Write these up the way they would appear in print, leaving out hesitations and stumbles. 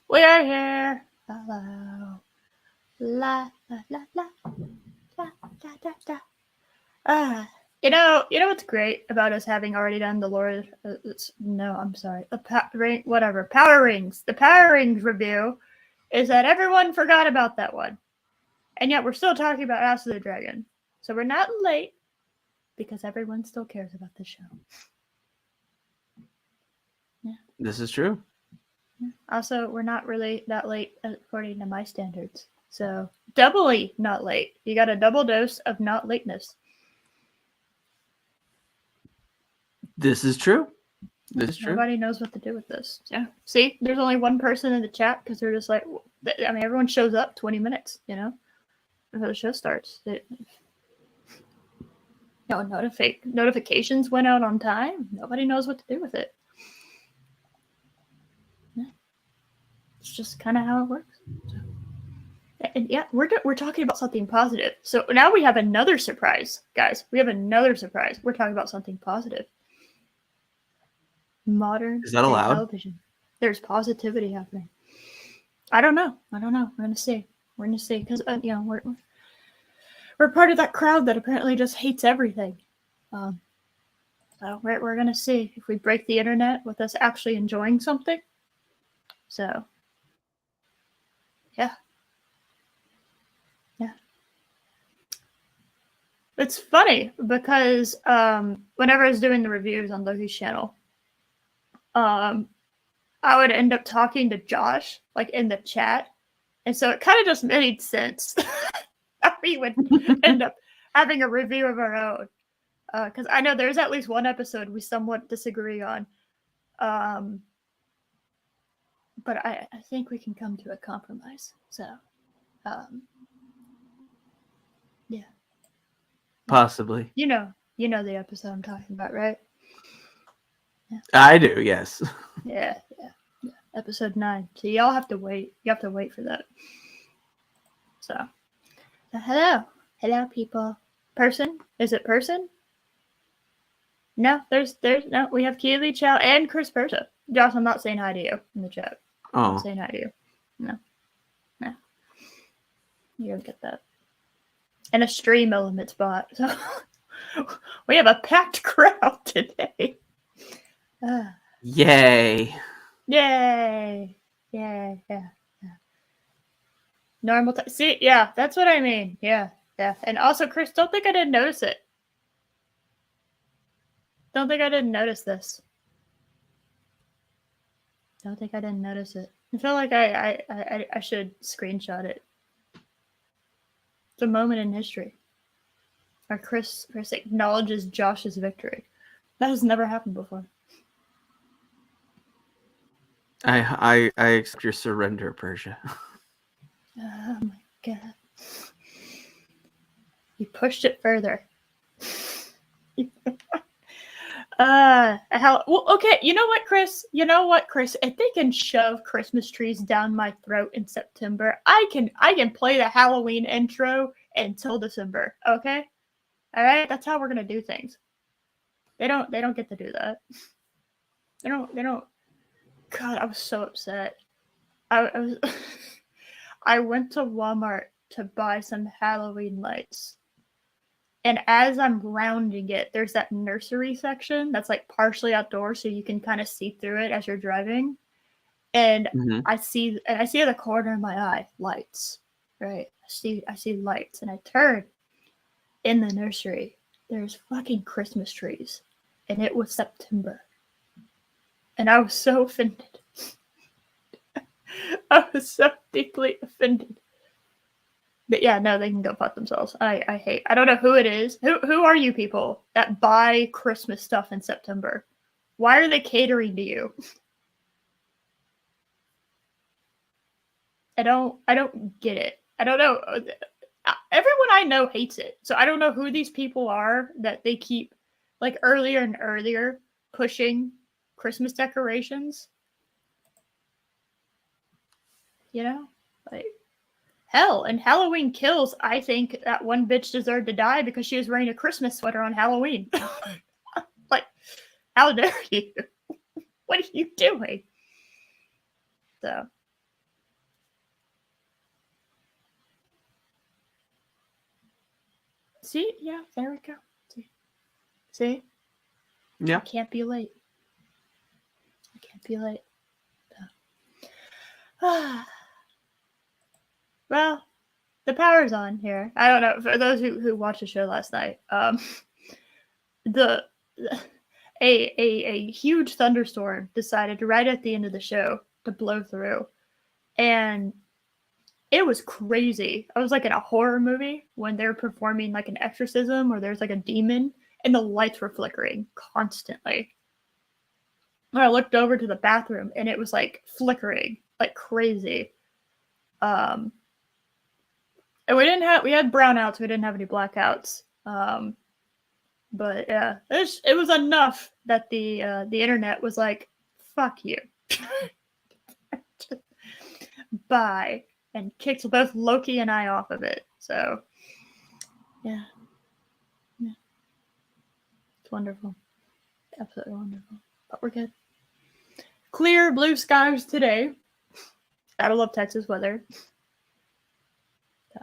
We are here. Hello. La la la la la da da da. You know what's great about us having already done the Lord? No, I'm sorry. The Power Rings. The Power Rings review is that everyone forgot about that one, and yet we're still talking about House of the Dragon. So we're not late because everyone still cares about the show. Yeah. This is true. Also, we're not really that late according to my standards. So, doubly not late. You got a double dose of not lateness. This is true. This is true. Nobody knows what to do with this. Yeah. See, there's only one person in the chat because they're just like, I mean, everyone shows up 20 minutes, before the show starts. Notifications went out on time. Nobody knows what to do with it. Yeah. It's just kind of how it works. And yeah, we're talking about something positive. So now we have another surprise, guys. We have another surprise. We're talking about something positive. Modern Is that allowed? television. There's positivity happening. I don't know. We're gonna see. Because we're part of that crowd that apparently just hates everything. So we're gonna see if we break the internet with us actually enjoying something. So yeah. It's funny because whenever I was doing the reviews on Loki's channel, I would end up talking to Josh like in the chat, and so it kind of just made sense that we would end up having a review of our own. Because I know there's at least one episode we somewhat disagree on, but I think we can come to a compromise. So, yeah. Possibly. You know the episode I'm talking about, right? Yeah. I do, yes. Yeah. Episode 9. So y'all have to wait. You have to wait for that. So hello, people. Person? Is it person? No, there's no. We have Keely Chow and Chris Persa. Josh, I'm not saying hi to you in the chat. I'm not saying hi to you. No, you don't get that. And a stream element spot. So we have a packed crowd today. Yay! Yeah. Normal time. See, yeah, that's what I mean. Yeah. And also, Chris, don't think I didn't notice it. Don't think I didn't notice this. Don't think I didn't notice it. I feel like I should screenshot it. It's a moment in history. Or Chris acknowledges Josh's victory. That has never happened before. I accept your surrender, Persia. Oh my god. You pushed it further. Okay, you know what, Chris? If they can shove Christmas trees down my throat in September, I can play the Halloween intro until December, okay? All right? That's how we're going to do things. They don't get to do that. They don't. God, I was so upset. I was I went to Walmart to buy some Halloween lights. And as I'm rounding it, there's that nursery section that's like partially outdoors, so you can kind of see through it as you're driving. And I see at the corner of my eye lights. Right, I see lights, and I turn. In the nursery, there's fucking Christmas trees, and it was September, and I was so offended. I was so deeply offended. But yeah, no, they can go fuck themselves. I don't know who it is. Who are you people that buy Christmas stuff in September? Why are they catering to you? I don't get it. I don't know. Everyone I know hates it. So I don't know who these people are that they keep like earlier and earlier pushing Christmas decorations. Like hell, and Halloween Kills, I think that one bitch deserved to die because she was wearing a Christmas sweater on Halloween. Like, how dare you? What are you doing? So, See, yeah, there we go. See, Yeah. I can't be late. I can't be late. Well, the power's on here. I don't know for those who watched the show last night. The a huge thunderstorm decided right at the end of the show to blow through, and it was crazy. I was like in a horror movie when they're performing like an exorcism or there's like a demon, and the lights were flickering constantly. And I looked over to the bathroom, and it was like flickering like crazy. And we had brownouts. We didn't have any blackouts. But yeah, it was enough that the internet was like, "Fuck you," bye, and kicked both Loki and I off of it. So yeah, it's wonderful, absolutely wonderful. But we're good. Clear blue skies today. Gotta love Texas weather. Yeah.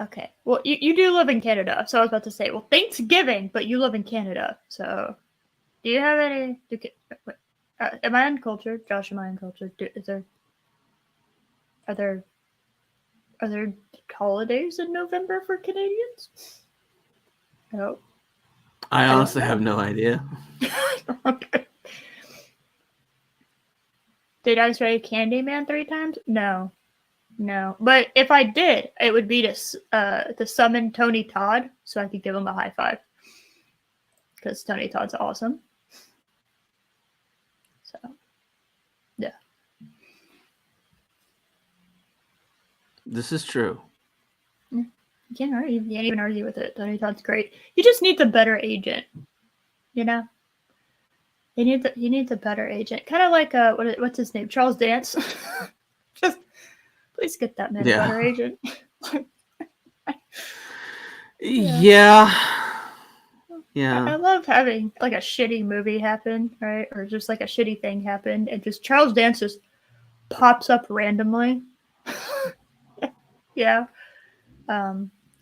Okay. Well, you do live in Canada, so I was about to say, well, Thanksgiving, but you live in Canada, so do you have any? Am I uncultured? Josh, am I uncultured? Are there holidays in November for Canadians? No. I honestly have no idea. Okay. Did I say Candyman 3 times? No. But if I did, it would be to summon Tony Todd so I could give him a high five. Because Tony Todd's awesome. So, yeah. This is true. You can't even argue with it. Tony Todd's great. He just needs a better agent. You know? He needs a better agent. Kind of like what's his name? Charles Dance. Just please get that man a better agent. Yeah. I love having like a shitty movie happen, right? Or just like a shitty thing happen, and just Charles Dance just pops up randomly. Yeah.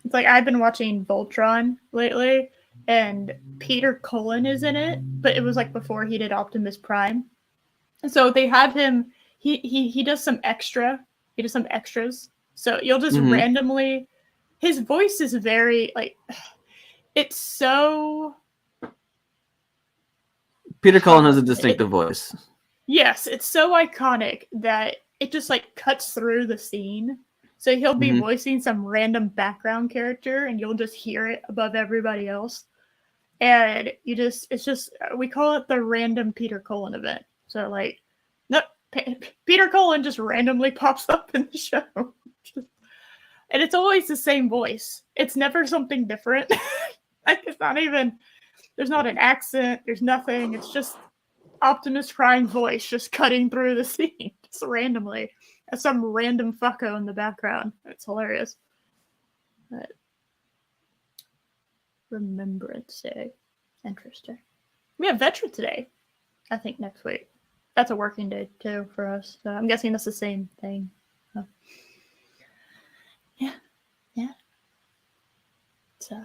It's like I've been watching Voltron lately, and Peter Cullen is in it, but it was like before he did Optimus Prime. So they have him. He does some extra. He does some extras. So you'll just randomly. His voice is very like. It's so. Peter Cullen has a distinctive voice. Yes, it's so iconic that it just like cuts through the scene. So he'll be voicing some random background character, and you'll just hear it above everybody else. And it's just we call it the random Peter Cullen event. So like, no, Peter Cullen just randomly pops up in the show, and it's always the same voice. It's never something different. Like it's not even. There's not an accent. There's nothing. It's just Optimus Prime voice just cutting through the scene just randomly. As some random fucko in the background. It's hilarious. But Remembrance Day. Interesting. We have Veterans Day, I think, next week. That's a working day, too, for us. So I'm guessing that's the same thing. So, yeah. So,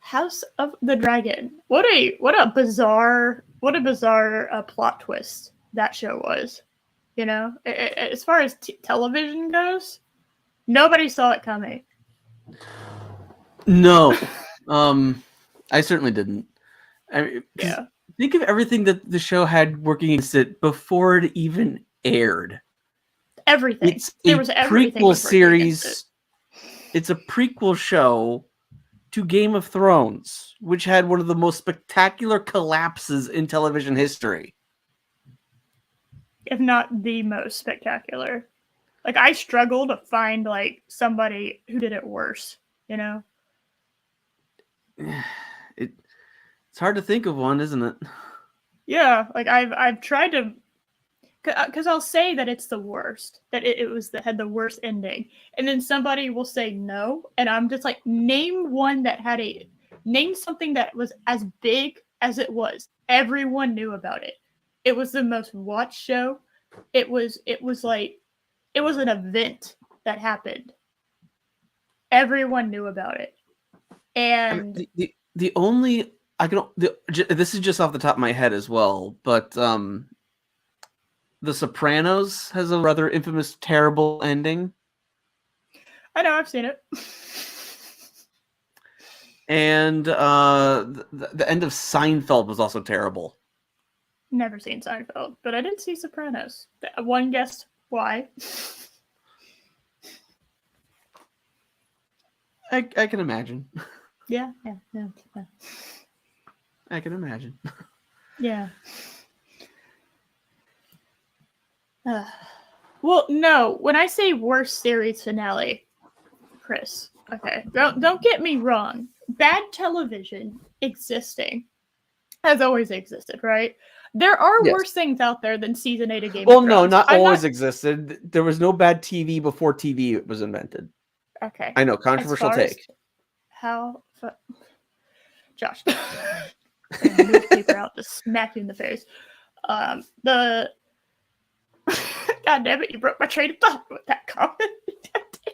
House of the Dragon. What a bizarre plot twist that show was. You know, as far as television goes, nobody saw it coming. No, I certainly didn't. Think of everything that the show had working against it before it even aired. Everything. There was everything. Prequel series. It's a prequel show to Game of Thrones, which had one of the most spectacular collapses in television history. If not the most spectacular. Like, I struggle to find, like, somebody who did it worse, you know? It's hard to think of one, isn't it? Yeah, like, I've tried to... Because I'll say that it's the worst. That it had the worst ending. And then somebody will say no, and I'm just like, name one that had name something that was as big as it was. Everyone knew about it. It was the most watched show. It was like it was an event that happened. Everyone knew about it. And I mean, the only I can this is just off the top of my head as well, but The Sopranos has a rather infamous terrible ending. I know, I've seen it. And the end of Seinfeld was also terrible. Never seen Seinfeld, but I did see Sopranos. One guessed why. I can imagine. Yeah. I can imagine. Yeah. Well, no. When I say worst series finale, Chris, okay, don't get me wrong. Bad television existing has always existed, right? There are Yes. worse things out there than season 8 of Game Well, of Thrones. no, not always existed. There was no bad TV before TV was invented. Okay. I know, controversial take. Josh, newspaper out to smack you in the face. God damn it, you broke my train of thought with that comment.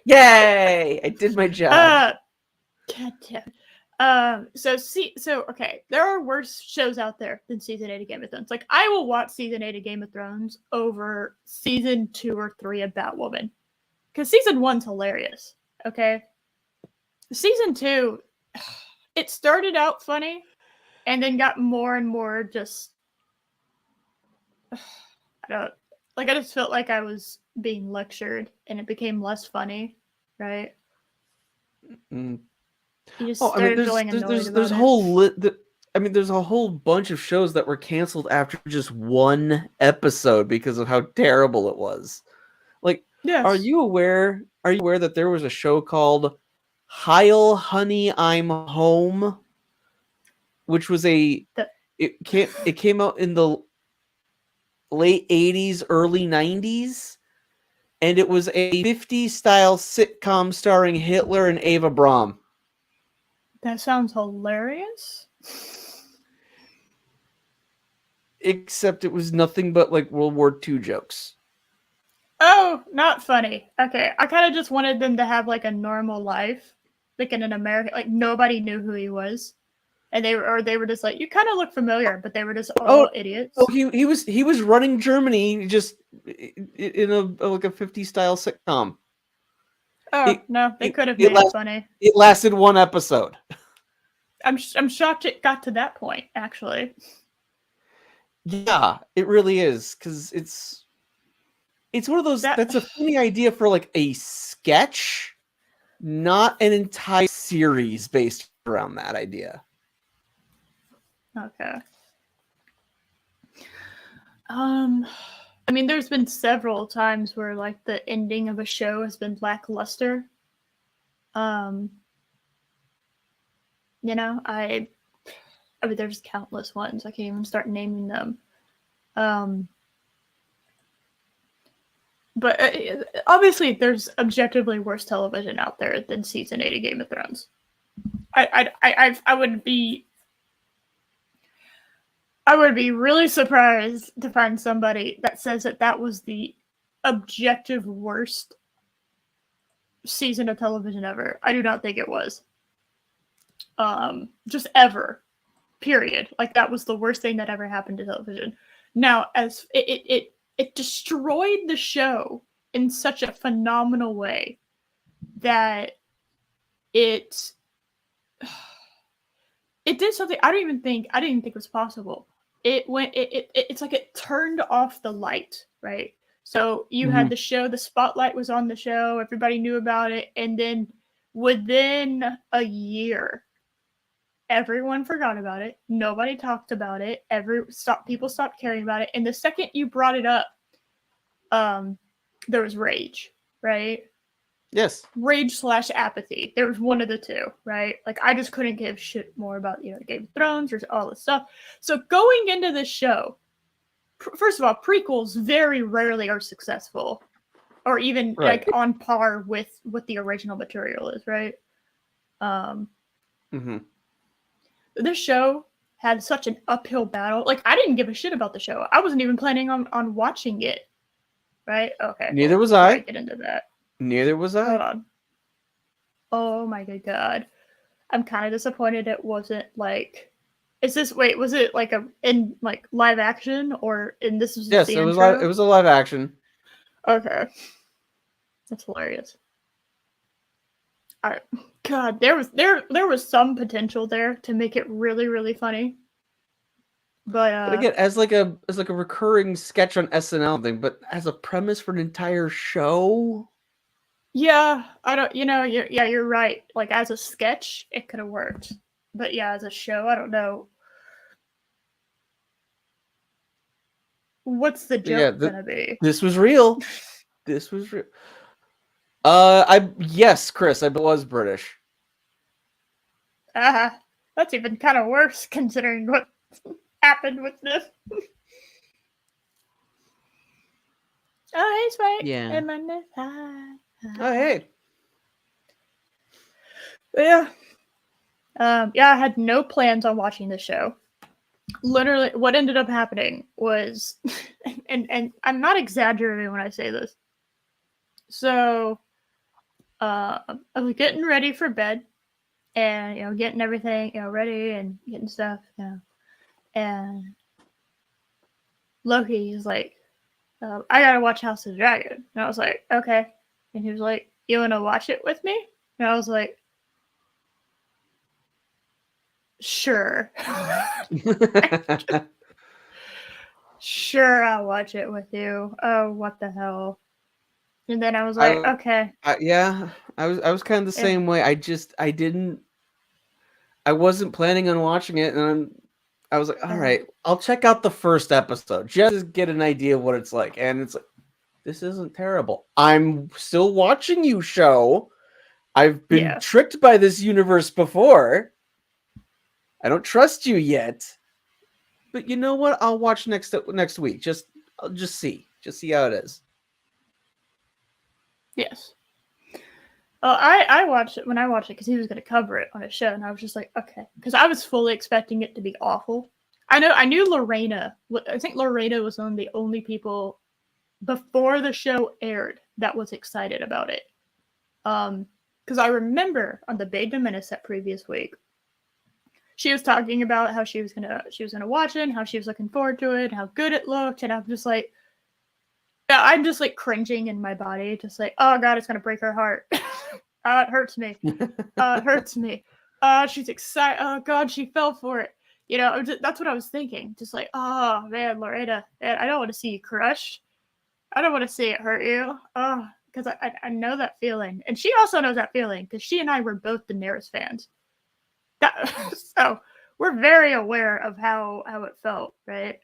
Yay! I did my job. God damn. So okay, there are worse shows out there than season 8 of Game of Thrones. Like, I will watch season 8 of Game of Thrones over season 2 or 3 of Batwoman, because season 1's hilarious. Okay, season 2, it started out funny, and then got more and more just I just felt like I was being lectured, and it became less funny, right? Mm. You just started feeling annoyed about there's it. a whole there's a whole bunch of shows that were canceled after just one episode because of how terrible it was. Like, Yes. Are you aware that there was a show called Heil Honey I'm Home, which was it came out in the late 80s, early 90s, and it was a 50s style sitcom starring Hitler and Ava Braun. That sounds hilarious. Except it was nothing but like World War II jokes. Oh, not funny. Okay, I kind of just wanted them to have like a normal life, like in an American, like nobody knew who he was, and they were just like, you kind of look familiar, but they were just all idiots. Oh, he was running Germany just in a 50 style sitcom. Oh, no, they could have made it funny. It lasted one episode. I'm shocked it got to that point, actually. Yeah, it really is, because it's one of those that's a funny idea for like a sketch, not an entire series based around that idea. Okay. I mean, there's been several times where like the ending of a show has been lackluster. You know, I mean, there's countless ones. I can't even start naming them. But obviously, there's objectively worse television out there than season 8 of Game of Thrones. I would be really surprised to find somebody that says that was the objective worst season of television ever. I do not think it was. Just ever. Period. Like, that was the worst thing that ever happened to television. Now, as it destroyed the show in such a phenomenal way that it did something I didn't even think was possible. It's like it turned off the light, right? So you had the show, the spotlight was on the show, everybody knew about it, and then within a year, everyone forgot about it. Nobody talked about it. People stopped caring about it. And the second you brought it up, there was rage, right? Yes. Rage / apathy. There was one of the two, right? Like, I just couldn't give shit more about, Game of Thrones or all this stuff. So going into this show, first of all, prequels very rarely are successful, or even like on par with what the original material is, right? This show had such an uphill battle. Like, I didn't give a shit about the show. I wasn't even planning on watching it. Right? Okay. Neither was before I. I get into that. Neither was I. Hold on. Oh my good god. I'm kind of disappointed it wasn't like. Was it like in like live action or in this was just Yes, the it was intro? it was a live action. Okay. That's hilarious. I, God, there was some potential there to make it really, really funny. But again, as like a recurring sketch on SNL thing, but as a premise for an entire show. Yeah, I don't. You're right. Like as a sketch, it could have worked, but yeah, as a show, I don't know. What's the joke gonna be? This was real. This was real. Yes, Chris, I was British. That's even kind of worse considering what happened with this. Oh, he's right. Yeah. And my neck high. Oh, hey. Yeah. Yeah, I had no plans on watching the show. Literally, what ended up happening was, and I'm not exaggerating when I say this. So, I was getting ready for bed, and getting everything ready and getting stuff, and Loki is like, I gotta watch House of the Dragon, and I was like, okay, and he was like, you wanna watch it with me? And I was like, sure. Sure, I'll watch it with you. Oh, what the hell? And then I was like, okay. Yeah, I was kind of the same way. I wasn't planning on watching it, and I was like, all right, I'll check out the first episode just to get an idea of what it's like. And it's like, this isn't terrible. I'm still watching you, show. I've been tricked by this universe before. I don't trust you yet. But you know what? I'll watch next week. I'll just see how it is. Yes. I watched it when I watched it because he was going to cover it on a show, and I was just like, okay, because I was fully expecting it to be awful. I knew Lorena. I think Lorena was one of the only people before the show aired that was excited about it. Because I remember on the Beta Menace previous week, she was talking about how she was gonna watch it, and how she was looking forward to it, how good it looked, and I'm just like cringing in my body, just like, oh god, it's gonna break her heart. It hurts me. It hurts me. She's excited. Oh god, she fell for it. That's what I was thinking. Just like, oh man, Loretta, man, I don't want to see you crush. I don't want to see it hurt you. Oh, because I know that feeling, and she also knows that feeling because she and I were both Daenerys fans. So we're very aware of how it felt, right?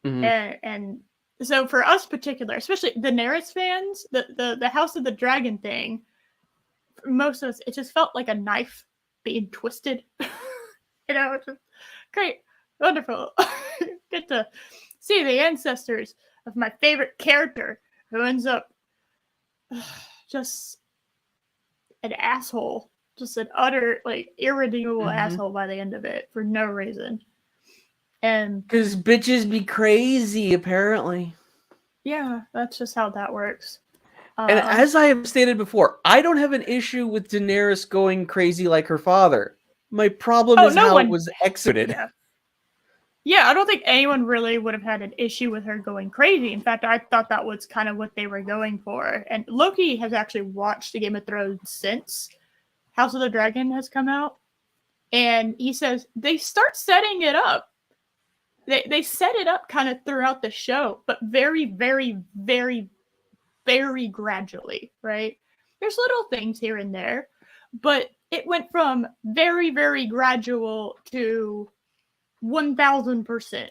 Mm-hmm. And so for us particular, especially Daenerys fans, the House of the Dragon thing, for most of us, it just felt like a knife being twisted. It's just great, wonderful. Get to see the ancestors of my favorite character who ends up just an asshole. Just an utter, irredeemable asshole by the end of it for no reason. And because bitches be crazy, apparently. Yeah, that's just how that works. And as I have stated before, I don't have an issue with Daenerys going crazy like her father. My problem is how it was executed. Yeah, I don't think anyone really would have had an issue with her going crazy. In fact, I thought that was kind of what they were going for. And Loki has actually watched the Game of Thrones since House of the Dragon has come out. And he says they start setting it up. They set it up kind of throughout the show, but very, very, very, very gradually, right? There's little things here and there, but it went from very, very gradual to 1000%,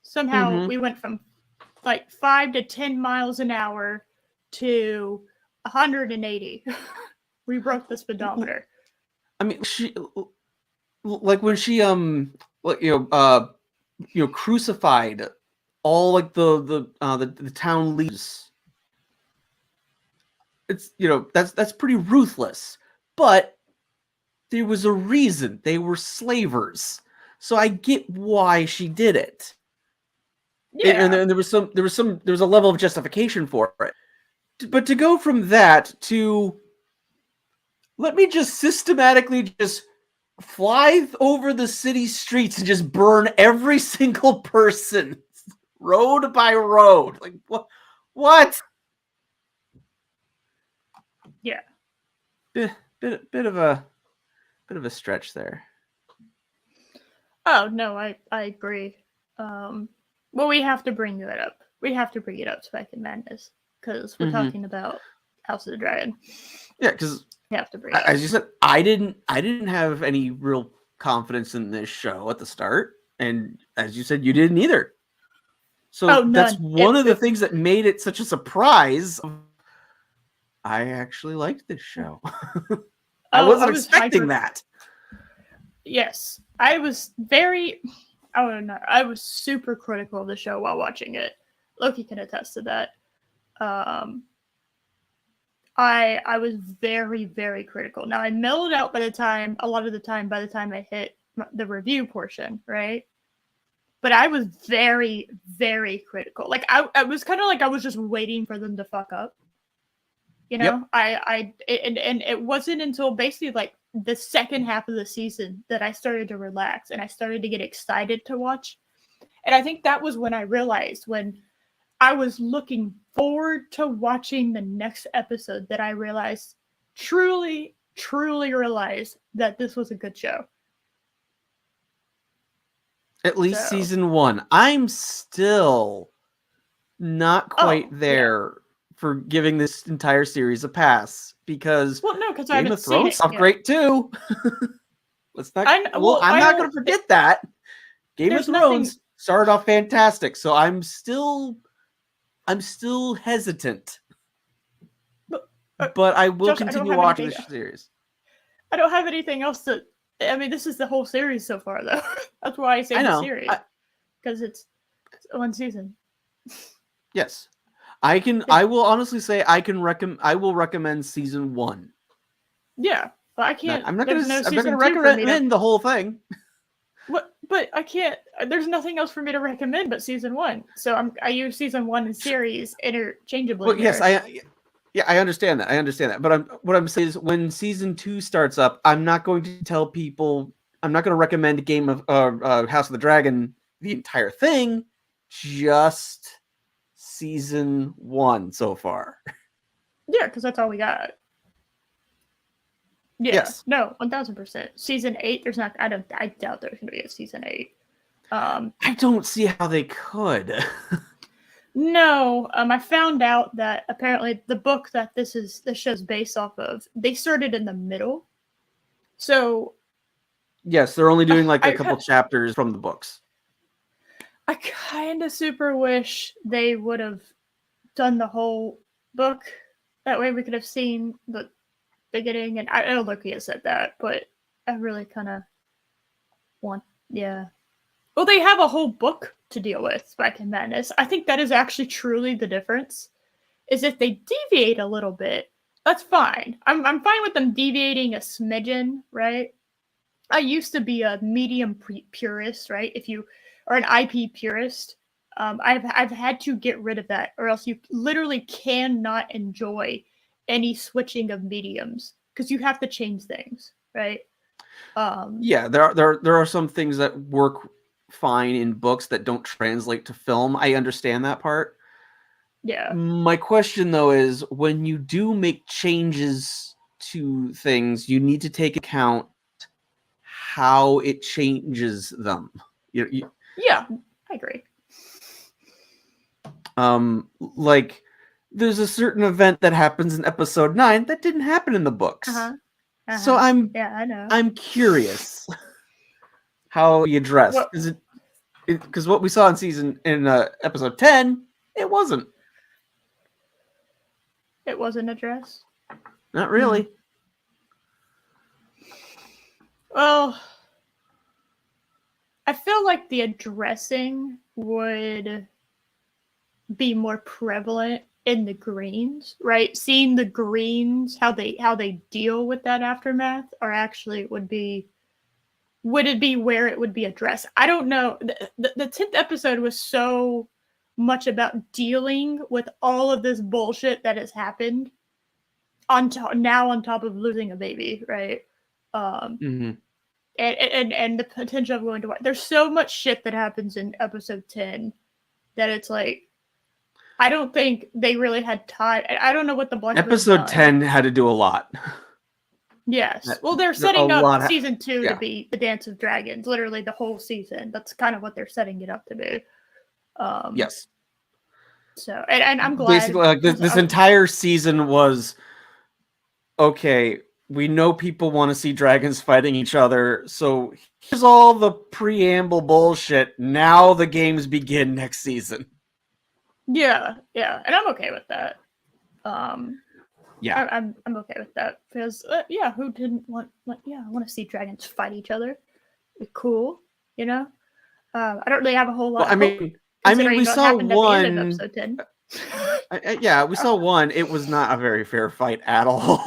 Somehow we went from 5 to 10 miles an hour to 180. We broke the speedometer. I mean, when she crucified all the town leaders. It's that's pretty ruthless, but there was a reason. They were slavers. So I get why she did it. Yeah. And there was a level of justification for it. But to go from that to let me just systematically just fly over the city streets and just burn every single person road by road. Like what? Yeah. Bit of a stretch there. Oh no, I agree. Well, we have to bring that up. We have to bring it up, Spike and Madness, because we're talking about House of the Dragon. Yeah, because we have to bring it up. As you said, I didn't have any real confidence in this show at the start, and as you said, you didn't either. So that's one of the things that made it such a surprise. I actually liked this show. I wasn't expecting that. Yes, I was very. I don't know. I was super critical of the show while watching it. Loki can attest to that. I was very, very critical. Now I mellowed out by the time I hit the review portion, right? But I was very, very critical. Like I was kind of like I was just waiting for them to fuck up. You know, yep. And it wasn't until basically like the second half of the season that I started to relax and I started to get excited to watch. And I think that was when I realized when I was looking forward to watching the next episode that I realized, truly, truly realized that this was a good show. At least season 1. I'm still not quite there for giving this entire series a pass because Game of Thrones stuff great too. Let's not. I'm not going to forget that. Game of Thrones started off fantastic, so I'm still hesitant. But I will continue watching this series. I don't have anything else to. I mean, this is the whole series so far, though. That's why I say the series because it's one season. Yes, I can. I will honestly say I will recommend season 1. Yeah, but I can't. I'm not going to recommend the whole thing. What? But I can't. There's nothing else for me to recommend but season 1. So I use season 1 and series interchangeably. Well, yes, I understand that. But what I'm saying is, when season 2 starts up, I'm not going to tell people. I'm not going to recommend House of the Dragon the entire thing. Just season 1 so far. Yeah, because that's all we got. Yes. No, 1000%. Season 8, there's not. I doubt there's going to be a season 8. I don't see how they could. No, I found out that apparently the book that this show's based off of, they started in the middle. So yes, they're only doing like a couple chapters from the books. I kind of super wish they would have done the whole book. That way we could have seen the beginning. And I know Loki has said that, but I really kind of want, yeah. Well, they have a whole book to deal with, Spike and Madness. I think that is actually truly the difference. Is if they deviate a little bit, that's fine. I'm fine with them deviating a smidgen, right? I used to be a medium purist, right? If you are an IP purist, I've had to get rid of that, or else you literally cannot enjoy any switching of mediums because you have to change things, right? Yeah, there are some things that work fine in books that don't translate to film. I understand that part. Yeah. My question though is, when you do make changes to things, you need to take account how it changes them. Yeah, I agree. Like there's a certain event that happens in episode 9 that didn't happen in the books. So I know. I'm curious how you address because what we saw in episode 10, it wasn't. It wasn't addressed? Not really. Well, I feel like the addressing would be more prevalent in the Greens, right? Seeing the Greens, how they deal with that aftermath, or actually would it be where it would be addressed? I don't know. The 10th episode was so much about dealing with all of this bullshit that has happened on top of losing a baby, right? Um, Mm-hmm. and the potential of going to war. There's so much shit that happens in episode 10 that it's like I don't think they really had time. I don't know what the Black would have Episode done. 10 had to do a lot. Yes. Well, they're A setting up lot. season 2 to Yeah. be the Dance of Dragons, literally the whole season. That's kind of what they're setting it up to be. Yes. So, and I'm glad. Basically, like this entire season was okay. We know people want to see dragons fighting each other, so here's all the preamble bullshit. Now the games begin next season. Yeah, and I'm okay with that. Yeah, I'm okay with that because who didn't want? I want to see dragons fight each other. It's cool, you know. I don't really have a whole lot. Well, I mean, we saw one. At the end of episode 10. Yeah, we saw one. It was not a very fair fight at all.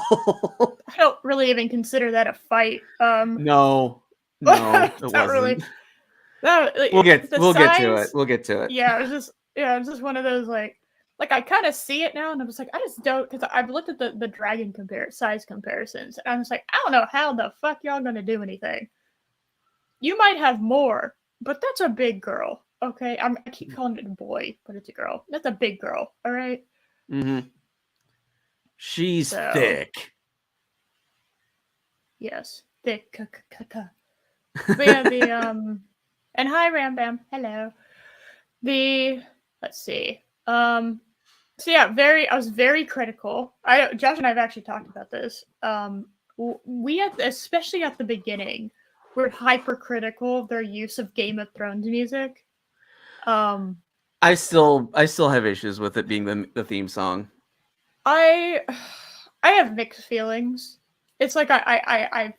I don't really even consider that a fight. No, it wasn't. Really. No, we'll get to it. We'll get to it. Yeah, it was just one of those like I kind of see it now, and I was like, I just don't, because I've looked at the dragon size comparisons, and I'm just like, I don't know how the fuck y'all gonna do anything. You might have more, but that's a big girl. Okay, I keep calling it a boy, but it's a girl. That's a big girl. All right. Mm-hmm. She's thick. Yes, thick. But yeah, and hi Ram Bam. Hello. Let's see. So yeah, I was very critical. Josh and I have actually talked about this. We had, especially at the beginning, we're hypercritical of their use of Game of Thrones music. I still have issues with it being the theme song. I have mixed feelings. It's like I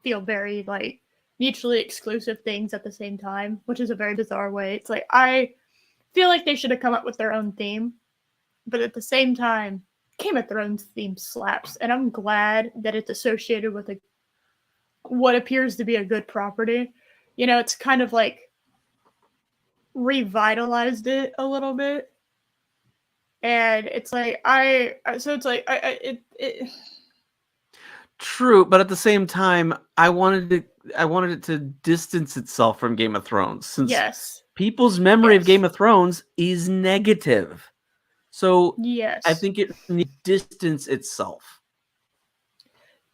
feel very like mutually exclusive things at the same time, which is a very bizarre way. It's like I feel like they should have come up with their own theme, but at the same time, Game of Thrones theme slaps, and I'm glad that it's associated with what appears to be a good property. You know, it's kind of like revitalized it a little bit, and it's like True, but at the same time, I wanted it to distance itself from Game of Thrones, since people's memory of Game of Thrones is negative. So I think it needs to distance itself.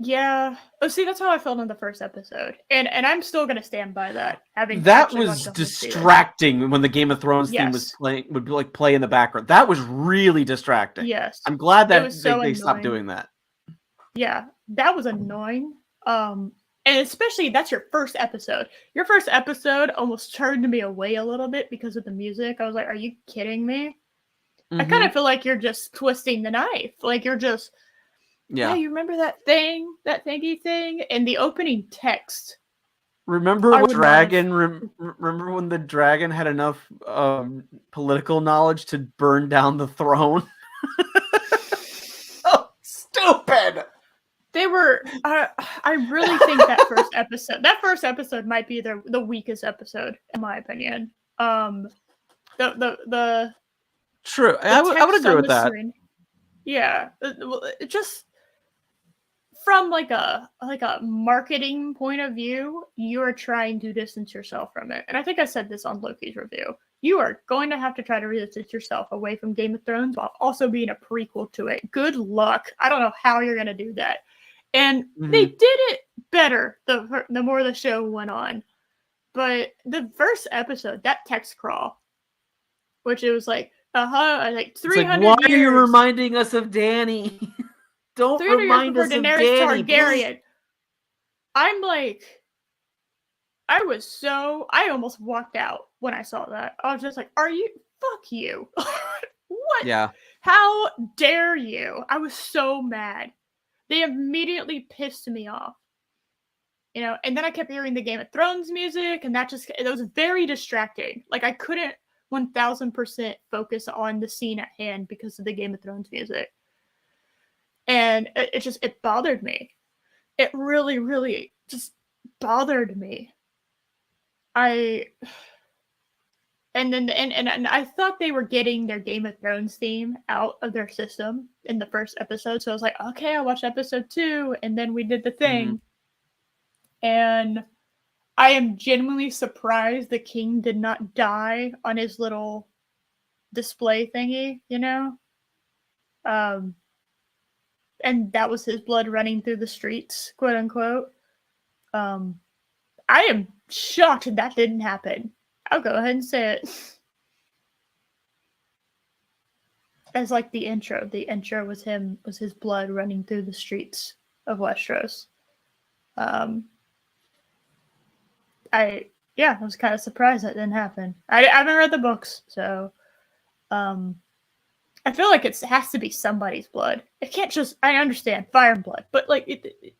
Yeah. Oh, see, that's how I felt in the first episode, and I'm still gonna stand by that. That was distracting when the Game of Thrones theme was playing, would play in the background. That was really distracting. Yes, I'm glad that they stopped doing that. Yeah, that was annoying. And especially that's your first episode. Your first episode almost turned me away a little bit because of the music. I was like, "Are you kidding me?" Mm-hmm. I kind of feel like you're just twisting the knife. Like you're just. Yeah, you remember that thingy thing in the opening text. Remember when remember when the dragon had enough political knowledge to burn down the throne? Oh, stupid! They were. I really think that first episode might be the weakest episode in my opinion. The True. I would agree with that. Screen. Yeah, it just. From like a marketing point of view, you are trying to distance yourself from it. And I think I said this on Loki's review. You are going to have to try to distance yourself away from Game of Thrones while also being a prequel to it. Good luck. I don't know how you're going to do that. And they did it better the more the show went on. But the first episode, that text crawl, which it was like, like 300 why years. are you reminding us of Dany? Don't remind us of Dany, Targaryen. I'm like, I almost walked out when I saw that. I was just like, fuck you. What? Yeah. How dare you? I was so mad. They immediately pissed me off. You know, and then I kept hearing the Game of Thrones music, and it was very distracting. Like I couldn't 1000% focus on the scene at hand because of the Game of Thrones music. And it bothered me. It really, really just bothered me. And I thought they were getting their Game of Thrones theme out of their system in the first episode. So I was like, okay, I'll watch episode 2, and then we did the thing. And I am genuinely surprised the king did not die on his little display thingy, you know? And that was his blood running through the streets, quote unquote. I am shocked that didn't happen. I'll go ahead and say it. As like the intro. The intro was his blood running through the streets of Westeros. I was kind of surprised that didn't happen. I haven't read the books, so I feel like it has to be somebody's blood. It can't just. I understand fire and blood, but like it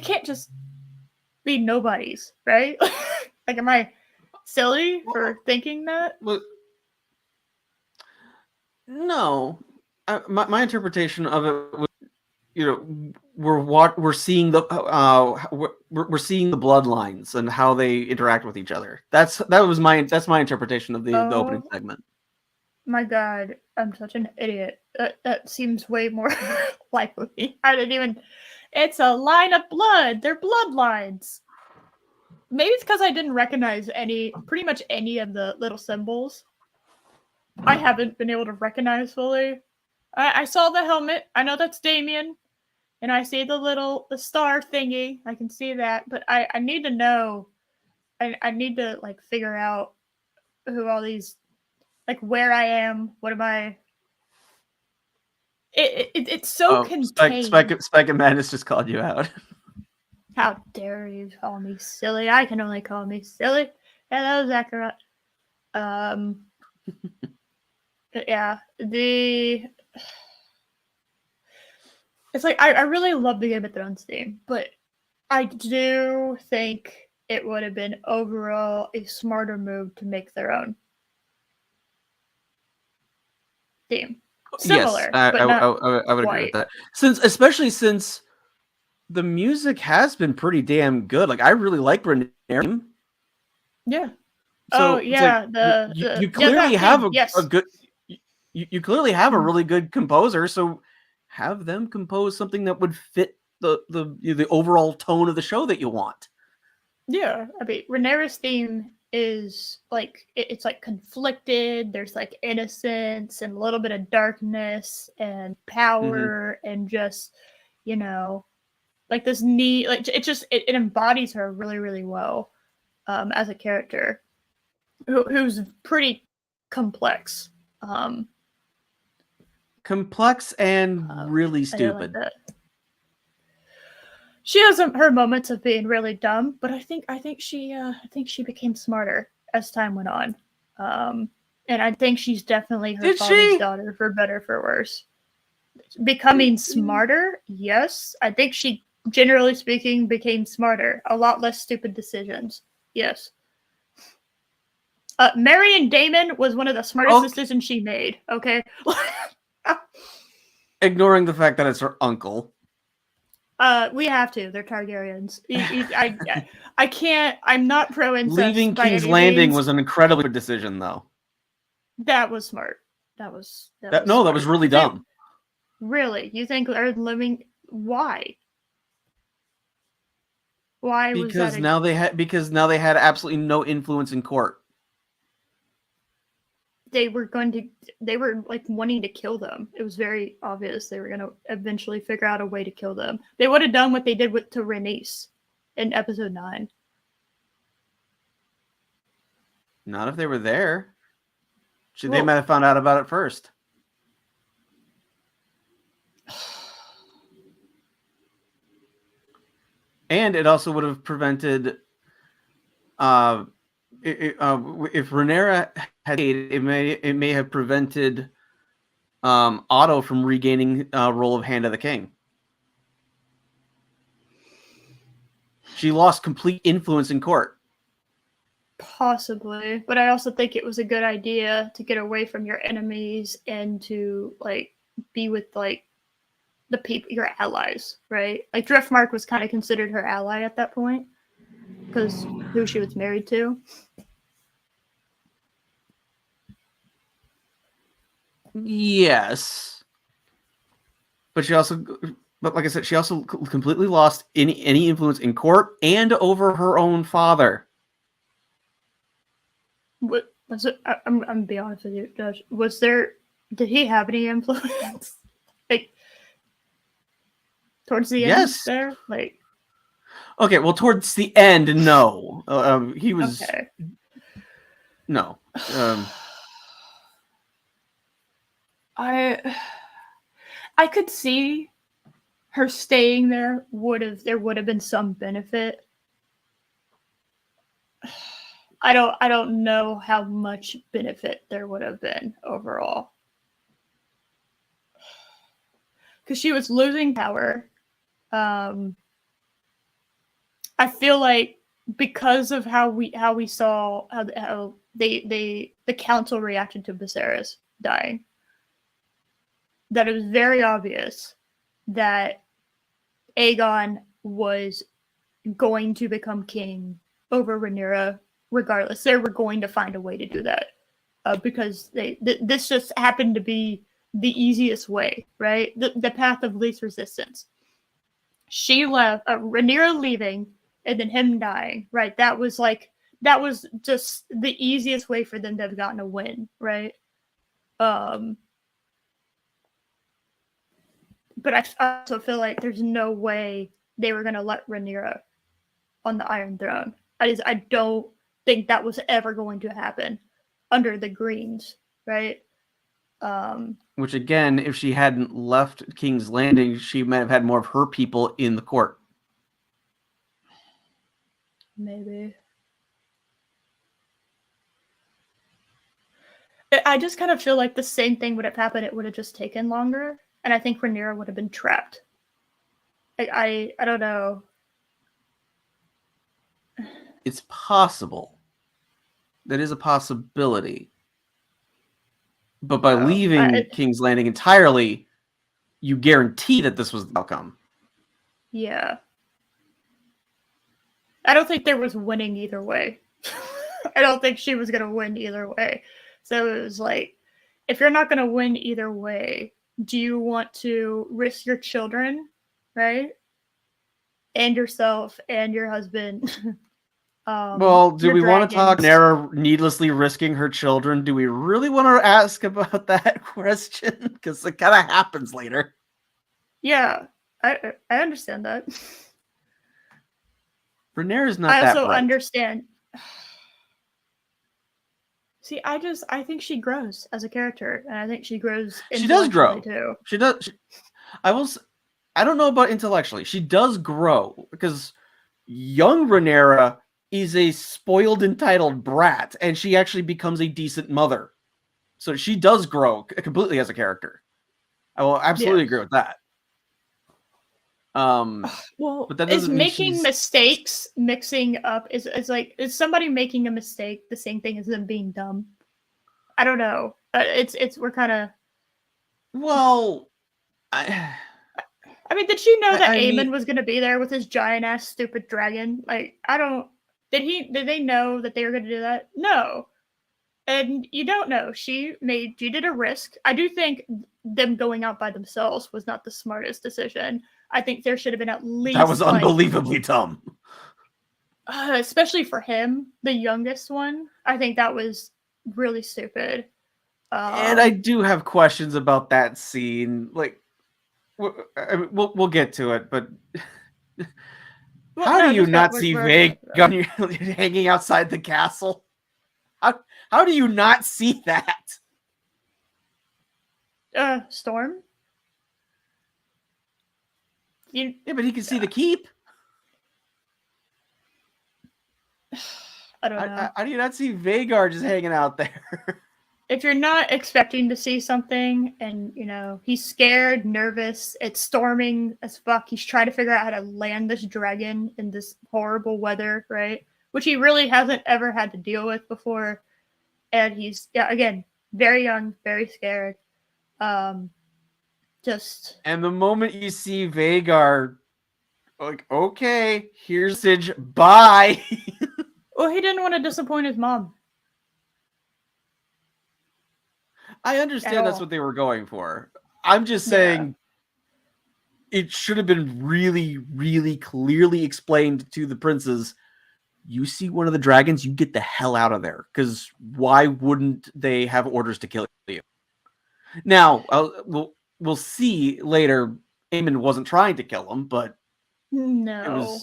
can't just be nobody's, right? Like, am I silly for thinking that? Well, no, my interpretation of it was, we're seeing the we're seeing the bloodlines and how they interact with each other. That's my interpretation of the opening segment. My God, I'm such an idiot. That seems way more likely. I didn't even. It's a line of blood. They're bloodlines. Maybe it's because I didn't recognize pretty much any of the little symbols. I haven't been able to recognize fully. I saw the helmet. I know that's Damien. And I see the star thingy. I can see that. But I need to know. I need to, like, figure out who all these, like, where I am. What am I? It's so contained. Spike and Madness just called you out. How dare you call me silly? I can only call me silly. Hello, Zachariah. Yeah, it's like I really love the Game of Thrones theme, but I do think it would have been overall a smarter move to make their own theme. Similar, yes, but not I would agree with that. Especially since the music has been pretty damn good. Like, I really like Renee. Yeah. So yeah. You clearly have a good. You clearly have a really good composer. So have them compose something that would fit the overall tone of the show that you want. Yeah, I mean, Rhaenyra's theme is like it's like conflicted. There's like innocence and a little bit of darkness and power and just, like this need. Like it embodies her really, really well as a character who's pretty complex. Complex and really stupid. Like, she has her moments of being really dumb, but I think she became smarter as time went on, and I think she's definitely her father's daughter, for better for worse. Becoming smarter, yes. I think she, generally speaking, became smarter. A lot less stupid decisions, yes. Marrying Daemon was one of the smartest decisions she made. Okay. Ignoring the fact that it's her uncle. We have to. They're Targaryens. I can't. I'm not pro incest. Leaving King's Landing was an incredible decision, though. That was smart. That was really dumb. Really, you think they're living? Why? Why? Because now they had absolutely no influence in court. They were like wanting to kill them. It was very obvious they were going to eventually figure out a way to kill them. They would have done what they did to Rhaenys in episode 9. Not if they were there. They might have found out about it first. And it also would have prevented if Rhaenyra had stayed, it may have prevented Otto from regaining role of Hand of the King. She lost complete influence in court. Possibly, but I also think it was a good idea to get away from your enemies and to like be with like the people, your allies, right? Like Driftmark was kind of considered her ally at that point because who she was married to. Yes, but like I said, she also completely lost any influence in court and over her own father. What was it? I'm gonna be honest with you, Josh. Was there? Did he have any influence? Like towards the end Yes. there, like. Okay. Well, towards the end, no. He was Okay. no. I I could see her staying there would have been some benefit. I don't know how much benefit there would have been overall. Because she was losing power. Um, I feel like because of how we saw how they the council reacted to Viserys dying, that it was very obvious that Aegon was going to become king over Rhaenyra regardless. They were going to find a way to do that because this just happened to be the easiest way, right? The path of least resistance. She left, Rhaenyra leaving, and then him dying, right? That was just the easiest way for them to have gotten a win, right? Um, but I also feel like there's no way they were gonna let Rhaenyra on the Iron Throne. I don't think that was ever going to happen under the Greens, right? Which again, if she hadn't left King's Landing, she might have had more of her people in the court. Maybe. I just kind of feel like the same thing would have happened. It would have just taken longer, and I think Rhaenyra would have been trapped. I don't know. It's possible. That is a possibility. But by leaving King's Landing entirely, you guarantee that this was the outcome. Yeah. I don't think there was winning either way. I don't think she was going to win either way. So it was like, if you're not going to win either way, do you want to risk your children, right? And yourself and your husband. Well, do we want to talk dragons. Nara needlessly risking her children? Do we really want to ask about that question? Because it kind of happens later. Yeah, I understand that. Rhaenyra's not that bright. I also understand. See, I think she grows as a character, and I think she grows intellectually she does grow. too. She does. I don't know about intellectually. She does grow because young Rhaenyra is a spoiled, entitled brat, and she actually becomes a decent mother. So she does grow completely as a character. I will absolutely agree with that. Well, but that is doesn't mean making mistakes, mixing up, is somebody making a mistake the same thing as them being dumb? I don't know. We're kind of. Well, I mean, did you know that Aemon was going to be there with his giant ass stupid dragon? Like, I don't. Did they know that they were going to do that? No. And you don't know. She did a risk. I do think them going out by themselves was not the smartest decision. I think there should have been at least. That was unbelievably dumb. Especially for him, the youngest one. I think that was really stupid. And I do have questions about that scene. Like, we'll get to it, but how do you not see Vaegon hanging outside the castle? How do you not see that? Storm? Yeah, but he can see the keep. I don't know. How do you not see Vhagar just hanging out there? If you're not expecting to see something and, he's scared, nervous, it's storming as fuck, he's trying to figure out how to land this dragon in this horrible weather, right? which he really hasn't ever had to deal with before. And he's, yeah, again, very young, very scared. Just. And the moment you see Vagar, like, okay, here's J.O.S.H, bye. Well, he didn't want to disappoint his mom. I understand that's what they were going for. I'm just saying it should have been really, really clearly explained to the princes. You see one of the dragons, you get the hell out of there. Because why wouldn't they have orders to kill you? Now, we'll see later. Aemon wasn't trying to kill him, but no.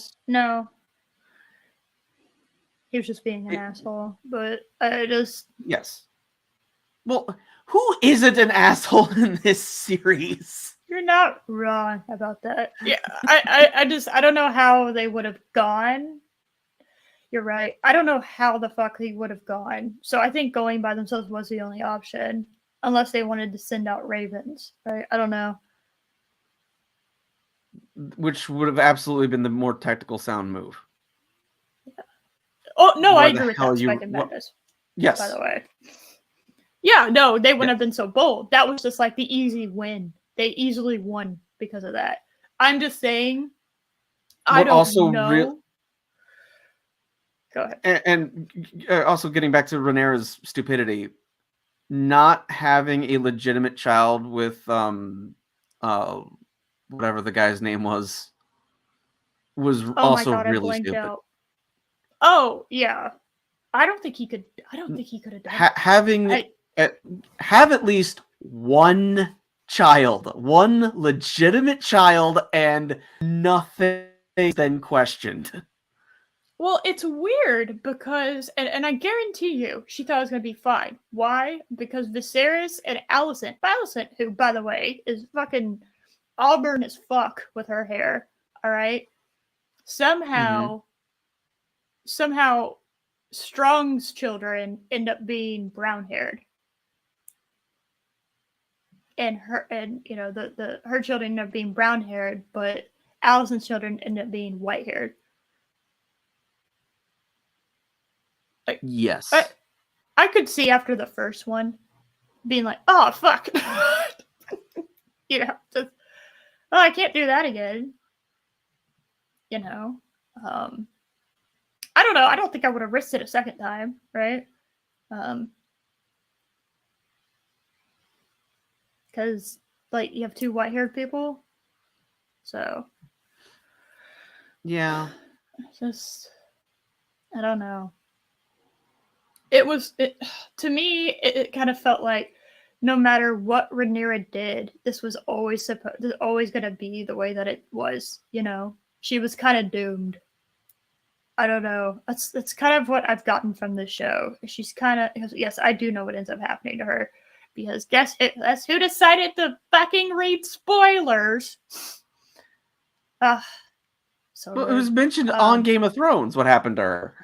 He was just being an asshole. But I just... Yes. Well, who isn't an asshole in this series? You're not wrong about that. Yeah, I don't know how they would have gone. You're right. I don't know how the fuck they would have gone. So I think going by themselves was the only option. Unless they wanted to send out ravens, right? I don't know. Which would have absolutely been the more tactical sound move. Yeah. Oh, no, I agree with that, Spike and Madness. Yes. By the way. Yeah, no, they wouldn't have been so bold. That was just like the easy win. They easily won because of that. I'm just saying, I don't know. Go ahead. And also getting back to Rhaenyra's stupidity, not having a legitimate child with whatever the guy's name was also really stupid. Out. Oh yeah, I don't think he could have done have at least one child, one legitimate child, and nothing then questioned. Well, it's weird because, and I guarantee you, she thought it was going to be fine. Why? Because Viserys and Alicent, who, by the way, is fucking auburn as fuck with her hair, all right? Somehow, Strong's children end up being brown-haired. And her children end up being brown-haired, but Alicent's children end up being white-haired. Yes. I could see after the first one being like, oh, fuck. I can't do that again. I don't know. I don't think I would have risked it a second time, right? Because, you have two white-haired people. So. Yeah. I don't know. To me, it kind of felt like no matter what Rhaenyra did, this was always going to be the way that it was, She was kind of doomed. I don't know. That's kind of what I've gotten from this show. She's kind of... Yes, I do know what ends up happening to her. Because guess who decided to fucking read spoilers? So well, it was mentioned on Game of Thrones what happened to her.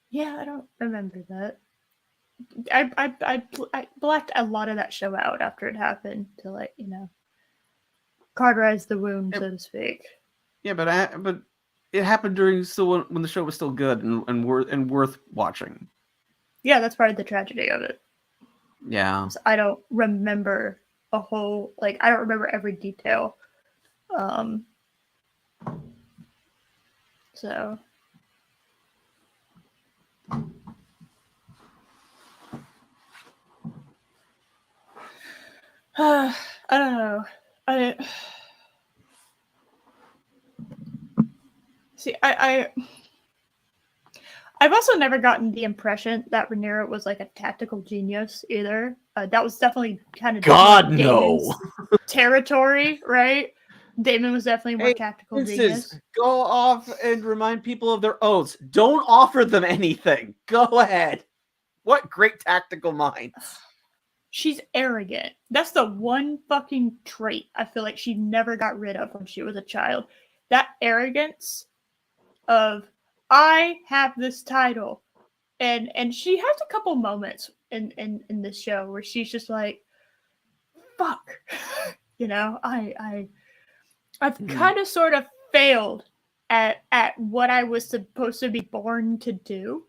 Yeah, I don't remember that. I blacked a lot of that show out after it happened to cauterize the wound, so to speak. Yeah, but it happened during when the show was still good and worth watching. Yeah, that's part of the tragedy of it. Yeah. I don't remember I don't remember every detail. So. I don't know. I've also never gotten the impression that Rhaenyra was a tactical genius either. That was definitely kind of no territory, right? Daemon was definitely more tactical genius. Go off and remind people of their oaths. Don't offer them anything. Go ahead. What great tactical minds. She's arrogant. That's the one fucking trait I feel like she never got rid of when she was a child. That arrogance of, I have this title. And she has a couple moments in this show where she's just like, fuck. I've kind of sort of failed at what I was supposed to be born to do.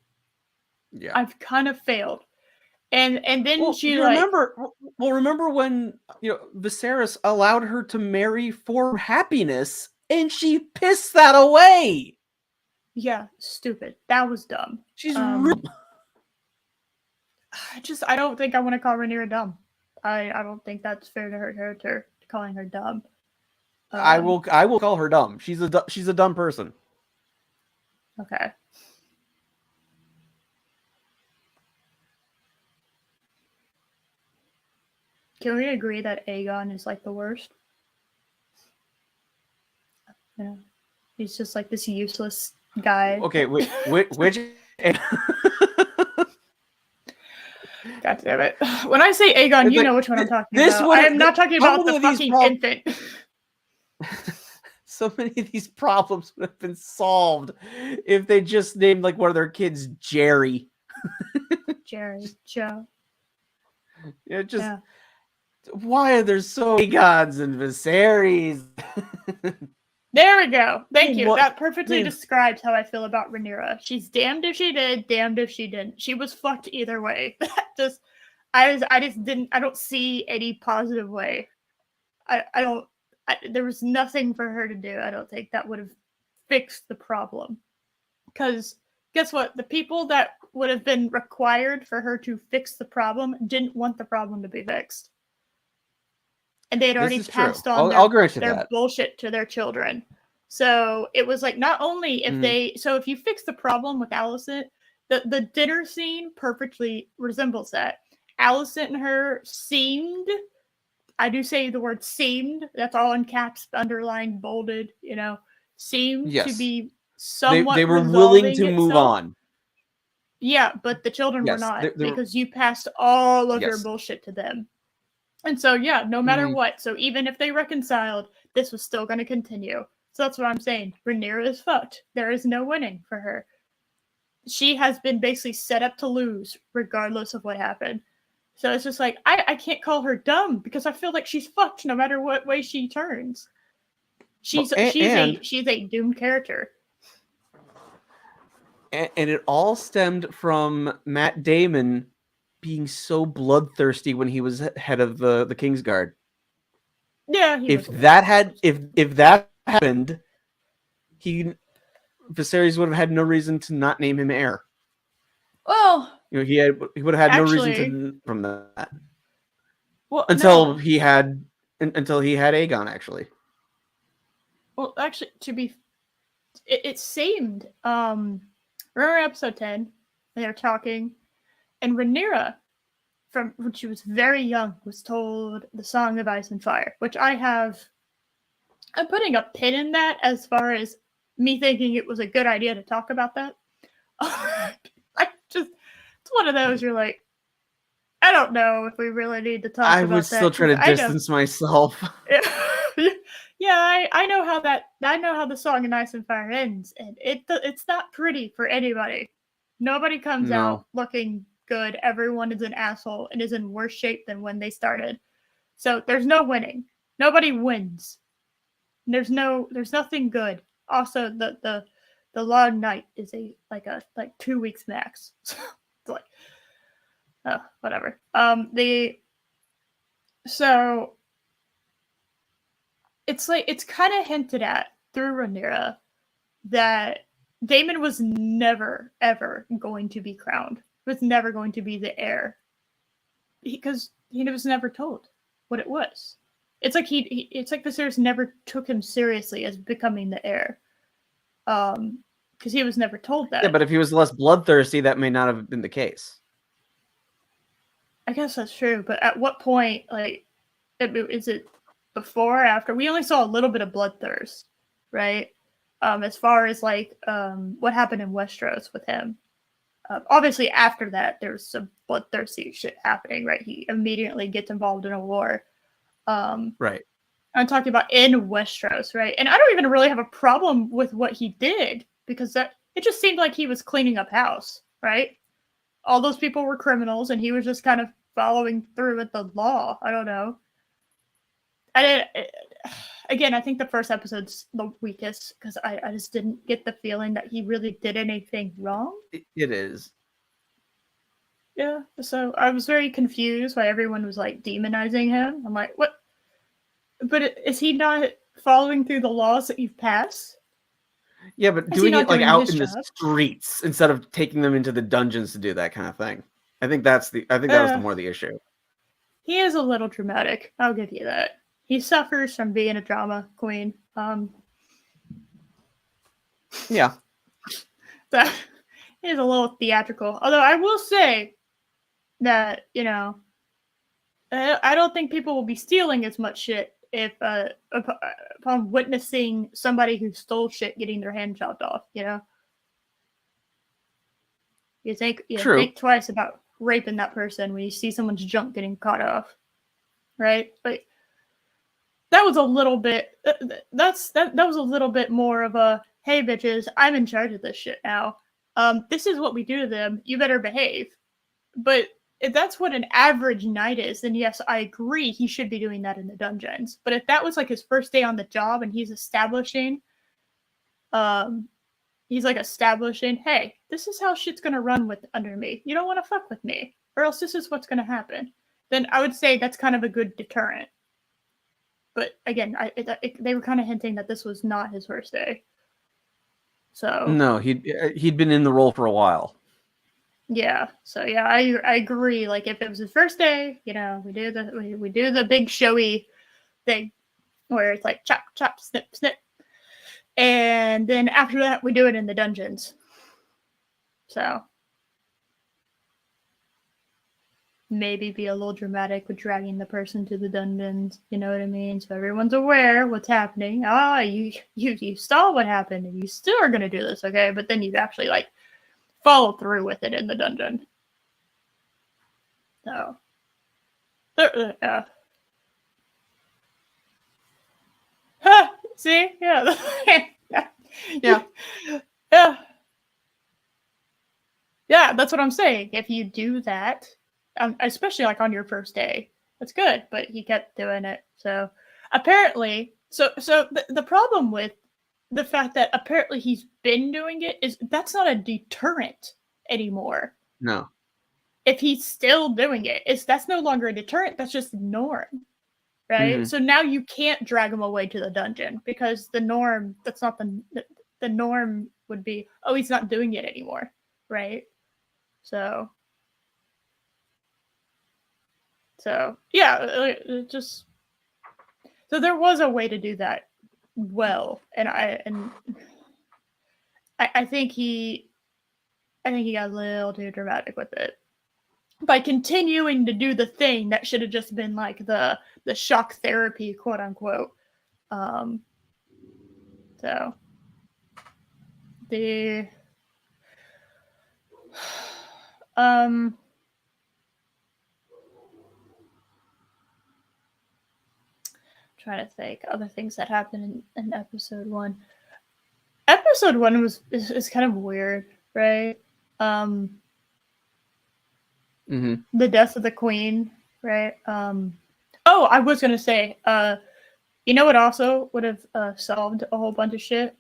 Yeah. I've kind of failed. And then Well, she you like remember when Viserys allowed her to marry for happiness, and she pissed that away. yeah, stupid. That was dumb. She's real. I don't think I want to call Rhaenyra dumb. I don't think that's fair to her character, calling her dumb. I will call her dumb. She's a dumb person. Okay. Can we agree that Aegon is like the worst? Yeah. He's just like this useless guy. Okay, which God damn it. When I say Aegon, you know which one I'm talking about. I am not talking about the fucking infant. So many of these problems would have been solved if they just named like one of their kids Jerry. Jerry, Joe. Yeah, why are there so many gods and Viserys? There we go. Thank you. That perfectly describes how I feel about Rhaenyra. She's damned if she did, damned if she didn't. She was fucked either way. I don't see any positive way. There was nothing for her to do. I don't think that would have fixed the problem. Because guess what? The people that would have been required for her to fix the problem didn't want the problem to be fixed. And they had already passed on their bullshit to their children. So it was like, not only if if you fix the problem with Alicent, the dinner scene perfectly resembles that. Alicent and her seemed, I do say the word seemed, that's all in caps, underlined, bolded, seemed to be somewhat they were willing to move on. Yeah, but the children were not, because you passed all of your bullshit to them. And so, yeah, no matter what. So even if they reconciled, this was still going to continue. So that's what I'm saying. Rhaenyra is fucked. There is no winning for her. She has been basically set up to lose, regardless of what happened. So it's just like, I can't call her dumb, because I feel like she's fucked no matter what way she turns. She's a doomed character. And it all stemmed from Matt Damon being so bloodthirsty when he was head of the Kingsguard. Yeah, if that happened, Viserys would have had no reason to not name him heir. Well, he would have had no reason to from that. Well, until he had Aegon, actually. Well, actually, it seemed remember episode 10? They were talking, and Rhaenyra, from when she was very young, was told the Song of Ice and Fire, which I'm putting a pin in that as far as me thinking it was a good idea to talk about that. It's one of those you're like, I don't know if we really need to talk about that. I would still try to distance myself. Yeah, I know how the Song of Ice and Fire ends, and it's not pretty for anybody. Nobody comes out looking good. Everyone is an asshole and is in worse shape than when they started. So there's no winning. Nobody wins. There's nothing good. Also, the long night is like 2 weeks max. It's like, oh, whatever. So it's kind of hinted at through Rhaenyra that Daemon was never ever going to be crowned. Was never going to be the heir, because he was never told what it was. It's like it's like Viserys never took him seriously as becoming the heir, because he was never told that. Yeah, but if he was less bloodthirsty, that may not have been the case. I guess that's true, but at what point, like, is it before or after? We only saw a little bit of bloodthirst, right? As far as like what happened in Westeros with him. Obviously, after that, there's some bloodthirsty shit happening, right? He immediately gets involved in a war. Right. I'm talking about in Westeros, right? And I don't even really have a problem with what he did, because it just seemed like he was cleaning up house, right? All those people were criminals, and he was just kind of following through with the law. I don't know. again, I think the first episode's the weakest because I just didn't get the feeling that he really did anything wrong. It is. Yeah, so I was very confused why everyone was like demonizing him. I'm like, what? But is he not following through the laws that you've passed? Yeah, but Is he doing not it like doing out his in the job? streets instead of taking them into the dungeons to do that kind of thing. I think that was the more the issue. He is a little dramatic. I'll give you that. He suffers from being a drama queen. Yeah. That is a little theatrical. Although I will say that, you know, I don't think people will be stealing as much shit if upon witnessing somebody who stole shit getting their hand chopped off, you know? You True. think twice about raping that person when you see someone's junk getting cut off. Right? Like that was a little bit that was a little bit more of a hey bitches, I'm in charge of this shit now. This is what we do to them. You better behave. But if that's what an average night is, then yes, I agree he should be doing that in the dungeons. But if that was like his first day on the job and he's establishing hey, this is how shit's gonna run with under me. You don't want to fuck with me, or else this is what's gonna happen. Then I would say that's kind of a good deterrent. But again, they were kind of hinting that this was not his first day. So no, he'd been in the role for a while. Yeah, so yeah, I agree. Like if it was his first day, you know, we do the big showy thing where it's like chop chop snip snip, and then after that we do it in the dungeons. So maybe be a little dramatic with dragging the person to the dungeons. You know what I mean? So everyone's aware what's happening. Ah, you saw what happened, and you still are gonna do this, okay? But then you actually like follow through with it in the dungeon. So see, yeah, Yeah. yeah. Yeah, that's what I'm saying. If you do that, especially like on your first day, that's good. But he kept doing it. So apparently, the problem with the fact that apparently he's been doing it is that's not a deterrent anymore. No. If he's still doing it, that's no longer a deterrent. That's just the norm, right? Mm-hmm. So now you can't drag him away to the dungeon because the norm. That's not the norm would be. Oh, he's not doing it anymore, right? So yeah, just so there was a way to do that well, and I think he got a little too dramatic with it by continuing to do the thing that should have just been like the shock therapy, quote unquote. So the trying to think other things that happened in episode 1. Episode 1 is kind of weird, right? The death of the queen, right? Oh, I was gonna say, you know what also would have solved a whole bunch of shit?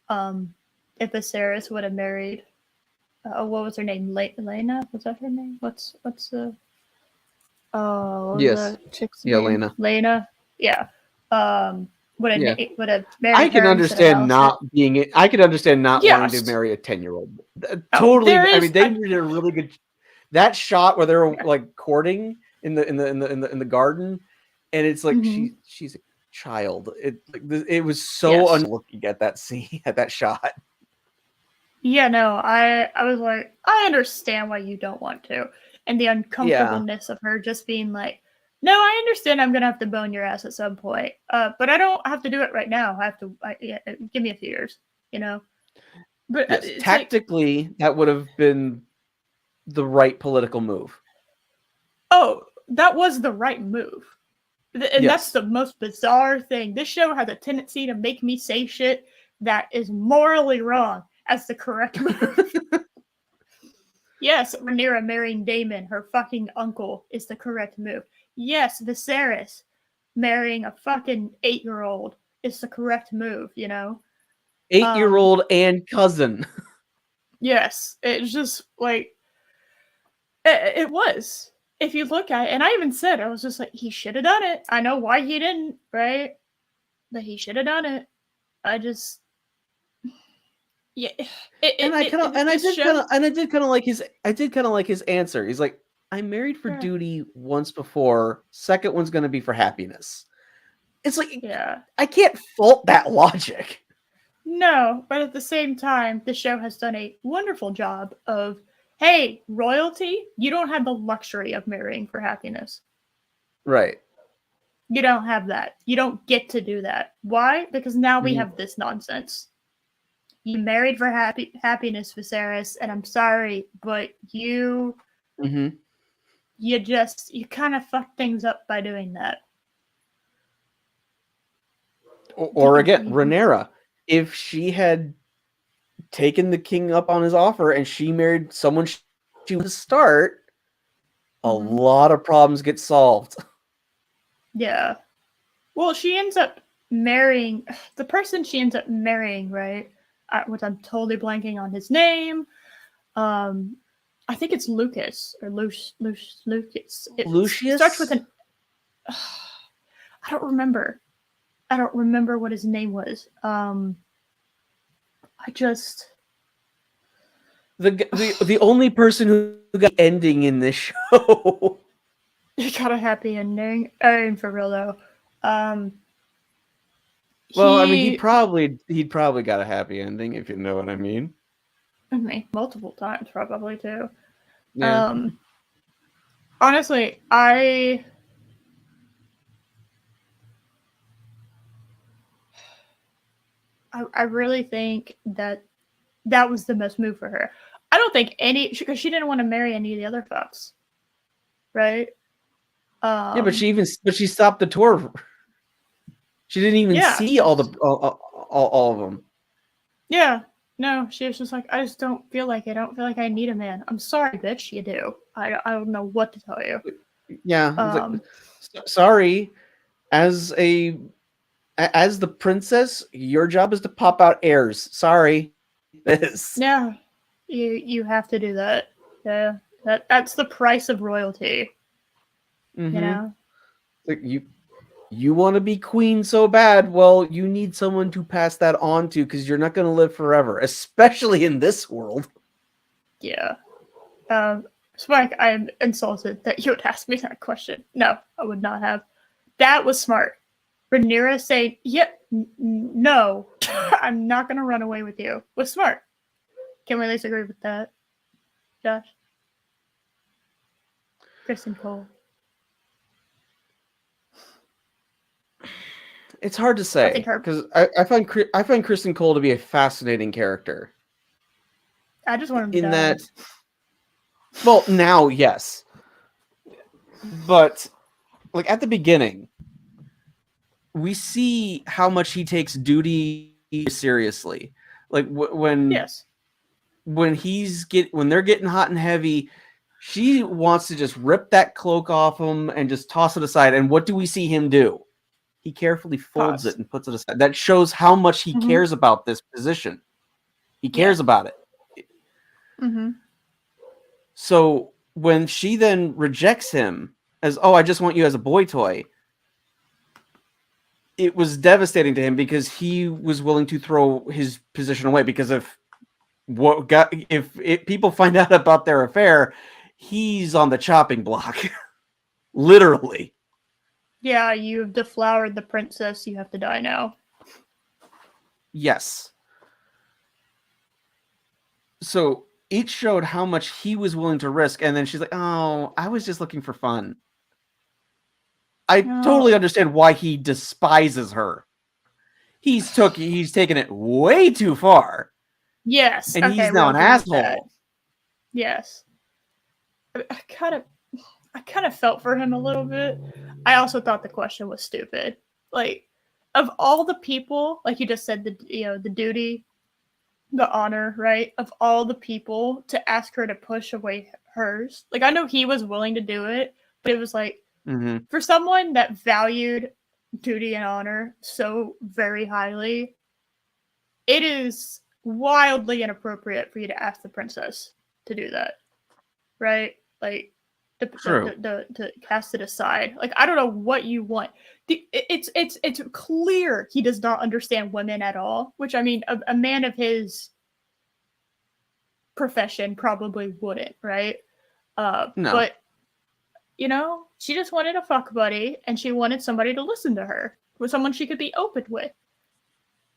If Viserys would have married, what was her name? Lena? Was that her name? What's the Yes. the chick's Yeah, name? Lena. Lena. Yeah. Would have married. I can understand not being. I could understand not wanting to marry a 10-year-old. Totally. I mean, they did a really good. That shot where they're like courting in the garden, and it's like she's a child. It was so unlooking at that scene, at that shot. Yeah, no, I was like, I understand why you don't want to, and the uncomfortableness of her just being like, no, I understand. I'm gonna have to bone your ass at some point, but I don't have to do it right now. I have to. Give me a few years, you know. But yes, tactically, that would have been the right political move. Oh, that was the right move. And that's the most bizarre thing. This show has a tendency to make me say shit that is morally wrong as the correct move. Yes, Rhaenyra marrying Daemon, her fucking uncle, is the correct move. Yes, Viserys marrying a fucking 8-year-old is the correct move, you know? 8-year-old and cousin. Yes, it's just like it was. If you look at it, and I even said I was just like he should have done it. I know why he didn't, right? But he should have done it. I just yeah, And I kind of it this show. I did kind of like his answer. He's like, "I'm married for Yeah, duty once before. Second one's going to be for happiness." It's like yeah. I can't fault that logic. No, but at the same time, the show has done a wonderful job of, hey, royalty, you don't have the luxury of marrying for happiness. Right. You don't have that. You don't get to do that. Why? Because now we Mhm. have this nonsense. You married for happiness, Viserys, and I'm sorry, but Mhm. you kind of fucked things up by doing that. Or again, Rhaenyra, if she had taken the king up on his offer and she married someone she would start, a Mhm. lot of problems get solved. Yeah. Well, she ends up marrying the person she ends up marrying, right? Which I'm totally blanking on his name. Um, I think it's Lucas or Lucas. It starts with Lucius? an. I don't remember. I don't remember what his name was. I just The only person who got ending in this show. got a happy ending. I mean, for real though. Um, Well, I mean, he, he'd probably got a happy ending, if you know what I mean. I mean, multiple times probably too. Yeah. Um, honestly, I really think that that was the best move for her. I don't think because she didn't want to marry any of the other fucks, right? Yeah, but Um, she stopped the tour. She didn't even yeah, see all of them. yeah. No, she was just like, I just don't feel like it. I don't feel like I need a man. I'm sorry, bitch. You do. I don't know what to tell you. Yeah, it's like, Um, sorry, as as the princess, your job is to pop out heirs. Sorry, this. yeah, you have to do that. Yeah, that's the price of royalty. You Mm-hmm. know. Like you want to be queen so bad. Well, you need someone to pass that on to because you're not going to live forever, especially in this world. Yeah. Spike, I'm insulted that you would ask me that question. No, I would not have. That was smart. Rhaenyra saying, "Yep, no, I'm not gonna run away with you," was smart. Can we at least agree with that, Josh? Kristen Cole. It's hard to I think say her. because I find Kristen Cole to be a fascinating character. I just want him to In die. that, well, now yes, but like at the beginning, we see how much he takes duty seriously. Like Yes. when when they're getting hot and heavy, she wants to just rip that cloak off him and just toss it aside. And what do we see him do? He carefully folds it Pause. and puts it aside. That shows how much he Mm-hmm. cares about this position. He Yeah. cares about it. Mm-hmm. So when she then rejects him as, "Oh, I just want you as a boy toy," it was devastating to him because he was willing to throw his position away because if people find out about their affair, he's on the chopping block. Literally. Yeah, you've deflowered the princess. You have to die now. Yes. So each showed how much he was willing to risk, and then she's like, "Oh, I was just looking for fun." I totally No. understand why he despises her. He's taken it way too far, Yes. and Okay, he's we'll now an agree with that. asshole. Yes. I kind of I kind of felt for him a little bit. I also thought the question was stupid. Like, of all the people, like you just said, the duty, the honor, right? Of all the people to ask her to push away hers, like I know he was willing to do it, but it was like Mm-hmm. for someone that valued duty and honor so very highly, it is wildly inappropriate for you to ask the princess to do that, right? Like, True. to cast it aside. Like, I don't know what you want. It's clear he does not understand women at all. Which, I mean, a man of his profession probably wouldn't, right? No. But you know, she just wanted a fuck buddy, and she wanted somebody to listen to her, with someone she could be open with.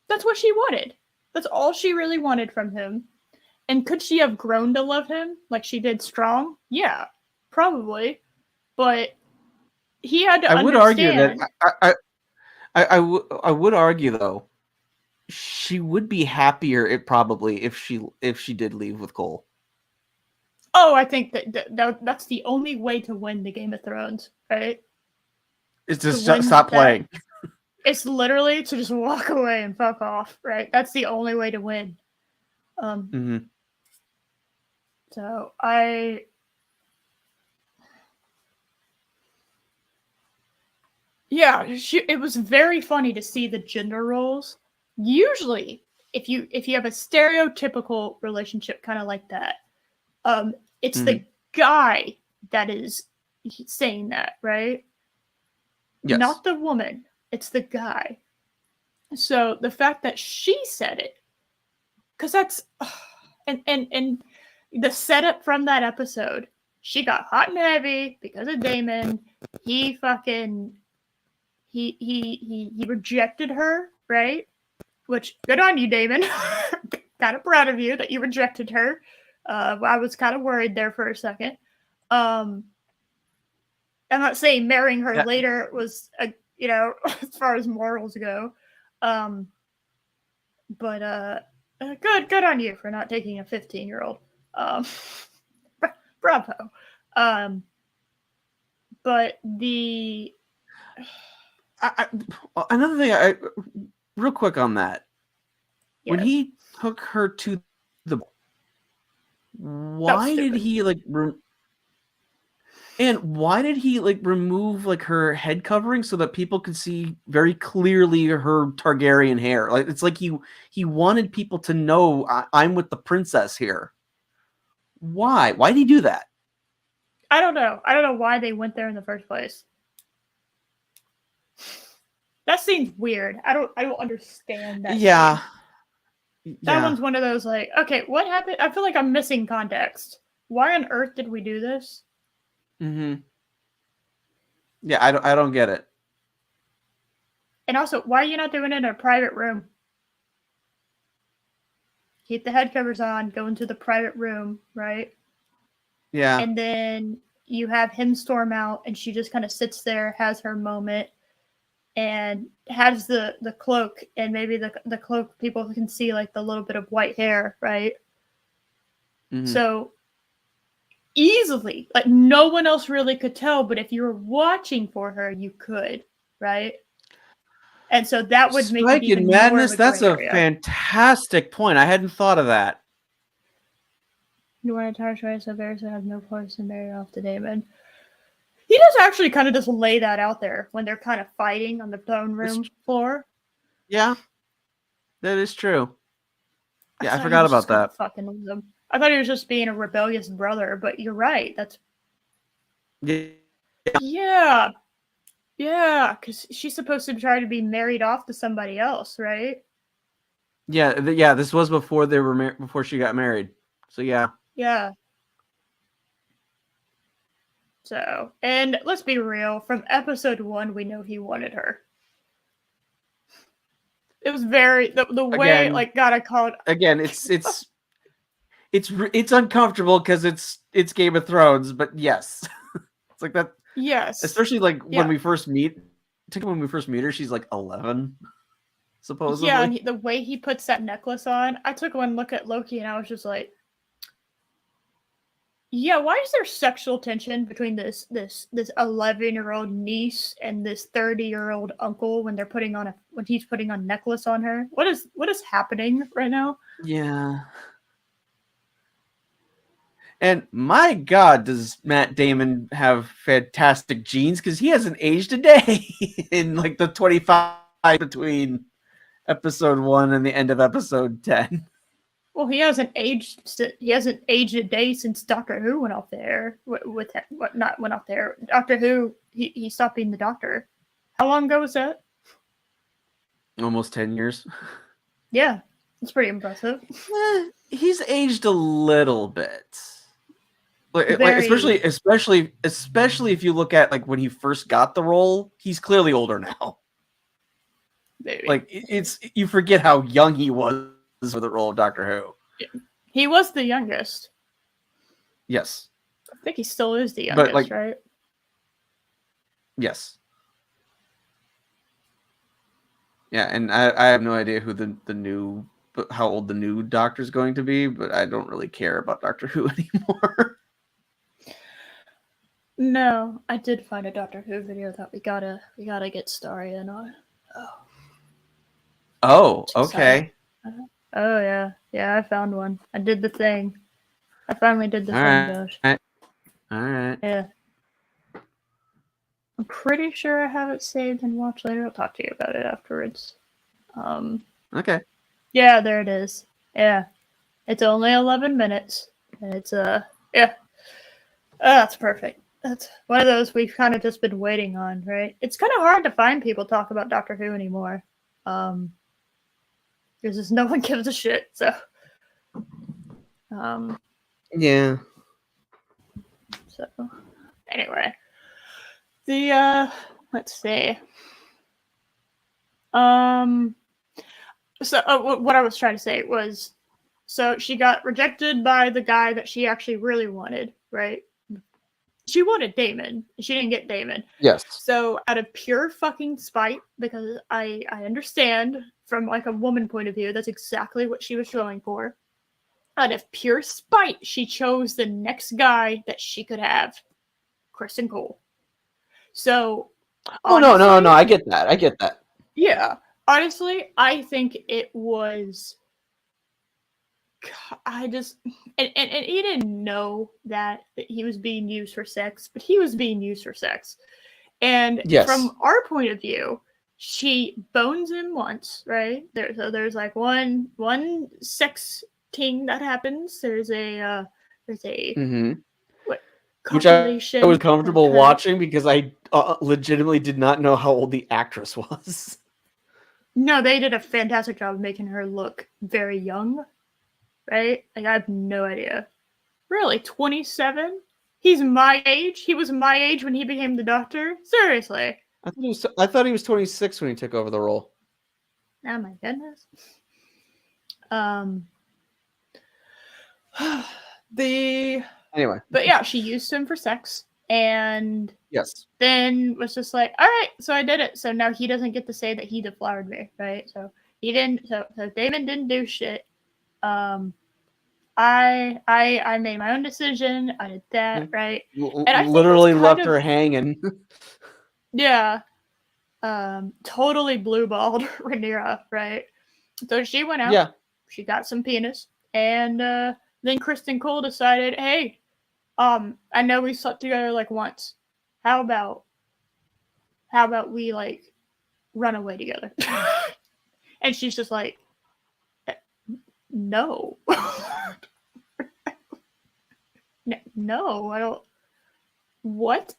That's what she wanted. That's all she really wanted from him. And could she have grown to love him like she did Strong? Yeah, probably. But he had to I would argue that understand. I would argue though she would be happier probably if she did leave with Cole. Oh, I think that's the only way to win the Game of Thrones, right? It's To just win stop that, playing. it's literally to just walk away and fuck off, right? That's the only way to win. Mm-hmm. So it was very funny to see the gender roles. Usually, if you have a stereotypical relationship kind of like that, it's Mm-hmm. the guy that is saying that, right? Yes. Not the woman. It's the guy. So the fact that she said it, because that's and the setup from that episode, she got hot and heavy because of Damon. He fucking he rejected her, right? Which, good on you, Damon. Kind of proud of you that you rejected her. I was kind of worried there for a second. I'm not saying marrying her later was, as far as morals go. But good on you for not taking a 15-year-old. Um, bravo. But another thing, real quick on that. yes. When he took her to the, why did he like? And why did he like remove like her head covering so that people could see very clearly her Targaryen hair? Like it's like he wanted people to know I'm with the princess here. Why? Why did he do that? I don't know. I don't know why they went there in the first place. That seems weird. I don't understand that. Yeah. That one's one of those like, okay, what happened? I feel like I'm missing context. Why on earth did we do this? Mm-hmm. Yeah, I don't get it. And also, why are you not doing it in a private room? Keep the head covers on, go into the private room, right? Yeah. And then you have him storm out, and she just kind of sits there, has her moment, and has the cloak, and maybe the cloak people can see like the little bit of white hair, right? Mm-hmm. So easily, like no one else really could tell, but if you were watching for her, you could, right? And so that would make it even Madness, more of a that's gray a area. fantastic point. I hadn't thought of that. You want to try so Varys have no place in marry off to Damon. He does actually kind of just lay that out there when they're kind of fighting on the throne room floor. Yeah, that is true. Yeah, I forgot about that. Fucking with him. I thought he was just being a rebellious brother, but you're right. That's yeah, because she's supposed to try to be married off to somebody else, right? Yeah. This was before they were before she got married. So yeah. Yeah. So, and let's be real. From episode 1, we know he wanted her. It was very the way, like, God, I call it again. It's uncomfortable because it's Game of Thrones, but yes, it's like that. Yes, especially like when we first meet. When we first meet her, she's like 11, supposedly. Yeah, and the way he puts that necklace on, I took one look at Loki and I was just like, yeah, why is there sexual tension between this 11-year-old niece and this 30-year-old uncle when he's putting on necklace on her? What is happening right now? Yeah. And my God, does Matt Damon have fantastic genes? Because he hasn't aged a day in like the 25 between episode 1 and the end of episode 10. Well, he hasn't aged. He hasn't aged a day since Doctor Who went off the air. With what not went off the air? Doctor Who. He stopped being the Doctor. How long ago was that? Almost 10 years. Yeah, it's pretty impressive. He's aged a little bit. Like Very. especially if you look at like when he first got the role, he's clearly older now. Maybe. Like it's you forget how young he was for the role of Doctor Who. He was the youngest. Yes. I think he still is the youngest, But right? Yes. Yeah, and I have no idea who the new how old the new Doctor's going to be, but I don't really care about Doctor Who anymore. No, I did find a Doctor Who video that we gotta get Starry in on. Oh, okay. Oh yeah, I found one. I did the thing. I finally did the All thing, right. Josh. All right. Yeah. I'm pretty sure I have it saved and watch later. I'll talk to you about it afterwards. Okay. Yeah, there it is. Yeah. It's only 11 minutes. And it's yeah. That's perfect. That's one of those we've kind of just been waiting on, right? It's kind of hard to find people talk about Doctor Who anymore. Because just no one gives a shit. So, Yeah. So, anyway, let's see. So what I was trying to say was, so she got rejected by the guy that she actually really wanted, right? She wanted Damon. She didn't get Damon. Yes. So out of pure fucking spite, because I understand from like a woman point of view, that's exactly what she was going for. Out of pure spite, she chose the next guy that she could have, Kristen Cole. So, honestly, no, I get that. Yeah, honestly, I think it was. I just and he didn't know that he was being used for sex, but he was being used for sex. And from our point of view, she bones him once, right? There's like one sex thing that happens. There's a what copulation. Which I was comfortable watching because I legitimately did not know how old the actress was. No, they did a fantastic job of making her look very young, right? Like, I have no idea. Really, 27? He's my age? He was my age when he became the Doctor? Seriously. I thought he was 26 when he took over the role. Oh my goodness. Anyway. But yeah, she used him for sex, and yes, then was just like, all right, so I did it. So now he doesn't get to say that he deflowered me, right? So he didn't. So Damon didn't do shit. I made my own decision. I did that, right? And I literally left her hanging. Yeah. Totally blue-balled Rhaenyra, right? So she went out. Yeah. She got some penis, and then Kristen Cole decided, hey, I know we slept together like once. How about we like run away together? And she's just like, no. No, I don't. What?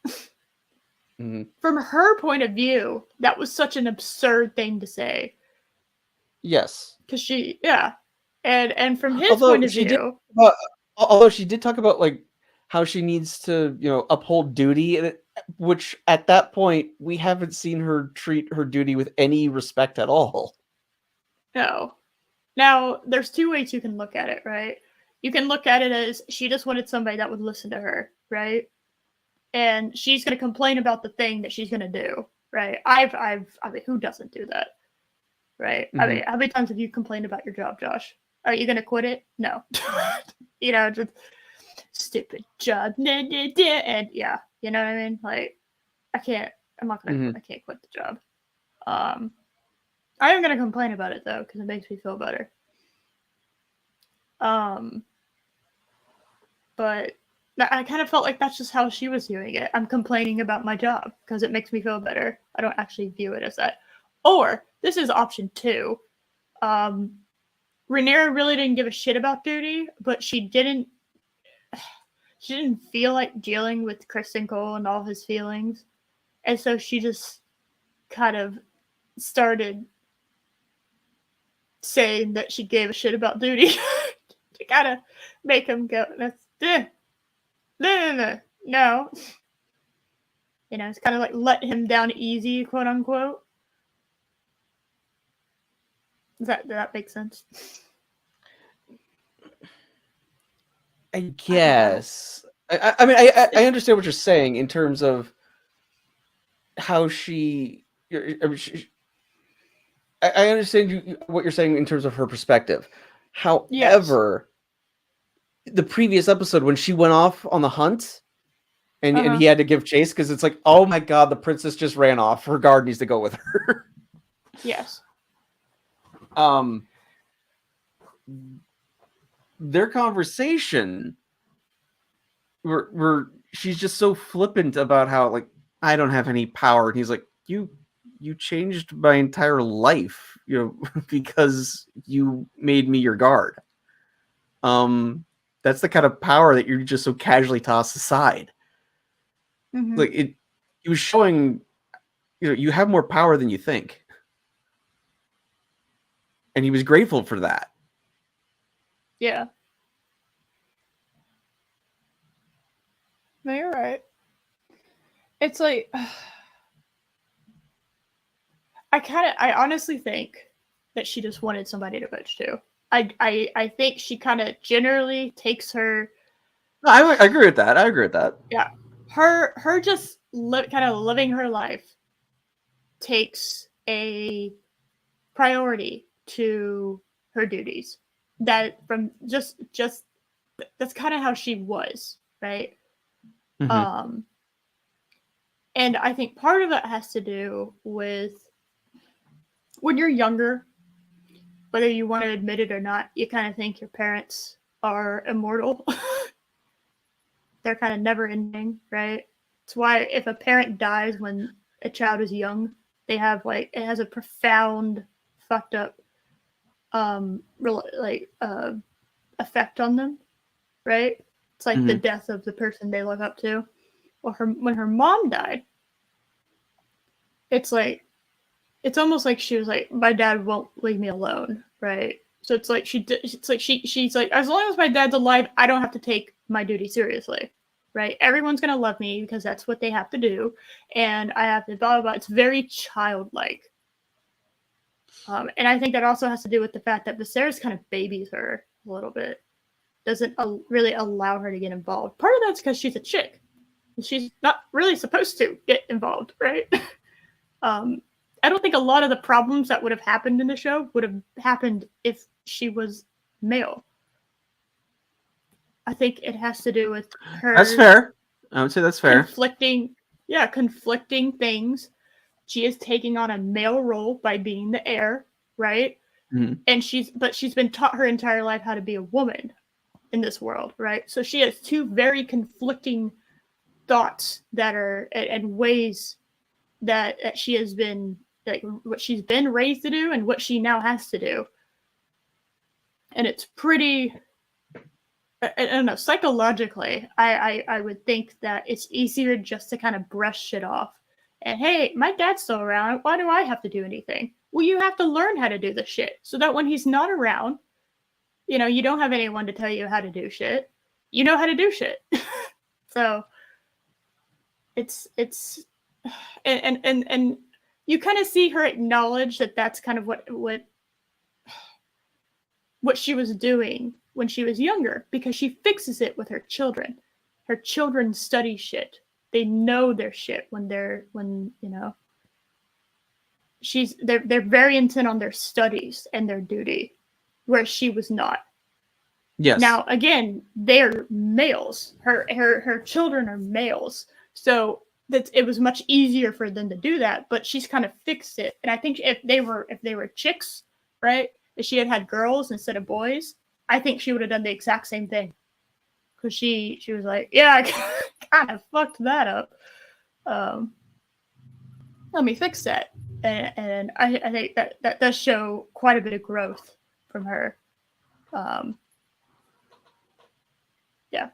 Mm-hmm. From her point of view, that was such an absurd thing to say. Yes. Because she, yeah. And from his point of view. Although she did talk about like how she needs to, uphold duty, which at that point we haven't seen her treat her duty with any respect at all. No. Now, there's two ways you can look at it, right? You can look at it as she just wanted somebody that would listen to her, right? And she's going to complain about the thing that she's going to do, right? I mean, who doesn't do that, right? Mm-hmm. I mean, how many times have you complained about your job, Josh? Are you going to quit it? No. Just stupid job, and yeah, you know what I mean? Like, I can't quit the job. I am going to complain about it, though, because it makes me feel better. but I kind of felt like that's just how she was viewing it. I'm complaining about my job because it makes me feel better. I don't actually view it as that. Or this is option 2. Rhaenyra really didn't give a shit about duty, but she didn't feel like dealing with Kristen Cole and all his feelings. And so she just kind of started saying that she gave a shit about duty to kind of make him go, no. It's kind of like let him down easy, quote unquote. Does that make sense? I guess. I mean, I understand what you're saying in terms of how she. I understand what you're saying in terms of her perspective. However, the previous episode when she went off on the hunt and he had to give chase because it's like, oh my god, the princess just ran off. Her guard needs to go with her. Yes. Their conversation where she's just so flippant about how, like, I don't have any power, and he's like, you changed my entire life, because you made me your guard. That's the kind of power that you're just so casually tossed aside. Like it was showing, you have more power than you think, and he was grateful for that. Yeah. No, you're right. It's like I honestly think that she just wanted somebody to bitch to. I think she kind of generally takes her. I agree with that. Yeah, her just kind of living her life takes a priority to her duties. That from just that's kind of how she was, right? Mm-hmm. And I think part of it has to do with when you're younger, whether you want to admit it or not, you kind of think your parents are immortal. They're kind of never ending, right? It's why if a parent dies when a child is young, they have it has a profound fucked up effect on them, right? It's like the death of the person they look up to. Well, when her mom died, it's almost like she was like, my dad won't leave me alone, right? So it's like she's like, as long as my dad's alive, I don't have to take my duty seriously, right? Everyone's gonna love me because that's what they have to do, and I have to blah blah blah. It's very childlike, and I think that also has to do with the fact that Viserys kind of babies her a little bit, doesn't really allow her to get involved. Part of that's because she's a chick, and she's not really supposed to get involved, right? I don't think a lot of the problems that would have happened in the show would have happened if she was male. I think it has to do with her. That's fair. I would say that's fair. Conflicting things. She is taking on a male role by being the heir, right? Mm-hmm. And she's been taught her entire life how to be a woman in this world, right? So she has two very conflicting thoughts that are and ways that she has been, like, what she's been raised to do and what she now has to do. And it's pretty, I don't know, psychologically, I would think that it's easier just to kind of brush shit off. And hey, my dad's still around. Why do I have to do anything? Well, you have to learn how to do the shit so that when he's not around, you don't have anyone to tell you how to do shit. You know how to do shit. So it's and you kind of see her acknowledge that that's kind of what she was doing when she was younger, because she fixes it with her children. Her children study shit. They know their shit when they're very intent on their studies and their duty, where she was not. Yes. Now again, they're males. Her children are males, so that it was much easier for them to do that. But she's kind of fixed it, and I think if they were chicks, right? If she had girls instead of boys, I think she would have done the exact same thing. because she was like, yeah, I kind of fucked that up. Um, Let me fix that. And I think that does show quite a bit of growth from her. Um, yeah.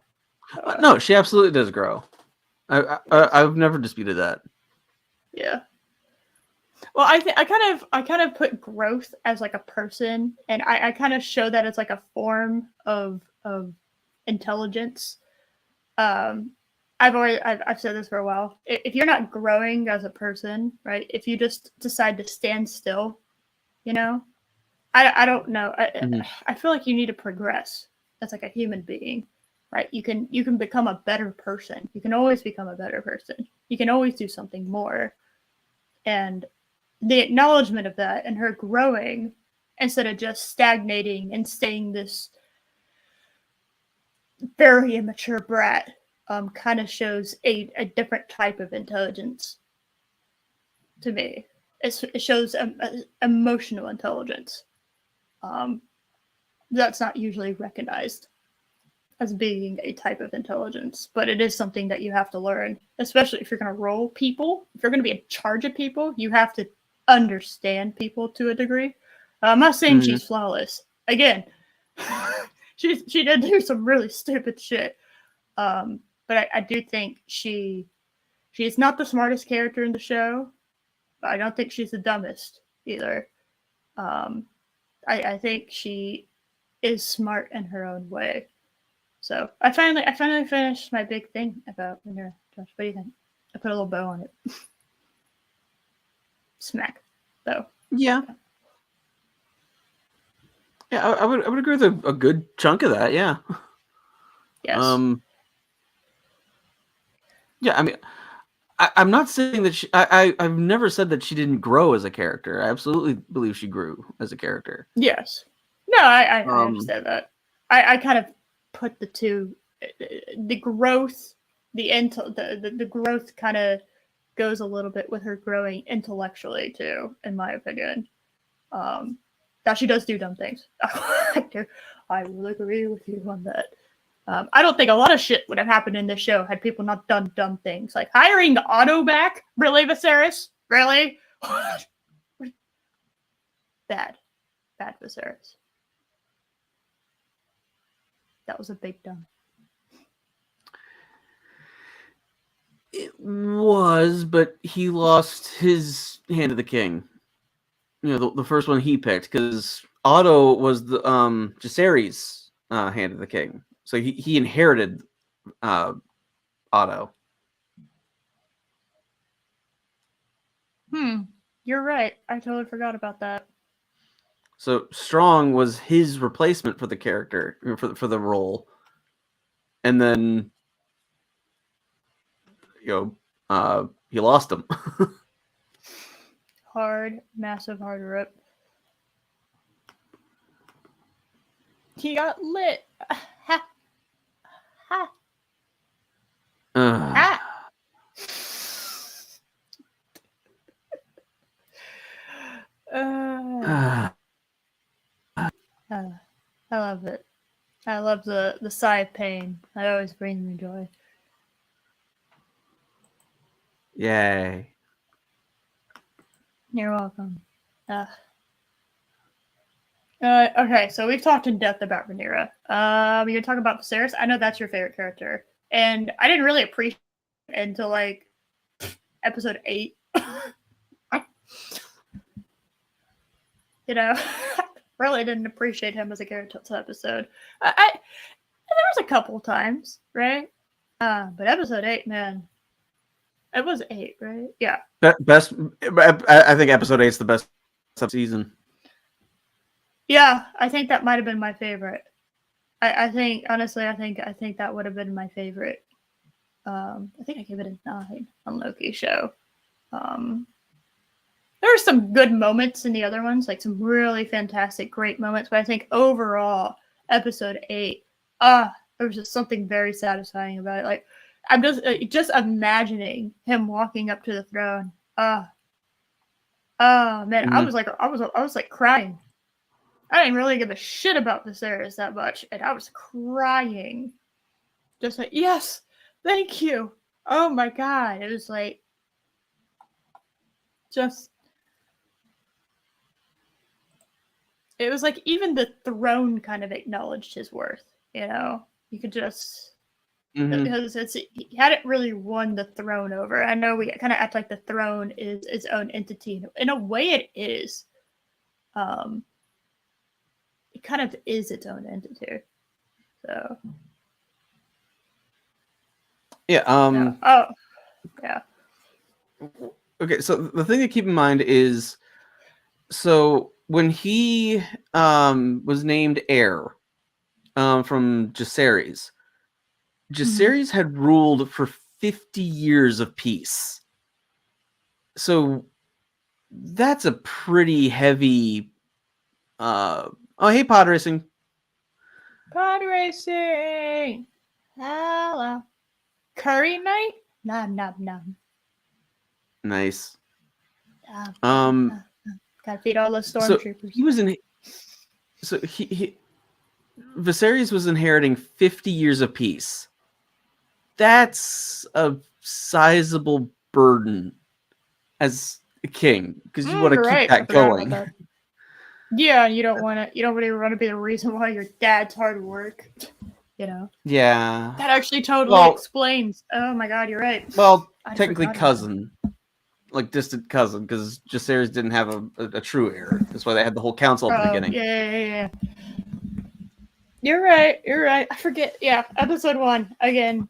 No, she absolutely does grow. I've never disputed that. Yeah. Well, I kind of put growth as like a person, and I kind of show that as like a form of intelligence. Um, I've said this for a while. If you're not growing as a person, right? If you just decide to stand still, you know, I don't know. I feel like you need to progress as like a human being, right? You can become a better person. You can always become a better person. You can always do something more, and the acknowledgement of that and her growing instead of just stagnating and staying this very immature brat kind of shows a different type of intelligence to me. It shows emotional intelligence. Um, that's not usually recognized as being a type of intelligence, but it is something that you have to learn, especially if you're going to role people. If you're going to be in charge of people, you have to understand people to a degree. I'm not saying she's flawless. Again, she did do some really stupid shit, but I do think she's not the smartest character in the show, but I don't think she's the dumbest either. Um, I think she is smart in her own way. So I finally finished my big thing about Winter. Josh, what do you think? I put a little bow on it. Smack. Bow. Yeah. Yeah, I would agree with a good chunk of that. Yeah. Yes. Yeah, I mean, I'm not saying that I've never said that she didn't grow as a character. I absolutely believe she grew as a character. Yes. No, I understand that. I kind of put the two, the growth, the growth kind of goes a little bit with her growing intellectually too, in my opinion. That she does do dumb things. I will agree with you on that. I don't think a lot of shit would have happened in this show had people not done dumb things. Like hiring the Otto back? Really, Viserys? Really? Bad. Bad Viserys. That was a big dumb. It was, but he lost his hand of the king. You know, the first one he picked, because Otto was the Jacaerys' hand of the king, so he inherited Otto. You're right. I totally forgot about that. So Strong was his replacement for the character, for the role, and then he lost him. Hard, massive hard rip. He got lit. Ha. Ha. Ha. I love it. I love the sigh of pain. That always brings me joy. Yay. You're welcome. Okay, so we've talked in depth about Rhaenyra. You're talking about Viserys. I know that's your favorite character, and I didn't really appreciate it until like episode 8. You know, really didn't appreciate him as a character until episode. There was a couple times, right? But episode 8, man, it was 8, right? Yeah. Best. I think episode 8 is the best season. Yeah, I think that might have been my favorite. I think honestly, I think that would have been my favorite. I think I gave it a 9 on Loki show. There were some good moments in the other ones, like some really fantastic, great moments. But I think overall, episode 8, there was just something very satisfying about it. Like I'm just imagining him walking up to the throne. Man, I was like crying. I didn't really give a shit about Viserys that much, and I was crying. just like, yes, thank you. Oh my god, it was like just it was like even the throne kind of acknowledged his worth. You know, you could just because he hadn't really won the throne over. I know we kind of act like the throne is its own entity. In a way, it is. Um, it kind of is its own entity. So yeah. no. Oh yeah. Okay, so the thing to keep in mind is, so when he was named heir from Jaceres, Jaceres had ruled for 50 years of peace. So that's a pretty heavy. Oh, hey, pod racing. Pod racing. Hello. Curry night. Nom nom nom. Nice. Gotta feed all those So stormtroopers. he was in. So he Viserys was inheriting 50 years of peace. That's a sizable burden as a king, because you want to keep that going. That. Yeah, you don't want to. You don't really want to be the reason why your dad's hard work. You know. Yeah. That actually totally explains. Oh my god, you're right. Well, technically cousin, like distant cousin, because Jaceres didn't have a true heir. That's why they had the whole council at the beginning. Yeah. You're right. I forget. Yeah, episode 1 again.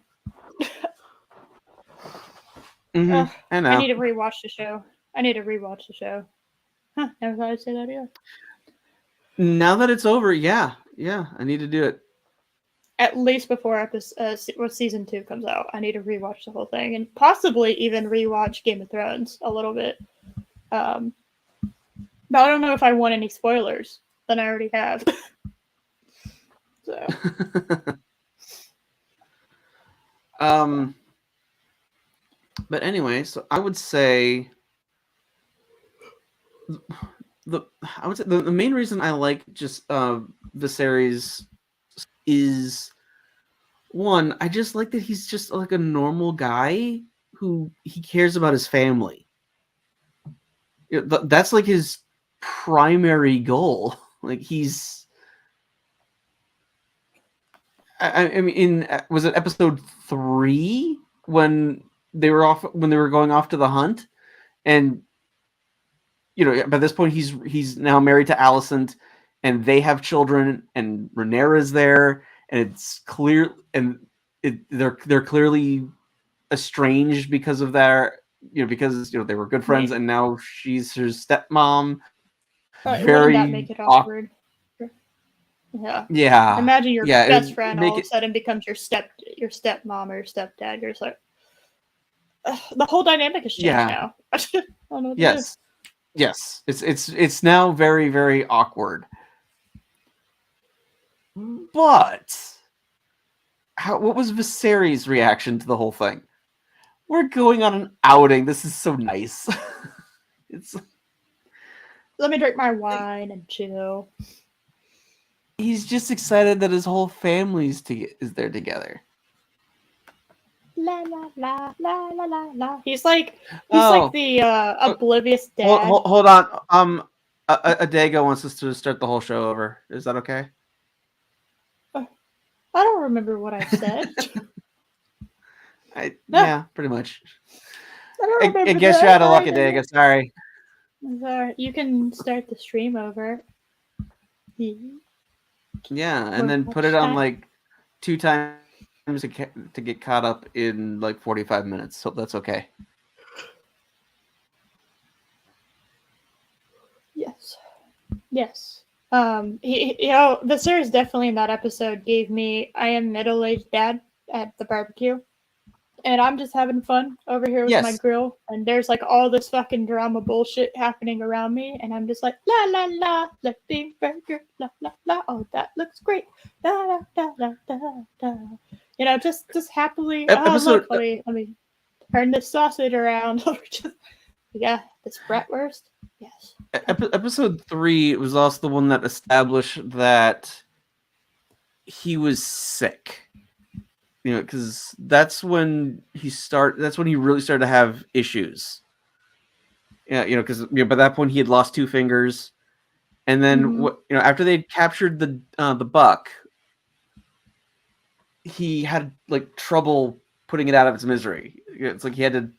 I know. I need to rewatch the show. Huh? Never thought I'd say that either. Now that it's over, yeah, I need to do it. At least before season 2 comes out, I need to rewatch the whole thing and possibly even rewatch Game of Thrones a little bit. But I don't know if I want any spoilers. Then I already have. So. But anyway, so I would say the main reason I like just Viserys is, one, I just like that he's just like a normal guy who he cares about his family. That's like his primary goal. Like he's, I mean, was it episode 3 when they were going off to the hunt, and by this point he's now married to Alicent, and they have children, and Rhaenyra's there, and it's clear, and they're clearly estranged because of their, because they were good friends, and now she's her stepmom. Wouldn't that make it awkward? Yeah. Imagine your best friend all of a sudden becomes your stepmom or your stepdad. You're just like, the whole dynamic has changed now. I don't know what to do. Yes. It's now very, very awkward. But what was Viserys' reaction to the whole thing? We're going on an outing. This is so nice. Let me drink my wine and chill. He's just excited that his whole family is there together. La la la la la la la. He's like the oblivious dad. Hold on. Adego wants us to start the whole show over. Is that okay? I don't remember what I said. Yeah, pretty much. I guess you're out of luck, Adego. Sorry. You can start the stream over. Yeah, and then put it on like 2 times to get caught up in like 45 minutes. So that's okay. Yes. The series definitely in that episode gave me I am middle-aged dad at the barbecue. And I'm just having fun over here with my grill. And there's like all this fucking drama bullshit happening around me. And I'm just like, la la la, let's be burger, la la la. Oh, that looks great. Da da da da da. Just happily. Look, let me turn this sausage around. This bratwurst. Yes. Episode 3 was also the one that established that he was sick. because that's when he really started to have issues. Yeah, because by that point he had lost 2 fingers, and then after they'd captured the buck, he had like trouble putting it out of its misery. It's like he had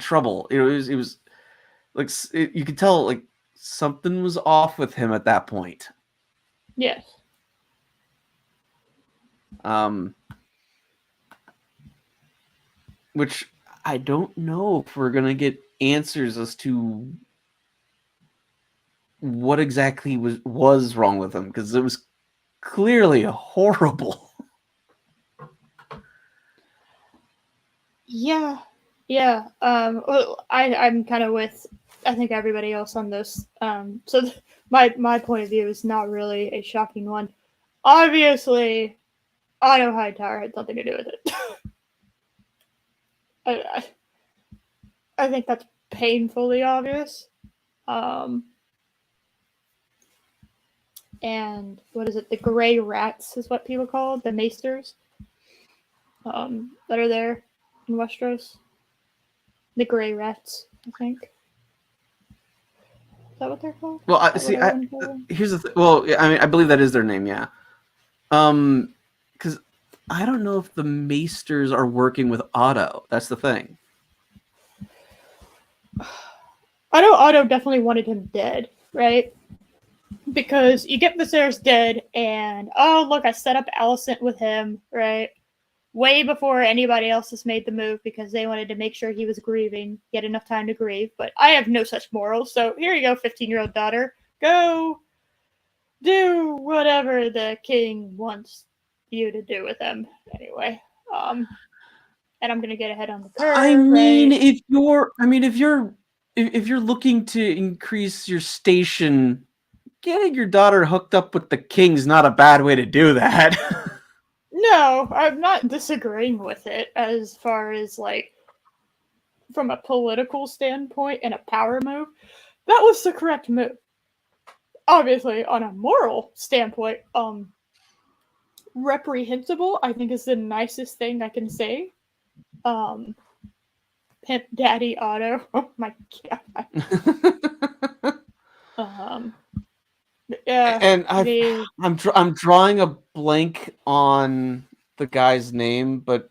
trouble. It was like you could tell like something was off with him at that point. Yes. Which I don't know if we're gonna get answers as to what exactly was wrong with him, because it was clearly horrible. Yeah. Well, I'm kind of with I think everybody else on this. So my point of view is not really a shocking one. Obviously, Otto Hightower had something to do with it. I think that's painfully obvious. And what is it? The gray rats is what people call the maesters. That are there in Westeros. The gray rats, I think. Is that what they're called? Well, here's the thing. Well, I mean, I believe that is their name. Yeah. Because I don't know if the maesters are working with Otto. That's the thing. I know Otto definitely wanted him dead, right? Because you get Viserys dead, and oh look, I set up Alicent with him, right? Way before anybody else has made the move, because they wanted to make sure he was grieving, get enough time to grieve. But I have no such morals, so here you go, 15-year-old daughter, go do whatever the king wants you to do with him. Anyway, and I'm gonna get ahead on the curve. I mean, right? if you're looking to increase your station, getting your daughter hooked up with the king's not a bad way to do that. No, I'm not disagreeing with it as far as like from a political standpoint and a power move. That was the correct move. Obviously, on a moral standpoint, reprehensible, I think is the nicest thing I can say. Pimp Daddy Otto. Oh my god. Yeah. And I'm drawing a blank on the guy's name, but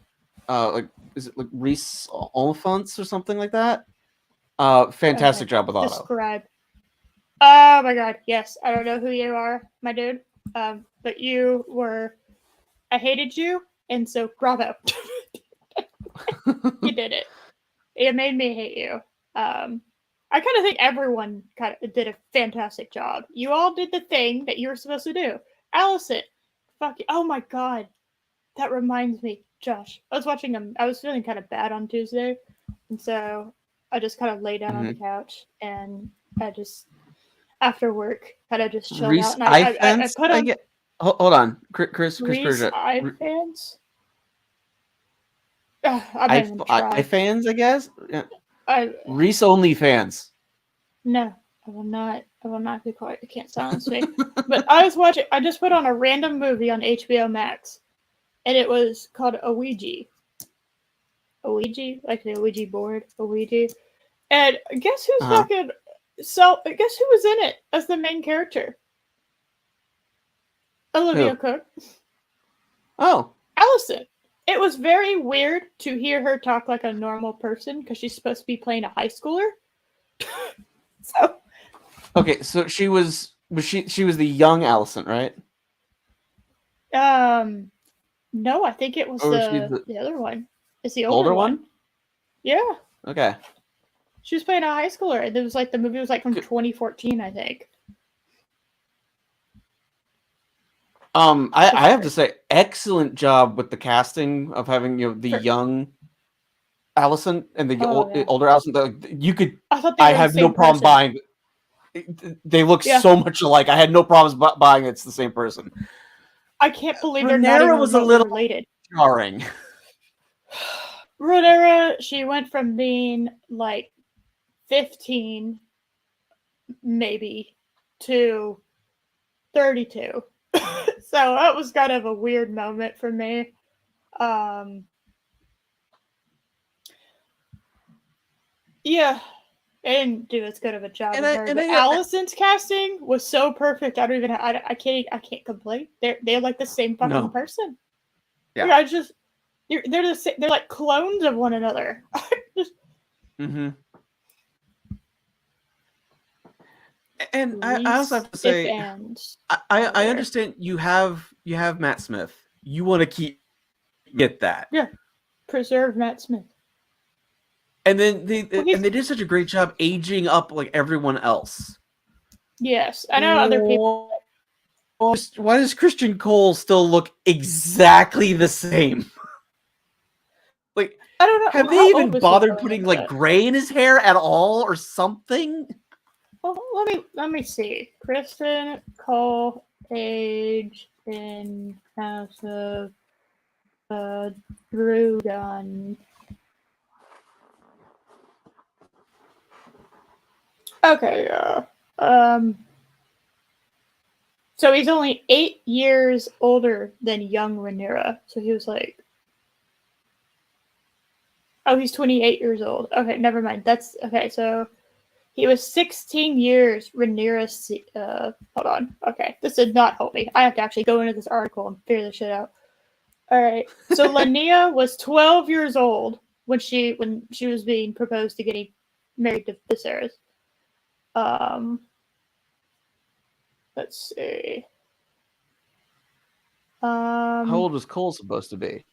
like is it like Reese Oliphants or something like that? Fantastic job with Otto. Describe. Oh my god, yes. I don't know who you are, my dude. But you were I hated you, and so bravo. You did it. It made me hate you. I kind of think everyone kind of did a fantastic job. You all did the thing that you were supposed to do. Alicent, fuck you. Oh my god. That reminds me, Josh. I was feeling kind of bad on Tuesday, and so I just kind of lay down on the couch, and I just after work kind of just chilled out. And I put on. Hold on, Chris Reese fans. I fans, I guess. Reese only fans. No, I will not. I will not be quiet. You can't silence me. But I just put on a random movie on HBO Max, and it was called Ouija. Ouija, like the Ouija board, Ouija. And guess who's fucking? So guess who was in it as the main character? Olivia Cook. Oh, Alicent. It was very weird to hear her talk like a normal person because she's supposed to be playing a high schooler. So. Okay, so she was the young Alicent, right? No, I think it was the other one. It's the older one. Yeah. Okay. She was playing a high schooler. It was like the movie was like from 2014, I think. I have to say, excellent job with the casting of having the young Alicent and the older Alicent. You could. I have no problem buying. They look so much alike. I had no problems buying it's the same person. I can't believe they're not even was a little related. Jarring. Rhaenyra, she went from being like 15, maybe, to 32. So that was kind of a weird moment for me. Yeah, they didn't do as good of a job And with I her. and But I Allison's casting was so perfect. I don't even. I can't complain. They're like the same fucking no. person. Yeah. Like, they're the same. They're like clones of one another. Just, Mm-hmm. And I also have to Reese say, Ifans. I understand you have Matt Smith. You want to get that. Yeah, preserve Matt Smith. And then they Well, did such a great job aging up like everyone else. yes, I know other people. Why does Christian Cole still look exactly the same? Like, I don't know. have they How old even was he bothered going putting into like that? gray in his hair at all or something? Well, let me see. Kristen Cole age in House of Drudon. Okay, yeah. So he's only 8 years older than young Rhaenyra. So he was like, oh, he's 28 years old. Okay, never mind. That's okay. So he was 16 years. Rhaenyra. Hold on. Okay, this did not help me. I have to actually go into this article and figure this shit out. All right. So Lania was 12 years old when she was being proposed to getting married to Viserys. Let's see. How old was Cole supposed to be?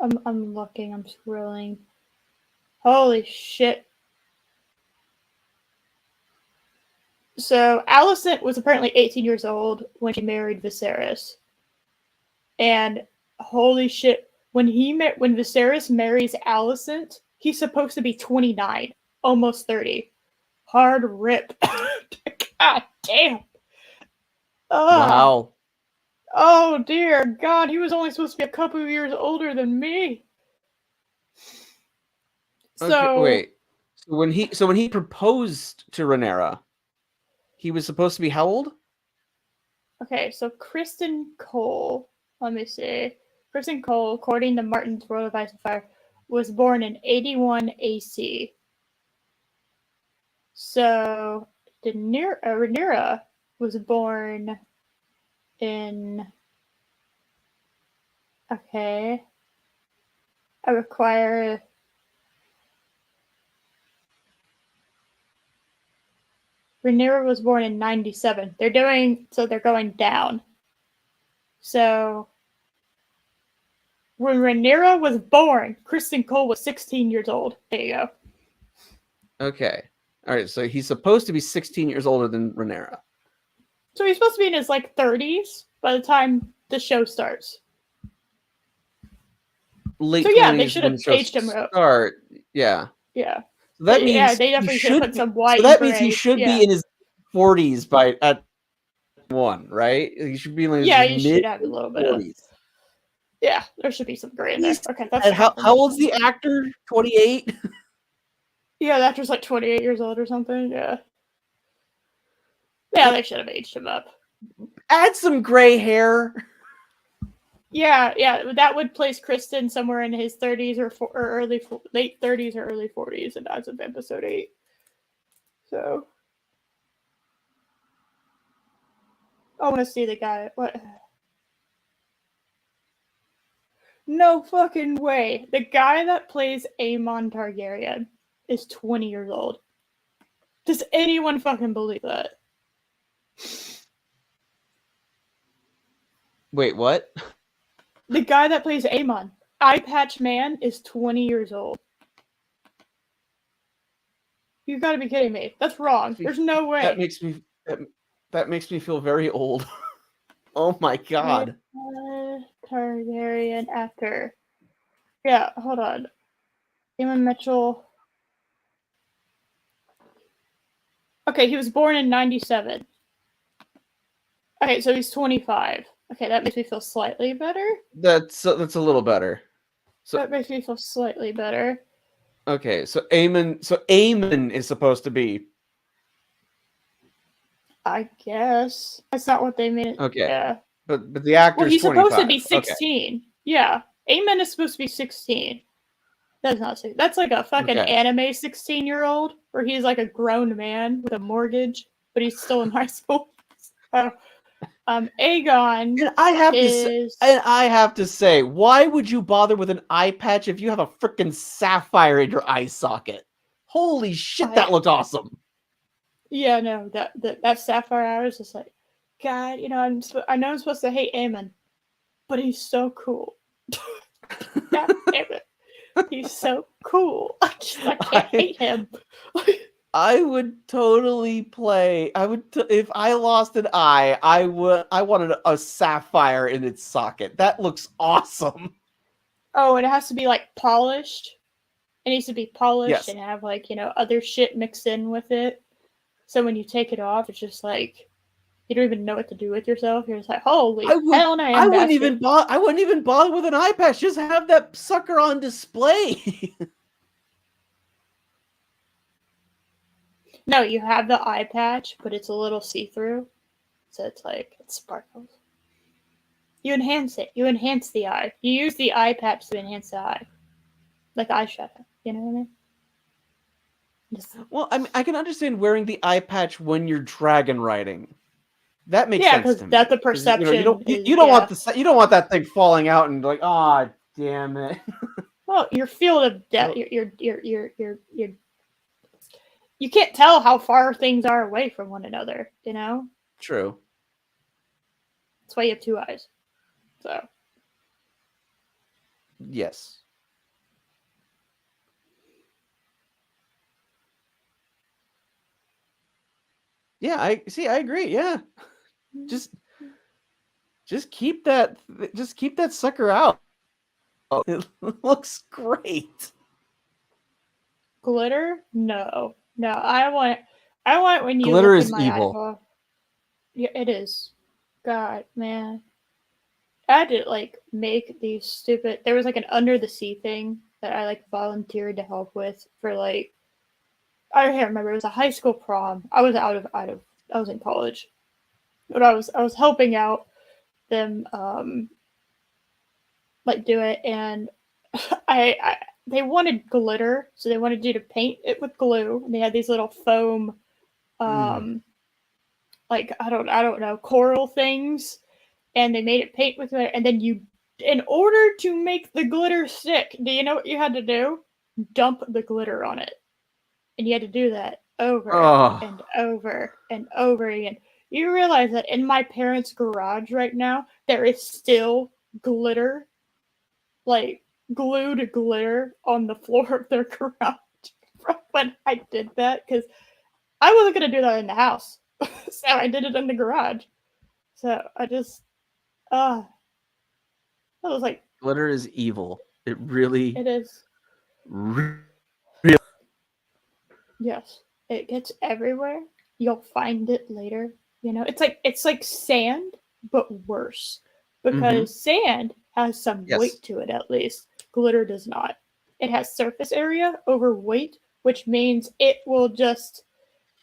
I'm looking. I'm scrolling. Holy shit. So Alicent was apparently 18 years old when she married Viserys. And holy shit, when Viserys marries Alicent, he's supposed to be 29, almost 30. Hard rip. God damn. Wow. Oh dear God, he was only supposed to be a couple of years older than me. Okay, So wait. So when he proposed to Rhaenyra, he was supposed to be how old? okay, so Kristen Cole, let me see. Kristen Cole, according to Martin's World of Ice and Fire, was born in 81 AC. So Rhaenyra was born in. Okay. I require. Rhaenyra was born in 97. They're going down. So when Rhaenyra was born, Kristen Cole was 16 years old. There you go. Okay. All right. So he's supposed to be 16 years older than Rhaenyra. So he's supposed to be in his like 30s by the time the show starts. Late So yeah, 20s they should when have the show aged him up. start. Yeah. Yeah. So that Yeah, means they he definitely should have put some white so and that means he gray. should Yeah. be in his 40s at one, right? He should be in his Yeah, you mid should have a little bit of. 40s. Yeah, there should be some gray in there. He's, Okay, that's and fine. how old's the actor? 28? Yeah, the actor's like 28 years old or something. Yeah. Yeah, they should have aged him up. Add some gray hair. Yeah, that would place Kristen somewhere in his 30s or late 30s or early 40s, and as of episode 8. So, I want to see the guy. What? No fucking way. The guy that plays Aemon Targaryen is 20 years old. Does anyone fucking believe that? Wait, what? The guy that plays Aemon, Eye Patch Man, is 20 years old. You gotta be kidding me. That's wrong. There's no way. That makes me feel very old. Oh my god. Targaryen actor. Yeah, hold on. Eamon Mitchell. Okay, he was born in 97. Okay, so he's 25. Okay, that makes me feel slightly better. That's a little better. So that makes me feel slightly better. Okay, so Aemon is supposed to be I guess that's not what they made it. Okay. Yeah. But the Well, actor's he's 25. supposed to be Okay. 16. Yeah. Amen is supposed to be 16. That's not 16. That's like a fucking Okay. anime 16-year-old where he's like a grown man with a mortgage, but he's still in high school. So, Aegon And I have to say, why would you bother with an eye patch if you have a freaking sapphire in your eye socket? Holy shit, that looked awesome. Yeah, no, that sapphire I was just like, God, I know I'm supposed to hate Aemon, but he's so cool. God damn it, he's so cool. I can't hate him. I would totally play. If I lost an eye, I wanted a sapphire in its socket. That looks awesome. Oh, and it has to be like polished. It needs to be polished Yes. and have like other shit mixed in with it. So when you take it off, it's just like you don't even know what to do with yourself. You're just like, holy hell no! I wouldn't even bother with an eye patch. Just have that sucker on display. No, you have the eye patch, but it's a little see-through, so it's like it sparkles. You enhance it. You enhance the eye. You use the eye patch to enhance the eye, like eyeshadow. You know what I mean? Well, I can understand wearing the eye patch when you're dragon riding. That makes sense to me. Yeah, because that's the perception. You don't want that thing falling out and like, ah, oh, damn it. Well, your field of depth, your you can't tell how far things are away from one another. True. That's why you have two eyes. So. Yes. Yeah, I agree. Yeah. Just keep that sucker out. It looks great. Glitter? No. I want when you glitter look is in my evil. eyeball. Yeah, it is. God, man. I had to like make these stupid. There was like an under the sea thing that I like volunteered to help with for like. I can't remember. It was a high school prom. I was I was in college, but I was helping out them like do it, and they wanted glitter, so they wanted you to paint it with glue, and they had these little foam like I don't know, coral things, and they made it paint with it, and then in order to make the glitter stick, do you know what you had to do? Dump the glitter on it. And you had to do that over and over and over again. You realize that in my parents' garage right now, there is still glitter, like glued glitter on the floor of their garage from when I did that, because I wasn't going to do that in the house. So I did it in the garage. So I just, that was like. Glitter is evil. It really. It is. Really. Yes. It gets everywhere. You'll find it later. It's like sand, but worse. Because sand has some weight to it, at least. Glitter does not. It has surface area over weight, which means it will just,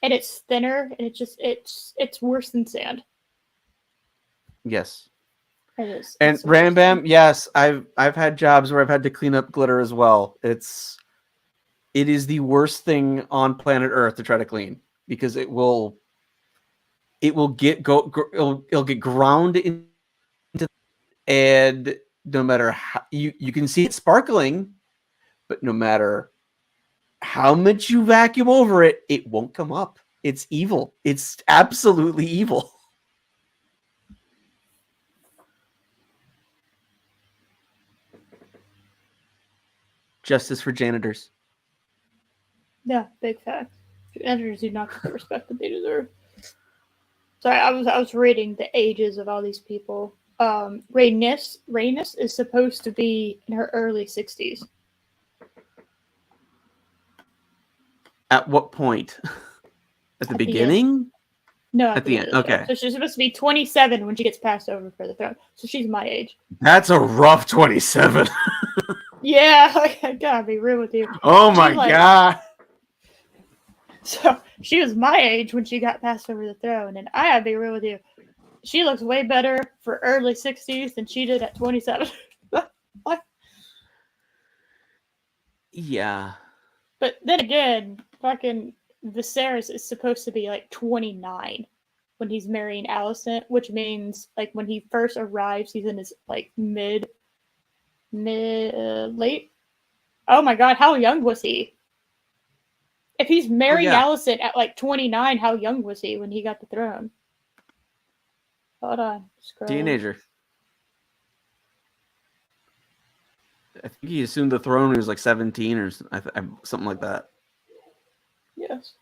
and it's thinner, and it's worse than sand. Yes. It is. And Ram Bam, yes, I've had jobs where I've had to clean up glitter as well. It is the worst thing on planet Earth to try to clean, because it'll get ground into, and no matter how you can see it sparkling, but no matter how much you vacuum over it, it won't come up. It's evil. It's absolutely evil. Justice for janitors. Yeah, big fact. Janitors do not get the respect that they deserve. Sorry, I was reading the ages of all these people. Rhaenys is supposed to be in her early 60s. At what point? At the beginning? No, at the end. Okay. So she's supposed to be 27 when she gets passed over for the throne. So she's my age. That's a rough 27. Yeah, I gotta be real with you. Oh my god. So she was my age when she got passed over the throne, and I gotta be real with you, she looks way better for early 60s than she did at 27. Yeah. But then again, fucking Viserys is supposed to be like 29 when he's marrying Alicent, which means like when he first arrives, he's in his like late. Oh my god, how young was he? If he's marrying Alicent at like 29, how young was he when he got the throne? Hold on, scroll. Teenager. I think he assumed the throne when he was like 17 or something like that. Yes.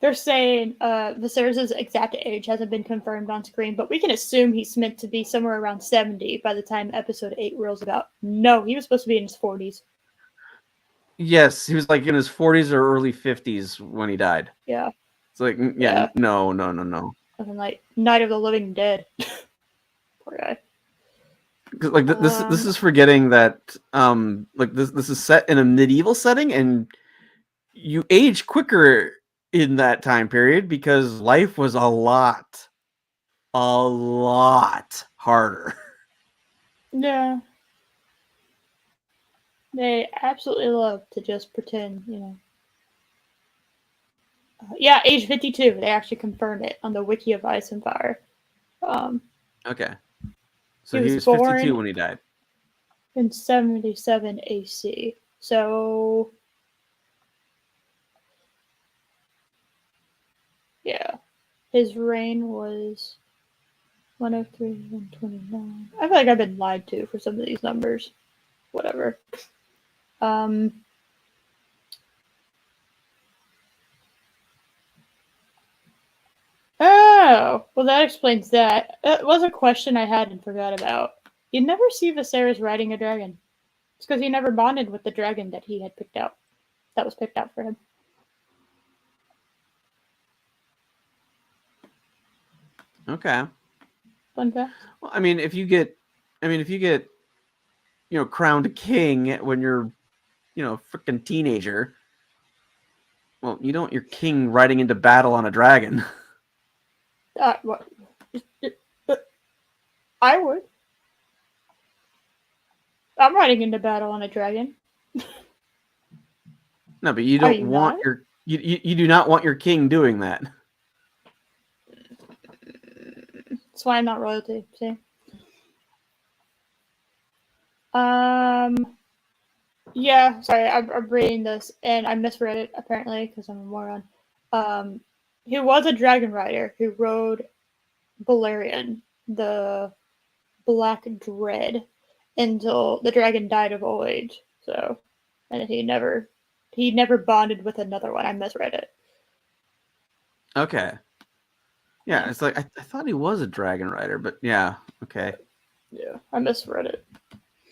They're saying Viserys' exact age hasn't been confirmed on screen, but we can assume he's meant to be somewhere around 70 by the time episode 8 rolls about. No, he was supposed to be in his 40s. Yes, he was like in his 40s or early 50s when he died. Yeah. It's like, yeah. No. Something like Night of the Living Dead. Poor guy. Like this is forgetting that like this is set in a medieval setting, and you age quicker in that time period because life was a lot harder. Yeah. They absolutely love to just pretend, you know. Yeah, age 52. They actually confirmed it on the Wiki of Ice and Fire. Okay. So he was born 52 when he died. In 77 AC. So, yeah. His reign was 103, 129. I feel like I've been lied to for some of these numbers. Whatever. Oh, well, that explains that. That was a question I had and forgot about. You never see Viserys riding a dragon. It's because he never bonded with the dragon that he had picked out. That was picked out for him. Okay. Fun fact. Well, I mean, if you get, crowned king when you're, freaking teenager. Well, you don't. You're king riding into battle on a dragon. What? I would. I'm riding into battle on a dragon. No, but you don't want your you do not want your king doing that. That's why I'm not royalty. See. Yeah, sorry, I'm reading this and I misread it apparently because I'm a moron. He was a dragon rider who rode Balerion, the Black Dread, until the dragon died of old age. So, and he never bonded with another one. I misread it. Okay. Yeah, it's like I thought he was a dragon rider, but yeah, okay. Yeah, I misread it.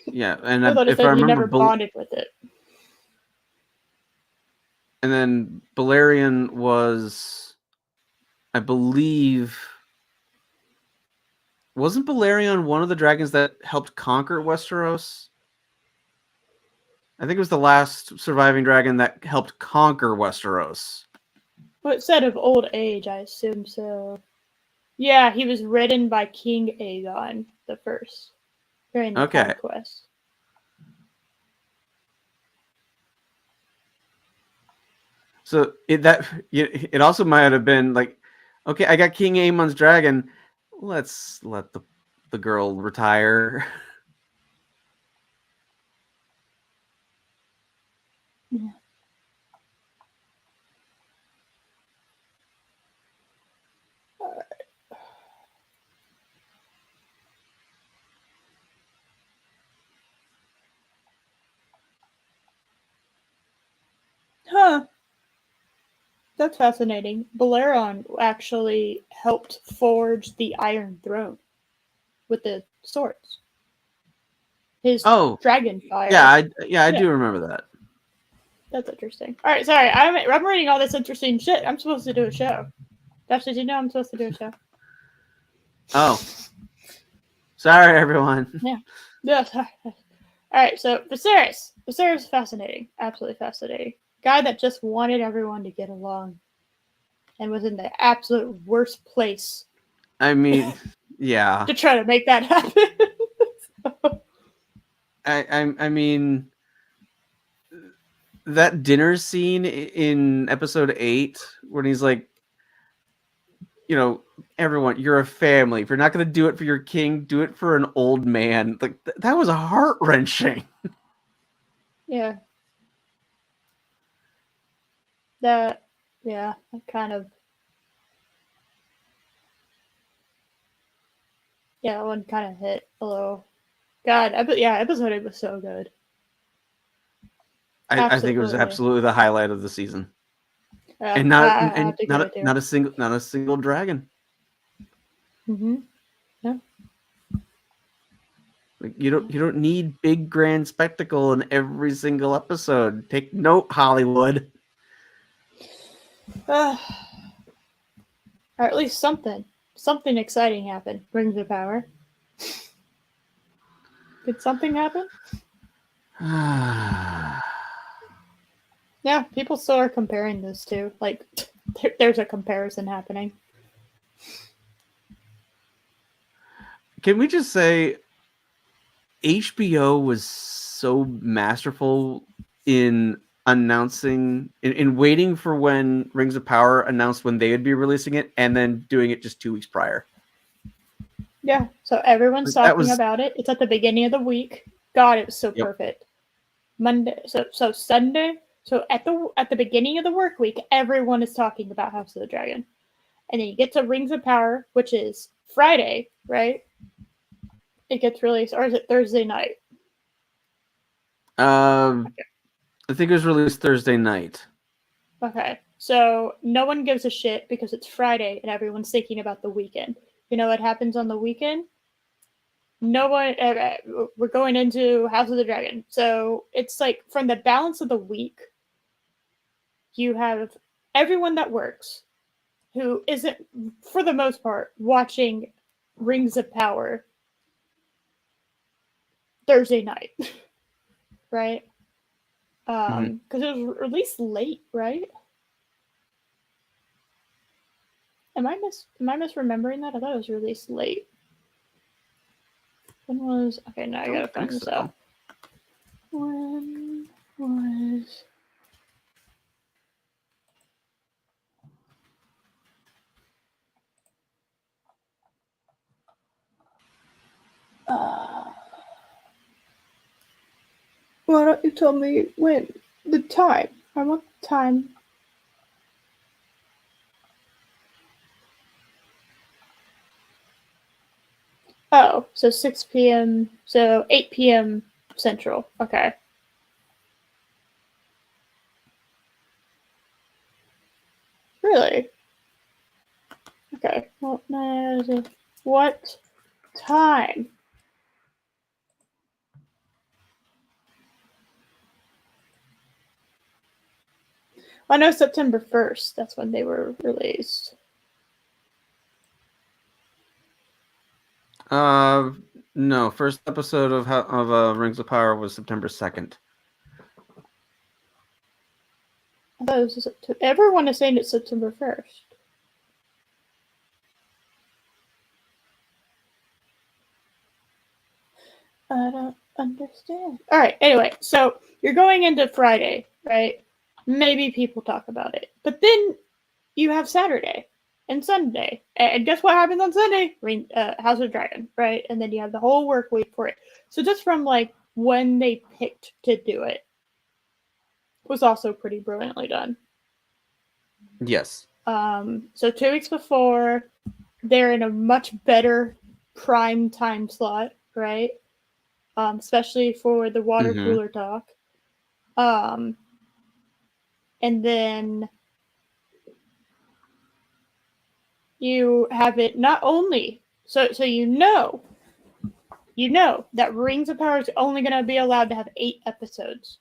Yeah, and I thought it if said I he remember, never bonded with it. And then Balerion was, I believe, wasn't Balerion one of the dragons that helped conquer Westeros? I think it was the last surviving dragon that helped conquer Westeros. Well, it said of old age, I assume so. Yeah, he was ridden by King Aegon the First during the conquest. So it also might have been like, okay, I got King Aemon's dragon. Let's let the girl retire. Yeah. Huh. That's fascinating. Balerion actually helped forge the Iron Throne with the swords. His dragon fire. Yeah, I do remember that. That's interesting. All right, sorry. I'm reading all this interesting shit. I'm supposed to do a show. Josh, did you know I'm supposed to do a show? Oh. Sorry, everyone. Yeah. Yeah, sorry. All right, so Viserys. Viserys is fascinating, absolutely fascinating. Guy that just wanted everyone to get along, and was in the absolute worst place. I mean, yeah. To try to make that happen. I mean, that dinner scene in episode 8 when he's like, everyone, you're a family. If you're not going to do it for your king, do it for an old man. Like that was heart-wrenching. Yeah. That kind of. Yeah, that one kind of hit a little. God, episode 8 was so good. I think it was absolutely the highlight of the season. And not a single dragon. Yeah. Like you don't need big grand spectacle in every single episode. Take note, Hollywood. Or at least something exciting happened. Rings of Power. Did something happen? Yeah, people still are comparing those two. Like, there's a comparison happening. Can we just say HBO was so masterful in announcing, in waiting for when Rings of Power announced when they would be releasing it, and then doing it just 2 weeks prior. Yeah, so everyone's talking about it. It's at the beginning of the week. God, it was so perfect. Monday, so Sunday, so at the beginning of the work week, everyone is talking about House of the Dragon, and then you get to Rings of Power, which is Friday, right? It gets released, or is it Thursday night? I think it was released Thursday night. Okay, so no one gives a shit because it's Friday and everyone's thinking about the weekend. You know what happens on the weekend? No one. We're going into House of the Dragon, so it's like from the balance of the week, you have everyone that works who isn't, for the most part, watching Rings of Power Thursday night, right? Because it was released late, right? Am I misremembering that? I thought it was released late. When was? Okay, now I gotta find this out. When was? Why don't you tell me when? The time. I want the time. Oh, so 6 p.m. So 8 p.m. Central. Okay. Really? Okay. Well, what time? I know September 1st. That's when they were released. No. First episode of Rings of Power was September 2nd. I thought it was September. Everyone is saying it's September 1st. I don't understand. All right. Anyway, so you're going into Friday, right? Maybe people talk about it, but then you have Saturday and Sunday, and guess what happens on Sunday? House of Dragon, right? And then you have the whole work week for it. So just from like when they picked to do it was also pretty brilliantly done. Yes. So 2 weeks before, they're in a much better prime time slot, right? Especially for the water cooler talk. And then you have it not only so you know that Rings of Power is only going to be allowed to have 8 episodes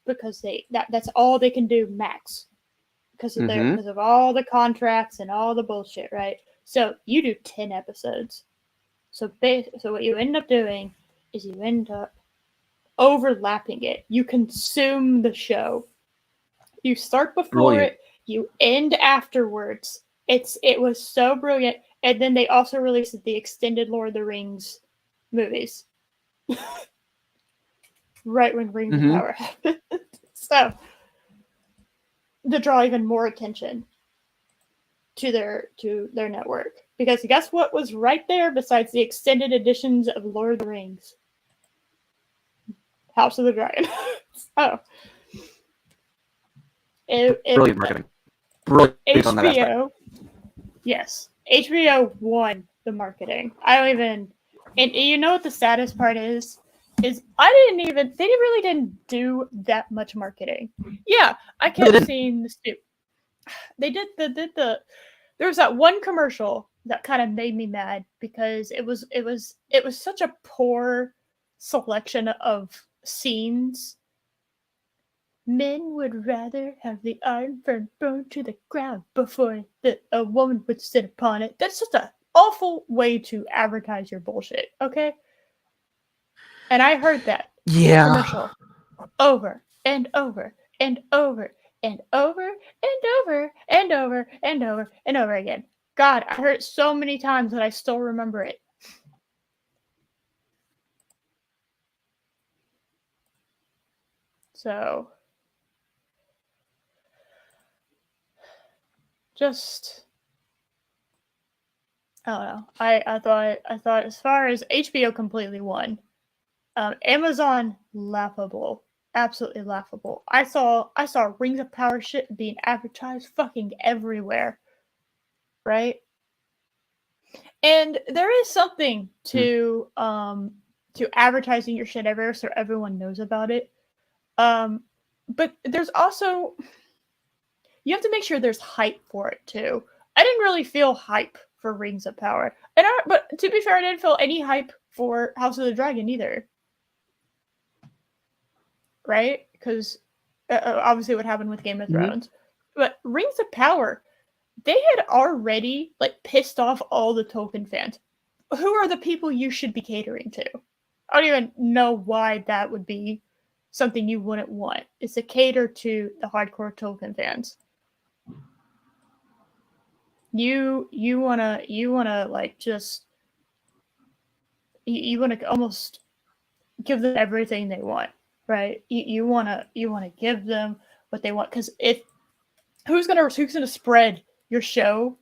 because that's all they can do max because of all the contracts and all the bullshit, right? So you do 10 episodes. So what you end up doing is you end up overlapping it. You consume the show. You start before Brilliant. it, you end afterwards. It was so brilliant. And then they also released the extended Lord of the Rings movies. Right when Rings of Power happened. So to draw even more attention to their network. Because guess what was right there besides the extended editions of Lord of the Rings? House of the Dragon. Oh. Brilliant marketing. Brilliant on that aspect. HBO, yes, HBO won the marketing. I don't even, and you know what the saddest part is they really didn't do that much marketing. Yeah, I kept seeing they did there was that one commercial that kind of made me mad because it was such a poor selection of scenes. Men would rather have the iron burned to the ground before a woman would sit upon it. That's just an awful way to advertise your bullshit, okay? And I heard that commercial over and over and over and over and over and over and over and over again. God, I heard it so many times that I still remember it. So just I don't know. I thought as far as HBO completely won. Amazon laughable. Absolutely laughable. I saw Rings of Power shit being advertised fucking everywhere. Right? And there is something to advertising your shit everywhere so everyone knows about it. But there's also you have to make sure there's hype for it too. I didn't really feel hype for Rings of Power. But to be fair, I didn't feel any hype for House of the Dragon either. Right? Because obviously what happened with Game of Thrones. But Rings of Power, they had already pissed off all the Tolkien fans. Who are the people you should be catering to? I don't even know why that would be something you wouldn't want. It's to cater to the hardcore Tolkien fans. You wanna you wanna almost give them everything they want, right? You wanna give them what they want because who's gonna spread your show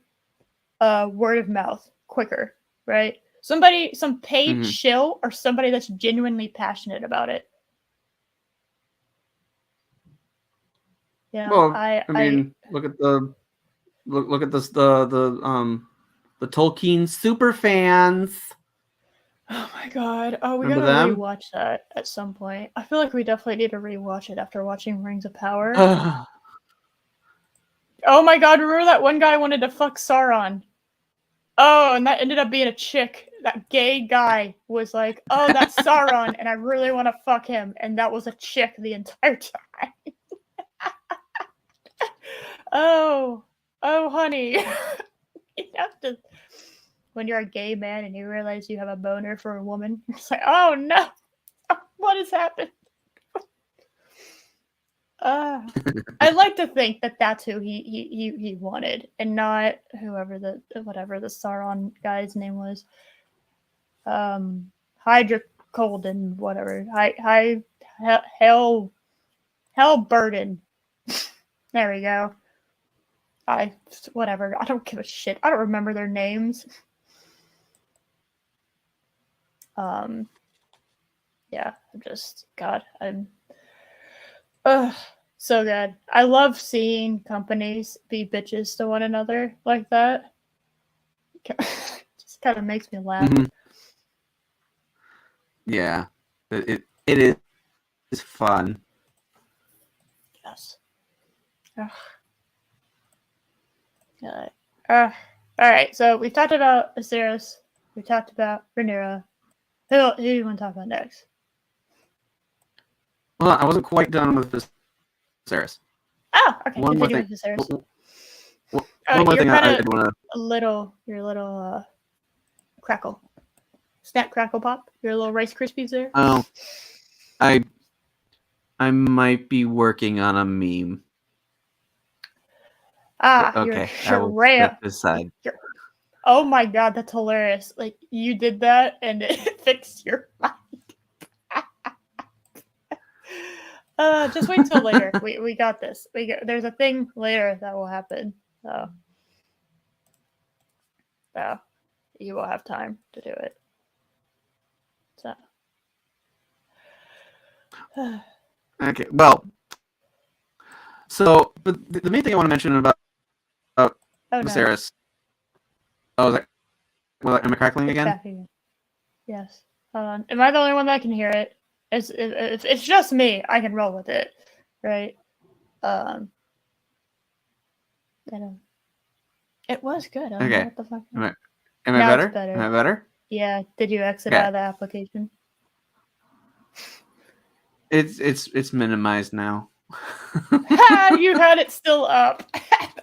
word of mouth quicker, right? Some paid shill or somebody that's genuinely passionate about it. Yeah, well, I mean, look at the Tolkien super fans. Oh my god! Oh, we gotta rewatch that at some point. I feel like we definitely need to rewatch it after watching Rings of Power. Oh my god! Remember that one guy wanted to fuck Sauron? Oh, and that ended up being a chick. That gay guy was like, "Oh, that's Sauron, and I really want to fuck him," and that was a chick the entire time. Oh, honey, you have to. When you're a gay man and you realize you have a boner for a woman, it's like, oh no, what has happened? I'd like to think that that's who he wanted, and not whatever the Sauron guy's name was. Hydra Colden, whatever. Hell Burden. There we go. Whatever. I don't give a shit. I don't remember their names. Yeah, I'm so good. I love seeing companies be bitches to one another like that. Just kind of makes me laugh. Yeah, it is fun. Yes. All right, so we've talked about Asteros. We talked about Rhaenyra. Who do you want to talk about next? Well, I wasn't quite done with Viserys. Oh, okay. One more thing. One more thing I want to. Your little crackle, snap, crackle, pop. Your little Rice Krispies there. Oh, I might be working on a meme. You're Okay, I will step aside. oh my god, that's hilarious. Like, you did that and it fixed your mind. Just wait till later. We got this. There's a thing later that will happen. So you will have time to do it. So Okay, well, so but the main thing I want to mention about oh no. Viserys. Oh, is that, well, am I crackling It's again? back again. Yes. Hold on. Am I the only one that can hear it? It's just me. I can roll with it, right? I don't. It was good. I don't know Okay. what the fuck. Am I Now better? it's better. Am I better? Yeah. Did you exit Okay. out of the application? It's minimized now. You had it still up.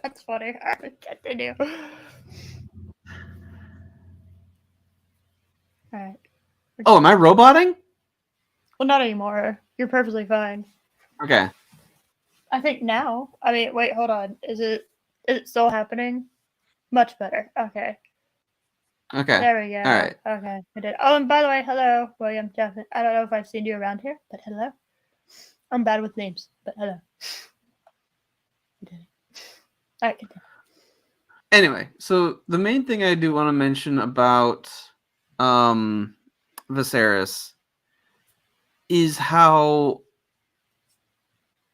That's funny. Continue. All right. Oh, am I roboting? Well, not anymore. You're perfectly fine. Okay. I think now. I mean, wait, hold on. Is it still happening? Much better. Okay. Okay. There we go. All right. Okay, I did. Oh, and by the way, hello, William Jeff. I don't know if I've seen you around here, but hello. I'm bad with names, but hello. You did it. All right, continue. Anyway, so the main thing I do want to mention about Viserys is how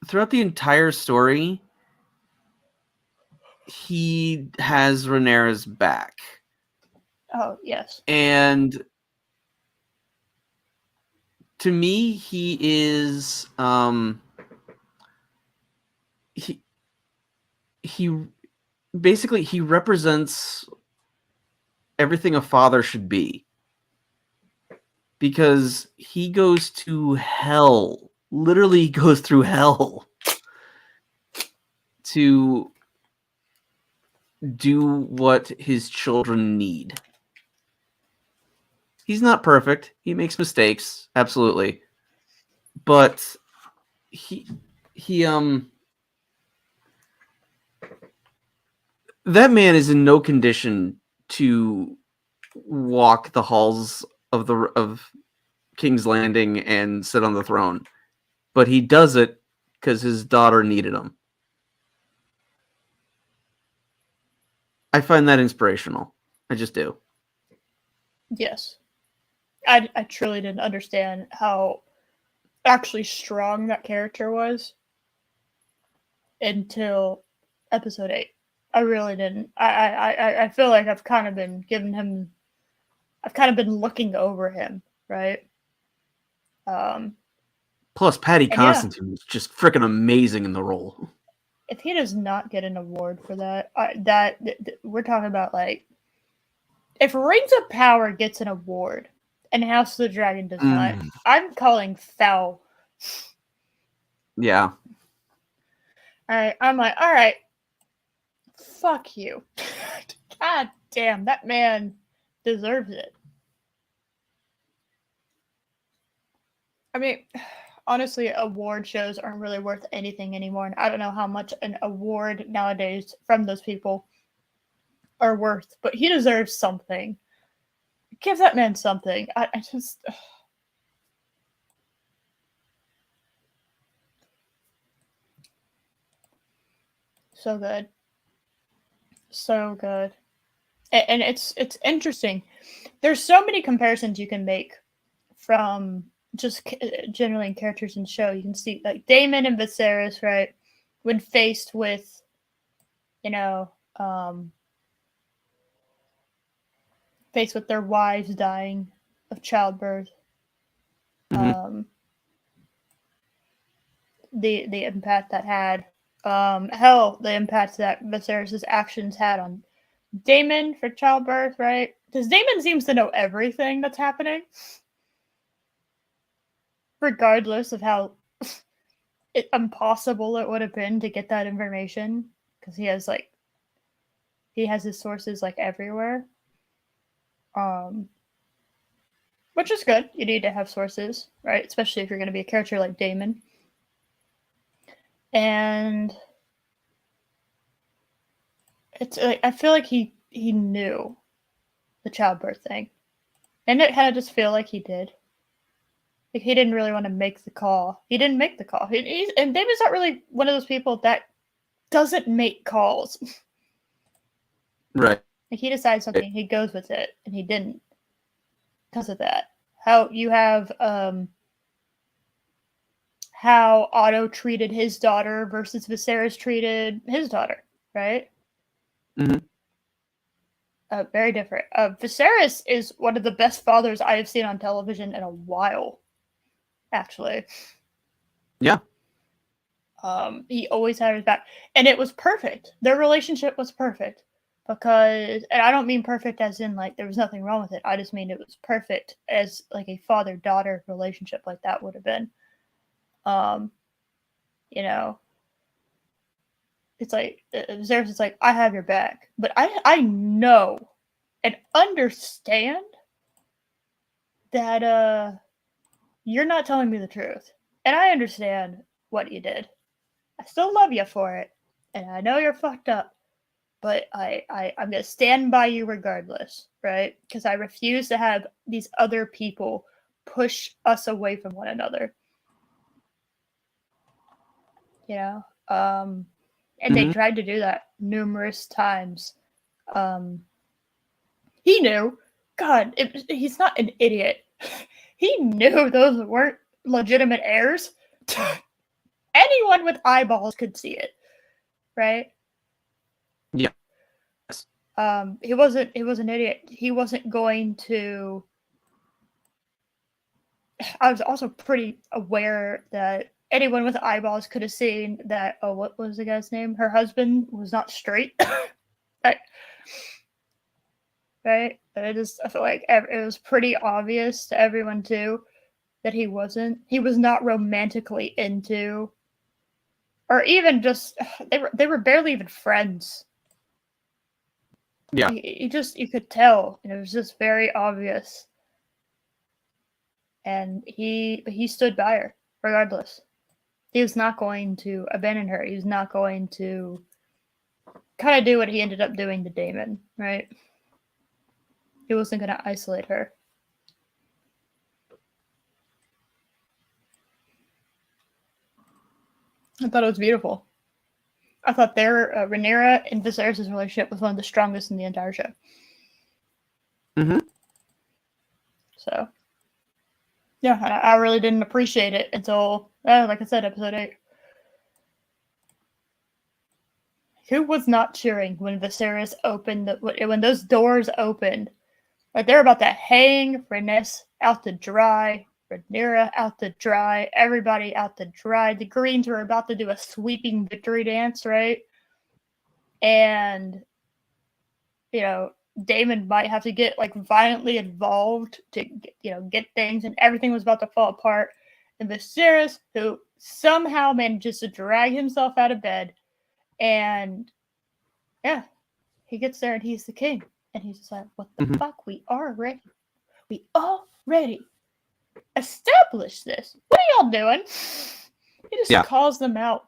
throughout the entire story he has Rhaenyra's back. Oh, yes. And to me, he is he basically he represents everything a father should be, because he goes to hell, literally goes through hell to do what his children need. He's not perfect. He makes mistakes, absolutely. But he that man is in no condition to walk the halls of King's Landing and sit on the throne. But he does it because his daughter needed him. I find that inspirational. I just do. Yes. I truly didn't understand how actually strong that character was until episode 8. I really didn't. I feel like I've kind of been giving him. I've kind of been looking over him, right? Plus, Patty And yeah, Constantine was just freaking amazing in the role. if he does not get an award for that, we're talking about, like, if Rings of Power gets an award and House of the Dragon does not, I'm calling foul. Yeah. Alright, I'm like, alright, fuck you. God damn, that man deserves it. I mean, honestly, award shows aren't really worth anything anymore, and I don't know how much an award nowadays from those people are worth, but he deserves something. Give that man something. I just. So good. So good. And it's interesting. There's so many comparisons you can make from just generally in characters in show. You can see, like, Daemon and Viserys, right? When faced with, you know, faced with their wives dying of childbirth. Mm-hmm. The impact that had. Hell, the impact that Viserys' actions had on Daemon for childbirth, right? Because Daemon seems to know everything that's happening, regardless of how impossible it would have been to get that information. Because he has his sources, like, everywhere. Um, which is good. You need to have sources, right? Especially if you're going to be a character like Damon. And it's like I feel like he knew the childbirth thing, and it kind of just feel like he did. Like he didn't really want to make the call. He didn't make the call. And Damon's not really one of those people that doesn't make calls. Right. Like he decides something, he goes with it, and he didn't because of that. How you have how Otto treated his daughter versus Viserys treated his daughter, right? Mm-hmm. Very different. Viserys is one of the best fathers I have seen on television in a while, actually. Yeah. He always had his back, and it was perfect. Their relationship was perfect because, and I don't mean perfect as in like there was nothing wrong with it. I just mean it was perfect as like a father-daughter relationship like that would have been. You know, it's like Viserys is like, I have your back, but I know and understand that you're not telling me the truth, and I understand what you did. I still love you for it, and I know you're fucked up, but I'm gonna stand by you regardless, right? Because I refuse to have these other people push us away from one another. You know, and they tried to do that numerous times. He knew. God, he's not an idiot. He knew those weren't legitimate heirs. Anyone with eyeballs could see it, right? Yeah. He wasn't an idiot. He wasn't going to. I was also pretty aware that anyone with eyeballs could have seen that. Oh, what was the guy's name? Her husband was not straight. Right. Right. I feel like it was pretty obvious to everyone too that he wasn't. He was not romantically into, or even just they were barely even friends. Yeah. You could tell, and it was just very obvious. And he stood by her regardless. He was not going to abandon her. He was not going to kind of do what he ended up doing to Damon, right? He wasn't going to isolate her. I thought it was beautiful. I thought their Rhaenyra and Viserys' relationship was one of the strongest in the entire show. Mm-hmm. So, yeah, I really didn't appreciate it until, like I said, episode 8. Who was not cheering when Viserys opened, when those doors opened? Like they're about to hang Rhaenys out to dry, Rhaenyra out to dry, everybody out to dry. The Greens were about to do a sweeping victory dance, right? And, you know, Daemon might have to get like violently involved to, get things, and everything was about to fall apart. And Viserys, who somehow manages to drag himself out of bed, and yeah, he gets there and he's the king. And he's just like, what the fuck? We already established this. What are y'all doing? He just calls them out.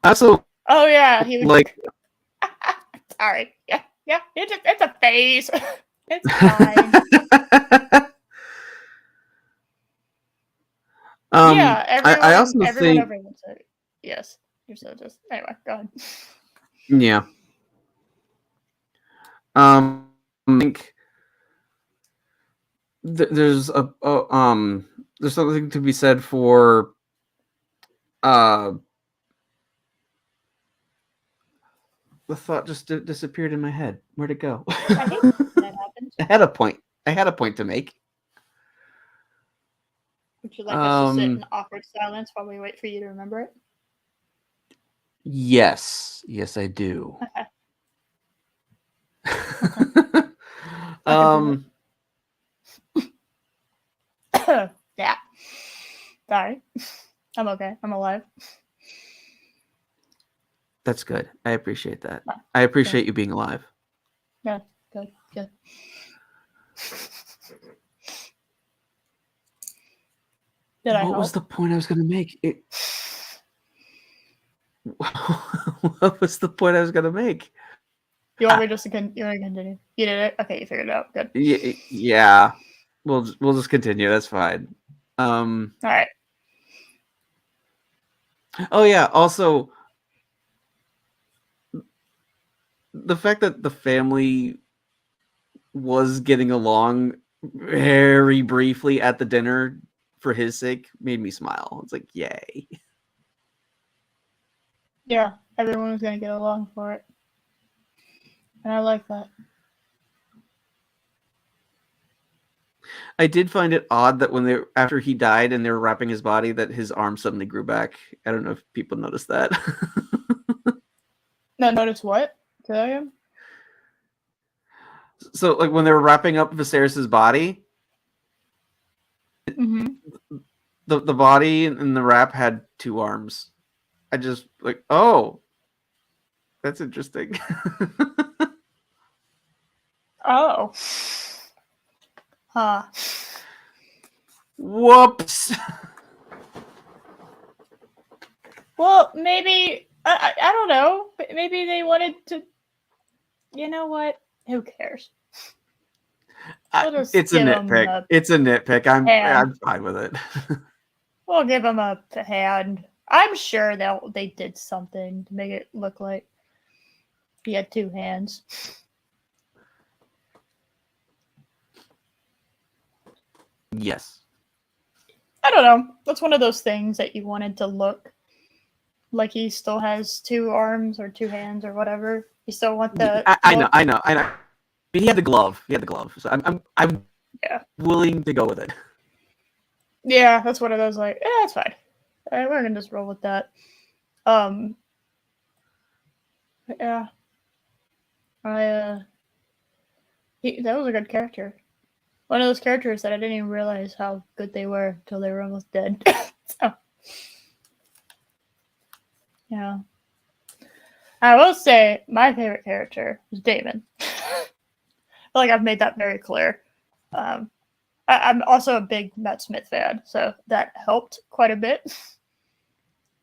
Also, oh yeah, he was like, sorry. Yeah, it's a phase. It's fine. Yeah, I also everyone think, over it. Yes, you're so just anyway. Go ahead. Yeah. I think there's there's something to be said for the thought just disappeared in my head. Where'd it go? I hate when that happens. I had a point to make. Would you like us to sit in awkward silence while we wait for you to remember it? Yes, I do. Yeah. Sorry. I'm okay. I'm alive. That's good. I appreciate that. I appreciate you being alive. Yeah, good. Did I What was help? the point I was gonna make? What was the point I was gonna make? You want me just to continue? You did it? Okay, you figured it out. Good. Yeah. We'll just continue. That's fine. All right. Oh yeah. Also, the fact that the family was getting along very briefly at the dinner for his sake made me smile. It's like, yay. Yeah, everyone was gonna get along for it, and I like that. I did find it odd that when after he died and they were wrapping his body, that his arm suddenly grew back. I don't know if people noticed that. No, notice what? Tell you? So, like when they were wrapping up Viserys's body, Mm-hmm. the body and the wrap had two arms. I just like, oh, that's interesting. Oh. Huh. Whoops. Well, maybe I don't know. Maybe they wanted to. You know what? Who cares? We'll just It's a give them nitpick. a It's a nitpick. I'm hand. fine with it. We'll give them a hand. I'm sure they did something to make it look like he had two hands. Yes. I don't know. That's one of those things that you wanted to look like he still has two arms or two hands or whatever. You still want the I know. But he had the glove. So I'm Yeah. willing to go with it. Yeah, that's one of those like, it's fine. All right, we're gonna just roll with that. Yeah. That was a good character. One of those characters that I didn't even realize how good they were until they were almost dead. So, yeah. I will say my favorite character was Damon. I feel like I've made that very clear. I'm also a big Matt Smith fan, so that helped quite a bit.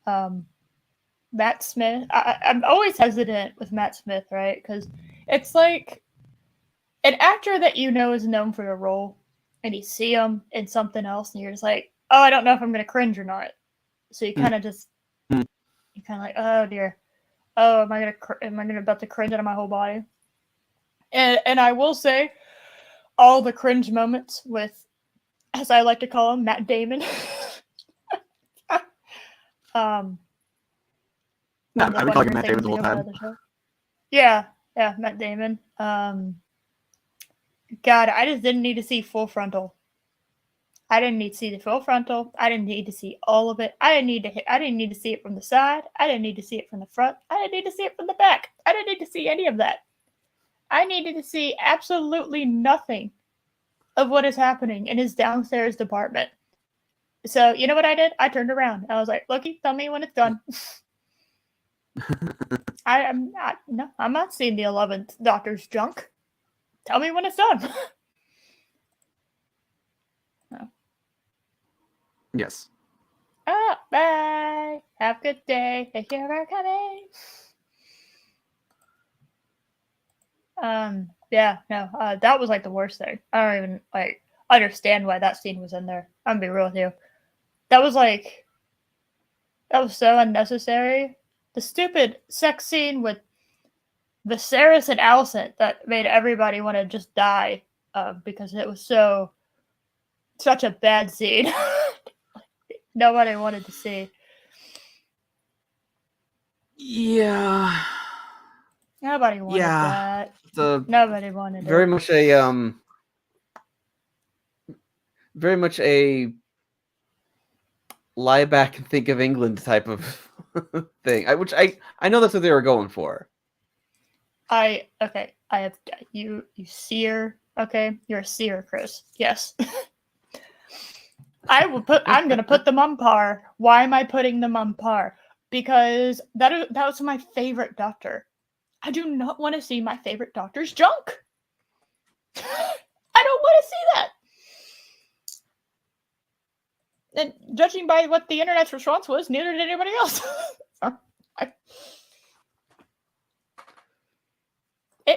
Matt Smith, I'm always hesitant with Matt Smith, right? Because it's like an actor that you know is known for the role, and you see him in something else, and you're just like, oh, I don't know if I'm going to cringe or not. So you kind of you're kind of like, oh dear, oh, am I gonna about to cringe out of my whole body? And I will say, all the cringe moments with, as I like to call him, Matt Damon. No, I would call him Matt Damon the whole time. Yeah, Matt Damon. God, I just didn't need to see full frontal. I didn't need to see the full frontal. I didn't need to see all of it. I didn't need to see it from the side. I didn't need to see it from the front. I didn't need to see it from the back. I didn't need to see any of that. I needed to see absolutely nothing of what is happening in his downstairs department. So you know what I did? I turned around. I was like, "Loki, tell me when it's done." I'm not seeing the 11th Doctor's junk. Tell me when it's done. No. Yes. Bye. Have a good day. Thank you for coming. That was like the worst thing. I don't even like understand why that scene was in there. I'm gonna be real with you. That was so unnecessary. The stupid sex scene with Viserys and Alicent that made everybody want to just die because it was such a bad scene. Nobody wanted to see. Yeah. Nobody wanted that. Nobody wanted very it. Very much a lie back and think of England type of thing. Which I know that's what they were going for. I have you seer. Okay, you're a seer, Chris. Yes. I'm gonna put them on par. Why am I putting them on par? Because that was my favorite Doctor. I do not want to see my favorite Doctor's junk. I don't want to see that. And judging by what the internet's response was, neither did anybody else.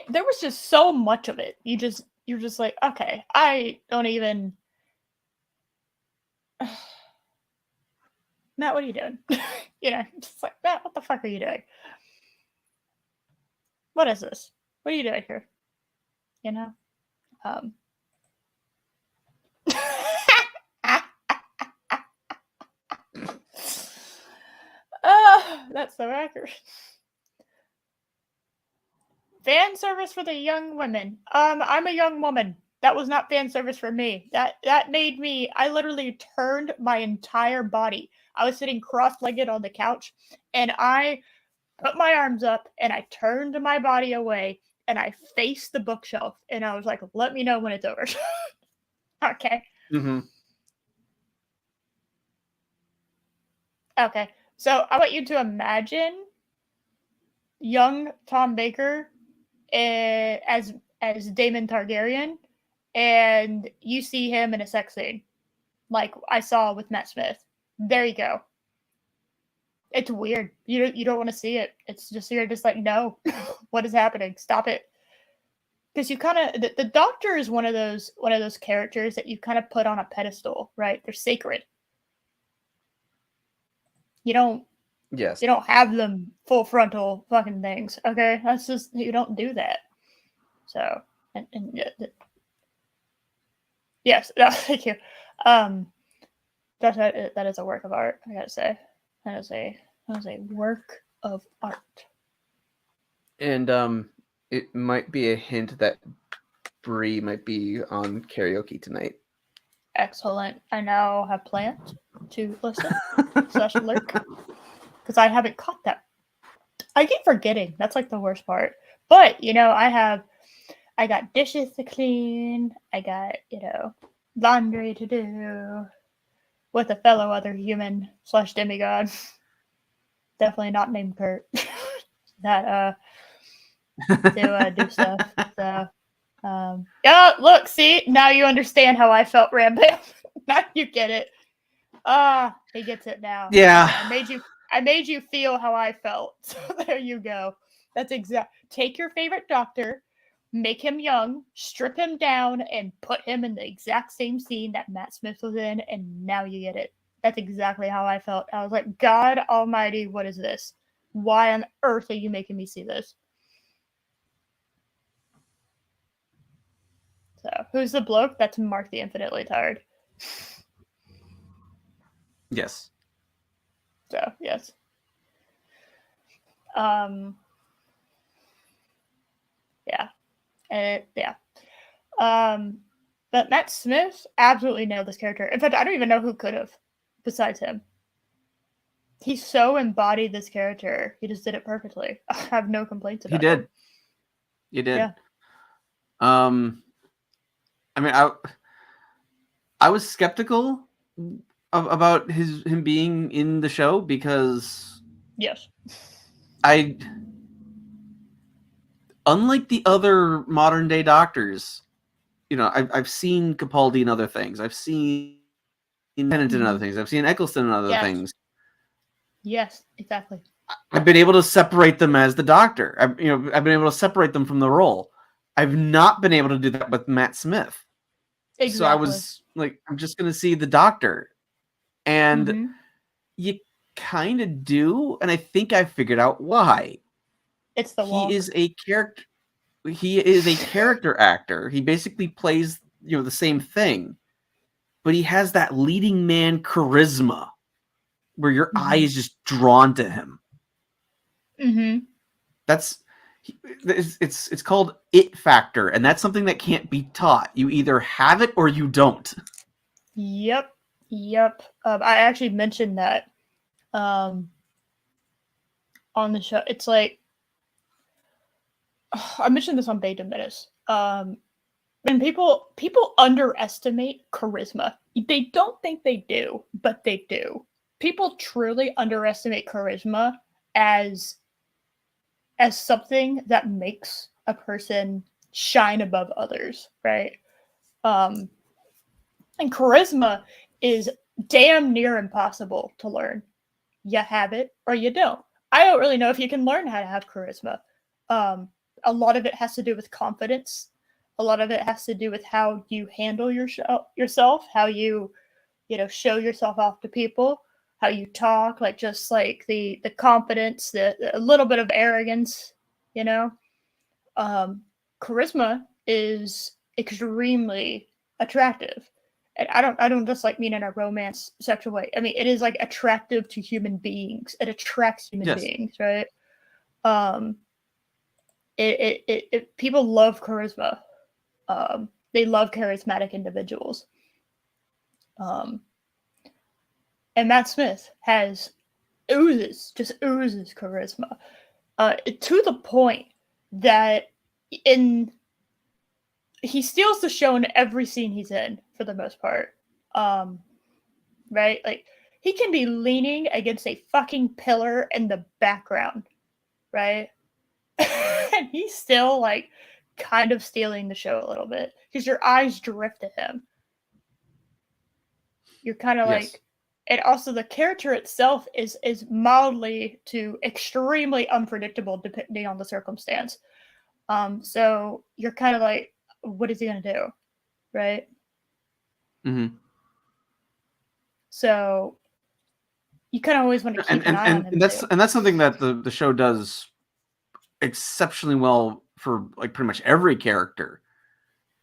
There was just so much of it. You're just like, okay, I don't even. Matt, what are you doing? Just like, Matt, what the fuck are you doing? What is this? What are you doing here? That's so accurate. Fan service for the young women. I'm a young woman. That was not fan service for me. That made me. I literally turned my entire body. I was sitting cross-legged on the couch, and I put my arms up, and I turned my body away, and I faced the bookshelf, and I was like, "Let me know when it's over." Okay. Mm-hmm. Okay. So I want you to imagine young Tom Baker as Daemon Targaryen, and you see him in a sex scene, like I saw with Matt Smith. There you go. It's weird. You don't want to see it. It's just you're just like, no, what is happening? Stop it. Because you kind of the Doctor is one of those characters that you kind of put on a pedestal, right? They're sacred. You don't Yes. You don't have them full frontal fucking things. Okay, that's just you don't do that. So and yes, no, thank you. That is a work of art. I gotta say, that is a work of art. And it might be a hint that Bree might be on karaoke tonight. Excellent. I now have plans to listen / lurk because I haven't caught that. I keep forgetting. That's like the worst part. But I got dishes to clean. I got laundry to do with a fellow other human / demigod. Definitely not named Kurt. That to do stuff. So yeah, look, see, now you understand how I felt, Rambam. Now you get it. He gets it now. Yeah. I made you feel how I felt. So there you go. That's exact. Take your favorite Doctor, make him young, strip him down, and put him in the exact same scene that Matt Smith was in, and now you get it. That's exactly how I felt. I was like, God Almighty, what is this? Why on earth are you making me see this? So, who's the bloke? That's Mark the Infinitely Tired. Yes. So, yes. Yeah. Yeah. But Matt Smith absolutely nailed this character. In fact, I don't even know who could have besides him. He so embodied this character. He just did it perfectly. I have no complaints about it. He did. Yeah. I mean, I was skeptical about him being in the show because yes, unlike the other modern day Doctors, I've seen Capaldi in other things. I've seen Tennant in other things. I've seen Eccleston in other things. Yes, exactly. I've been able to separate them as the Doctor. I've been able to separate them from the role. I've not been able to do that with Matt Smith. Exactly. So I was like, I'm just going to see the Doctor. And you kind of do. And I think I figured out why. It's the walk. He is a character. He is a character actor. He basically plays, the same thing. But he has that leading man charisma where your eye is just drawn to him. It's called it factor, and that's something that can't be taught. You either have it or you don't. Yep. I actually mentioned that on the show. It's like I mentioned this on Beta Menace. When people underestimate charisma, they don't think they do, but they do. People truly underestimate charisma as something that makes a person shine above others, right? And charisma is damn near impossible to learn. You have it or you don't. I don't really know if you can learn how to have charisma. Um, a lot of it has to do with confidence. A lot of it has to do with how you handle yourself, how you show yourself off to people, how you talk, like just like the confidence, the a little bit of arrogance, you know. Um, Charisma is extremely attractive. And I don't just like mean in a romance sexual way. I mean it is like attractive to human beings. It attracts human Yes. beings, right? Um, it people love charisma. They love charismatic individuals. Um, and Matt Smith just oozes charisma, to the point that in he steals the show in every scene he's in for the most part. Um, right? Like he can be leaning against a fucking pillar in the background, right? And he's still like kind of stealing the show a little bit because your eyes drift at him. You're kind of Yes. like, and also the character itself is mildly to extremely unpredictable depending on the circumstance. So you're kind of like, what is he gonna do, right? Mm-hmm. So you kind of always want to keep an eye on him too. And that's something that the show does exceptionally well for like pretty much every character.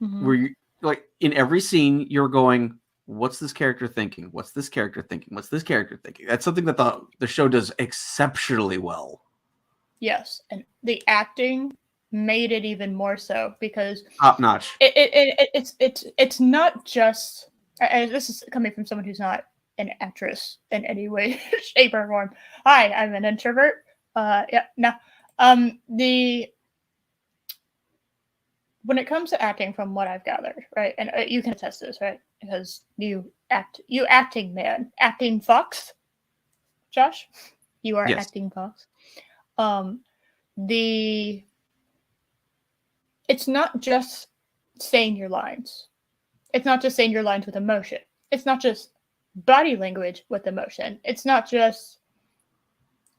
Mm-hmm. Where you like in every scene you're going, what's this character thinking? What's this character thinking? What's this character thinking? That's something that the show does exceptionally well. Yes, and the acting made it even more so because Top notch. it's not just, and this is coming from someone who's not an actress in any way, shape, or form. Hi, I'm an introvert. Yeah, no. The When it comes to acting, from what I've gathered, right, and you can attest to this, right, because you acting man, acting fox, Josh, you are Yes. acting fox. Um, the It's not just saying your lines. It's not just saying your lines with emotion. It's not just body language with emotion. It's not just,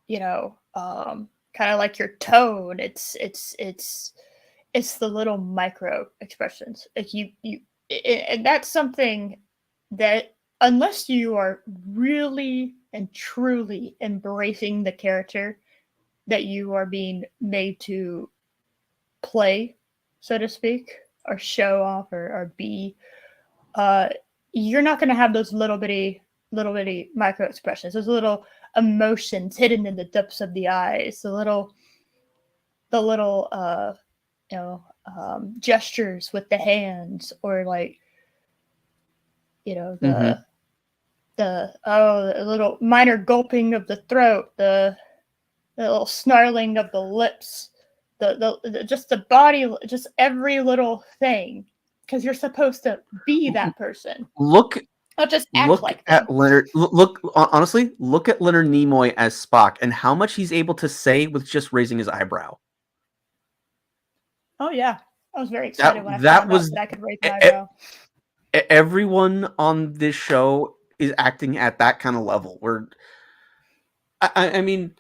kind of like your tone. It's the little micro expressions. Like and that's something that unless you are really and truly embracing the character that you are being made to play, so to speak, or show off or be, uh, you're not going to have those little bitty micro expressions, those little emotions hidden in the depths of the eyes, the little gestures with the hands, or like Mm-hmm. the little minor gulping of the throat, the little snarling of the lips, the just the body, just every little thing, because you're supposed to be that person, Look not just act look like them. at Leonard. Look honestly, look at Leonard Nimoy as Spock and how much he's able to say with just raising his eyebrow. Oh yeah, I was very excited when I That found out was that I could raise an eyebrow. everyone on this show is acting at that kind of level. Where I mean,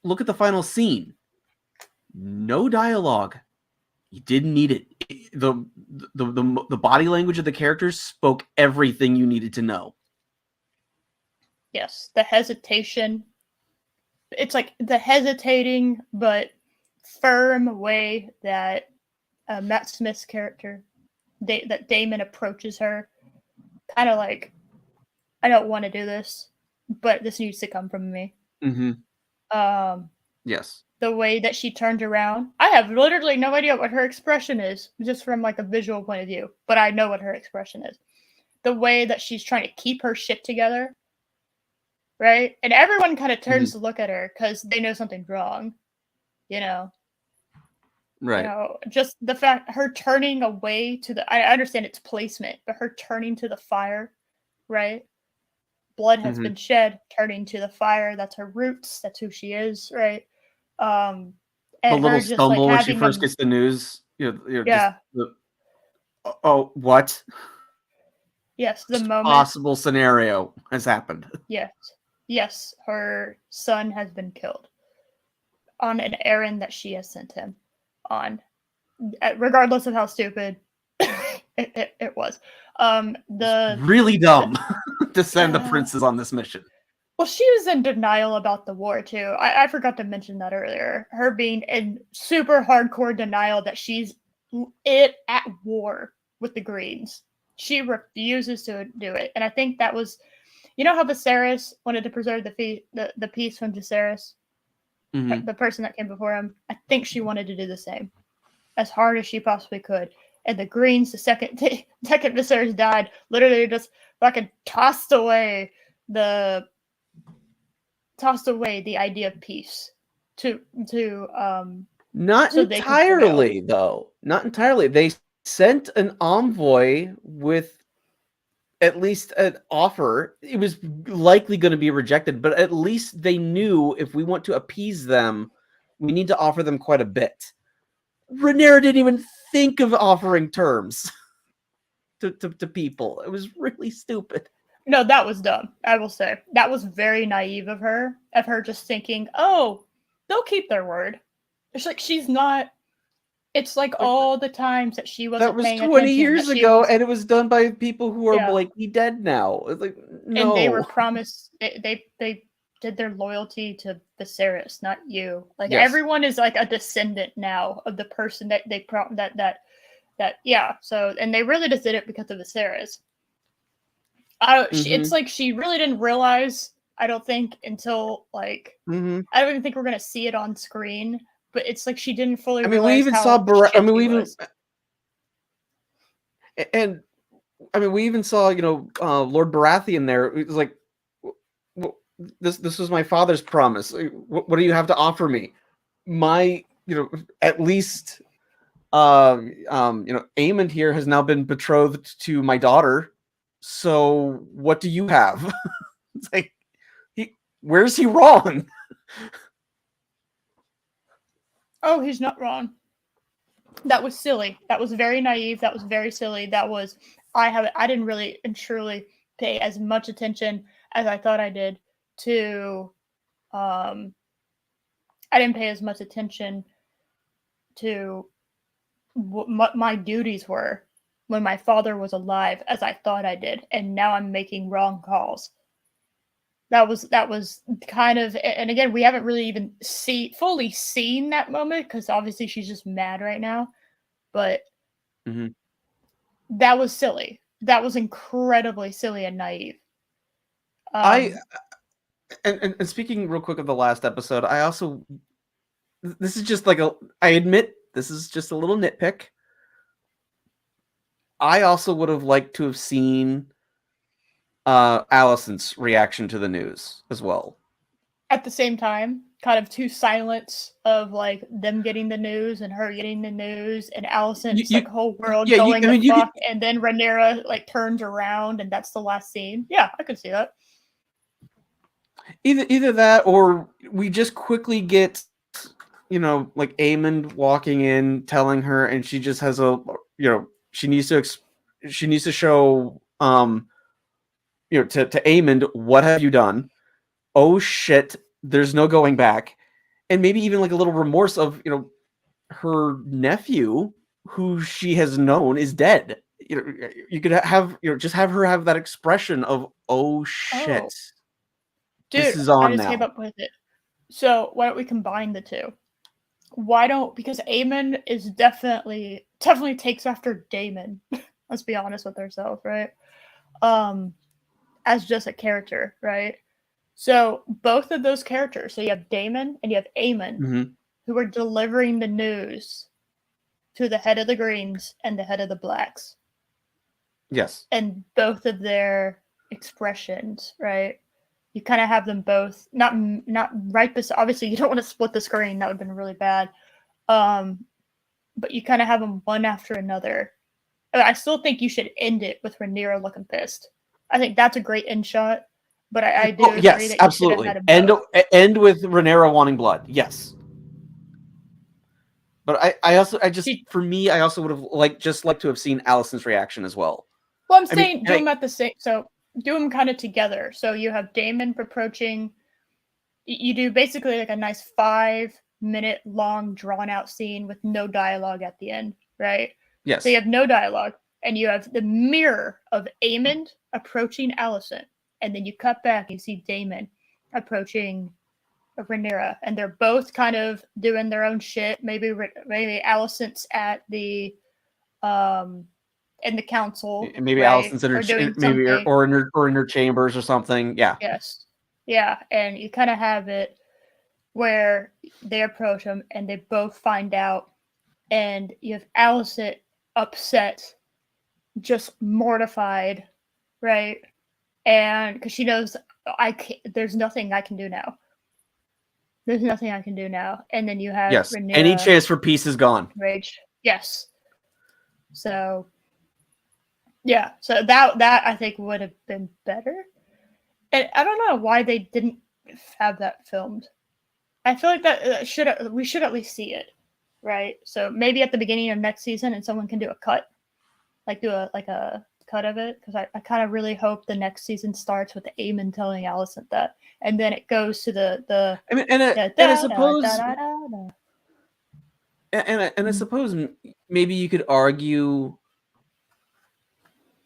look at the final scene. No dialogue. You didn't need it. The body language of the characters spoke everything you needed to know. Yes, the hesitation. It's like the hesitating but firm way that Matt Smith's character, that Damon approaches her, kind of like, I don't want to do this, but this needs to come from me. Mm-hmm. Um, Yes. the way that she turned around, I have literally no idea what her expression is, just from like a visual point of view, but I know what her expression is. The way that she's trying to keep her shit together, right? And everyone kind of turns to look at her because they know something's wrong, you know. Right. Just the fact her turning away to I understand it's placement, but her turning to the fire, right? Blood has been shed, turning to the fire. That's her roots. That's who she is, right? Um, The and little her just like stumble when she having first gets the news. Just yeah, oh, what? Yes, the moment. Possible scenario has happened. Yes. Yes, her son has been killed on an errand that she has sent him on, regardless of how stupid it was. It's really dumb to send the princess on this mission. Well, she was in denial about the war too. I forgot to mention that earlier. Her being in super hardcore denial that she's at war with the Greens. She refuses to do it, and I think that was, you know how Viserys wanted to preserve the peace from Viserys, the person that came before him. I think she wanted to do the same, as hard as she possibly could. And the Greens, the second Viserys died, literally just fucking tossed away the idea of peace to not so entirely though. Not entirely. They sent an envoy with at least an offer. It was likely going to be rejected, but at least they knew if we want to appease them, we need to offer them quite a bit. Rhaenyra didn't even think of offering terms to people. It was really stupid. No, that was dumb. I will say that was very naive of her just thinking, oh, they'll keep their word. It's like she's not. It's like all the times that she wasn't. That was paying 20 attention, years ago, and it was done by people who are likely dead now. It's like, no. And they were promised. They did their loyalty to Viserys, not you. Like everyone is like a descendant now of the person that they yeah. So and they really just did it because of Viserys. It's like she really didn't realize. I don't think until like I don't even think we're gonna see it on screen. But it's like she didn't fully. I mean, we even saw. We even saw. Lord Baratheon there. It was like, this was my father's promise. What do you have to offer me? At least, Aemond here has now been betrothed to my daughter. So what do you have? It's like, where's he wrong? Oh, he's not wrong. That was silly. That was very naive. That was very silly. That was I didn't really and truly pay as much attention as I thought I did to I didn't pay as much attention to what my duties were when my father was alive as I thought I did, and now I'm making wrong calls. That was kind of, and again, we haven't really even fully seen that moment because obviously she's just mad right now. But that was silly. That was incredibly silly and naive. And speaking real quick of the last episode, I also, this is just like I admit this is just a little nitpick. I also would have liked to have seen Alicent's reaction to the news as well. At the same time, kind of two silence of like them getting the news and her getting the news and Alicent's like whole world going to fuck, and then Rhaenyra like turns around and that's the last scene. Yeah, I could see that. Either that, or we just quickly get, like Aemond walking in, telling her, and she just has she needs to show to Aemond, what have you done? Oh shit, there's no going back. And maybe even like a little remorse of, her nephew, who she has known, is dead. You could have, just have her have that expression of, oh shit. Oh. Dude, this is on I just now. came up with it. So why don't we combine the two? Because Aemond is definitely takes after Daemon. Let's be honest with ourselves, right? As just a character, right? So both of those characters, so you have Daemon and you have Aemond, who are delivering the news to the head of the Greens and the head of the Blacks. Yes. And both of their expressions, right? You kind of have them both not right beside. Obviously, you don't want to split the screen. That would have been really bad. But you kind of have them one after another. I still think you should end it with Rhaenyra looking pissed. I think that's a great end shot. But I do agree that you absolutely. Should have had them both. End with Rhaenyra wanting blood. Yes. But I also would have liked to have seen Alicent's reaction as well. Well, I'm saying do them at the same. So do them kind of together. So you have Damon approaching. You do basically like a nice 5-minute long drawn out scene with no dialogue at the end, right? Yes. So you have no dialogue, and you have the mirror of Aemond approaching Alicent, and then you cut back, you see Damon approaching Rhaenyra, and they're both kind of doing their own shit. Maybe Alicent's at the in the council, maybe right? Alicent's in her Or doing maybe something. or in her chambers or something. Yeah. Yes. Yeah, and you kind of have it where they approach him and they both find out, and you have Alicent upset, just mortified, right? And because she knows there's nothing I can do now. There's nothing I can do now. And then you have Yes. Rhaenyra, Any chance for peace is gone. Rage. Yes. So yeah, so that I think would have been better. And I don't know why they didn't have that filmed. I feel like that we should at least see it, right? So maybe at the beginning of next season, and someone can do a cut, like do a cut of it, because I kind of really hope the next season starts with Aemon telling Alicent that, and then it goes to the I mean, and I suppose and I suppose maybe you could argue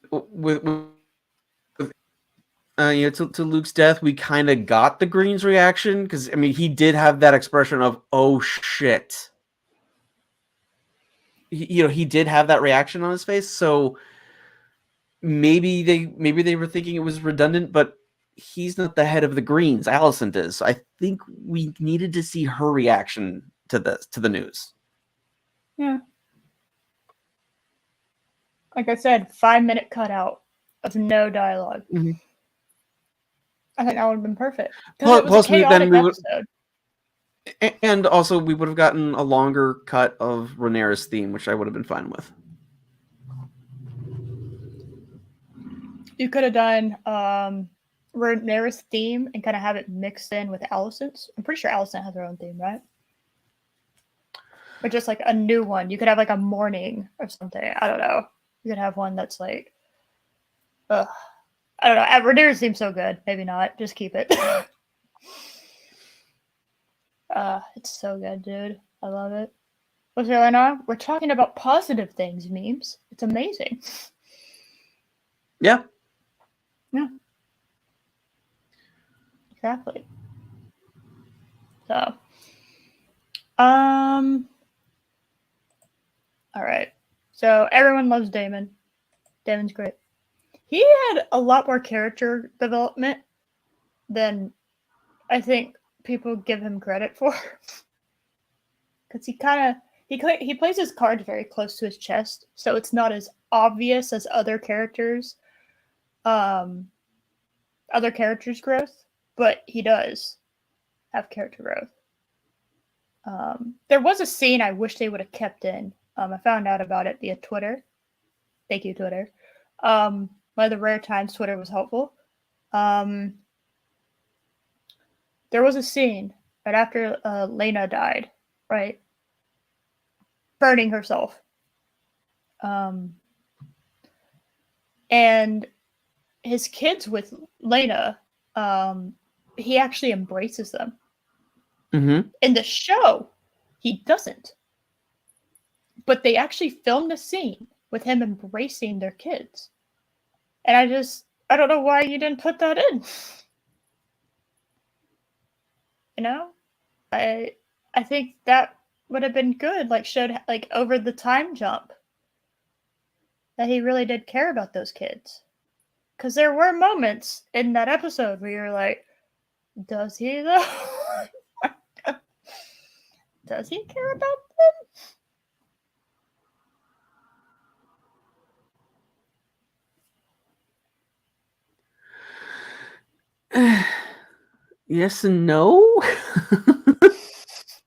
with to Luke's death, we kind of got the Green's reaction, because I mean he did have that expression of "oh shit." He did have that reaction on his face, so maybe they were thinking it was redundant, but he's not the head of the Greens. Alicent is. So I think we needed to see her reaction to the news. Yeah. Like I said, 5-minute cutout of no dialogue. Mm-hmm. I think that would have been perfect. Because it was a chaotic episode. And also, we would have gotten a longer cut of Rhaenyra's theme, which I would have been fine with. You could have done Rhaenyra's theme and kind of have it mixed in with Alicent's. I'm pretty sure Alicent has her own theme, right? Or just like a new one. You could have like a morning or something. I don't know. You could have one that's like, I don't know. Rhaenyra's theme so good. Maybe not. Just keep it. It's so good, dude. I love it. What's going on? We're talking about positive things, memes. It's amazing. Yeah. Yeah. Exactly. So, all right. So everyone loves Damon. Damon's great. He had a lot more character development than I think people give him credit for. Because he plays his cards very close to his chest, so it's not as obvious as other characters' growth, but he does have character growth. There was a scene I wish they would have kept in. I found out about it via Twitter. Thank you, Twitter. One of the rare times Twitter was helpful. There was a scene right after Lena died, right? Burning herself. And his kids with Lena, he actually embraces them. Mm-hmm. In the show, he doesn't. But they actually filmed a scene with him embracing their kids. And I don't know why you didn't put that in. You know? I think that would have been good, like showed like over the time jump that he really did care about those kids. Because there were moments in that episode where you're like, does he though? Does he care about them? Yes and no.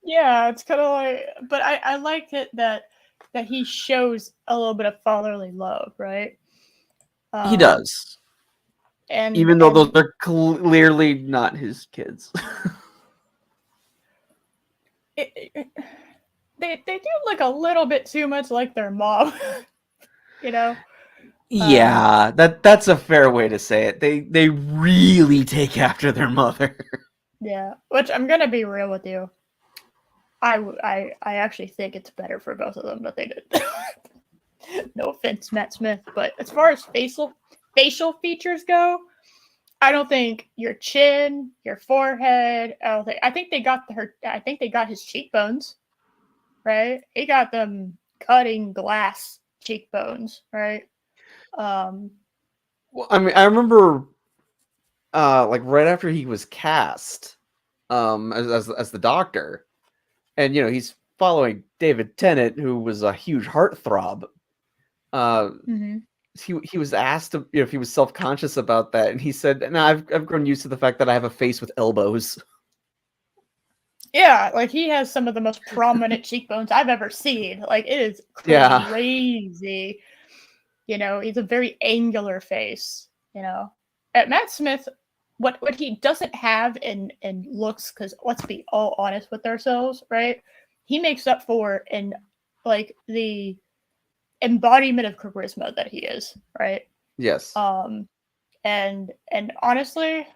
Yeah, it's kind of like, but I like it that he shows a little bit of fatherly love, right? He does, and even though those are clearly not his kids. They do look a little bit too much like their mom, you know. Yeah, that's a fair way to say it. They really take after their mother. Yeah, which I'm gonna be real with you. I actually think it's better for both of them that they did. No offense, Matt Smith, but as far as facial features go, I don't think your chin, your forehead. I think they got her. I think they got his cheekbones right. He got them cutting glass cheekbones, right? Um, Well, I mean, I remember like right after he was cast as the Doctor, and he's following David Tennant, who was a huge heartthrob. Uh, mhm. he was asked if he was self conscious about that, and he said, "No, I've grown used to the fact that I have a face with elbows." Yeah, like he has some of the most prominent cheekbones I've ever seen. Like it is Yeah. crazy. He's a very angular face. At Matt Smith, what he doesn't have in looks, because let's be all honest with ourselves, right? He makes up for in like the embodiment of charisma that he is, right? Yes. Um, and honestly,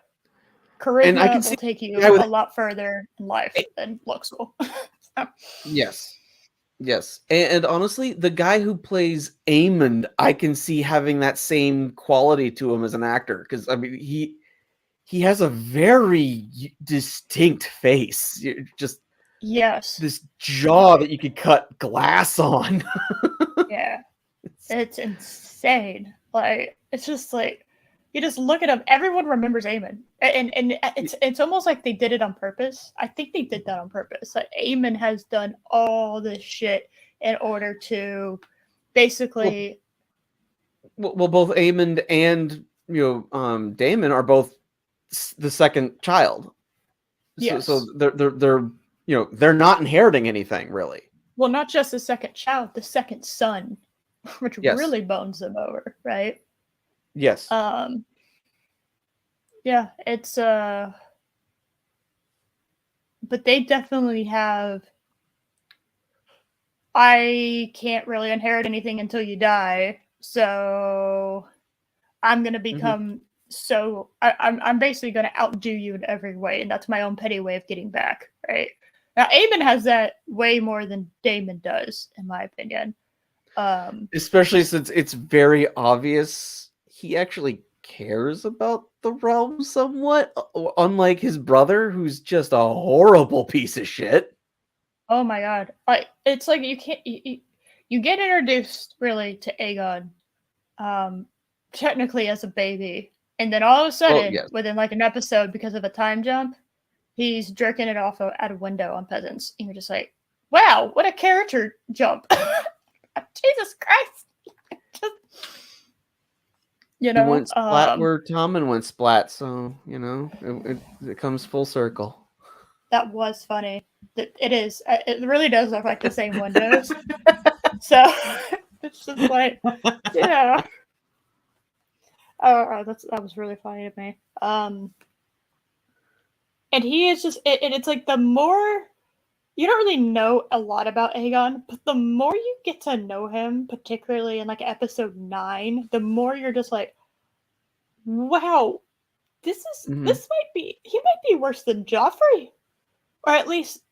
And I can charisma see will take the guy you with a lot further in life than looks will. So, yes. Yes. And honestly, the guy who plays Aemond, I can see having that same quality to him as an actor, because I mean he has a very distinct face. Just yes, this jaw that you could cut glass on. yeah. It's insane. Like it's just like you just look at him. Everyone remembers Eamon, and it's almost like they did it on purpose. I think they did that on purpose. Like Eamon has done all this shit in order to well, basically well, both Aemond and Damon are both the second child, so yes. they're not inheriting anything really. Well, not just the second child, the second son, which Yes. really bones them over, right? Yes. Um, yeah, but they definitely have I can't really inherit anything until you die. So I'm gonna Hmm. become I'm basically gonna outdo you in every way, and that's my own petty way of getting back, right? Now Aemon has that way more than Damon does, in my opinion. Especially since it's very obvious he actually cares about the realm somewhat, unlike his brother, who's just a horrible piece of shit. Oh my god. Like it's like you can't you get introduced really to Aegon um technically as a baby. And then all of a Well, sudden, yes. within like an episode because of a time jump, he's jerking it off out a window on peasants. And you're just like, wow, what a character jump. Jesus Christ. Just, He went splat where Tommen went splat, so it comes full circle. that was funny. It is. It really does look like the same windows. So it's just like, yeah. Oh, that was really funny to me. And he is just, and it's like the more you don't really know a lot about Aegon, but the more you get to know him, particularly in like episode 9, the more you're just like, wow, Hmm. this might be he might be worse than Joffrey, or at least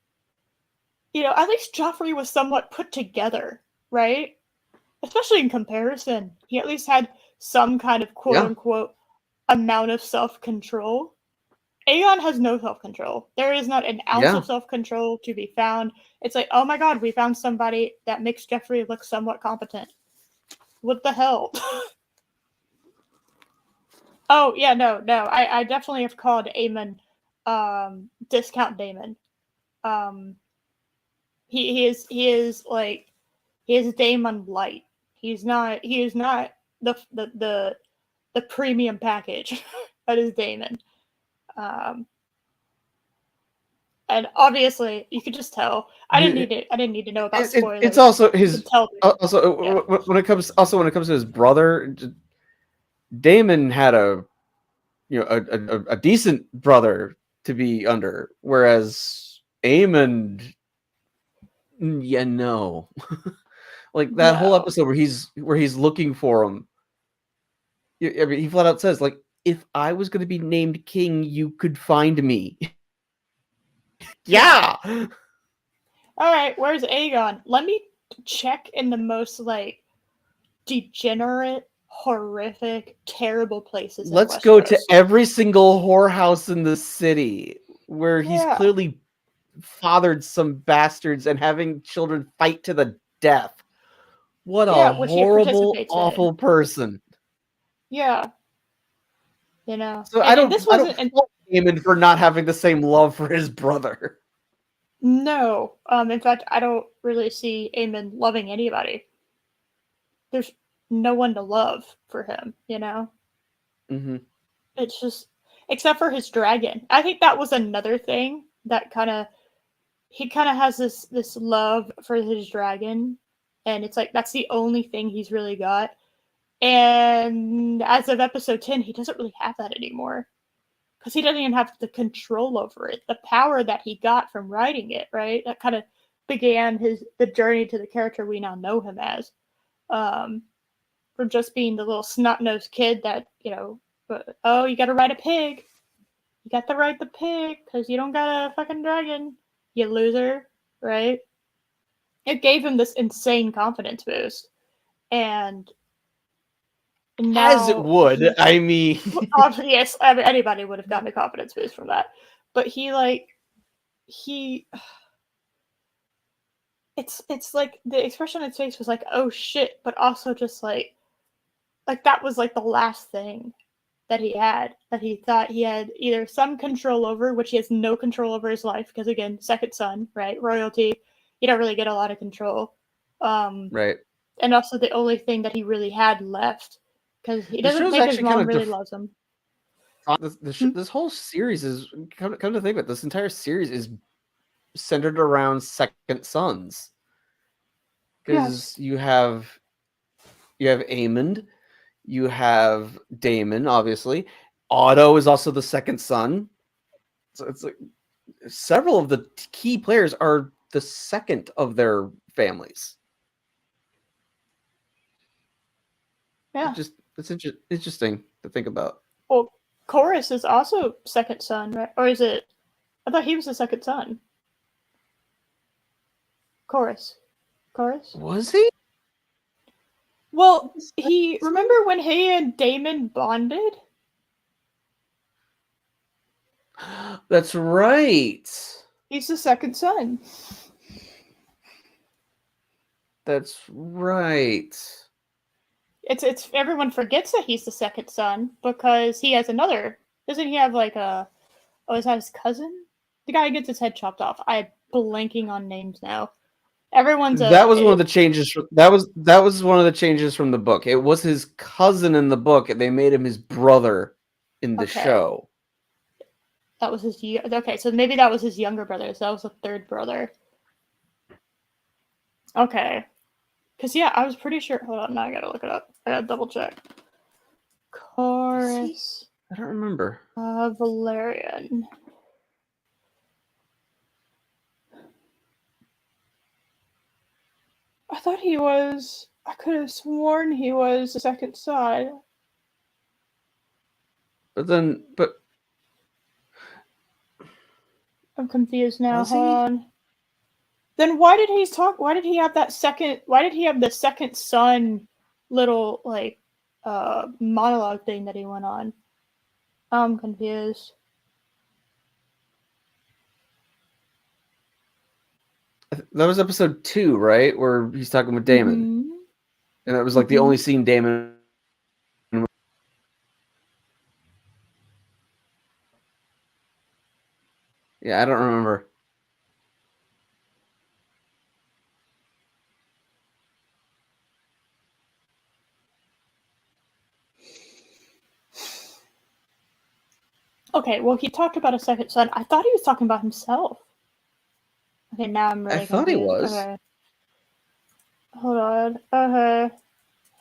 Joffrey was somewhat put together, right? Especially in comparison, he at least had some kind of quote Yeah. unquote amount of self control. Aegon has no self control. There is not an ounce Yeah. of self control to be found. It's like, oh my god, we found somebody that makes Jeffrey look somewhat competent. What the hell? Oh yeah, no. I definitely have called Aemon discount Damon. Um he is like he is Damon light. He is not the premium package that is Damon. Um and obviously you could just tell. I didn't need to know about It's spoilers. also You his could tell. Yeah. when it comes to his brother, Damon had a decent brother to be under, whereas Aemond, yeah, no. Like that whole No. episode where he's looking for him, I mean, he flat out says, like, if I was going to be named king, you could find me. Yeah. All right, where's Aegon? Let me check in the most like degenerate, horrific, terrible places in Let's go to Westeros. every single whorehouse in the city where he's Yeah. clearly fathered some bastards and having children fight to the death. What a Yeah, which he horrible, participates in. awful person. Yeah. You know. So And this I don't wasn't fault Daemon for not having the same love for his brother. no. In fact, I don't really see Aemon loving anybody. There's no one to love for him, you know? Mm-hmm. It's just except for his dragon. I think that was another thing that he kind of has this love for his dragon, and it's like that's the only thing he's really got. And as of episode 10, he doesn't really have that anymore because he doesn't even have the control over it. The power that he got from writing it, right? That kind of began the journey to the character we now know him as. Um, from just being the little snot nosed kid that oh, you got to ride a pig. You got to ride the pig because you don't got a fucking dragon, you loser, right? It gave him this insane confidence boost, and As it now would. I mean, yes, I mean, anybody would have gotten a confidence boost from that, but he it's like the expression on his face was like, oh shit, but also just like that was like the last thing that he had that he thought he had either some control over, which he has no control over his life because again, second son, right? Royalty, you don't really get a lot of control. right. And also the only thing that he really had left because he The doesn't show's think his actually kind mom of really loves him. Hmm? this whole series is come to think of it. This entire series is centered around second sons Yes. because you have Aemond, you have Daemon, obviously. Otto is also the second son. So it's like several of the key players are the second of their families. Yeah. It's interesting to think about. Well, Chorus is also second son, right? Or is it? I thought he was the second son. Chorus. Chorus? Was he? Well, he remember when he and Damon bonded? That's right. He's the second son. That's right. It's everyone forgets that he's the second son because he has another. Doesn't he have like a? Oh, is that his cousin? The guy who gets his head chopped off. I'm blanking on names now. Everyone's a. That was one of the changes. That was one of the changes from the book. It was his cousin in the book, and they made him his brother in the Okay. show. That was his. Okay, so maybe that was his younger brother. So that was the third brother. Okay. Because, yeah, I was pretty sure. Hold on, now I gotta look it up. I gotta double check. Chorus. I don't remember. Valerian. I thought he was. I could have sworn he was the second side. But I'm confused now. was Hold he? on. Then why did he talk? Why did he have that second? Why did he have the second son little like monologue thing that he went on? I'm confused. That was episode 2, right? Where he's talking with Daemon, Mm-hmm. and that was like the only scene Daemon. Yeah, I don't remember. Okay, well, he talked about a second son. I thought he was talking about himself. Okay, now I'm really I thought he confused. was. Okay. Hold on. Okay.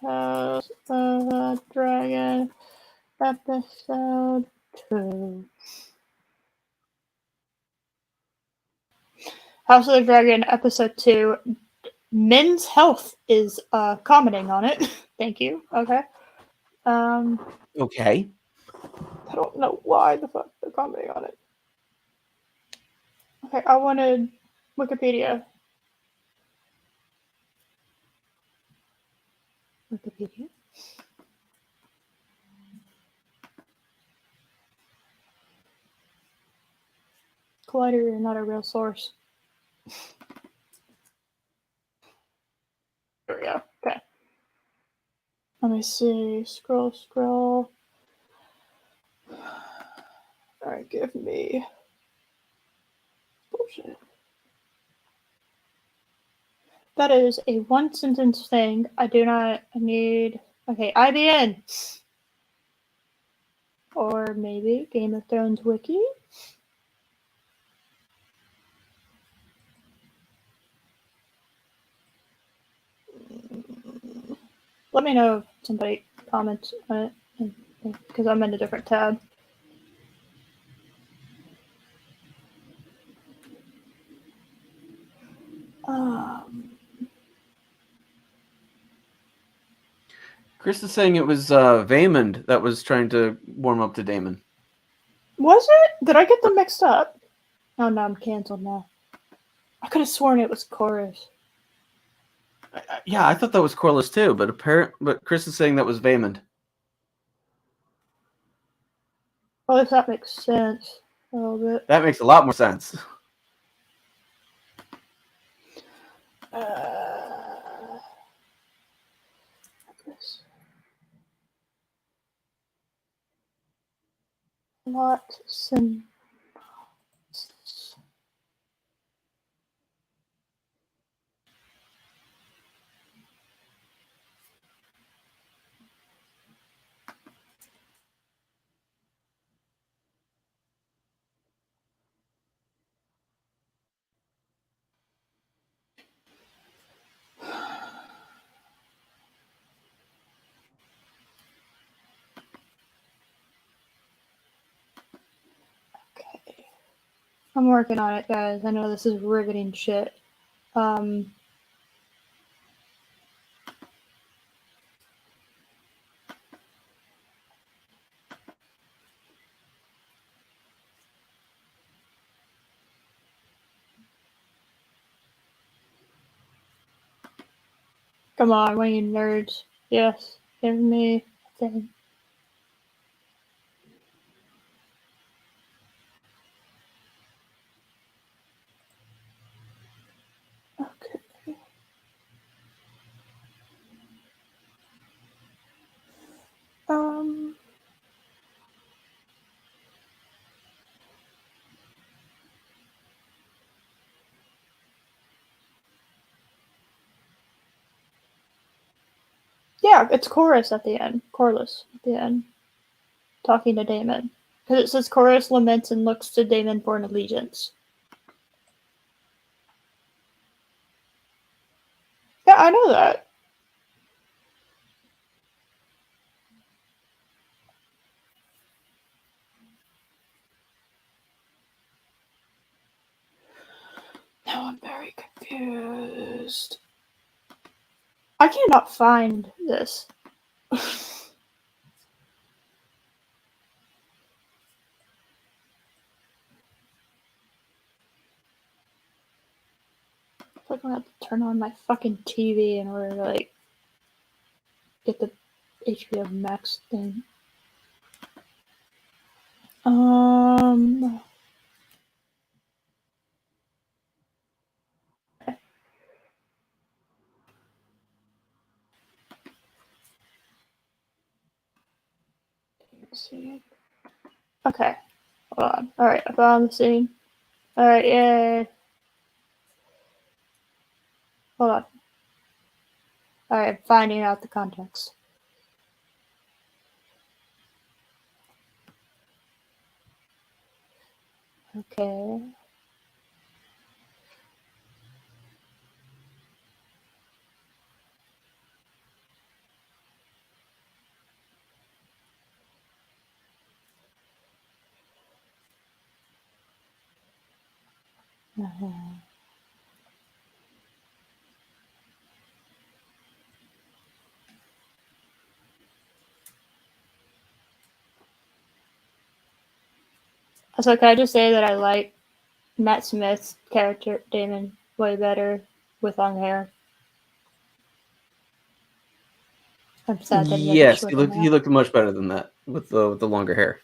House of the Dragon, episode 2. House of the Dragon, episode 2. Men's Health is commenting on it. Thank you. Okay. Okay. I don't know why the fuck they're commenting on it. Okay, I wanted Wikipedia. Wikipedia? Collider, you're not a real source. There we go. Okay. Let me see. Scroll. Alright, give me. Bullshit. That is a one sentence thing. I do not need. Okay, IBN. Or maybe Game of Thrones Wiki. Let me know if somebody comments on it, because I'm in a different tab. Chris is saying it was Vaymond that was trying to warm up to Damon. Was it? Did I get them mixed up? Oh no, I'm canceled now. I could have sworn it was Chorus. Yeah, I thought that was Corliss too, but Chris is saying that was Vaymond. Well, if that makes sense a little bit. That makes a lot more sense. Lot some. Okay. I'm working on it, guys. I know this is riveting shit. Come on, one of you nerds. Yes, give me a thing. Okay. Yeah, it's Chorus at the end. Corliss at the end. Talking to Damon. Because it says Chorus laments and looks to Damon for an allegiance. Yeah, I know that. Now I'm very confused. I cannot find this. Like I'm gonna have to turn on my fucking TV in order to like get the HBO Max thing. Let's see. Okay, hold on. All right, I found the scene. All right, yay. Hold on. All right, I'm finding out the context. Okay. So can I just say that I like Matt Smith's character, Damon, way better with long hair. I'm sad that he has it Yes, shorter now. he looked much better than that with the longer hair.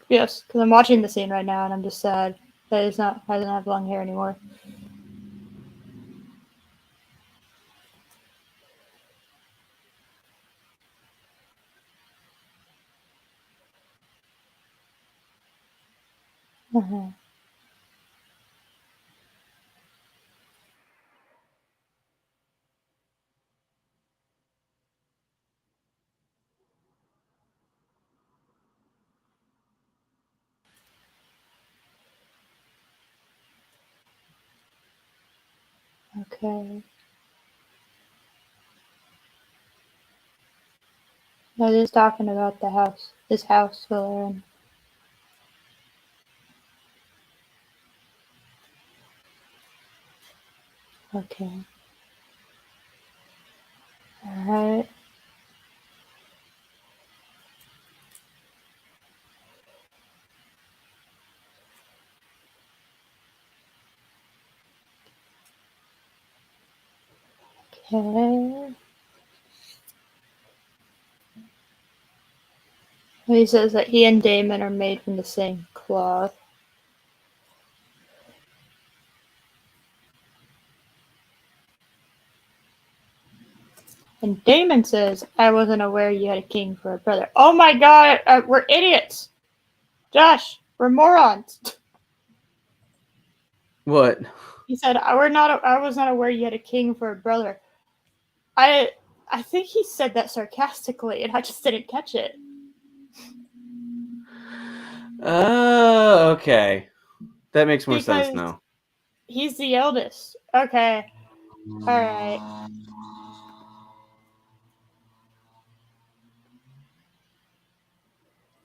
Yes, because I'm watching the scene right now and I'm just sad that he doesn't have long hair anymore. Uh-huh. Okay. No, just talking about the house. This house we're in. Okay. Alright. Okay. He says that he and Damon are made from the same cloth. And Damon says, I wasn't aware you had a king for a brother. Oh my god, we're idiots! Josh, we're morons! What? He said, I was not aware you had a king for a brother. I think he said that sarcastically, and I just didn't catch it. Okay. That makes more sense Because now. he's the eldest. Okay. Alright.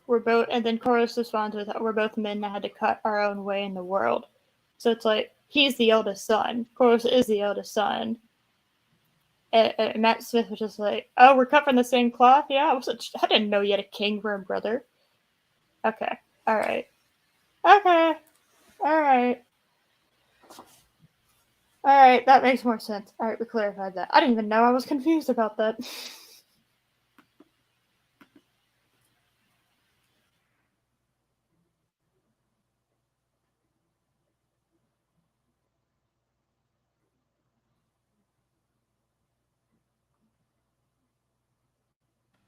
We're both, and then Chorus responds with, we're both men that had to cut our own way in the world. So it's like, he's the eldest son. Chorus is the eldest son. And Matt Smith was just like, oh, we're cut from the same cloth? Yeah, I didn't know you had a king for a brother. Okay. Alright. Okay. Alright. Alright, that makes more sense. Alright, we clarified that. I didn't even know I was confused about that.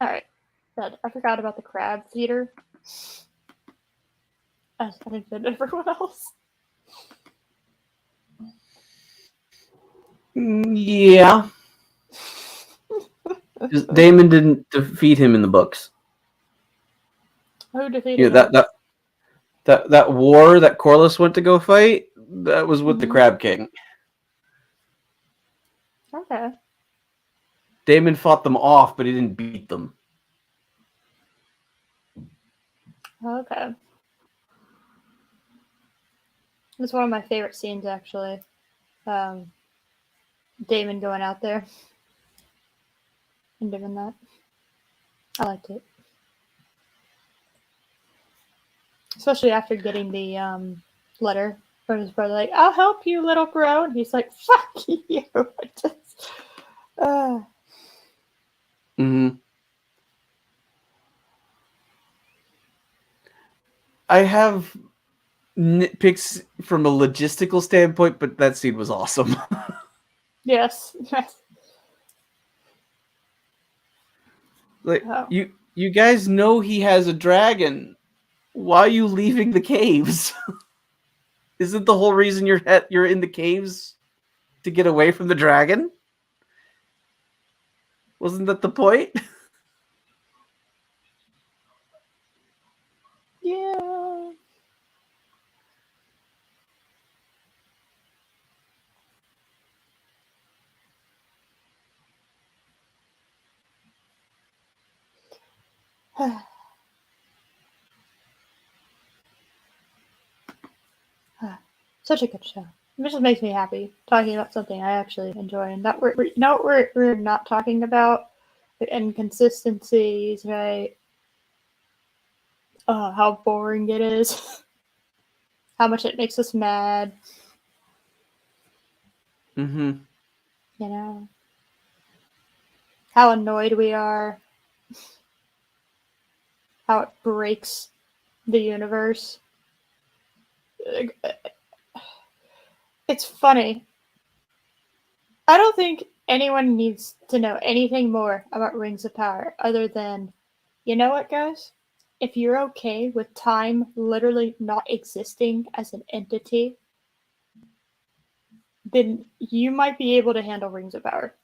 Alright. I forgot about the crab feeder. I didn't fit everyone else. Yeah. Damon didn't defeat him in the books. Who defeated Yeah, him? that war that Corlys went to go fight, that was with the Crab King. Okay. Damon fought them off, but he didn't beat them. Okay. It's one of my favorite scenes, actually. Damon going out there and doing that. I liked it. Especially after getting the letter from his brother, like, I'll help you, little bro. And he's like, fuck you. Mm-hmm. I have nitpicks from a logistical standpoint, but that scene was awesome. Yes. Like, you guys know he has a dragon. Why are you leaving the caves? Isn't the whole reason you're in the caves to get away from the dragon? Wasn't that the point? Yeah. Such a good show. It just makes me happy talking about something I actually enjoy, and that we're not talking about the inconsistencies, right? How boring it is. how much it makes us mad. Mm-hmm. You know, how annoyed we are, how it breaks the universe. It's funny. I don't think anyone needs to know anything more about Rings of Power other than, you know what, guys? If you're okay with time literally not existing as an entity, then you might be able to handle Rings of Power.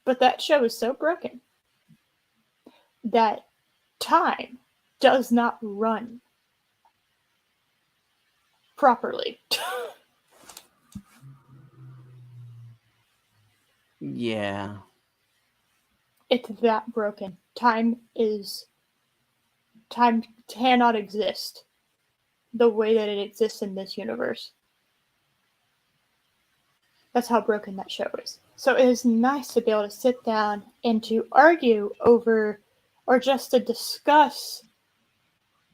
But that show is so broken that time does not run properly. Yeah. It's that broken. Time cannot exist the way that it exists in this universe. That's how broken that show is. So it is nice to be able to sit down and to argue over, or just to discuss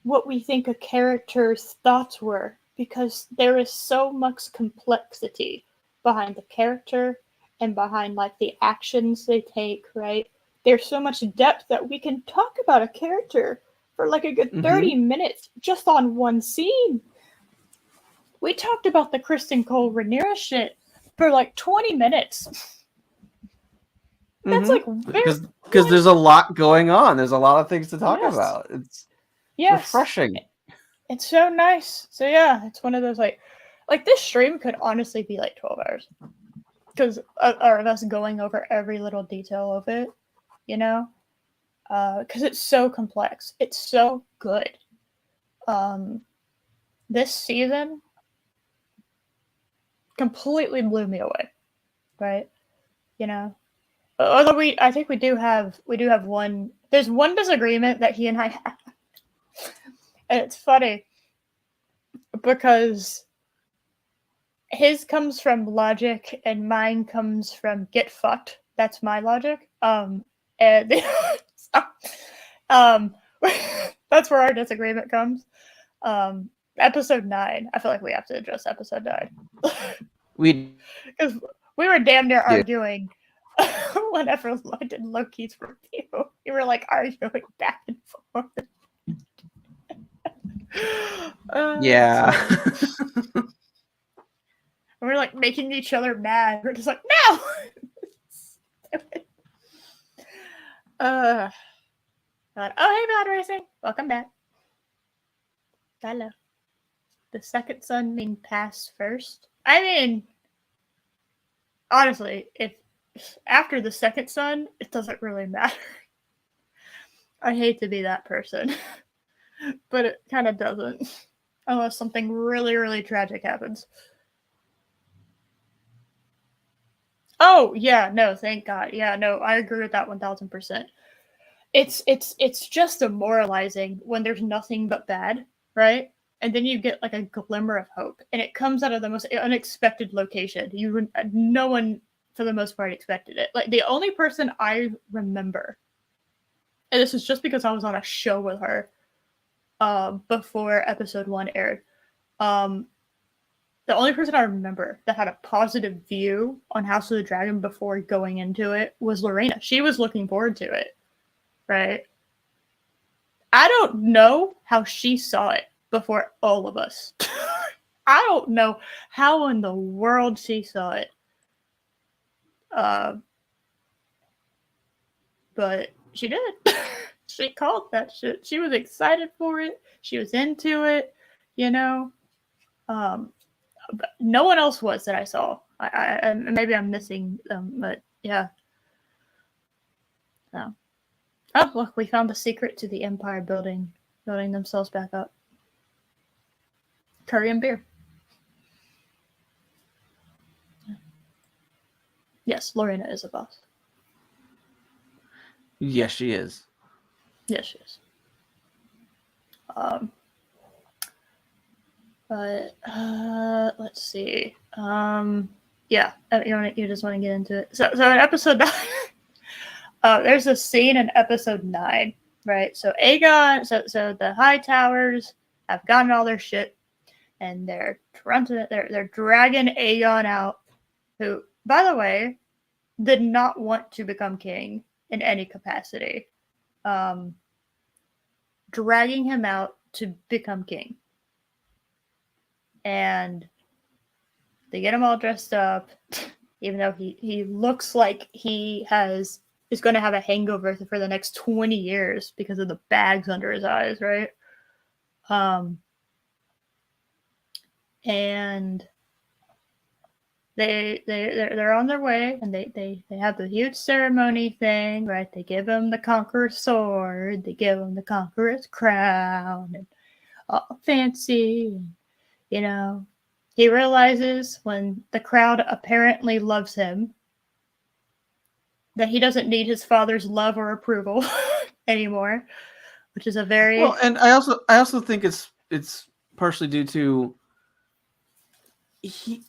what we think a character's thoughts were, because there is so much complexity behind the character and behind like the actions they take, right? There's so much depth that we can talk about a character for like a good 30 minutes just on one scene. We talked about the Kristen Cole Rhaenyra shit for like 20 minutes. That's like because there's a lot going on. There's a lot of things to talk about. It's refreshing. It's so nice. So yeah, it's one of those like this stream could honestly be like 12 hours because or us going over every little detail of it, you know, because it's so complex. It's so good. This season completely blew me away, right? You know, although I think we do have one. There's one disagreement that he and I have, and it's funny because his comes from logic and mine comes from get fucked. That's my logic. And so, that's where our disagreement comes. Episode 9. I feel like we have to address episode 9. Because we were damn near arguing whenever I did Loki's review. We were like arguing back and forth. Yeah. So, we're like making each other mad. We're just like, no! Oh, hey, Bad Racing. Welcome back. Hello. The second son being passed first. I mean, honestly, if after the second son, it doesn't really matter. I hate to be that person, but it kind of doesn't. Unless something really, really tragic happens. Oh, yeah, no, thank God. Yeah, no, I agree with that 1000%. It's just demoralizing when there's nothing but bad, right? And then you get like a glimmer of hope, and it comes out of the most unexpected location. No one, for the most part, expected it. Like the only person I remember, and this is just because I was on a show with her, before episode 1 aired. The only person I remember that had a positive view on House of the Dragon before going into it was Lorena. She was looking forward to it, right? I don't know how she saw it before all of us. I don't know how in the world she saw it. But she did. She called that shit. She was excited for it. She was into it, you know. But no one else was that I saw. I maybe I'm missing them, but yeah. So. Oh, look, we found the secret to the Empire building themselves back up. Curry and beer. Yes, Lorena is a boss. Yes, she is. Yes, she is. But let's see. Yeah, you just want to get into it. So in episode 9, there's a scene in episode 9, right? So Aegon, so the High Towers have gotten all their shit and they're dragging Aegon out, who, by the way, did not want to become king in any capacity. Um, Dragging him out to become king. And they get him all dressed up, even though he looks like is going to have a hangover for the next 20 years because of the bags under his eyes, right? And they're on their way, and they have the huge ceremony thing, right? They give him the conqueror's sword, they give him the conqueror's crown, and all fancy, and, you know, he realizes when the crowd apparently loves him that he doesn't need his father's love or approval anymore, which is a very well. And I also think it's partially due to he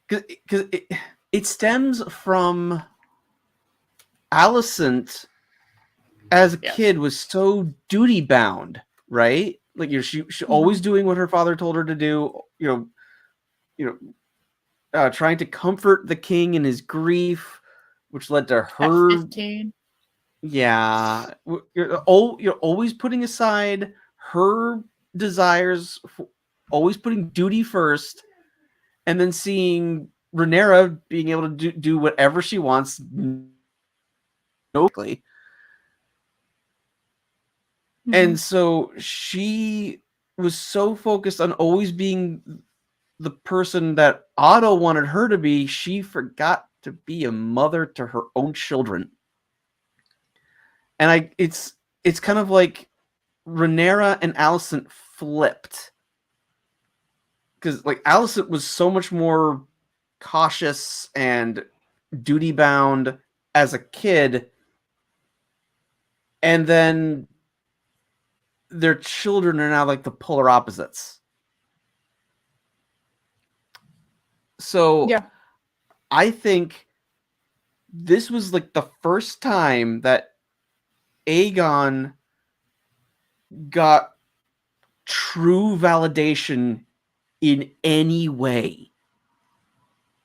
because it stems from Alicent as a kid was so duty bound, right? Like she always doing what her father told her to do. Trying to comfort the king in his grief, which led to her. At 15. Yeah, you're always putting aside her desires, always putting duty first, and then seeing Rhaenyra being able to do whatever she wants. And so she was so focused on always being the person that Otto wanted her to be, she forgot to be a mother to her own children. And it's kind of like Rhaenyra and Alicent flipped. Because like Alicent was so much more cautious and duty bound as a kid, and then their children are now like the polar opposites. So yeah. I think this was like the first time that Aegon got true validation in any way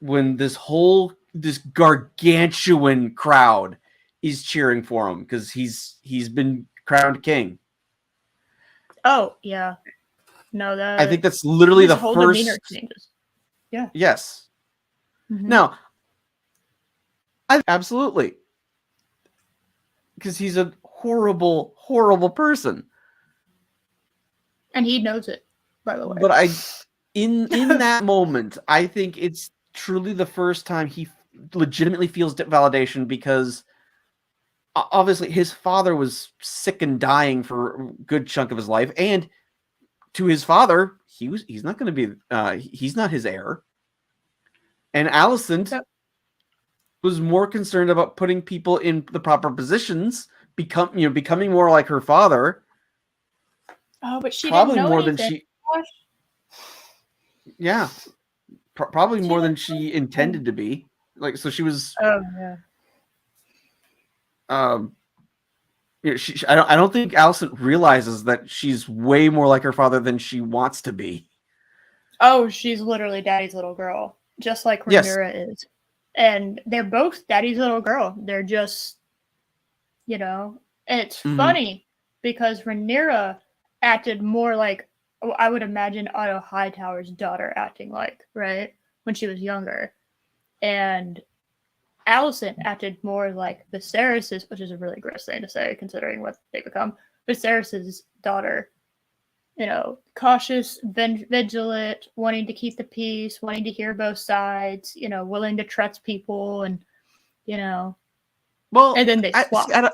when this gargantuan crowd is cheering for him because he's been crowned king. Oh yeah, no, that I think that's literally the whole first. Demeanor changes. Yeah. Yes. Now, absolutely, because he's a horrible, horrible person, and he knows it, by the way. But in that moment, I think it's truly the first time he legitimately feels validation because obviously his father was sick and dying for a good chunk of his life, and to his father, he's not going to be he's not his heir. And Alicent was more concerned about putting people in the proper positions, becoming more like her father. Oh, but she probably didn't know more anything. than she. Yeah, probably more than she intended to be. Like, so she was. Oh yeah. I don't think Alicent realizes that she's way more like her father than she wants to be. Oh, she's literally Daddy's little girl, just like Rhaenyra is. And they're both Daddy's little girl. They're just, and it's funny because Rhaenyra acted more like I would imagine Otto Hightower's daughter acting like, right? When she was younger. And Alicent acted more like Viserys's, which is a really gross thing to say considering what they become, Viserys's daughter. Cautious, vigilant, wanting to keep the peace, wanting to hear both sides, willing to trust people, and, Well, and then they swap. I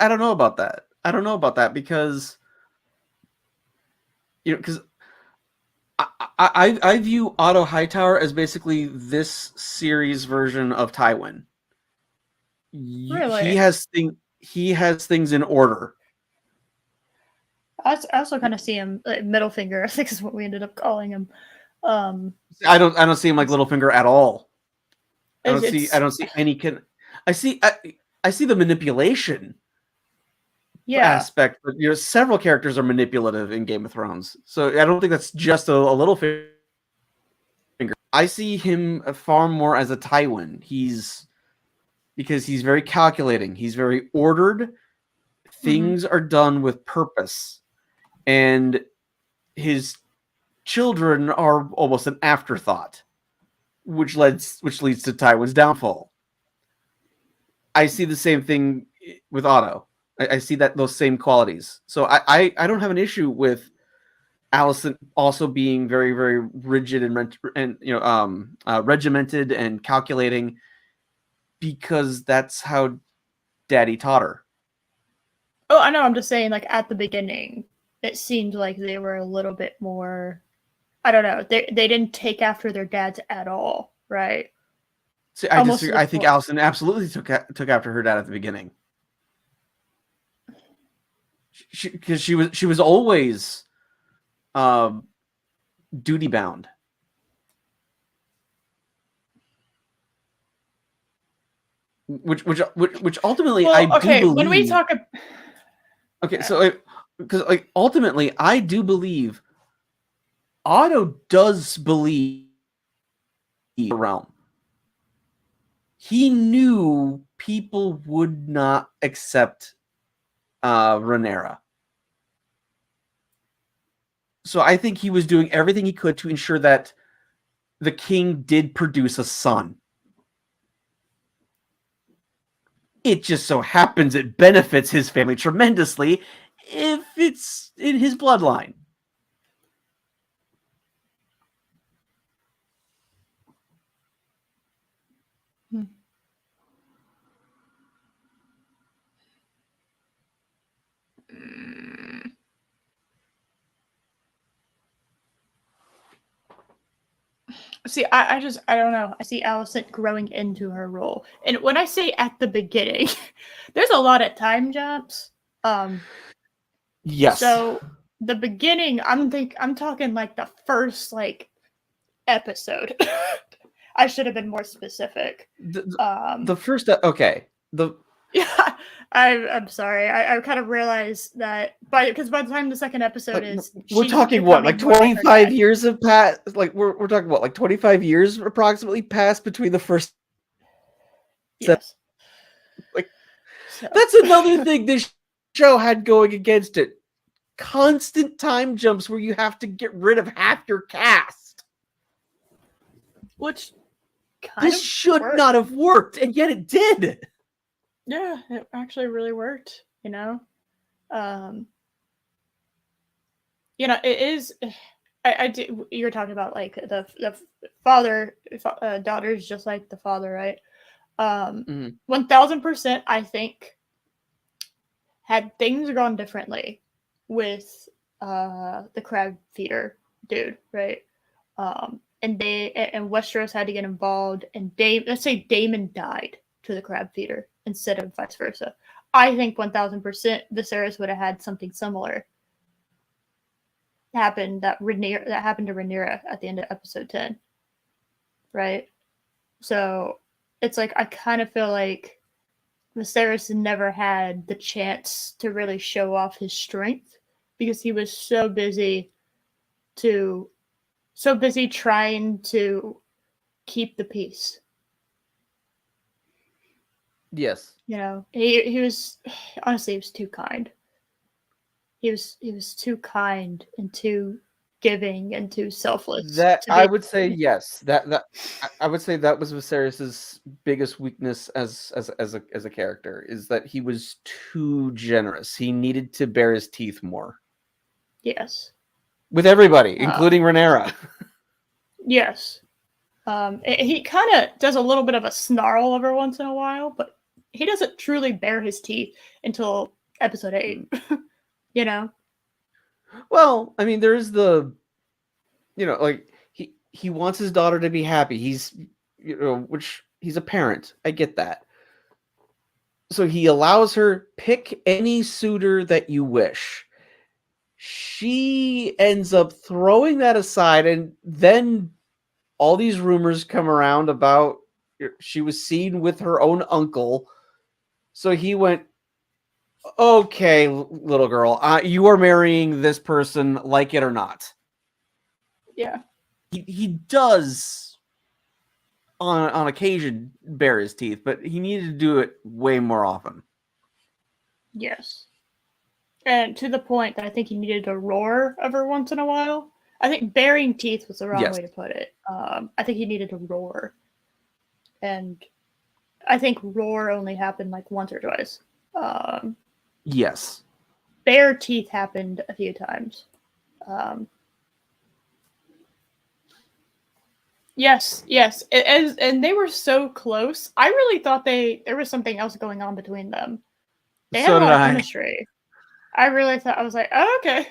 don't know about that. I don't know about that because, because I view Otto Hightower as basically this series version of Tywin. Really? He has things in order. I also kind of see him middle finger. I think is what we ended up calling him. I don't see him like Littlefinger at all. I don't see any I see the manipulation, Yeah. aspect, but several characters are manipulative in Game of Thrones, so I don't think that's just a little finger. I see him far more as a Tywin. Because he's very calculating, he's very ordered. Things are done with purpose, and his children are almost an afterthought, which leads to Tywin's downfall. I see the same thing with Otto. I see those same qualities. So I don't have an issue with Alicent also being very, very rigid and regimented and calculating, because that's how Daddy taught her. Oh, I know. I'm just saying, like at the beginning, it seemed like they were a little bit more. I don't know. They didn't take after their dads at all, right? See, I disagree. I think Alicent absolutely took after her dad at the beginning. Because she was always duty bound. Which ultimately I do believe. When we talk. Okay, so because ultimately I do believe Otto does believe the realm. He knew people would not accept Rhaenyra. So I think he was doing everything he could to ensure that the king did produce a son. It just so happens it benefits his family tremendously if it's in his bloodline. See, I don't know. I see Alicent growing into her role, and when I say at the beginning, there's a lot of time jumps. Yes. So the beginning, I'm talking like the first episode. I should have been more specific. The first okay. Yeah, I'm sorry. I kind of realized that because by the time the second episode is, we're talking what, like 25 years have passed. Like we're talking what, like 25 years approximately passed between the first. Yes. Like that's another thing this show had going against it. Constant time jumps where you have to get rid of half your cast. Which this should not have worked, and yet it did. Yeah, it actually really worked, you know? It is. I do. You're talking about like the father, daughter is just like the father, right? 1000%. I think had things gone differently with the crab feeder dude, right? And Westeros had to get involved, and let's say Daemon died to the crab feeder instead of vice versa. I think 1000% Viserys would have had something similar happen that happened to Rhaenyra at the end of episode 10, right? So it's like I kind of feel like Viserys never had the chance to really show off his strength because he was so busy trying to keep the peace. Yes. He was honestly, he was too kind. He was too kind and too giving and too selfless. That I would say yes. That I would say that was Viserys's biggest weakness as a character, is that he was too generous. He needed to bare his teeth more. Yes. With everybody, including Rhaenyra. Yes. He kind of does a little bit of a snarl every once in a while, but he doesn't truly bare his teeth until episode 8. You know? Well, I mean, there's like he wants his daughter to be happy. He's, which he's a parent. I get that. So he allows her, pick any suitor that you wish. She ends up throwing that aside, and then all these rumors come around about she was seen with her own uncle. So he went, Okay, little girl, you are marrying this person, like it or not. Yeah. He does on occasion bare his teeth, but he needed to do it way more often. Yes. And to the point that I think he needed to roar every once in a while. I think baring teeth was the wrong Yes. way to put it. I think he needed to roar. And I think roar only happened like once or twice. Um, Yes. bare teeth happened a few times. Um, yes, and they were so close. I really thought there was something else going on between them. They had So a did lot of I. chemistry. I really thought I was like, oh, okay,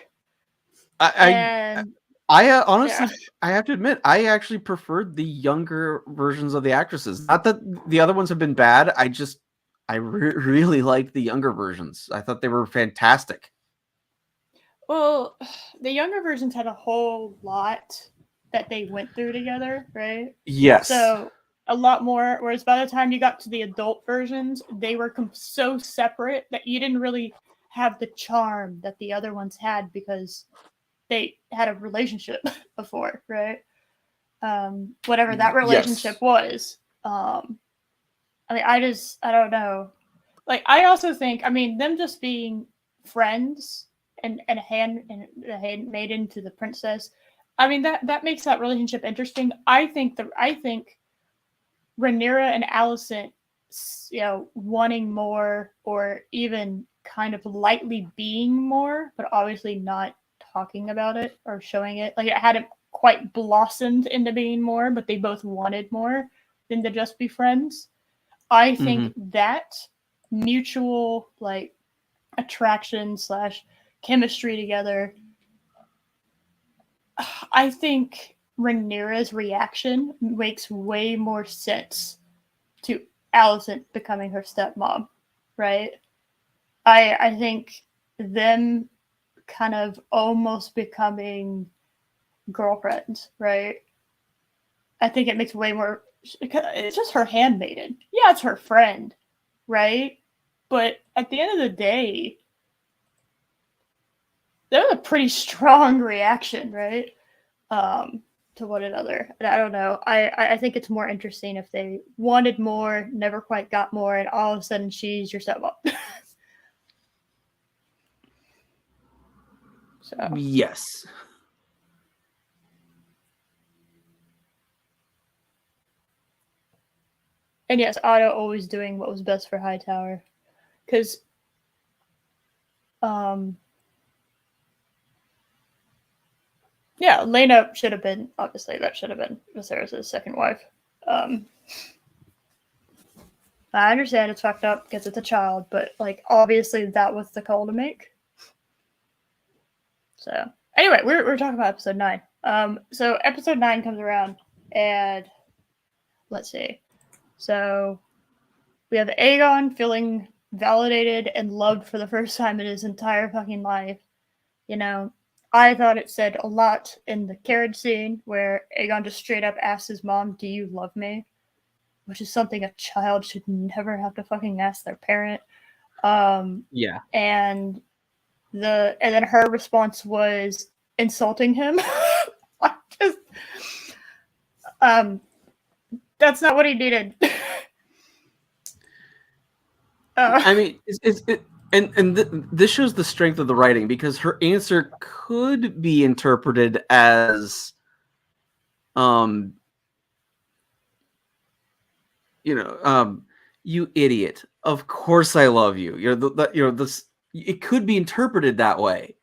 I and honestly, yeah. I have to admit, I actually preferred the younger versions of the actresses. Not that the other ones have been bad. I really liked the younger versions. I thought they were fantastic. Well, the younger versions had a whole lot that they went through together, right? Yes. So a lot more. Whereas by the time you got to the adult versions, they were so separate that you didn't really have the charm that the other ones had because they had a relationship before, right? Whatever that relationship Yes. was. I mean, I don't know. Like, I also think, I mean, them just being friends and a handmaiden to the princess. I mean, that makes that relationship interesting. I think Rhaenyra and Alicent, wanting more or even kind of lightly being more, but obviously not talking about it or showing it. Like it hadn't quite blossomed into being more, but they both wanted more than to just be friends. I Mm-hmm. think that mutual like attraction slash chemistry together. I think Rhaenyra's reaction makes way more sense to Alicent becoming her stepmom, right? I think them kind of almost becoming girlfriends, right? I think it makes way more. It's just her handmaiden. Yeah, it's her friend, right? But at the end of the day, that was a pretty strong reaction, right? Um, to one another. And I don't know. I think it's more interesting if they wanted more, never quite got more, and all of a sudden she's your stepmom. So, Yes. and yes, Otto always doing what was best for Hightower, because um, yeah, Lena should have been obviously that should have been Viserys' second wife. Um, I understand it's fucked up because it's a child, but like obviously that was the call to make. So anyway, we're talking about episode 9. So episode 9 comes around, and let's see. So we have Aegon feeling validated and loved for the first time in his entire fucking life. You know, I thought it said a lot in the carriage scene where Aegon just straight up asks his mom, "Do you love me?" Which is something a child should never have to fucking ask their parent. Yeah. And then her response was insulting him. I just um that's not what he needed. I mean, this shows the strength of the writing because her answer could be interpreted as, um, you know, you idiot. Of course, I love you. This. It could be interpreted that way,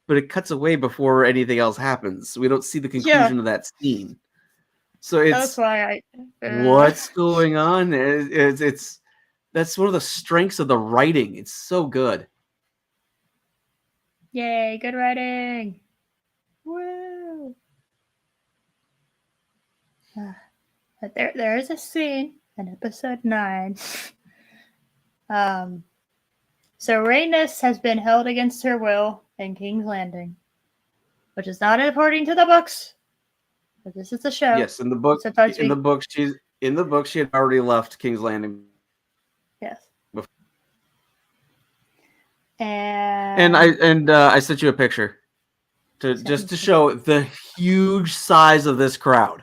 but it cuts away before anything else happens. We don't see the Yeah, conclusion of that scene. So that's it's why what's going on. It's that's one of the strengths of the writing. It's so good. yay, good writing. Woo. But there is a scene in episode 9. Um, so Rhaenys has been held against her will in King's Landing, which is not according to the books, but this is a show. Yes, in the book, Sometimes we she had already left King's Landing. yes. And I sent you a picture just to show the huge size of this crowd.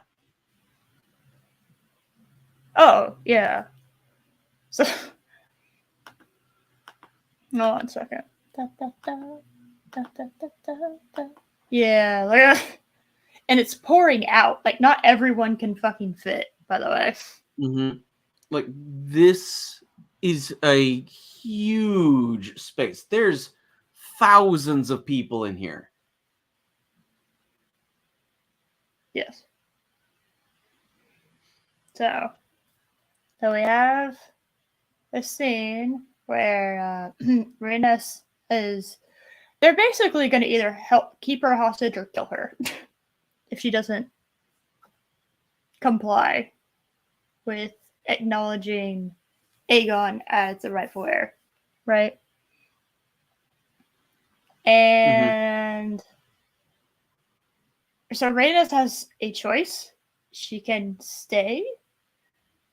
Oh, yeah. So, hold on a second. Yeah, like, and it's pouring out. Like, not everyone can fucking fit, by the way. Mm-hmm. Like, this is a huge space. There's thousands of people in here. Yes. So we have a scene where Renus is. They're basically going to either help keep her hostage or kill her if she doesn't comply with acknowledging Aegon as the rightful heir, right? And so Rhaenys has a choice. She can stay,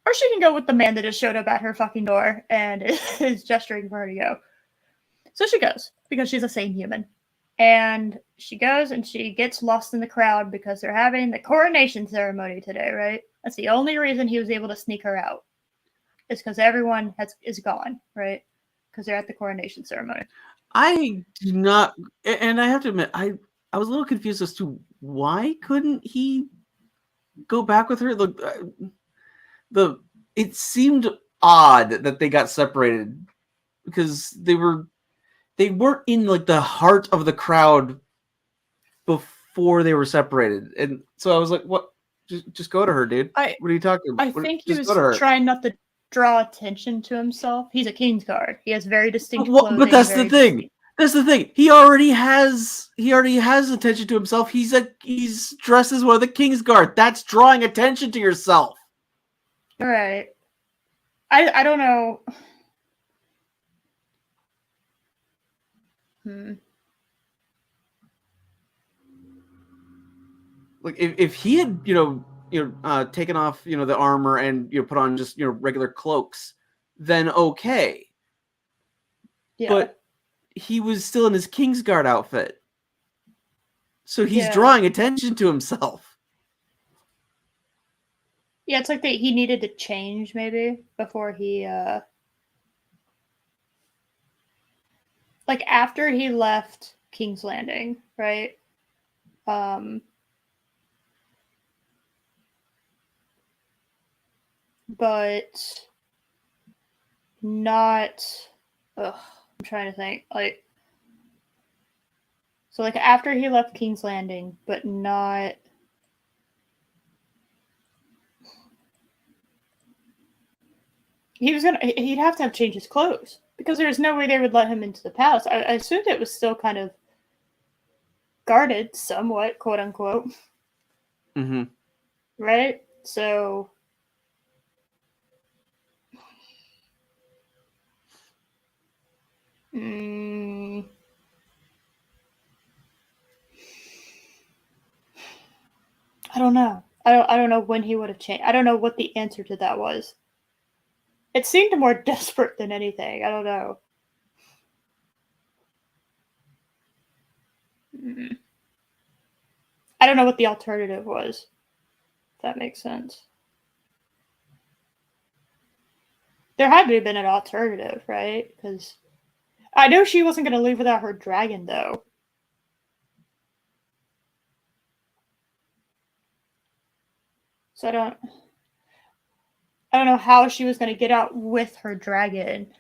or she can go with the man that just showed up at her fucking door and is gesturing for her to go. So she goes, because she's a sane human. And she goes and she gets lost in the crowd because they're having the coronation ceremony today, right? That's the only reason he was able to sneak her out. Is because everyone is gone, right? Because they're at the coronation ceremony. I do not, and I have to admit, I was a little confused as to why couldn't he go back with her. It seemed odd that they got separated because they weren't in like the heart of the crowd before they were separated, and so I was like, "What? Just go to her, dude. What are you talking about? I think he just was go to her." trying not to draw attention to himself. He's a Kingsguard. He has very distinct clothing. But that's the thing. That's the thing. He already has attention to himself. He's dressed as one of the Kingsguard. That's drawing attention to yourself. All right. I don't know. Like if he had taken off the armor and put on just regular cloaks, then okay. Yeah. But he was still in his Kingsguard outfit, so he's drawing attention to himself. Yeah, it's like he needed to change maybe before he like after he left King's Landing, right? But not. I'm trying to think. Like, so like after he left King's Landing, but not. He'd have to have changed his clothes because there's no way they would let him into the palace. I assumed it was still kind of guarded somewhat, quote unquote. Mm-hmm. Right? So I don't know. I don't know when he would have changed. I don't know what the answer to that was. It seemed more desperate than anything. I don't know. I don't know what the alternative was. If that makes sense. There had to have been an alternative, right? Because I know she wasn't going to leave without her dragon, though. So I don't know how she was going to get out with her dragon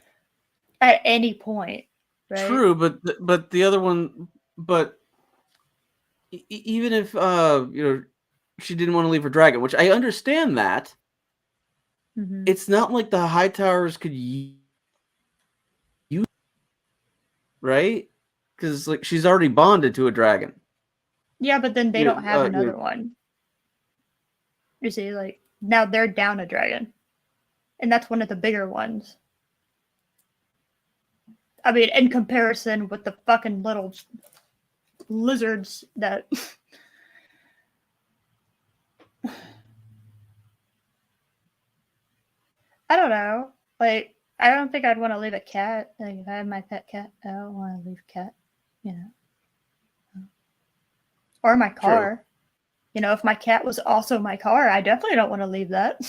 at any point, right? True, but the other one, but even if she didn't want to leave her dragon, which I understand that, it's not like the Hightowers could use, right? Because like she's already bonded to a dragon. Yeah, but then they don't have another one. You see, like now they're down a dragon, and that's one of the bigger ones. I mean, in comparison with the fucking little lizards that. I don't know. Like, I don't think I'd want to leave a cat. Like if I had my pet cat, I don't want to leave a cat, you know. Or my True. car. You know, if my cat was also my car, I definitely don't want to leave that.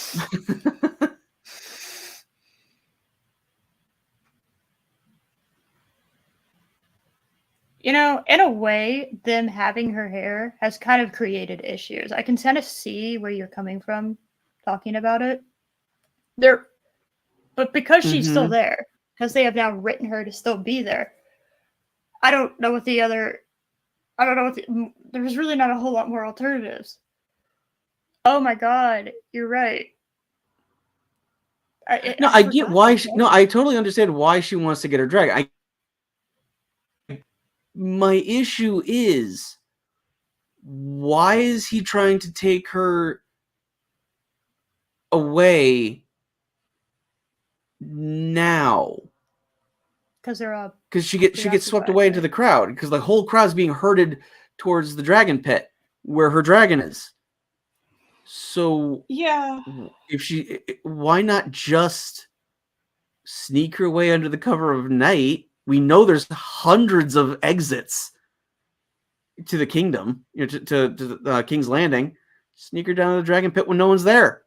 You know, in a way, them having her hair has kind of created issues. I can kind of see where you're coming from talking about it. There, but because she's still Mm-hmm. there, because they have now written her to still be there, I don't know what the other. I don't know what there's really not a whole lot more alternatives. Oh my god, you're right. No, I I get forgot why. about that. No, I totally understand why she wants to get her dragon. My issue is, why is he trying to take her away now? Because they're Because she gets swept preoccupied, away into right? the crowd because the whole crowd's being herded towards the dragon pit where her dragon is. So Yeah. if why not just sneak her way under the cover of night? We know there's hundreds of exits to the kingdom, to King's Landing. Sneak her down to the dragon pit when no one's there.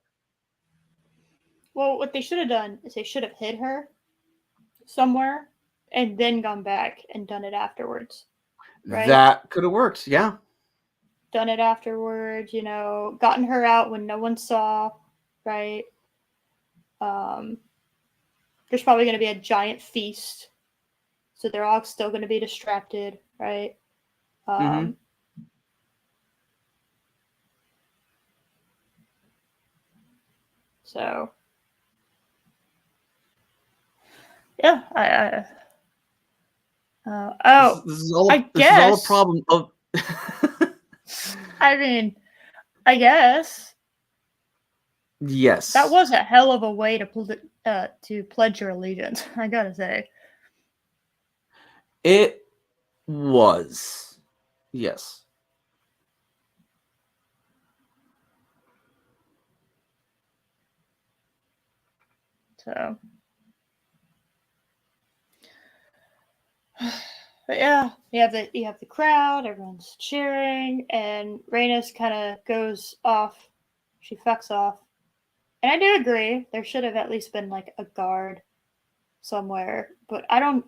Well, what they should have done is they should have hid her somewhere and then gone back and done it afterwards, right? That could have worked, yeah. Done it afterwards, you know, gotten her out when no one saw, right? Um, there's probably going to be a giant feast, so they're all still going to be distracted, right? Mm-hmm. Um, so, yeah, This is all. I This is all a guess. problem of. I mean, I guess Yes. that was a hell of a way to pledge your allegiance. I gotta say. It was. Yes. So, but yeah, you have the crowd, everyone's cheering, and Rhaenys kind of goes off. She fucks off, and I do agree there should have at least been like a guard somewhere. But I don't.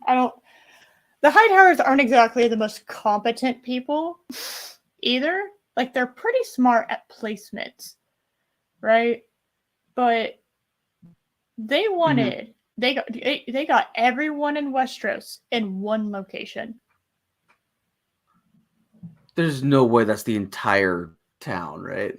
The Hightowers aren't exactly the most competent people either. Like they're pretty smart at placements, right? But they wanted they got everyone in Westeros in one location. There's no way that's the entire town, right?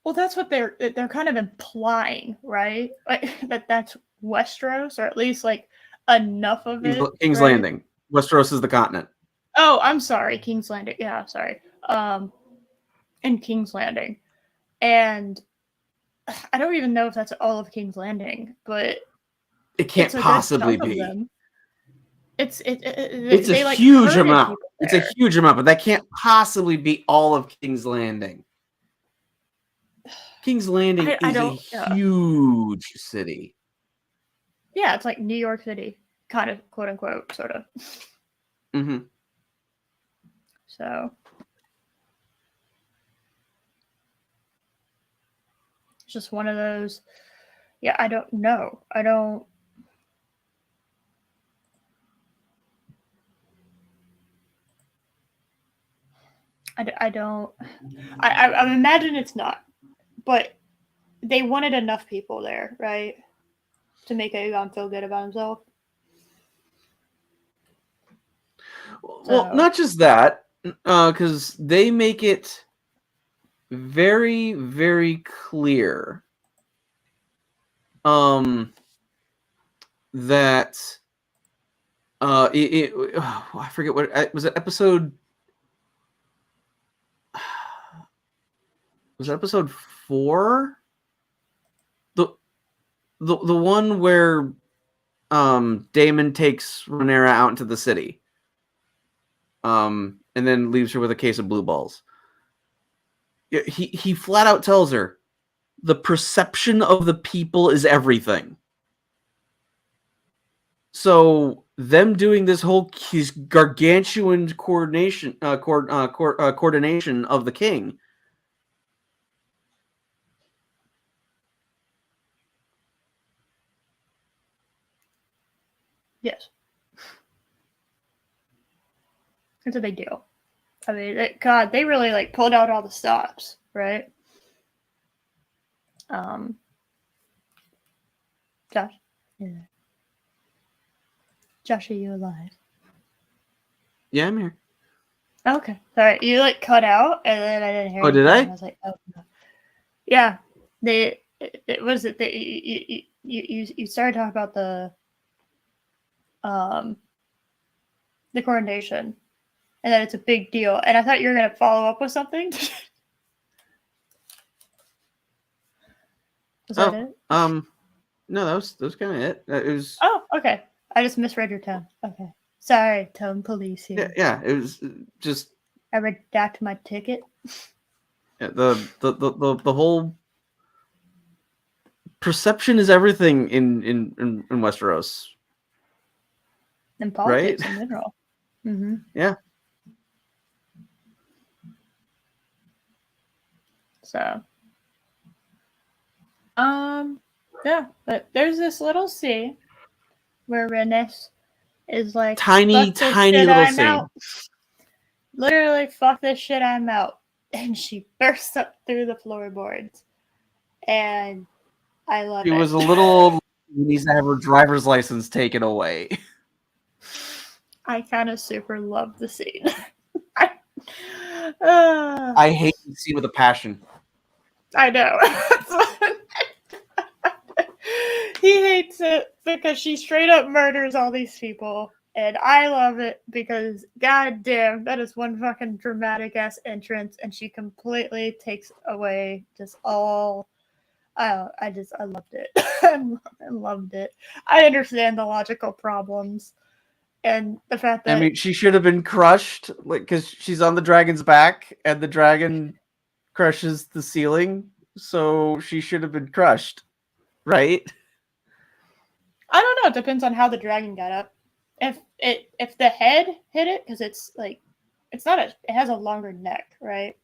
Well, that's what they're kind of implying, right? Like that's Westeros, or at least like enough of it, King's right? Landing. Westeros is the continent. Oh, I'm sorry, King's Landing. Yeah, sorry. In King's Landing, and I don't even know if that's all of King's Landing, but It can't it's a good possibly chunk of be. them. It's a They like huge herded amount. people It's a there. huge amount, but that can't possibly be all of King's Landing. King's Landing I is a don't. huge city. Yeah, it's like New York City, kind of, quote unquote, sort of. Mm-hmm. So it's just one of those. Yeah, I don't know. I don't. I don't. I imagine it's not, but they wanted enough people there, right, to make Aegon feel good about himself. Well, not just that, because they make it very, very clear that I forget what was it, episode was it episode 4, the one where Daemon takes Rhaenyra out into the city and then leaves her with a case of blue balls. He flat out tells her the perception of the people is everything. So them doing this whole gargantuan coordination of the king. Yes. It's a big deal. I mean, God, they really like pulled out all the stops, right? Josh, yeah. Josh, are you alive? Yeah, I'm here. Okay, sorry. You like cut out, and then I didn't hear. Oh, did anything. I? I was like, oh no. Yeah, it was it. You started talking about the coronation, and that it's a big deal. And I thought you were gonna follow up with something. Was that it? No, that was kind of it. It was. Oh, okay. I just misread your tone. Okay, sorry, tone police here. Yeah. It was just. I redact my ticket. Yeah, the whole perception is everything in Westeros. And politics Right? in general. Mm-hmm. Yeah. So, yeah, but there's this little scene where Rennis is like, Tiny fuck this shit, little I'm scene. out. Literally, fuck this shit, I'm out. And she bursts up through the floorboards. And I love She it. was a little needs to have her driver's license taken away. I kind of super love the scene. I hate the scene with a passion. I know. He hates it because she straight up murders all these people. And I love it because, goddamn, that is one fucking dramatic ass entrance, and she completely takes away just all. I loved it. I loved it. I understand the logical problems and the fact that I mean, she should have been crushed, like, because she's on the dragon's back, and the dragon crushes the ceiling, so she should have been crushed, right? I don't know. It depends on how the dragon got up. If the head hit it, because it's like it's not a it has a longer neck, right?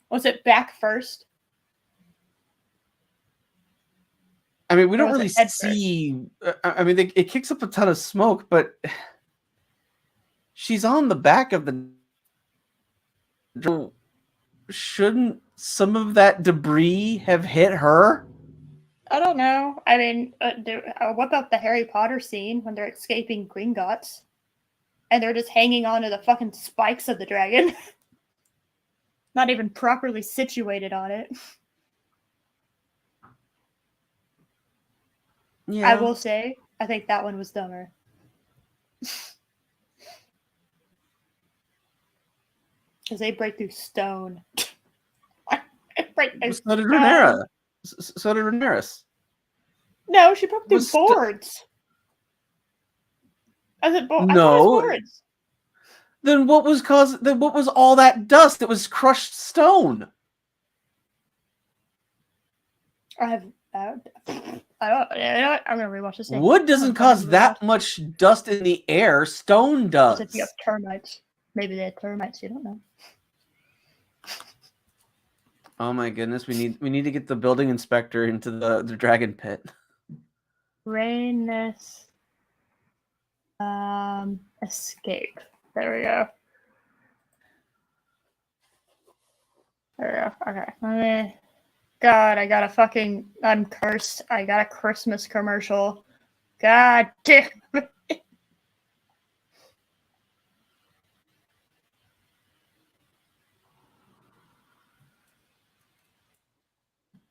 Was it back first? I mean, we Or don't was really it head first? see. I mean, it kicks up a ton of smoke, but she's on the back of the. Shouldn't some of that debris have hit her? I don't know. I mean, what about the Harry Potter scene when they're escaping Gringotts and they're just hanging onto the fucking spikes of the dragon, not even properly situated on it? I Yeah. will say, I think that one was dumber. Because they break through stone. Break through So did stone. Rhaenyra. So did Rhaenyra. No, she broke through Was boards. I thought it was no. boards. Then what was Then what was all that dust? It was crushed stone. I don't. You know what? I'm gonna rewatch this thing. Wood doesn't cause that much dust in the air. Stone Because if you have does. termites, maybe they have termites. You don't know. Oh my goodness, we need to get the building inspector into the dragon pit. Rhaenys escape. There we go. There we go. Okay. God, I got a fucking. I'm cursed. I got a Christmas commercial. God damn it.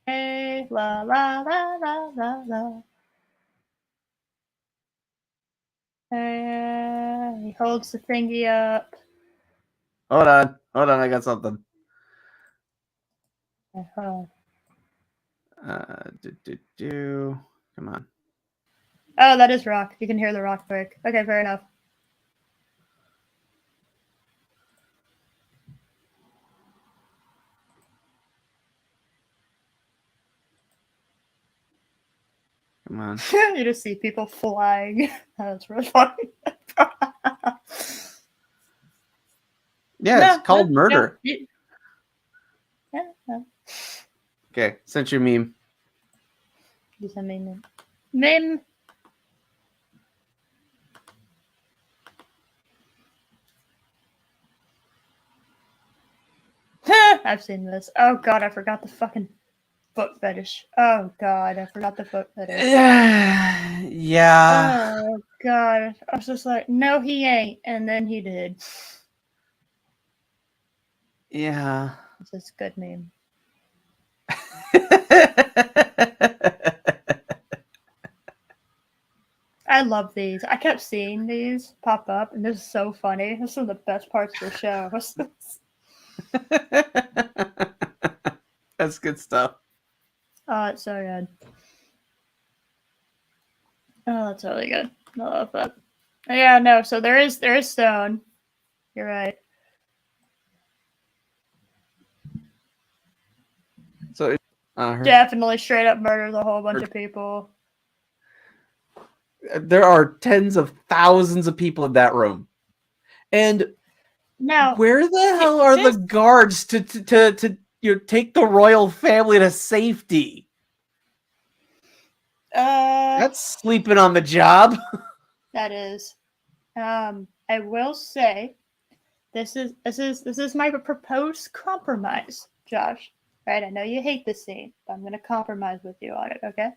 Hey, la la la la la la. He holds the thingy up. Hold on, I got something. Hold on. Come on. Oh, that is rock. You can hear the rock break. Okay, fair enough. Come on. You just see people flying. That's really funny. Yeah, it's called murder. Yeah. Okay, sent you a meme. You send me a meme. I've seen this. Oh god, I forgot the fucking foot fetish. Oh god, I forgot the foot fetish. Yeah. Oh god. I was just like, no, he ain't. And then he did. Yeah. This is a good meme. I love these. I kept seeing these pop up, and this is so funny. This is one of the best parts of the show. That's good stuff. Oh, it's so good. Oh, that's really good. I love that. Yeah, no. So there is stone. You're right. So Definitely straight up murdered a whole bunch of people. There are tens of thousands of people in that room, and now where the hell are the guards to take the royal family to safety? That's sleeping on the job. That is. I will say, this is my proposed compromise, Josh. Right? I know you hate this scene, but I'm gonna compromise with you on it. Okay.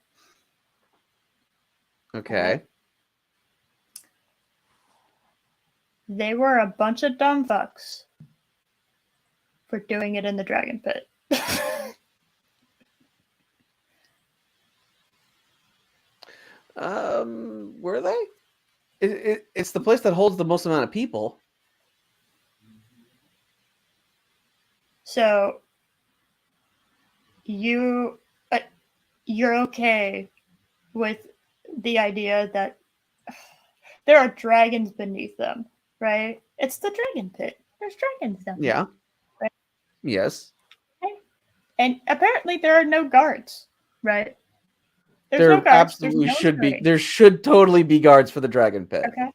Okay. Right. They were a bunch of dumb fucks for doing it in the dragon pit. Were they? It's the place that holds the most amount of people. So you're okay with the idea that there are dragons beneath them, right? It's the dragon pit. There's dragons down there. Yeah. Right? Yes. Okay. And apparently there are no guards, right? There's There no guards. absolutely There's no should be. guarding. There should totally be guards for the dragon pit. Okay.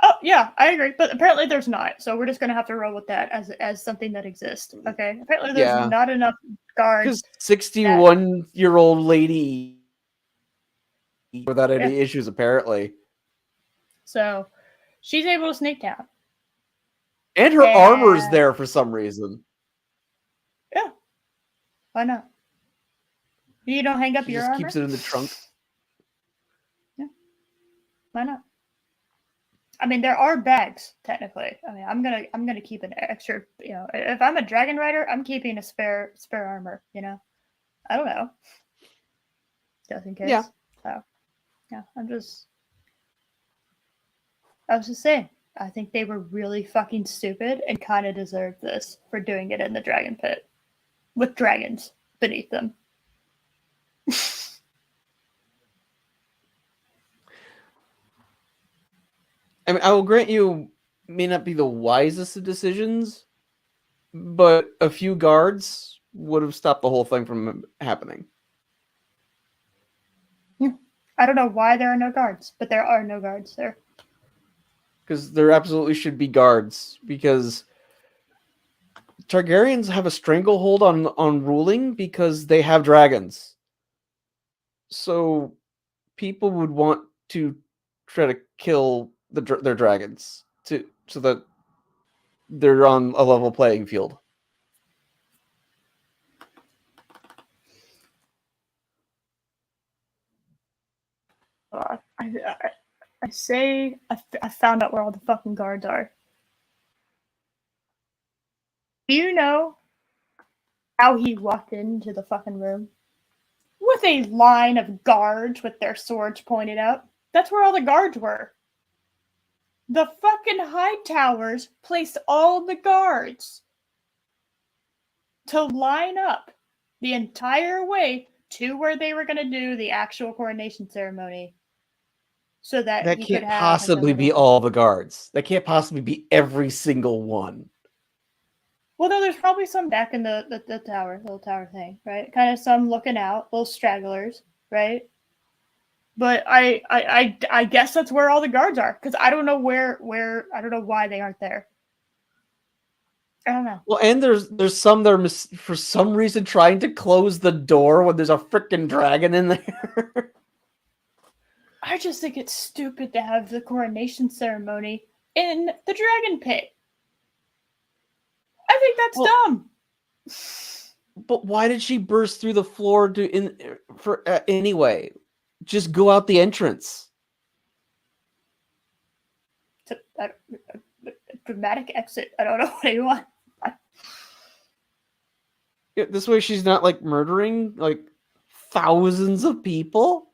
Oh yeah, I agree. But apparently there's not. So we're just gonna have to roll with that as something that exists. Okay. Apparently there's not enough guards. Because 61-year-old lady without any issues, apparently. So she's able to sneak down. And her armor's there for some reason. Yeah. Why not? You don't hang up She your just armor? keeps it in the trunk. Yeah. Why not? I mean, there are bags technically. I mean, I'm gonna keep an extra. You know, if I'm a dragon rider, I'm keeping a spare armor. You know, I don't know, just in case. Yeah. So, yeah, I was just saying. I think they were really fucking stupid and kind of deserved this for doing it in the dragon pit with dragons beneath them. I mean, I will grant you may not be the wisest of decisions, but a few guards would have stopped the whole thing from happening. Yeah. I don't know why there are no guards, but there are no guards there. Because there absolutely should be guards, because Targaryens have a stranglehold on ruling because they have dragons. So people would want to try to kill their dragons so that they're on a level playing field. I say I found out where all the fucking guards are. Do you know how he walked into the fucking room? With a line of guards with their swords pointed out. That's where all the guards were. The fucking high towers placed all the guards to line up the entire way to where they were going to do the actual coronation ceremony. So that he can't could have possibly be all the guards. That can't possibly be every single one. Well, no, there's probably some back in the tower, little tower thing, right? Kind of some looking out, little stragglers, right? But I guess that's where all the guards are because I don't know where I don't know why they aren't there. I don't know. Well, and there's some that are for some reason trying to close the door when there's a freaking dragon in there. I just think it's stupid to have the coronation ceremony in the dragon pit. I think that's dumb. But why did she burst through the floor anyway? Just go out the entrance. A dramatic exit. I don't know what you want. This way she's not like murdering like thousands of people.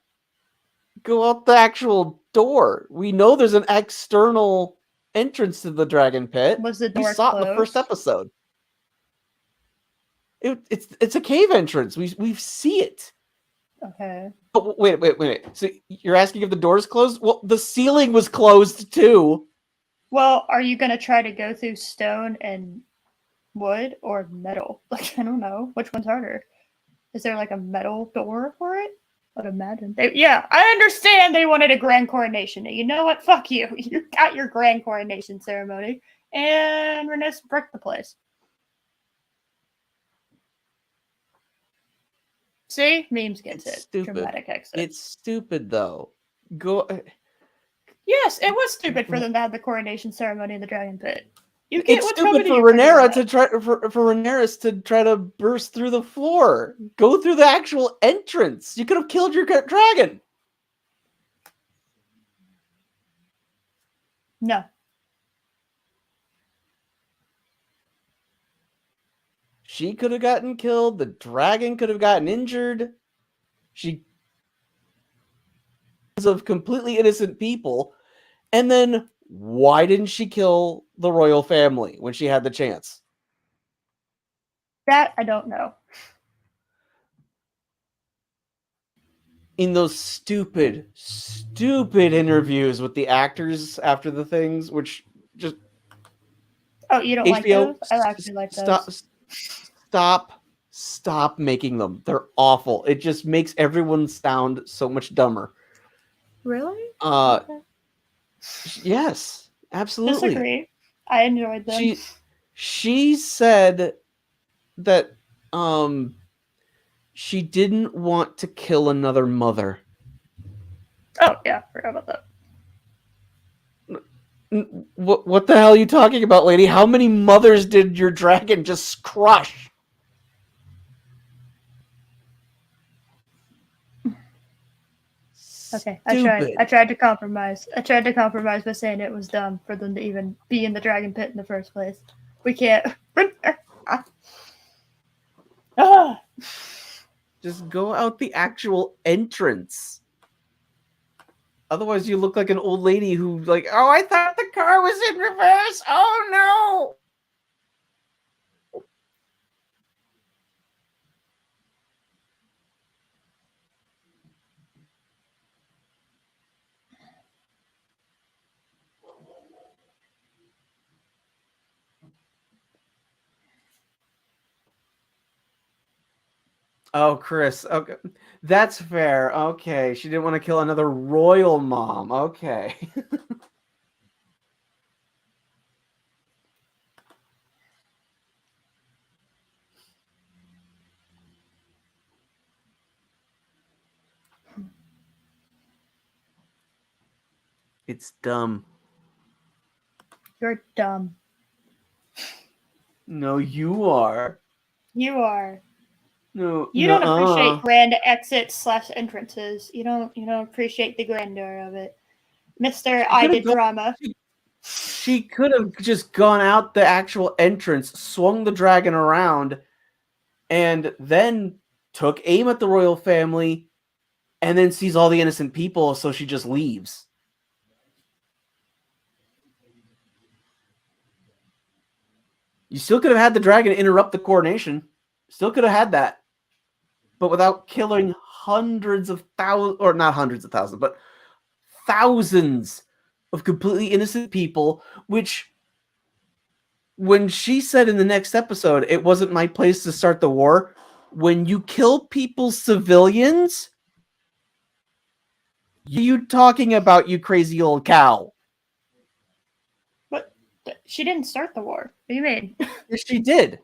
Go out the actual door. We know there's an external entrance to the dragon pit. Was the door we saw closed? It in the first episode. It's a cave entrance. We see it. Okay. But wait. So you're asking if the door's closed? Well, the ceiling was closed too. Well, are you gonna try to go through stone and wood or metal? Like, I don't know. Which one's harder? Is there like a metal door for it? I'd imagine. Yeah, I understand they wanted a grand coronation. You know what? Fuck you. You got your grand coronation ceremony, and we're gonna brick the place. See? Memes gets it. Stupid. Dramatic exit. It's stupid, though. Go. Yes, it was stupid for them to have the coronation ceremony in the dragon pit. You get it's stupid for Rhaenyra to try for Rhaenyra to try to burst through the floor. Go through the actual entrance. You could have killed your dragon. No. She could have gotten killed. The dragon could have gotten injured. She of completely innocent people. And then why didn't she kill the royal family when she had the chance? That I don't know. In those stupid interviews with the actors after the things, which just you don't HBO, like those? I actually like those. Stop making them. They're awful. It just makes everyone sound so much dumber. Really? Okay. Yes, absolutely. Disagree. I enjoyed them. She said that she didn't want to kill another mother. Oh yeah, forgot about that. What the hell are you talking about, lady? How many mothers did your dragon just crush? Okay, I tried to compromise. I tried to compromise by saying it was dumb for them to even be in the dragon pit in the first place. We can't. Just go out the actual entrance. Otherwise, you look like an old lady who, like, oh, I thought the car was in reverse. Oh, no. Oh, Chris. Okay. That's fair. Okay. She didn't want to kill another royal mom. Okay. It's dumb. You're dumb. No, you are. You are. No, you don't appreciate grand exits / entrances. You don't appreciate the grandeur of it, Mister. I did drama. She could have just gone out the actual entrance, swung the dragon around, and then took aim at the royal family, and then sees all the innocent people, so she just leaves. You still could have had the dragon interrupt the coronation. Still could have had that. But without killing hundreds of thousands, or not hundreds of thousands, but thousands of completely innocent people, which when she said in the next episode, it wasn't my place to start the war, when you kill people's civilians, You talking about, you crazy old cow? But she didn't start the war. What do you mean? Yes, she did.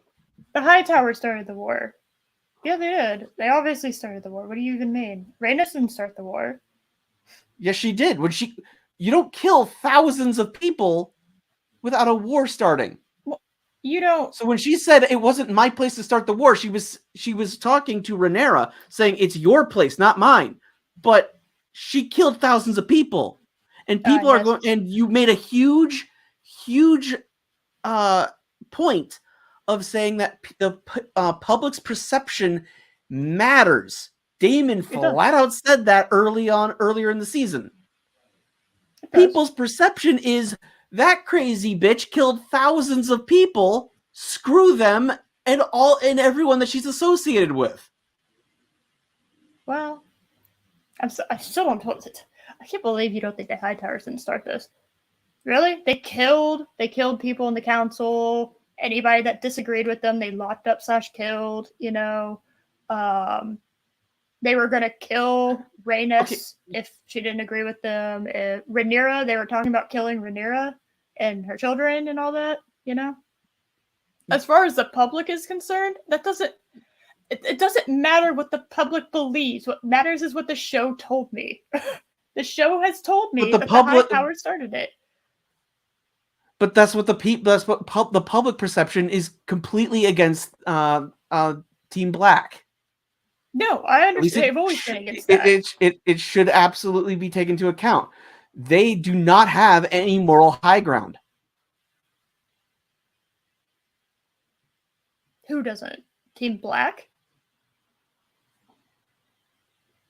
The Hightower started the war. Yeah, they did. They obviously started the war. What do you even mean? Rhaenys didn't start the war. Yes, she did. You don't kill thousands of people without a war starting. Well, you don't. So when she said it wasn't my place to start the war, she was talking to Rhaenyra, saying it's your place, not mine. But she killed thousands of people, and people are Yes. going. And you made a huge, huge point of saying that the public's perception matters. Damon flat out said that earlier in the season. People's perception is that crazy bitch killed thousands of people. Screw them and everyone that she's associated with. Well, I still don't. I can't believe you don't think the Hightowers didn't start this. Really? They killed people in the council. Anybody that disagreed with them, they locked up / killed. They were gonna kill Rhaenys if she didn't agree with them. Rhaenyra, they were talking about killing Rhaenyra and her children and all that. As far as the public is concerned, that doesn't. It doesn't matter what the public believes. What matters is what the show told me. The show has told me that the Hightower started it. But that's what the public perception is, completely against Team Black. No, I understand. They've always been against that. It should absolutely be taken into account. They do not have any moral high ground. Who doesn't? Team Black?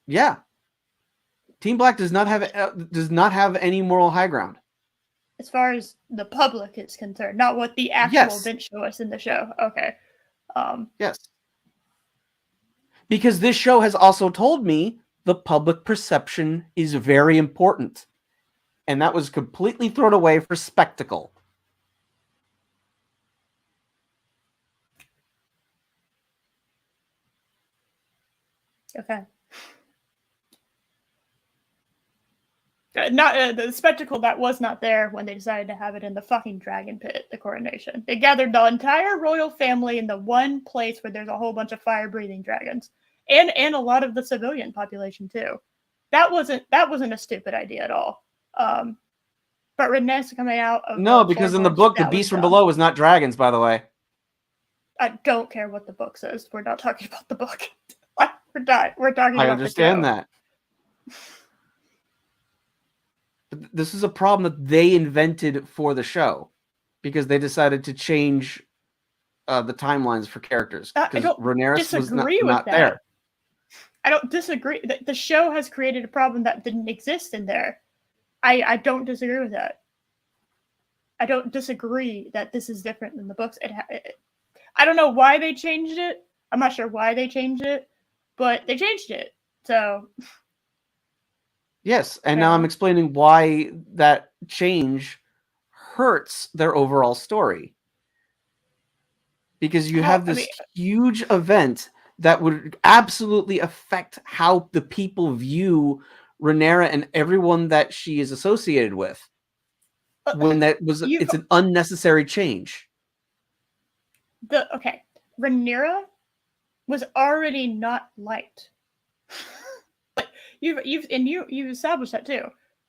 Yeah. Team Black does not have any moral high ground. As far as the public is concerned, not what the actual events show us in the show. Okay. Yes. Because this show has also told me the public perception is very important. And that was completely thrown away for spectacle. Okay. Not the spectacle that was not there when they decided to have it in the fucking dragon pit, the coronation. They gathered the entire royal family in the one place where there's a whole bunch of fire-breathing dragons, and a lot of the civilian population too. That wasn't a stupid idea at all. But Rhaenys coming out of because in the book, the beast from below was not dragons, by the way. I don't care what the book says. We're not talking about the book. We're talking about the show. I understand that. But this is a problem that they invented for the show, because they decided to change the timelines for characters. I don't disagree with that. There. I don't disagree. The show has created a problem that didn't exist in there. I don't disagree with that. I don't disagree that this is different than the books. I don't know why they changed it. I'm not sure why they changed it, but they changed it. So. Yes, and now I'm explaining why that change hurts their overall story. Because you have this huge event that would absolutely affect how the people view Rhaenyra and everyone that she is associated with. When it's an unnecessary change. Rhaenyra was already not liked. You've established that too.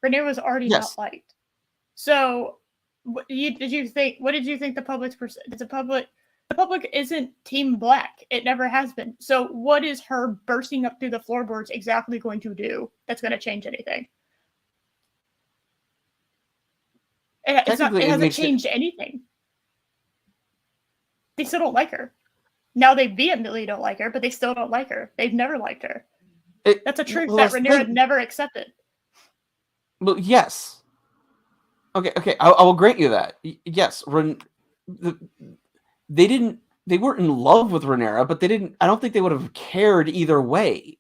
Rhaenyra was already not liked. So, what did you think the public's the public isn't Team Black. It never has been. So, what is her bursting up through the floorboards exactly going to do that's going to change anything? It hasn't changed anything. They still don't like her. Now they vehemently don't like her, but they still don't like her. They've never liked her. That's a truth that Rhaenyra never accepted. Well, yes. Okay, I will grant you that. Yes, they weren't in love with Rhaenyra, but I don't think they would have cared either way.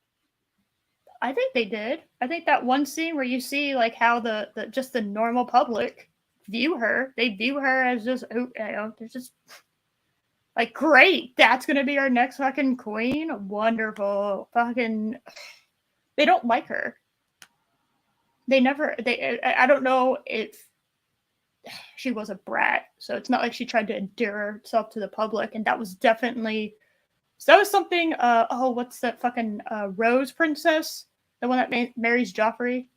I think they did. I think that one scene where you see like how the just the normal public view her, they view her as just, they're just like, great, that's gonna be our next fucking queen. Wonderful. Fucking, they don't like her. they never. I don't know if she was a brat, so it's not like she tried to endear herself to the public, and that was definitely. So that was something. What's that fucking Rose Princess? The one that marries Joffrey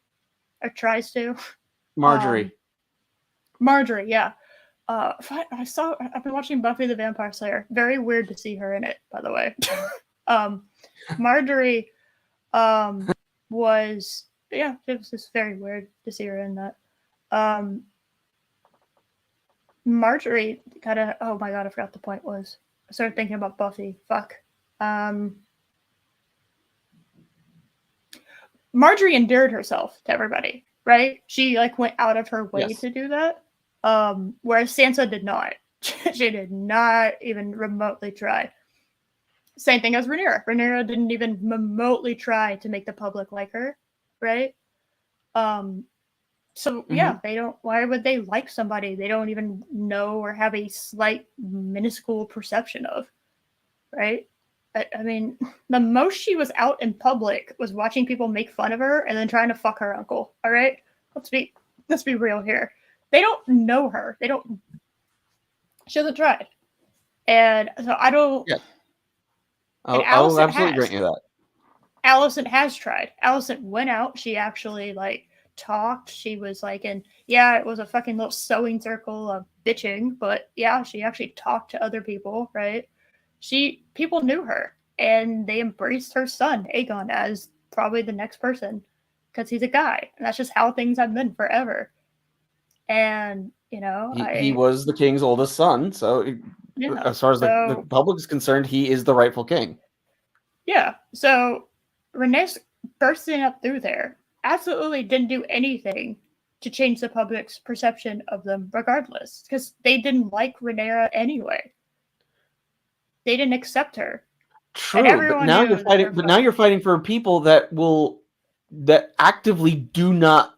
or tries to. Marjorie. Marjorie, yeah. I've been watching Buffy the Vampire Slayer. Very weird to see her in it, by the way. Marjorie was, yeah, it was just very weird to see her in that. Um, Marjorie kind of, oh my god, I forgot the point was. I started thinking about Buffy. Fuck. Um, Marjorie endeared herself to everybody, right? She like went out of her way to do that. Whereas Sansa did not. She did not even remotely try. Same thing as Rhaenyra. Rhaenyra didn't even remotely try to make the public like her, right? So yeah, they don't. Why would they like somebody they don't even know or have a slight minuscule perception of, right? I mean, the most she was out in public was watching people make fun of her and then trying to fuck her uncle. All right, let's be real here. They don't know her. They don't. She hasn't tried, and so I don't. Yeah. And I'll Alicent absolutely has. grant you that. Alicent has tried. Alicent went out. She actually like talked. She was like, and yeah, it was a fucking little sewing circle of bitching, but yeah, she actually talked to other people, right? People knew her and they embraced her son, Aegon, as probably the next person because he's a guy. And that's just how things have been forever. And, he was the king's oldest son, so as far as the public is concerned, he is the rightful king. Yeah. So Rhaenys bursting up through there absolutely didn't do anything to change the public's perception of them regardless, because they didn't like Rhaenyra anyway. They didn't accept her. True, but now you're fighting. But now you're fighting for people that actively do not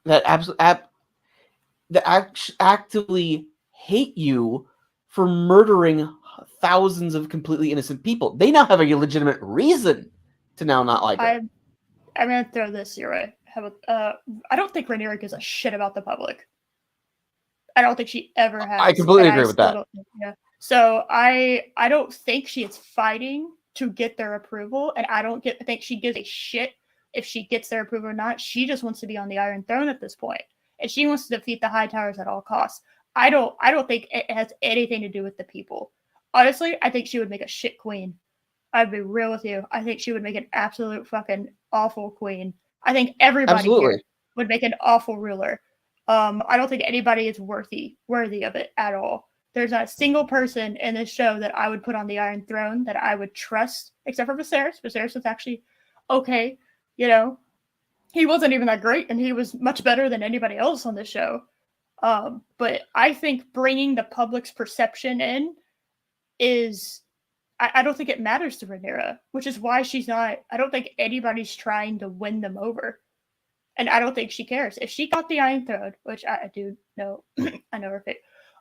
actively hate you for murdering thousands of completely innocent people. They now have a legitimate reason to now not like her. I'm gonna throw this your way. I don't think Rhaenyra gives a shit about the public. I don't think she ever has. I completely agree with that. Yeah. So I don't think she is fighting to get their approval, and I think she gives a shit if she gets their approval or not. She just wants to be on the Iron Throne at this point, and she wants to defeat the High Towers at all costs. I don't think it has anything to do with the people. Honestly, I think she would make a shit queen. I'd be real with you. I think she would make an absolute fucking awful queen. I think everybody here would make an awful ruler. I don't think anybody is worthy of it at all. There's not a single person in this show that I would put on the Iron Throne that I would trust, except for Viserys. Viserys was actually okay. He wasn't even that great, and he was much better than anybody else on this show. But I think bringing the public's perception in is, I don't think it matters to Rhaenyra, which is why she's not. I don't think anybody's trying to win them over. And I don't think she cares. If she got the Iron Throne, which I do know, I know her fate.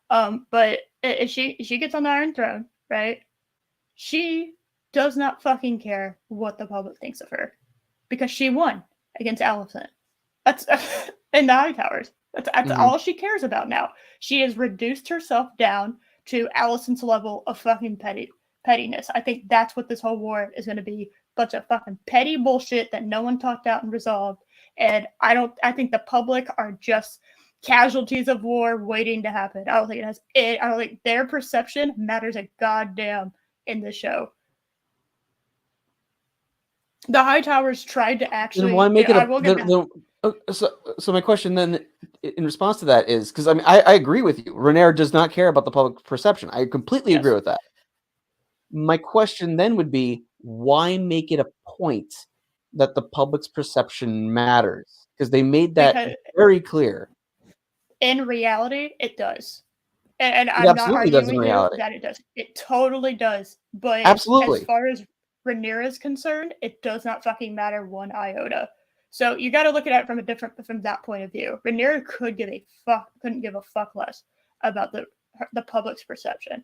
But if she gets on the Iron Throne, right? She does not fucking care what the public thinks of her, because she won against Alicent. That's in the High Towers. That's all she cares about now. She has reduced herself down to Alicent's level of fucking pettiness. I think that's what this whole war is going to be. Bunch of fucking petty bullshit that no one talked out and resolved. And I think the public are just casualties of war waiting to happen. I don't think their perception matters a goddamn in the show. The High Towers tried to actually. Then why make it so my question then, in response to that, is because I agree with you. Rhaenyra does not care about the public perception. I completely agree with that. My question then would be, why make it a point that the public's perception matters? Because they made that very clear. In reality, it does. And I'm not arguing with you that it does. It totally does. But absolutely, as far as Rhaenyra is concerned, it does not fucking matter one iota. So you got to look at it from that point of view. Rhaenyra couldn't give a fuck less about the public's perception,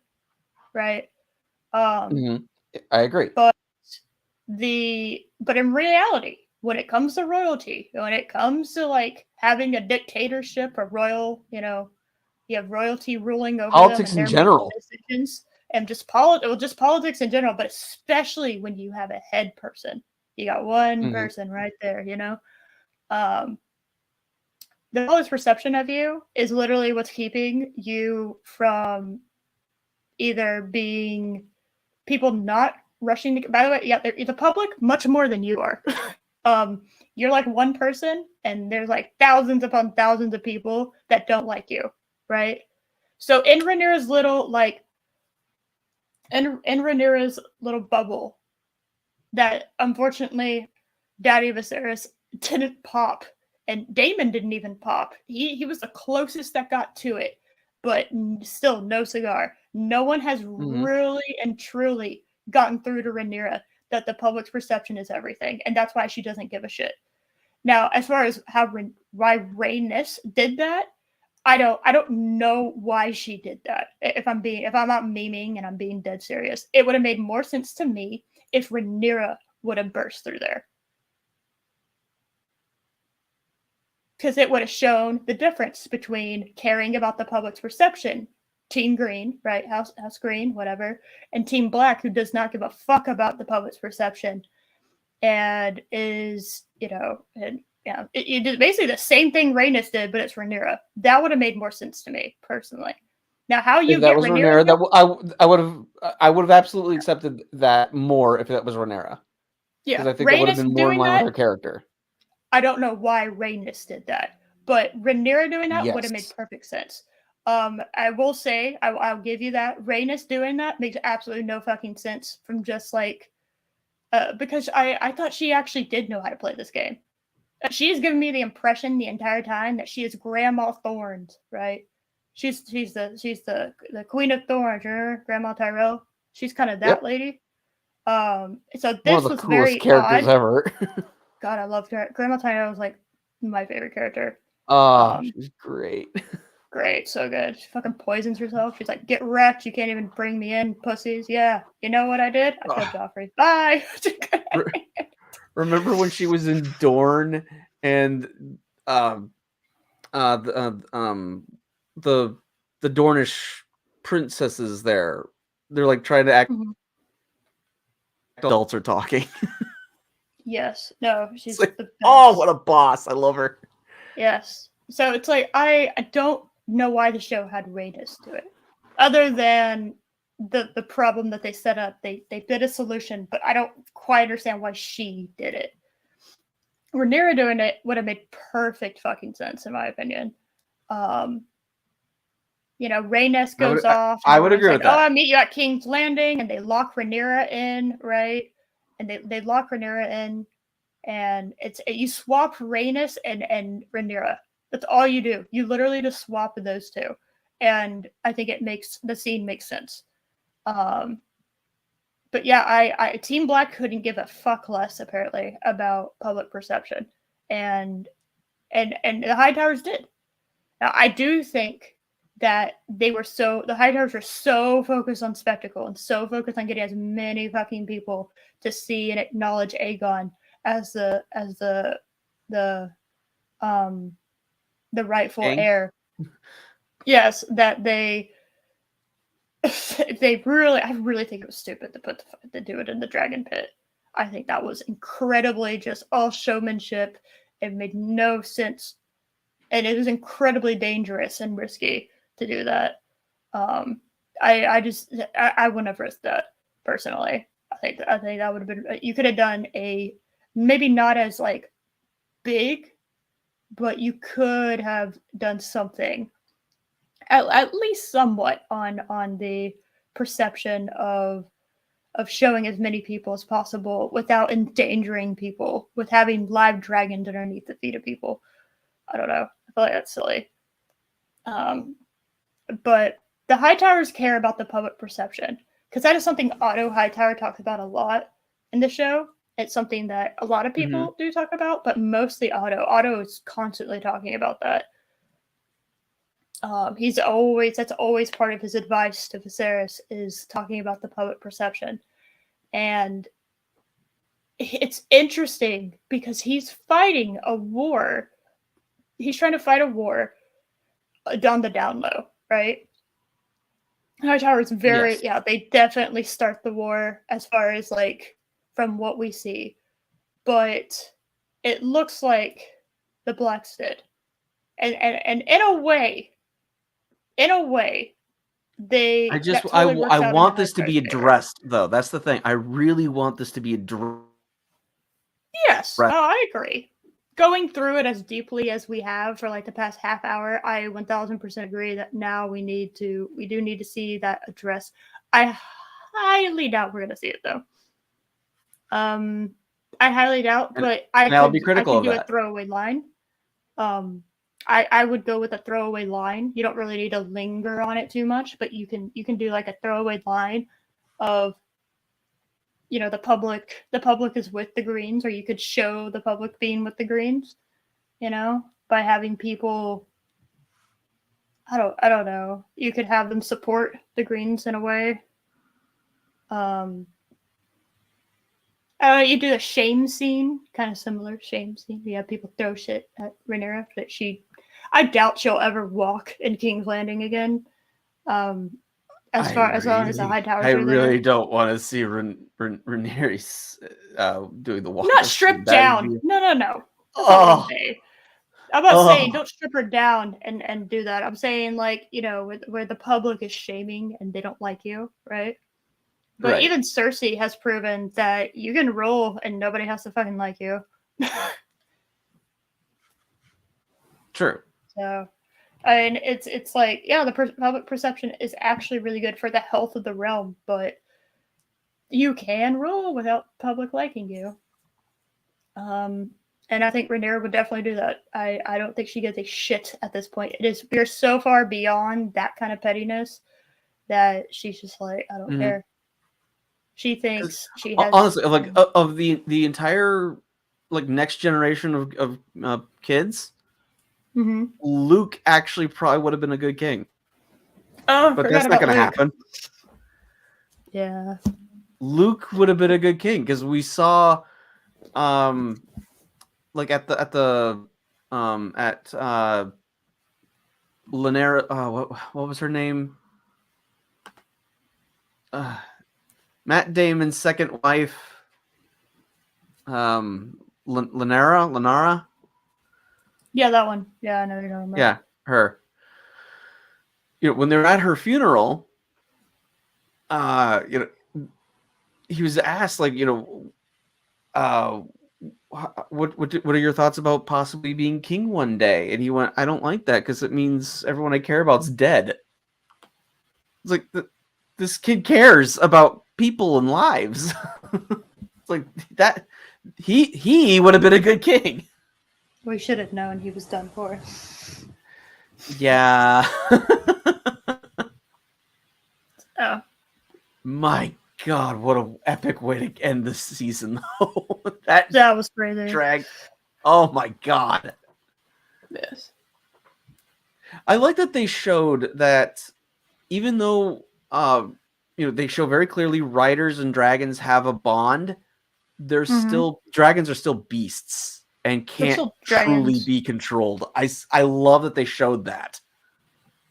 right? I agree. But in reality, when it comes to royalty, when it comes to like having a dictatorship, a royal, you have royalty ruling over them Politics and in they're making general. decisions, and just politics in general, but especially when you have a head person. You got one person right there, Um, the public's perception of you is literally what's keeping you from either being people not rushing to. By the way, yeah, the public much more than you are. You're like one person, and there's like thousands upon thousands of people that don't like you, right? So in Rhaenyra's little in Rhaenyra's little bubble, that unfortunately Daddy Viserys didn't pop, and Daemon didn't even pop. He was the closest that got to it, but still no cigar. No one has really and truly gotten through to Rhaenyra that the public's perception is everything, and that's why she doesn't give a shit. Now, as far as why Rhaenys did that, I don't know why she did that. If I'm not memeing and I'm being dead serious, it would have made more sense to me if Rhaenyra would have burst through there. Because it would have shown the difference between caring about the public's perception, Team Green, right, House Green, whatever, and Team Black, who does not give a fuck about the public's perception, and is, and yeah, it did basically the same thing Rhaenys did, but it's Rhaenyra. That would have made more sense to me personally. Now, how you if that get was Rhaenyra? I would have absolutely accepted that more if that was Rhaenyra. Yeah, Because I think that would have been more in line with her character. I don't know why Rhaenys did that, but Rhaenyra doing that would have made perfect sense. I will say, I'll give you that. Rhaenys doing that makes absolutely no fucking sense from just like, because I thought she actually did know how to play this game. She's given me the impression the entire time that she is Grandma Thorns, right? She's the Queen of Thorns, Grandma Tyrell. She's kind of that lady. So this one of the was coolest very characters odd. ever. God, I love her. Grandma Tyrell was like my favorite character. She's great. Great, so good. She fucking poisons herself. She's like, "Get wrecked! You can't even bring me in, pussies." Yeah, you know what I did? I killed Joffrey. Bye. Remember when she was in Dorne and the Dornish princesses there? They're like trying to act adults are talking. Yes. No, she's like, the best. Oh, what a boss. I love her. Yes. So it's like I don't know why the show had Rhaenys do it. Other than the problem that they set up. They did a solution, but I don't quite understand why she did it. Rhaenyra doing it would have made perfect fucking sense in my opinion. Rhaenys goes off. I would agree with that. Oh, I'll meet you at King's Landing, and they lock Rhaenyra in, right? And they lock Rhaenyra in, and you swap Rhaenys and Rhaenyra. That's all you do. You literally just swap those two, and I think the scene makes sense. But yeah, I Team Black couldn't give a fuck less apparently about public perception, and the Hightowers did. Now I do think that the Hightowers were so focused on spectacle and so focused on getting as many fucking people to see and acknowledge Aegon as the rightful heir. Yes, that I really think it was stupid to do it in the Dragon Pit. I think that was incredibly just all showmanship. It made no sense, and it was incredibly dangerous and risky to do that. I wouldn't have risked that personally. I think that would have been. You could have done a maybe not as like big, but you could have done something at least somewhat on the perception of showing as many people as possible without endangering people, with having live dragons underneath the feet of people. I don't know. I feel like that's silly. But the Hightowers care about the public perception because that is something Otto Hightower talks about a lot in the show. It's something that a lot of people do talk about, but mostly Otto. Otto is constantly talking about that. That's always part of his advice to Viserys is talking about the public perception. And it's interesting because he's fighting a war. He's trying to fight a war on the down low, right? Hightower is very, Yes. yeah, they definitely start the war as far as like from what we see, but it looks like the blacks did, and in a way, that totally I works out into want this to Hightower's be favor. addressed though. That's the thing. I really want this to be addressed. Yes, oh, I agree. Going through it as deeply as we have for like the past half hour, I 1000% agree that now we do need to see that address. I highly doubt we're gonna see it though. Um, I highly doubt, And, but and I'll be I critical could of do a that. throwaway line. Um, I would go with a throwaway line. You don't really need to linger on it too much, but you can do like a throwaway line of the public is with the Greens, or you could show the public being with the Greens, by having people. I don't know. You could have them support the Greens in a way. Um, you do a shame scene, kind of similar shame scene. You have people throw shit at Rhaenyra that I doubt she'll ever walk in King's Landing again. Um, as long as the high I towers are really there. don't want to see Rhaenyra doing the walk Not of shame. stripped That would down. be No, no, no. That's not what I'm oh saying. I'm not saying oh don't strip her down and do that. I'm saying like where the public is shaming and they don't like you, right? But right. even Cersei has proven that you can rule and nobody has to fucking like you. True. So, and it's like yeah, the public perception is actually really good for the health of the realm, but you can rule without public liking you. Um, and I think Rhaenyra would definitely do that. I don't think she gives a shit at this point. We're so far beyond that kind of pettiness that she's just like I don't Mm-hmm. care. She 'Cause, thinks she has. honestly, like of the entire like next generation of kids, Mm-hmm. Luke actually probably would have been a good king, Oh, I but forgot that's not about going to Luke. happen. Yeah. Luke would have been a good king because we saw, um, like at Llanera. What was her name? Matt Damon's second wife. Llanera. Yeah, that one. Yeah, I know you're talking about. Yeah, her. When they're at her funeral, you know, he was asked like, uh, what are your thoughts about possibly being king one day? And he went, I don't like that because it means everyone I care about's dead. It's like this kid cares about people and lives. It's like that he would have been a good king. We should have known he was done for. Yeah. Oh. My God, what an epic way to end this season, though. that That was crazy. drag. Oh my God. Yes. I like that they showed that even though they show very clearly riders and dragons have a bond, they're still dragons are still beasts and can't truly be controlled. I love that they showed that.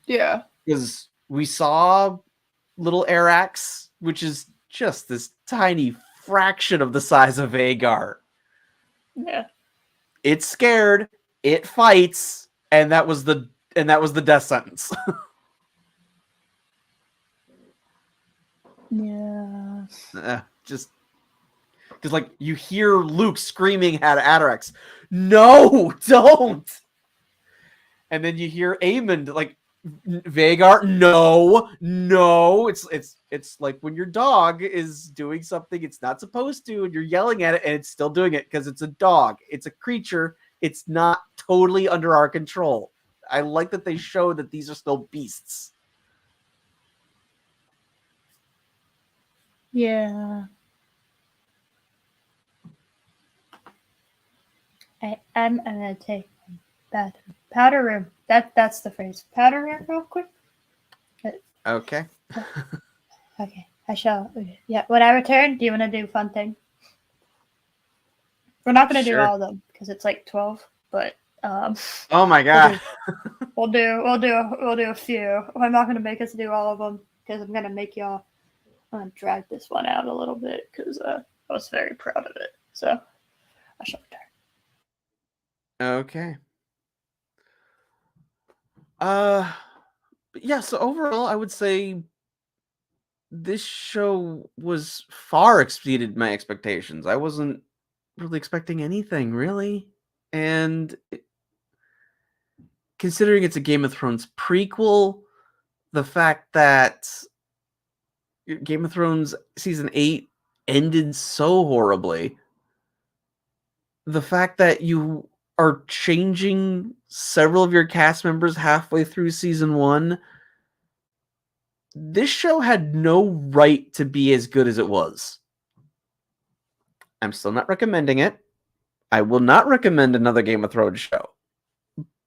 Yeah. Because we saw little Arax, which is just this tiny fraction of the size of Aegar. Yeah. It's scared, it fights, and that was the death sentence. Yeah. Just because like you hear Luke screaming at Arax, "No, don't!" And then you hear Aemond like, "Vhagar, no, no!" It's like when your dog is doing something it's not supposed to, and you're yelling at it, and it's still doing it because it's a dog. It's a creature. It's not totally under our control. I like that they show that these are still beasts. Yeah. I'm gonna take bathroom. Powder room. That's the phrase. Powder room real quick. Okay. Okay. I shall. Yeah. When I return, do you want to do fun thing? We're not gonna do Sure. all of them because it's like 12, but Oh my we'll god. do we'll do a few. I'm not gonna make us do all of them because I'm gonna make y'all. I'm gonna drag this one out a little bit because I was very proud of it. So I shall return. Okay. Uh, yeah. So overall, I would say this show was far exceeded my expectations. I wasn't really expecting anything, really, and considering it's a Game of Thrones prequel, the fact that Game of Thrones season 8 ended so horribly, the fact that you are changing several of your cast members halfway through season 1, this show had no right to be as good as it was. I'm still not recommending it. I will not recommend another Game of Thrones show.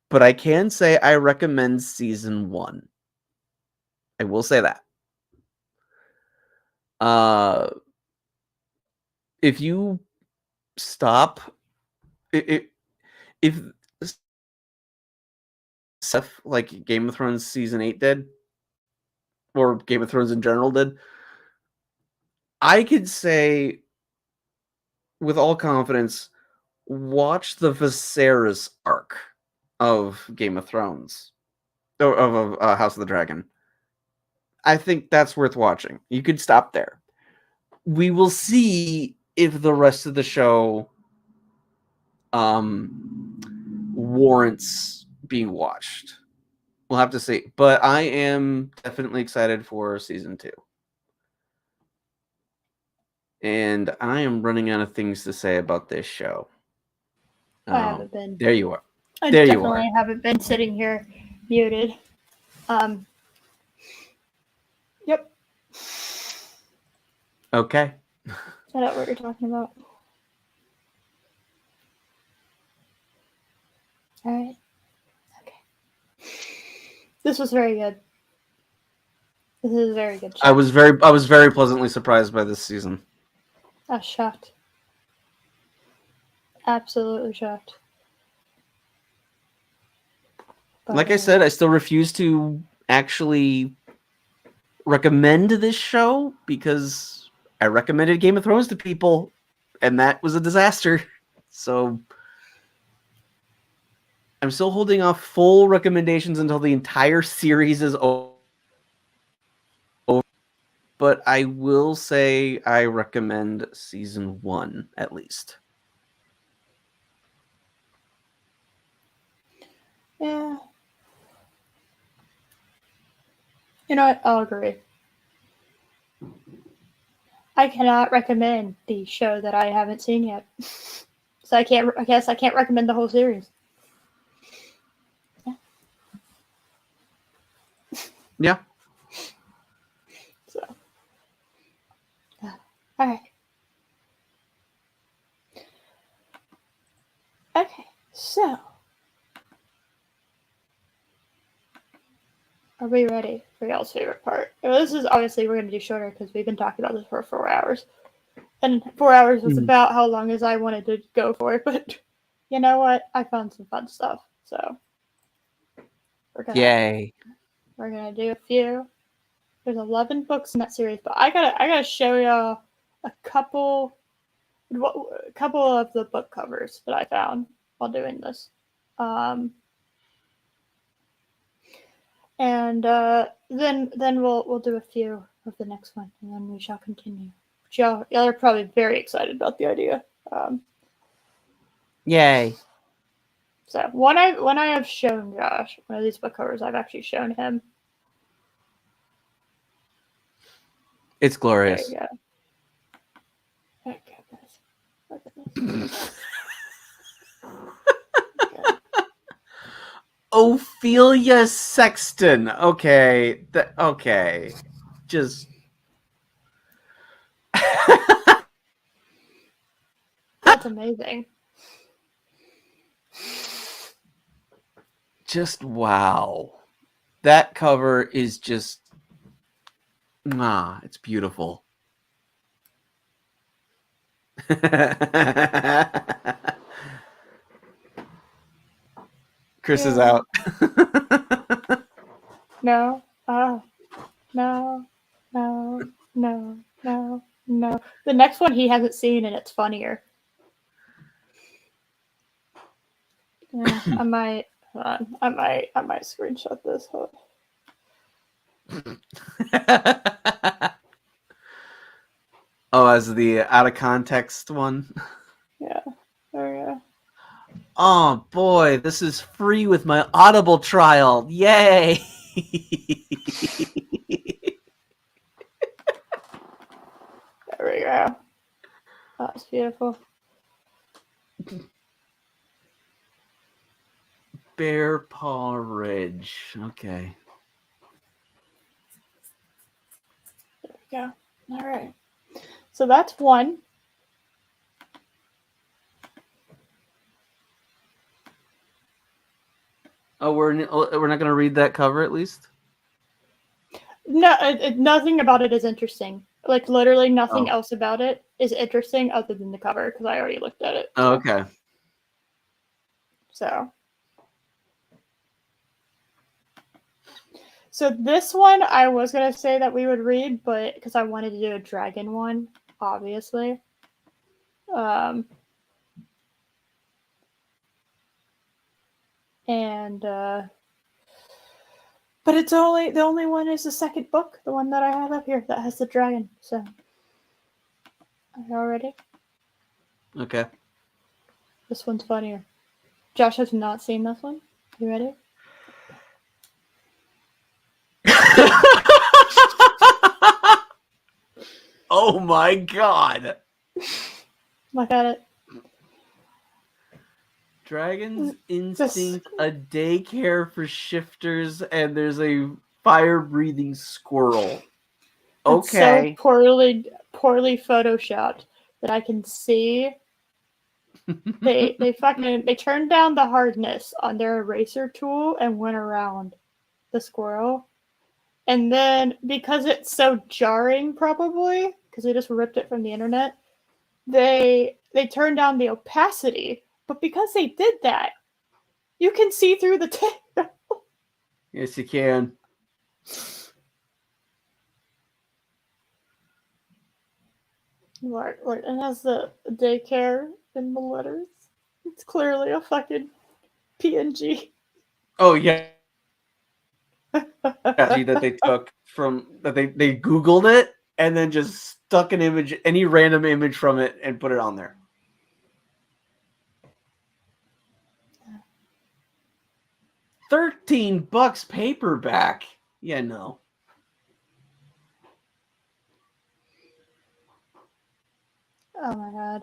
But I can say I recommend season 1. I will say that. If you stop, if stuff like Game of Thrones season 8 did, or Game of Thrones in general did, I could say with all confidence, watch the Viserys arc of Game of Thrones, of House of the Dragon. I think that's worth watching. You could stop there. We will see if the rest of the show warrants being watched. We'll have to see. But I am definitely excited for season 2. And I am running out of things to say about this show. I haven't been. There you are. I There you are. definitely haven't been sitting here muted. Yep. Okay. I know what you're talking about. All right. Okay. This was very good. This is a very good show. I was very pleasantly surprised by this season. I was shocked. Absolutely shocked. But, like I said, I still refuse to actually recommend this show because I recommended Game of Thrones to people, and that was a disaster. So I'm still holding off full recommendations until the entire series is over. But I will say I recommend season 1 at least. Yeah. You know what? I'll agree. I cannot recommend the show that I haven't seen yet. So I guess I can't recommend the whole series. Yeah. So. All right. Okay. So. Are we ready for y'all's favorite part? Well, this is obviously we're going to do shorter because we've been talking about this for 4 hours. And 4 hours was about how long as I wanted to go for, but you know what? I found some fun stuff. So we're gonna do a few. There's 11 books in that series, but I gotta show y'all a couple of the book covers that I found while doing this. And then we'll do a few of the next one, and then we shall continue. But y'all are probably very excited about the idea. Yay! So when I have shown Josh one of these book covers, I've actually shown him. It's glorious. There you go. Okay, guys. Look at this. Ophelia Sexton. Okay. Okay. Just. That's amazing. Just wow. That cover is just. It's beautiful. Chris is out. No. No. No. No. No. The next one he hasn't seen, and it's funnier. Yeah, I might. Hold on. I might screenshot this. Hold Oh, as the out of context one. Yeah. There we go. Oh boy, this is free with my Audible trial. Yay! There we go. That's beautiful. Bear Paw Ridge. Okay. There we go. All right. So that's one. Oh, we're not going to read that cover at least? No, nothing about it is interesting. Like literally nothing else about it is interesting other than the cover because I already looked at it. Oh, okay. So this one I was gonna say that we would read, but because I wanted to do a dragon one, obviously. But it's only the only one is the second book, the one that I have up here that has the dragon. So, are you all ready? Okay. This one's funnier. Josh has not seen this one. You ready? Oh my god! Look at it. Dragon's Instinct, a daycare for shifters, and there's a fire-breathing squirrel. Okay. It's so poorly photoshopped that I can see they turned down the hardness on their eraser tool and went around the squirrel. And then because it's so jarring, probably because they just ripped it from the internet, they turned down the opacity. But because they did that, you can see through the tail. Yes, you can. Look, it has the daycare in the letters. It's clearly a fucking PNG. Oh yeah. That they took from that they Googled it and then just stuck an image, any random image from it, and put it on there. $13 paperback. Yeah, no. Oh my god.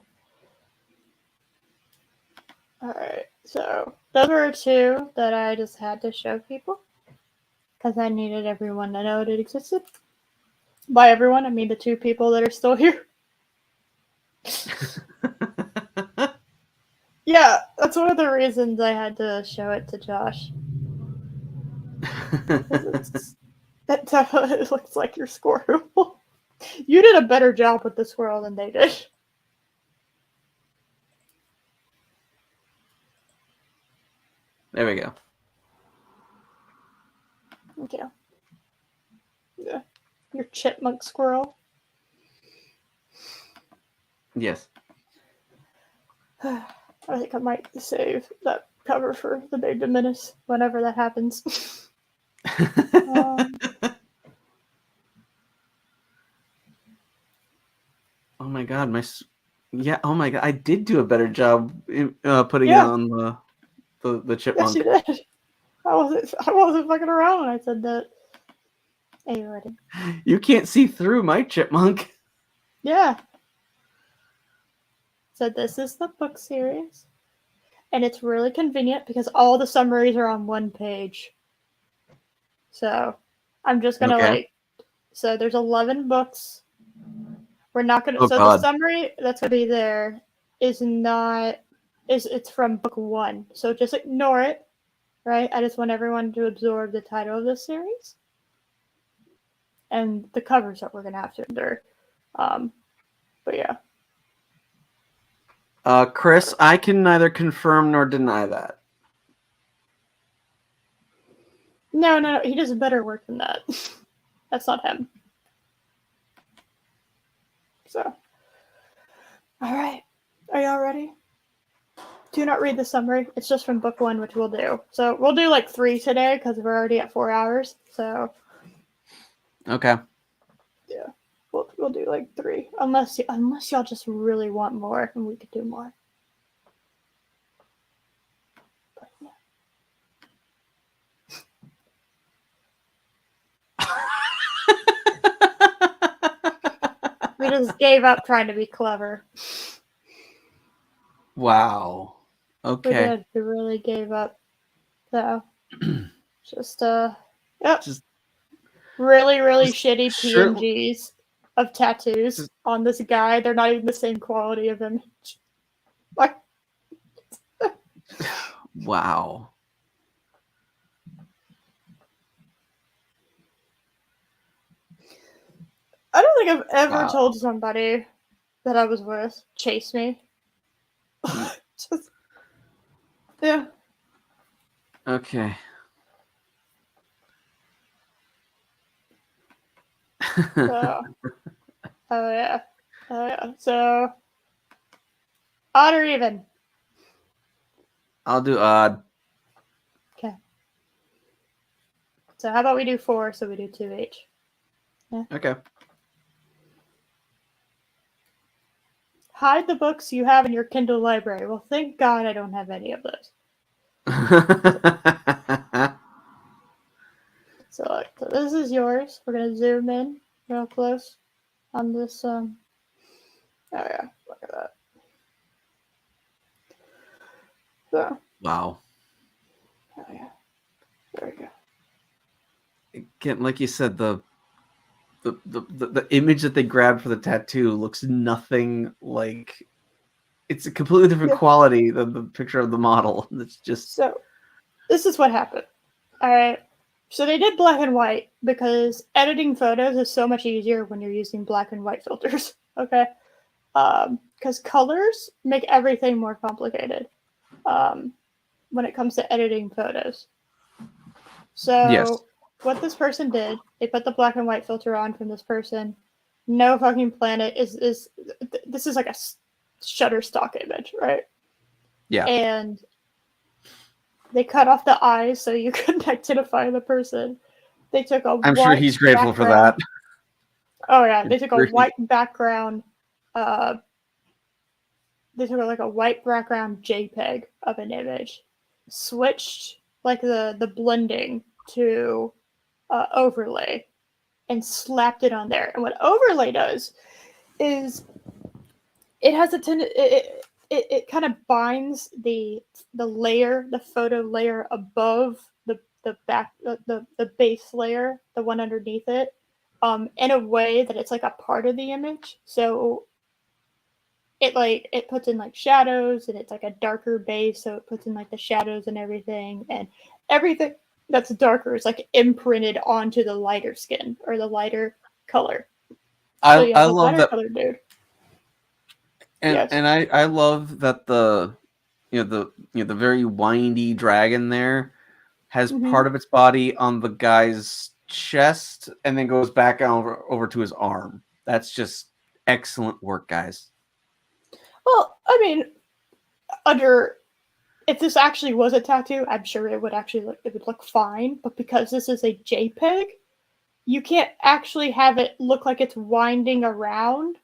Alright, so those were two that I just had to show people because I needed everyone to know it existed. By everyone, I mean the two people that are still here. Yeah, that's one of the reasons I had to show it to Josh. It definitely looks like your squirrel. You did a better job with the squirrel than they did. There we go. Okay. Yeah. Your chipmunk squirrel. Yes. I think I might save that cover for the Big Menace whenever that happens. Oh my god, oh my god, I did do a better job putting it on the chipmunk. Yes, you did. I wasn't fucking around when I said that. Are you ready? You can't see through my chipmunk. Yeah. So this is the book series. And it's really convenient because all the summaries are on one page. So I'm just gonna so there's 11 books. We're not gonna the summary that's gonna be there it's from book 1. So just ignore it. Right? I just want everyone to absorb the title of this series. And the covers that we're gonna have to endure. But yeah. Chris, I can neither confirm nor deny that. No. He does better work than that. That's not him. So, all right. Are y'all ready? Do not read the summary. It's just from book 1, which we'll do. So we'll do like 3 today because we're already at 4 hours. So. Okay. Yeah. We'll do like 3. Unless y'all just really want more, and we could do more. But, yeah. We just gave up trying to be clever. Wow. Okay. We did. We really gave up. So, just yep. Just really shitty PNGs of tattoos on this guy. They're not even the same quality of image. Like, wow. I don't think I've ever told somebody that I was worth chase me. Just, yeah. Okay. So, oh yeah. So, odd or even? I'll do odd. Okay. So how about we do 4, so we do 2 each. Yeah. Okay. Hide the books you have in your Kindle library. Well, thank God I don't have any of those. So this is yours. We're gonna zoom in real close on this. Oh yeah, look at that. So. Wow. Oh yeah. There we go. Again, like you said, the image that they grabbed for the tattoo looks nothing like. It's a completely different quality than the picture of the model. It's just. So, this is what happened. All right. So they did black and white because editing photos is so much easier when you're using black and white filters. Okay. Because colors make everything more complicated when it comes to editing photos. So yes. What this person did, they put the black and white filter on from this person. No fucking planet is this is like a Shutterstock image, right? Yeah. And they cut off the eyes so you couldn't identify the person. They took a I'm sure he's grateful for that. Oh yeah, they took a white background. They took like a white background JPEG of an image, switched like the blending to overlay, and slapped it on there. And what overlay does is it has a it kind of binds the layer, the photo layer above the base layer, the one underneath it, in a way that it's like a part of the image. So it puts in like shadows, and it's like a darker base, so it puts in like the shadows and everything that's darker is like imprinted onto the lighter skin or the lighter color. So you have a love lighter that colored dude. And yes. and I love that the very windy dragon there has part of its body on the guy's chest and then goes back over to his arm. That's just excellent work, guys. Well, I mean, if this actually was a tattoo, I'm sure it would look fine. But because this is a JPEG, you can't actually have it look like it's winding around.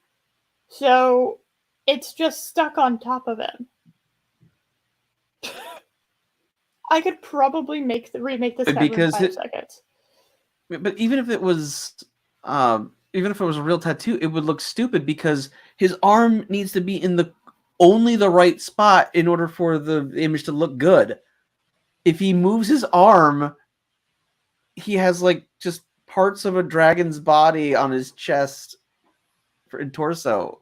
So it's just stuck on top of him. I could probably remake this cover in 5 seconds. But even if it was a real tattoo, it would look stupid because his arm needs to be in only the right spot in order for the image to look good. If he moves his arm, he has like just parts of a dragon's body on his chest and torso.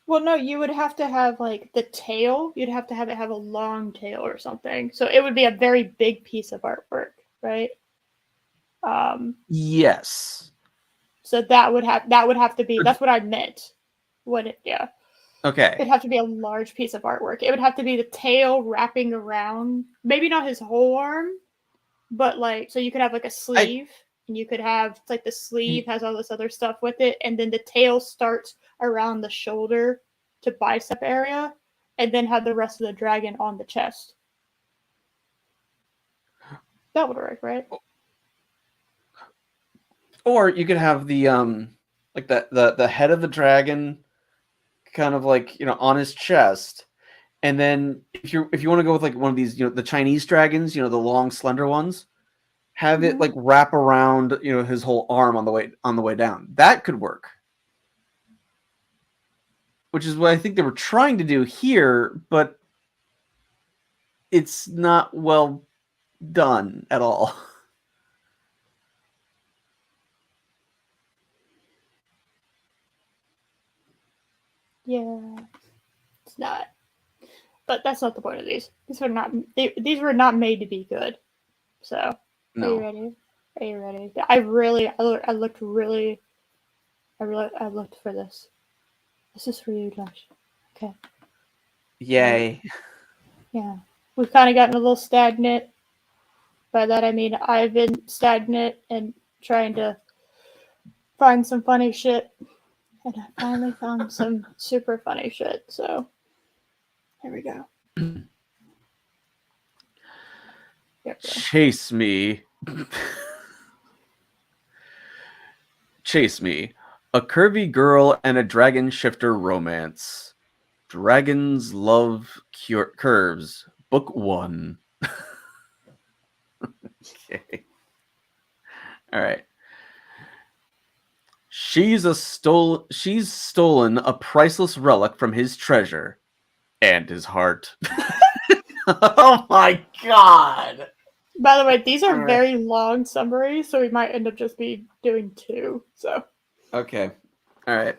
Well, no, you would have to have like the tail. You'd have to have it have a long tail or something. So it would be a very big piece of artwork, right? Yes. So that would have to be. That's what I meant. Yeah. Okay. It'd have to be a large piece of artwork. It would have to be the tail wrapping around, maybe not his whole arm, but like, so you could have like a sleeve, and you could have like the sleeve has all this other stuff with it, and then the tail starts around the shoulder to bicep area, and then have the rest of the dragon on the chest. That would work, right? Or you could have the like the head of the dragon kind of like, on his chest. And then if you want to go with like one of these, the Chinese dragons, the long slender ones, have it like wrap around, his whole arm on the way down. That could work. Which is what I think they were trying to do here, but it's not well done at all. Yeah, it's not. But that's not the point of these. These were not made to be good. So, No. Are you ready? Are you ready? I looked for this. This is for you, Josh. Okay. Yay. Yeah. We've kind of gotten a little stagnant. By that I mean I've been stagnant and trying to find some funny shit. And I finally found some super funny shit. So, here we go. Chase me. Chase me. A curvy girl and a dragon shifter romance. Dragons love curves. Book 1. Okay. All right. She's stolen a priceless relic from his treasure and his heart. Oh my god. By the way, these are very long summaries, so we might end up just be doing 2. So okay. All right.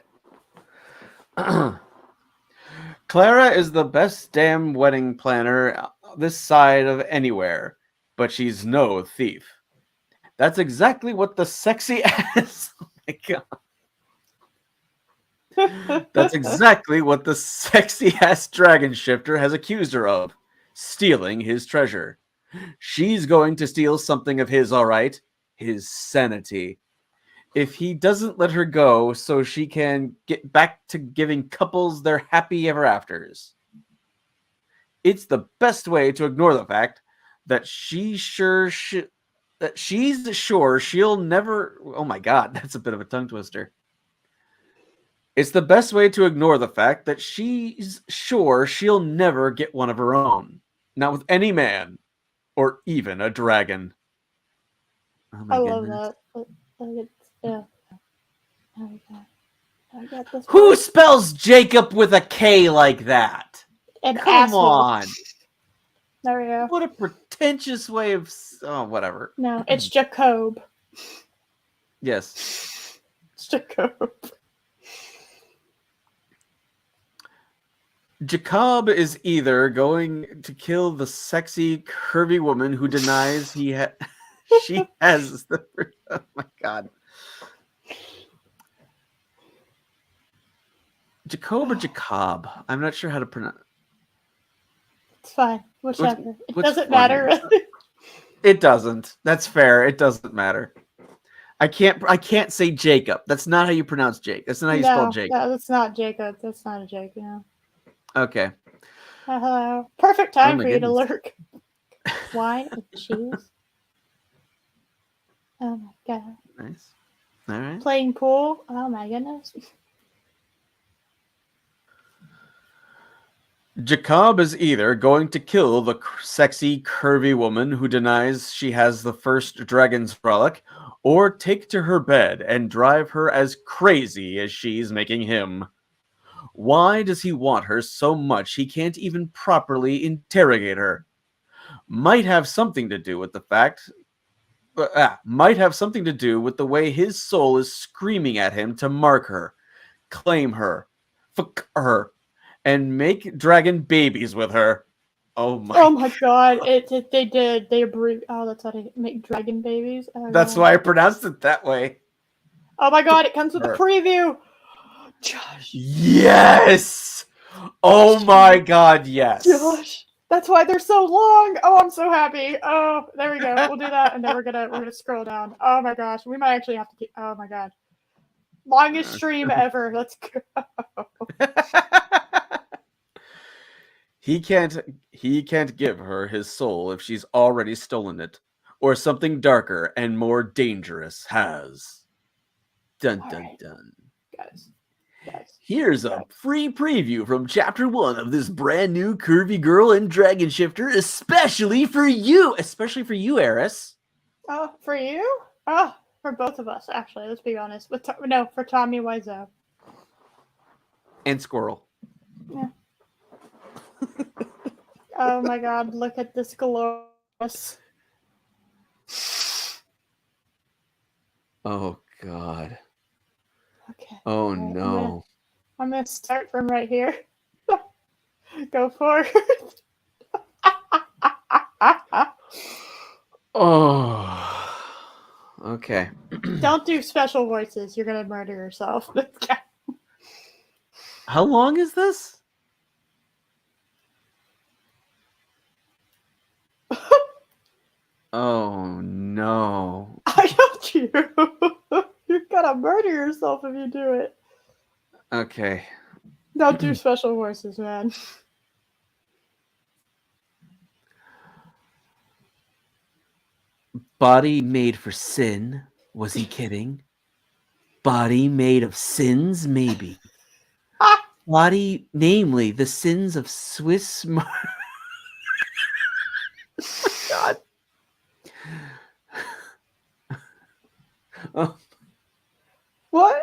Clara is the best damn wedding planner this side of anywhere, but she's no thief. That's exactly what the sexy ass. Oh my god. That's exactly what the sexy ass dragon shifter has accused her of. Stealing his treasure. She's going to steal something of his, all right. His sanity. If he doesn't let her go so she can get back to giving couples their happy ever afters. It's the best way to ignore the fact that she's sure she'll never. Oh my god, that's a bit of a tongue twister. It's the best way to ignore the fact that she's sure she'll never get one of her own. Not with any man. Or even a dragon. Oh my goodness. Love that. Yeah. I got this. Who spells Jacob with a K like that? An Come asshole. on. There we go. What a pretentious way of... Oh, whatever. No, it's Jacob. Yes. It's Jacob. Jacob is either going to kill the sexy, curvy woman who denies she has the... Oh my god. Jacob or Jacob? I'm not sure how to pronounce. It's fine. Whichever. It doesn't matter. It doesn't. That's fair. It doesn't matter. I can't say Jacob. That's not how you pronounce Jake. That's not how you spell Jake. No, that's not Jacob. That's not a Jake, Okay. Hello. Perfect time for you to lurk. Wine and cheese. Oh my god. Nice. All right. Playing pool. Oh my goodness. Jacob is either going to kill the sexy, curvy woman who denies she has the first dragon's relic, or take to her bed and drive her as crazy as she's making him. Why does he want her so much he can't even properly interrogate her? Might have something to do with the fact... might have something to do with the way his soul is screaming at him to mark her, claim her, fuck her, and make dragon babies with her. Oh my god! They did. They abbreviated. Oh, that's how they make dragon babies. Oh, that's why I pronounced it that way. Oh my god! It comes with a preview. Josh. Yes. Oh my god, yes. Gosh. That's why they're so long. Oh, I'm so happy. Oh, there we go. We'll do that, and then we're gonna scroll down. Oh my gosh, we might actually have to keep. Oh my god, longest stream ever. Let's go. He can't give her his soul if she's already stolen it, or something darker and more dangerous has. Dun All dun right, dun. guys. Here's a free preview from chapter 1 of this brand new Curvy Girl and Dragon Shifter, especially for you, Eris. Oh, for you? Oh, for both of us, actually. Let's be honest. No, for Tommy Wiseau. And Squirrel. Yeah. Oh my god, look at this glorious. Oh god. Okay. Oh right, no. I'm gonna start from right here. Go forward. Oh. Okay. Don't do special voices. You're gonna murder yourself. How long is this? Oh no. I got you. You're gonna murder yourself if you do it. Okay. Don't do special voices, man. Body made for sin. Was he kidding? Body made of sins, maybe. Body, namely, the sins of Swiss. God. Oh. What?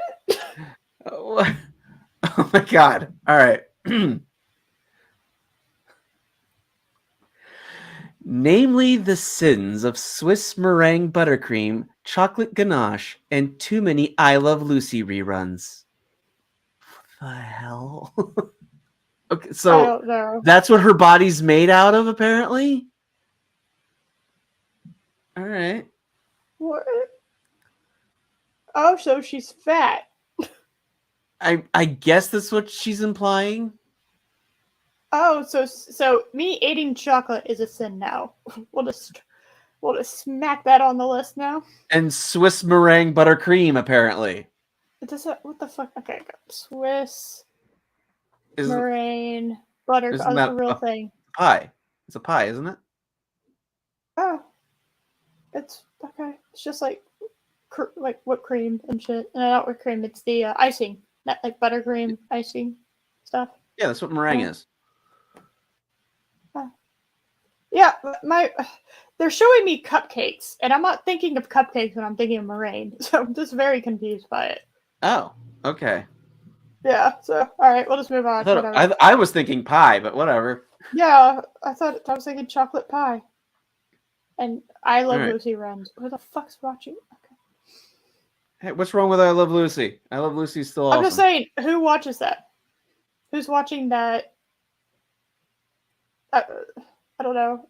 Oh my god. All right. Namely, the sins of Swiss meringue buttercream, chocolate ganache, and too many I Love Lucy reruns. What the hell? Okay, I so don't know. that's what her body's made out of, apparently? All right. What? Oh, so she's fat. I guess that's what she's implying. Oh, so me eating chocolate is a sin now. We'll just smack that on the list now. And Swiss meringue buttercream, apparently. What the fuck? Okay, go. Swiss Isn't meringue butter. Oh, that's that a real a thing. pie? It's a pie, isn't it? Oh, it's okay. It's just like whipped cream and shit. No, not whipped cream. It's the icing, not like buttercream icing stuff. Yeah, that's what meringue is. Yeah, they're showing me cupcakes, and I'm not thinking of cupcakes when I'm thinking of meringue. So I'm just very confused by it. Oh, okay. Yeah. So all right, we'll just move on. I was thinking pie, but whatever. Yeah, I was thinking chocolate pie. And I Love Right. Lucy runs. Who the fuck's watching? Okay. Hey, what's wrong with I Love Lucy? I Love Lucy's still awesome. I'm just saying, who watches that? Who's watching that? I don't know.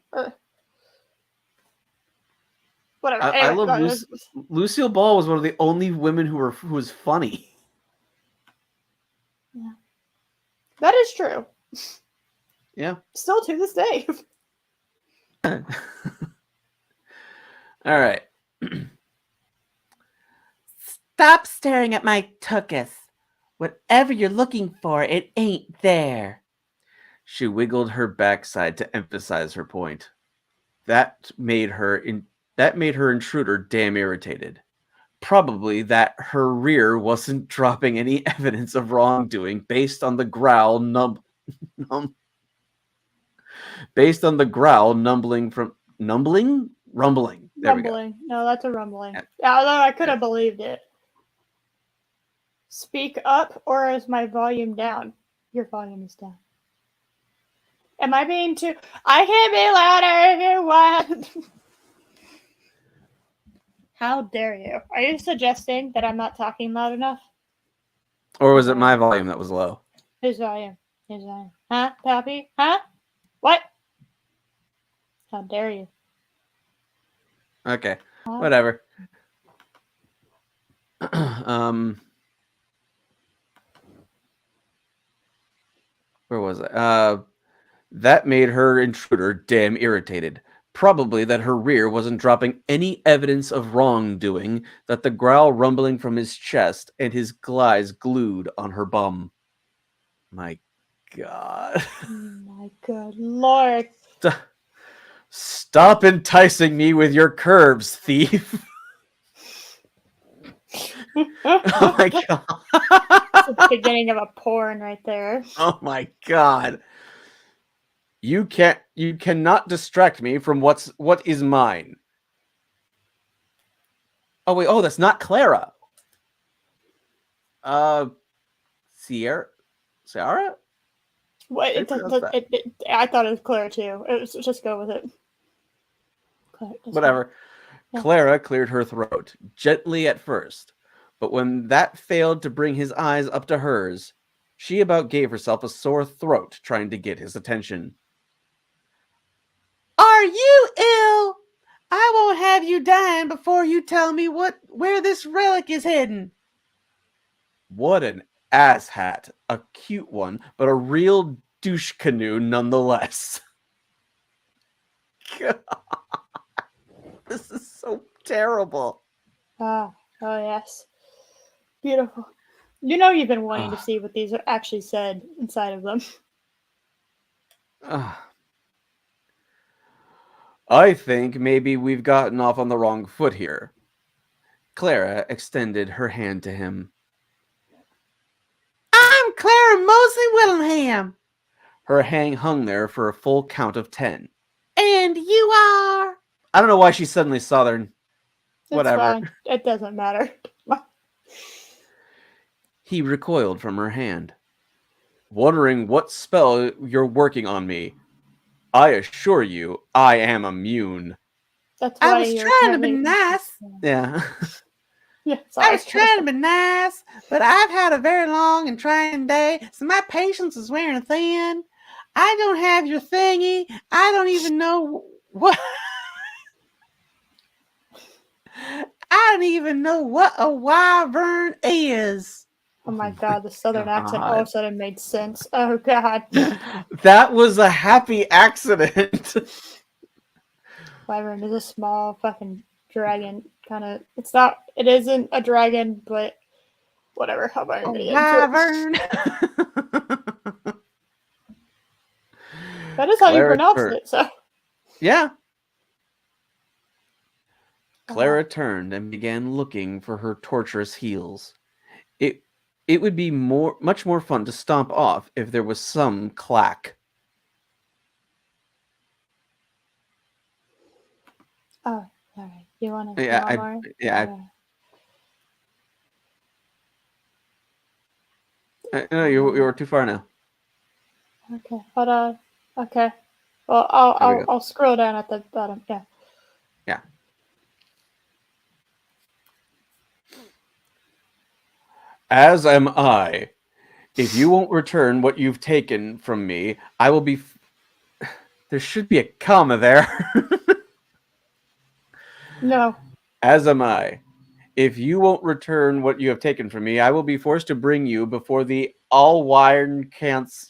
Whatever. I Anyway, love Lucy. Lucille Ball was one of the only women who was funny. Yeah. That is true. Yeah. Still to this day. All right. Stop staring at my tuchus. Whatever you're looking for, it ain't there. She wiggled her backside to emphasize her point. That made her intruder damn irritated. Probably that her rear wasn't dropping any evidence of wrongdoing based on the growl rumbling. There we go. Rumbling. No, that's a rumbling. Yeah, although I could have believed it. Speak up, or is my volume down? Your volume is down. Am I being too? I can't be louder if you want. How dare you? Are you suggesting that I'm not talking loud enough? Or was it my volume that was low? His volume. His volume. Huh, Pappy? Huh? What? How dare you? Okay. Whatever. where was I? That made her intruder damn irritated. Probably that her rear wasn't dropping any evidence of wrongdoing, that the growl rumbling from his chest and his gleys glued on her bum. My God. My good lord. Stop enticing me with your curves, thief. Oh my God. It's the beginning of a porn right there. Oh my God. You cannot distract me from what is mine. Oh wait, that's not Clara. Sierra? What? I thought it was Claire too. Just go with it. Whatever. Yeah. Clara cleared her throat, gently at first, but when that failed to bring his eyes up to hers, she about gave herself a sore throat trying to get his attention. Are you ill? I won't have you dying before you tell me where this relic is hidden. What an asshat. A cute one, but a real douche canoe nonetheless. God. This is so terrible. Oh yes. Beautiful. You know you've been wanting to see what these are actually said inside of them. I think maybe we've gotten off on the wrong foot here. Clara extended her hand to him. I'm Clara Mosley Willingham. Her hand hung there for a full count of 10. And you are? I don't know why she's suddenly Southern. Whatever. Fine. It doesn't matter. He recoiled from her hand. Wondering what spell you're working on me. I assure you, I am immune. That's why I was trying to be nice. Yeah. Yeah, sorry. I was trying to be nice, but I've had a very long and trying day, so my patience is wearing thin. I don't have your thingy. I don't even know what... I don't even know what a wyvern is. Oh my God, the Southern accent all of a sudden made sense. Oh God. That was a happy accident. Wyvern is a small fucking dragon, kind of. It isn't a dragon, but whatever. How about wyvern? That is how you pronounce it, so. Yeah. Clara turned and began looking for her torturous heels. It would be much more fun to stomp off if there was some clack. Oh, all right. You want to? No, you're too far now. Okay, hold on. Okay. Well, I'll scroll down at the bottom. Yeah. Yeah. As am I. If you won't return what you've taken from me, I will be... There should be a comma there. No. As am I. If you won't return what you have taken from me, I will be forced to bring you before the All-Wyvern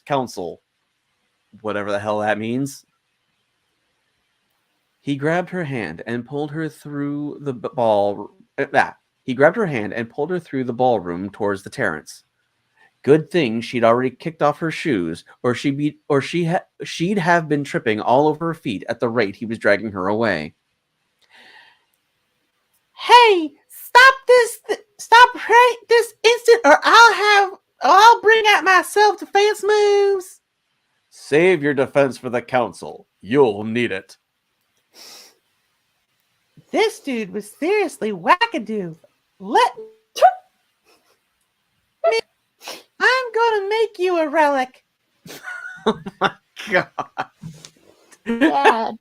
Council. Whatever the hell that means. He grabbed her hand and pulled her through the He grabbed her hand and pulled her through the ballroom towards the terrace. Good thing she'd already kicked off her shoes, or she'd have been tripping all over her feet at the rate he was dragging her away. Hey, stop this! Stop right this instant, or I'll bring out my self-defense moves. Save your defense for the council. You'll need it. This dude was seriously wackadoo. Let me. I'm gonna make you a relic. Oh my God. God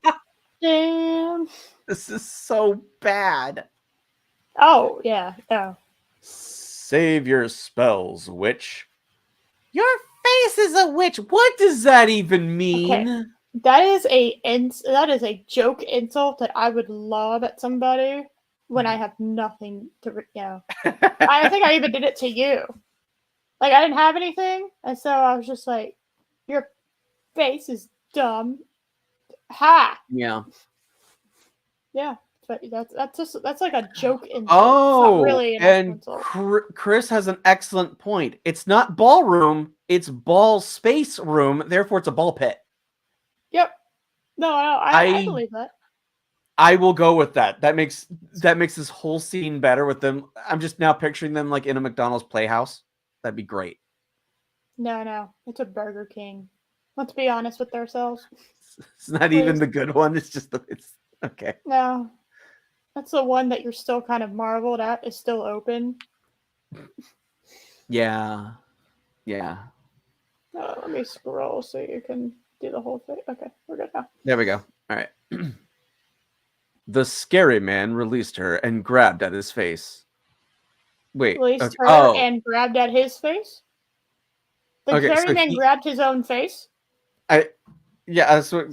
damn. This is so bad. Oh, yeah. Oh. Save your spells, witch. Your face is a witch. What does that even mean? Okay. That is a joke insult that I would lob at somebody when I have nothing to, I think I even did it to you. Like, I didn't have anything, and so I was just like, Your face is dumb. Ha! Yeah. Yeah, but that's like a joke insult. It's not Oh, really an actual and insult. Chris has an excellent point. It's not ballroom, it's ball space room. Therefore, it's a ball pit. Yep. No, I I believe that. I will go with that. That makes this whole scene better with them. I'm just now picturing them like in a McDonald's playhouse. That'd be great. No, it's a Burger King. Let's be honest with ourselves. It's not even Please. the good one. It's just it's okay. No, that's the one that you're still kind of marveled at is still open. Yeah. Yeah. Let me scroll so you can do the whole thing. Okay, we're good now. There we go. All right. The scary man released her and grabbed at his face. Wait. Released Okay. her Oh. and grabbed at his face. The Okay. So ferryman grabbed his own face. Yeah. That's what.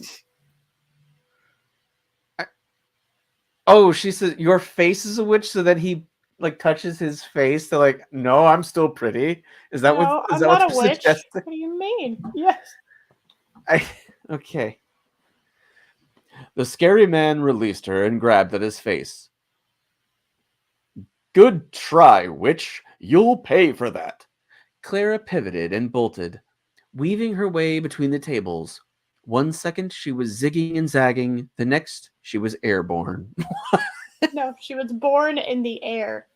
Oh, she said your face is a witch, so that he like touches his face. They're like, no, I'm still pretty. Is that No, I'm what not they're a witch. suggesting? What do you mean? Yes. Okay. The scary man released her and grabbed at his face. Good try, witch. You'll pay for that. Clara pivoted and bolted, weaving her way between the tables. 1 second she was zigging and zagging, the next she was airborne. No, she was born in the air.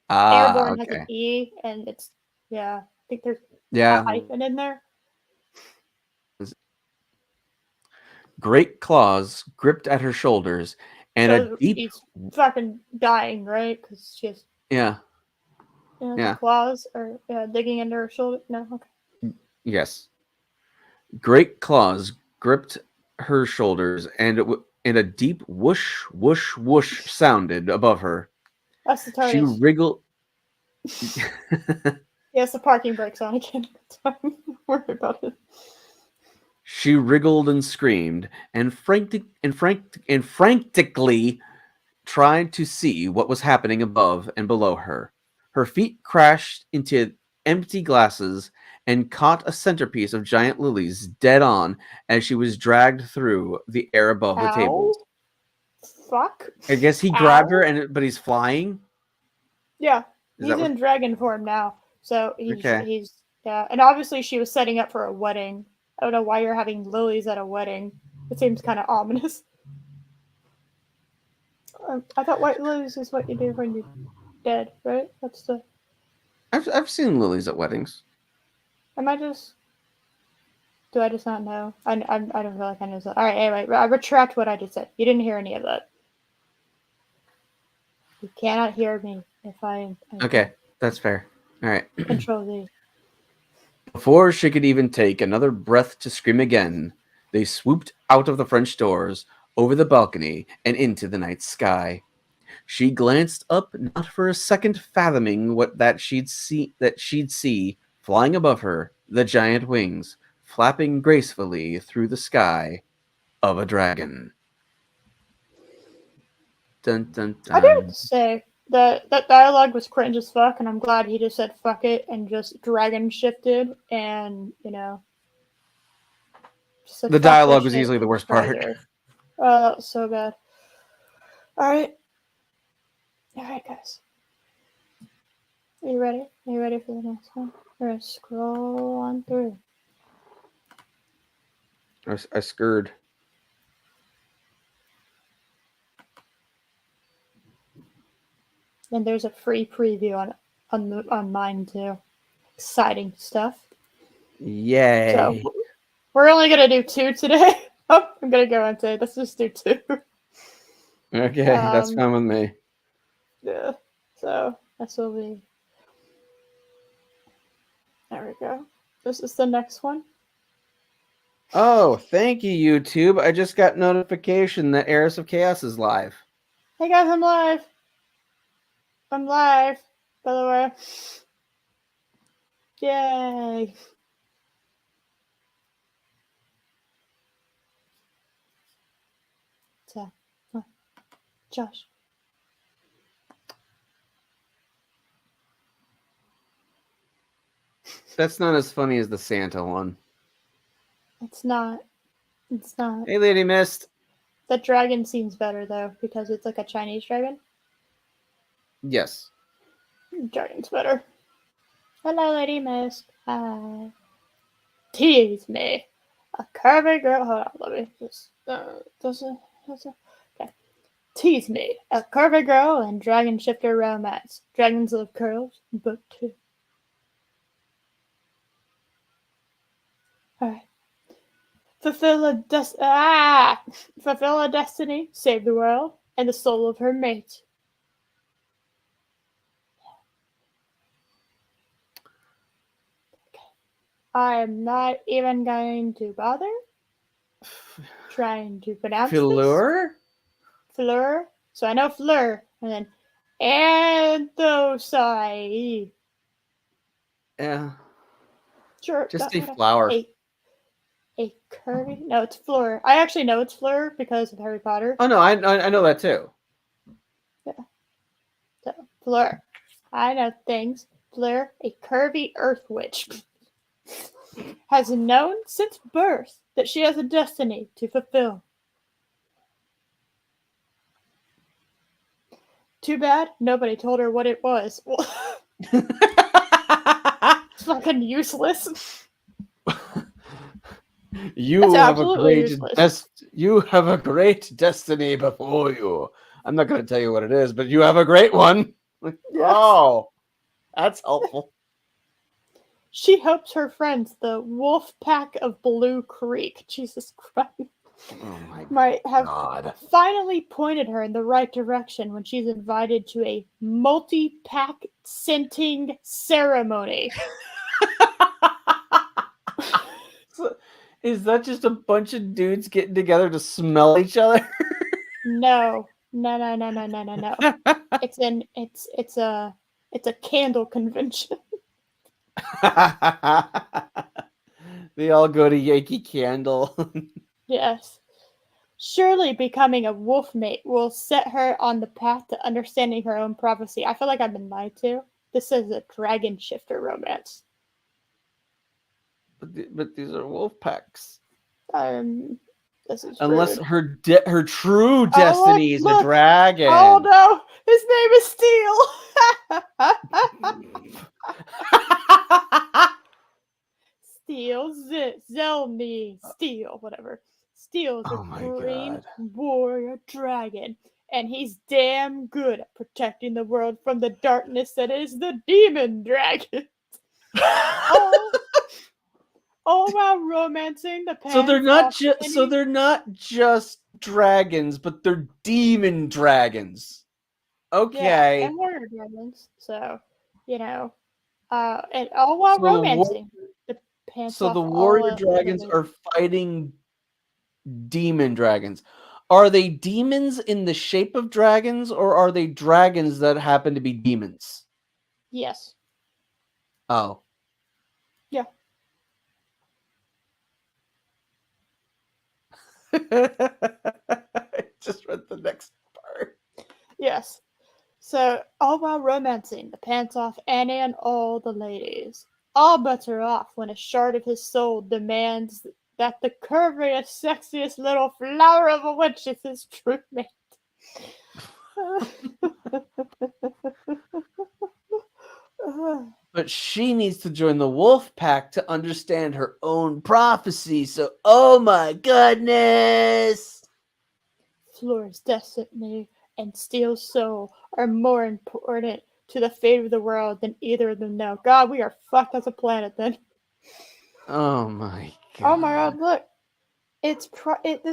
Ah, Airborne has an okay. E, and it's I think there's a Yeah. hyphen in there. Great claws gripped at her shoulders, and a So deep she's fucking dying, right? Because she's yeah. the claws are digging into her shoulder. No, okay. Yes. Great claws gripped her shoulders, and a deep whoosh, whoosh, whoosh sounded above her. That's the She TARDIS. wriggled. Yes, the parking brake's on again. Don't worry about it. She wriggled and screamed, and frantically tried to see what was happening above and below her. Her feet crashed into empty glasses and caught a centerpiece of giant lilies dead on as she was dragged through the air above the tables. Fuck. I guess he grabbed her, but he's flying. Yeah, Is he's that what? in dragon form now. So Okay. he's and obviously she was setting up for a wedding. I don't know why you're having lilies at a wedding. It seems kind of ominous. I thought white lilies is what you do when you're dead, right? That's the. I've seen lilies at weddings. Am I just? Do I just not know? I don't feel like I know that. All right, anyway, I retract what I just said. You didn't hear any of that. You cannot hear me if I Okay, that's fair. All right. Control Z. Before she could even take another breath to scream again, they swooped out of the French doors, over the balcony, and into the night sky. She glanced up, not for a second fathoming that she'd see flying above her, the giant wings, flapping gracefully through the sky of a dragon. Dun, dun, I do have dun. to say that dialogue was cringe as fuck, and I'm glad he just said fuck it and just dragon shifted and just said The fuck this dialogue was shit easily the worst right part. there. Oh, that was so bad. All right, guys. Are you ready? Are you ready for the next one? We're gonna scroll on through. I scurred. And there's a free preview on mine too. Exciting stuff. Yay. So we're only gonna do 2 today. Oh, I'm gonna go and say let's just do 2. Okay, that's fine with me. Yeah. So this will be. There we go. This is the next one. Oh, thank you, YouTube. I just got notification that Heiress of Chaos is live. Hey guys, I'm live. I'm live, by the way. Yay. So, Josh. That's not as funny as the Santa one. It's not. It's not. Hey, Lady Mist. The dragon seems better though because it's like a Chinese dragon. Yes. Dragon's better. Hello, Lady Mist. Hi. Tease me. A curvy girl. Hold on, let me just. Okay. Tease me. A curvy girl and dragon shifter romance. Dragons love curls, but too. Alright. Fulfill a destiny, save the world, and the soul of her mate. I am not even going to bother trying to pronounce this. Fleur? Fleur. So I know Fleur, and then Anthosai. Yeah. Sure. Just say flower. A curvy? No, it's Fleur. I actually know it's Fleur because of Harry Potter. Oh no, I know that too. Yeah. So Fleur. I know things. Fleur, a curvy earth witch, has known since birth that she has a destiny to fulfill. Too bad nobody told her what it was. Fucking useless. You have a great destiny before you. I'm not going to tell you what it is, but you have a great one. Like, yes. Oh, that's helpful. She hopes her friends, the Wolf Pack of Blue Creek, Jesus Christ, might have finally pointed her in the right direction when she's invited to a multi-pack scenting ceremony. So, is that just a bunch of dudes getting together to smell each other? No. It's a candle convention. They all go to Yankee Candle. Yes. Surely becoming a wolf mate will set her on the path to understanding her own prophecy. I feel like I've been lied to. This is a dragon shifter romance. But these are wolf packs. This is unless rude. her true destiny is a dragon. Oh no, his name is Steel. Steel, Zelmi, Steel, whatever. Steel is a green warrior dragon, and he's damn good at protecting the world from the darkness that is the demon dragon. All while romancing the pants. So they're not just dragons, but they're demon dragons. Okay. Yeah, and warrior dragons. So, and all while romancing the pants off. So the warrior dragons are fighting demon dragons. Are they demons in the shape of dragons, or are they dragons that happen to be demons? Yes. Oh. Yeah. I just read the next part. Yes. So, all while romancing the pants off Annie and all the ladies. All bets are off when a shard of his soul demands that the curviest, sexiest little flower of a witch is his true mate. But she needs to join the wolf pack to understand her own prophecy. So, oh my goodness! Flora's destiny and Steel's soul are more important to the fate of the world than either of them know. God, we are fucked as a planet then. Oh my god! Oh my god! Look, this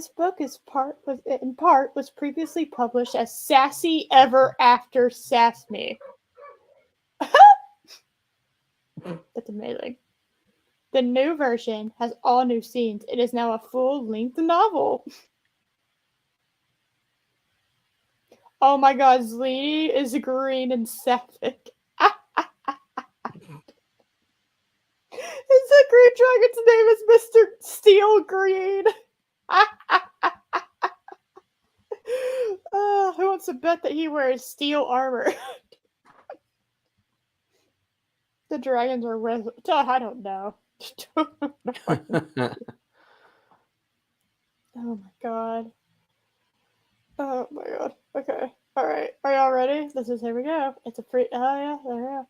book in part was previously published as Sassy Ever After Sass Me. That's amazing. The new version has all new scenes. It is now a full-length novel. Oh my god, Zlini is green and sapphic. His green dragon's name is Mr. Steel Green. Who wants to bet that he wears steel armor? The dragons are I don't know. Oh my god. Oh my god. Okay. All right. Are y'all ready? Here we go. It's a free. Oh yeah. There we go.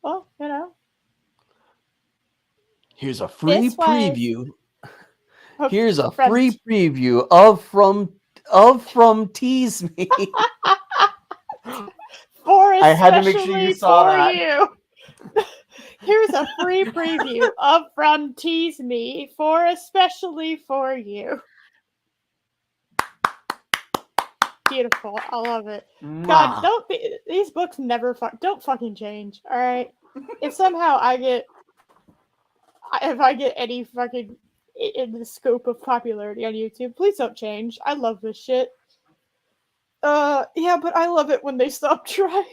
Well, you know. Here's a free This was preview. oh, Here's a from free preview of from Tease Me. for I had to make sure you especially saw for that. you. Here's a free preview of From Tease Me for especially for you. Beautiful. I love it. God, Mwah. don't be, these books never don't fucking change. All right. If somehow if I get any fucking in the scope of popularity on YouTube, please don't change. I love this shit. Yeah, but I love it when they stop trying.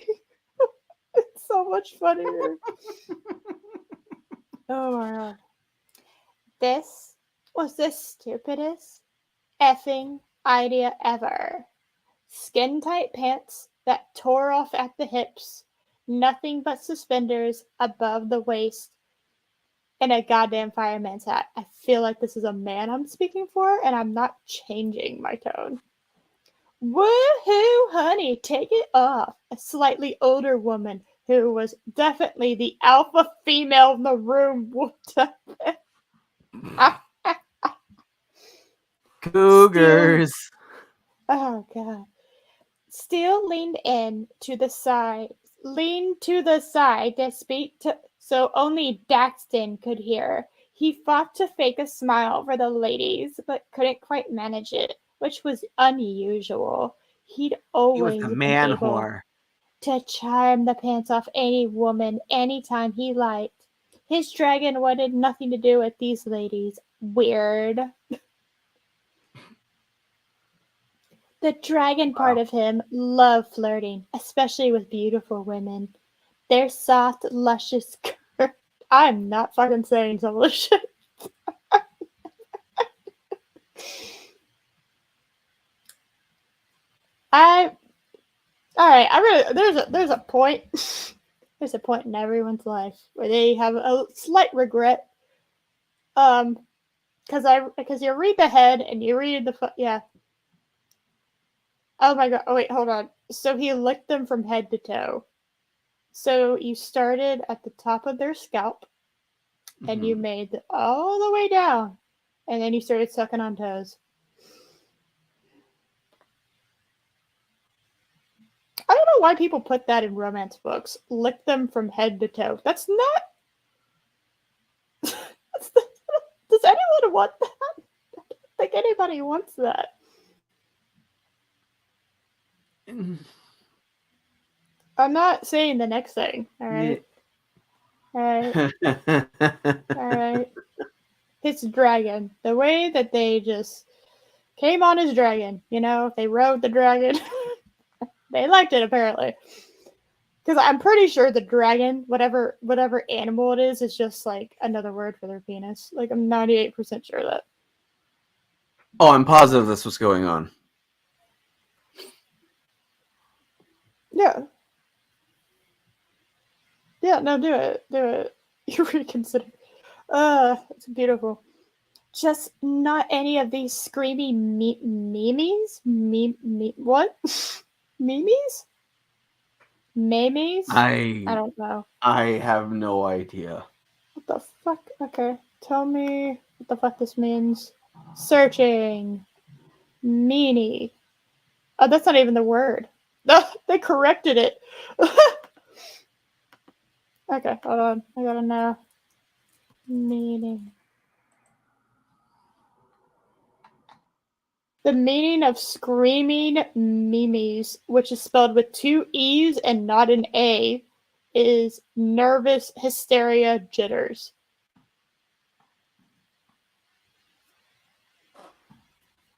It's so much funnier. Oh my god. This was the stupidest effing idea ever. Skin tight pants that tore off at the hips, nothing but suspenders above the waist, and a goddamn fireman's hat. I feel like this is a man I'm speaking for, and I'm not changing my tone. Woohoo, honey, take it off. A slightly older woman who was definitely the alpha female in the room whooped up. Cougars. Oh god. Steele leaned to the side to speak to, so only Daxton could hear. He fought to fake a smile for the ladies, but couldn't quite manage it, which was unusual. He'd He was the always been man able whore. to charm the pants off any woman anytime he liked. His dragon wanted nothing to do with these ladies. Weird. The dragon part Wow. of him loved flirting, especially with beautiful women. Their soft, luscious I'm not fucking saying some of this shit. I alright, I really there's a point there's a point in everyone's life where they have a slight regret. Because you read the head and you read yeah. Oh my god. Oh wait, hold on. So he licked them from head to toe. So you started at the top of their scalp and you made it all the way down, and then you started sucking on toes. I don't know why people put that in romance books. Lick them from head to toe. That's not. Does anyone want that? I don't think anybody wants that. I'm not saying the next thing. All right. All right. All right. His dragon. The way that they just came on his dragon. You know, they rode the dragon. They liked it apparently. Because I'm pretty sure the dragon, whatever animal it is just like another word for their penis. Like I'm 98% sure of that. Oh, I'm positive that's what's going on. Yeah. Yeah, no, do it. Do it. You reconsider. It's beautiful. Just not any of these screamy memes? What? Memes? Memes? I I don't know. have no idea. What the fuck? Okay. Tell me what the fuck this means. Searching. Meanie. Oh, that's not even the word. They corrected it. Okay, hold on. I gotta know. Meaning. The meaning of screaming memes, which is spelled with two E's and not an A, is nervous hysteria jitters.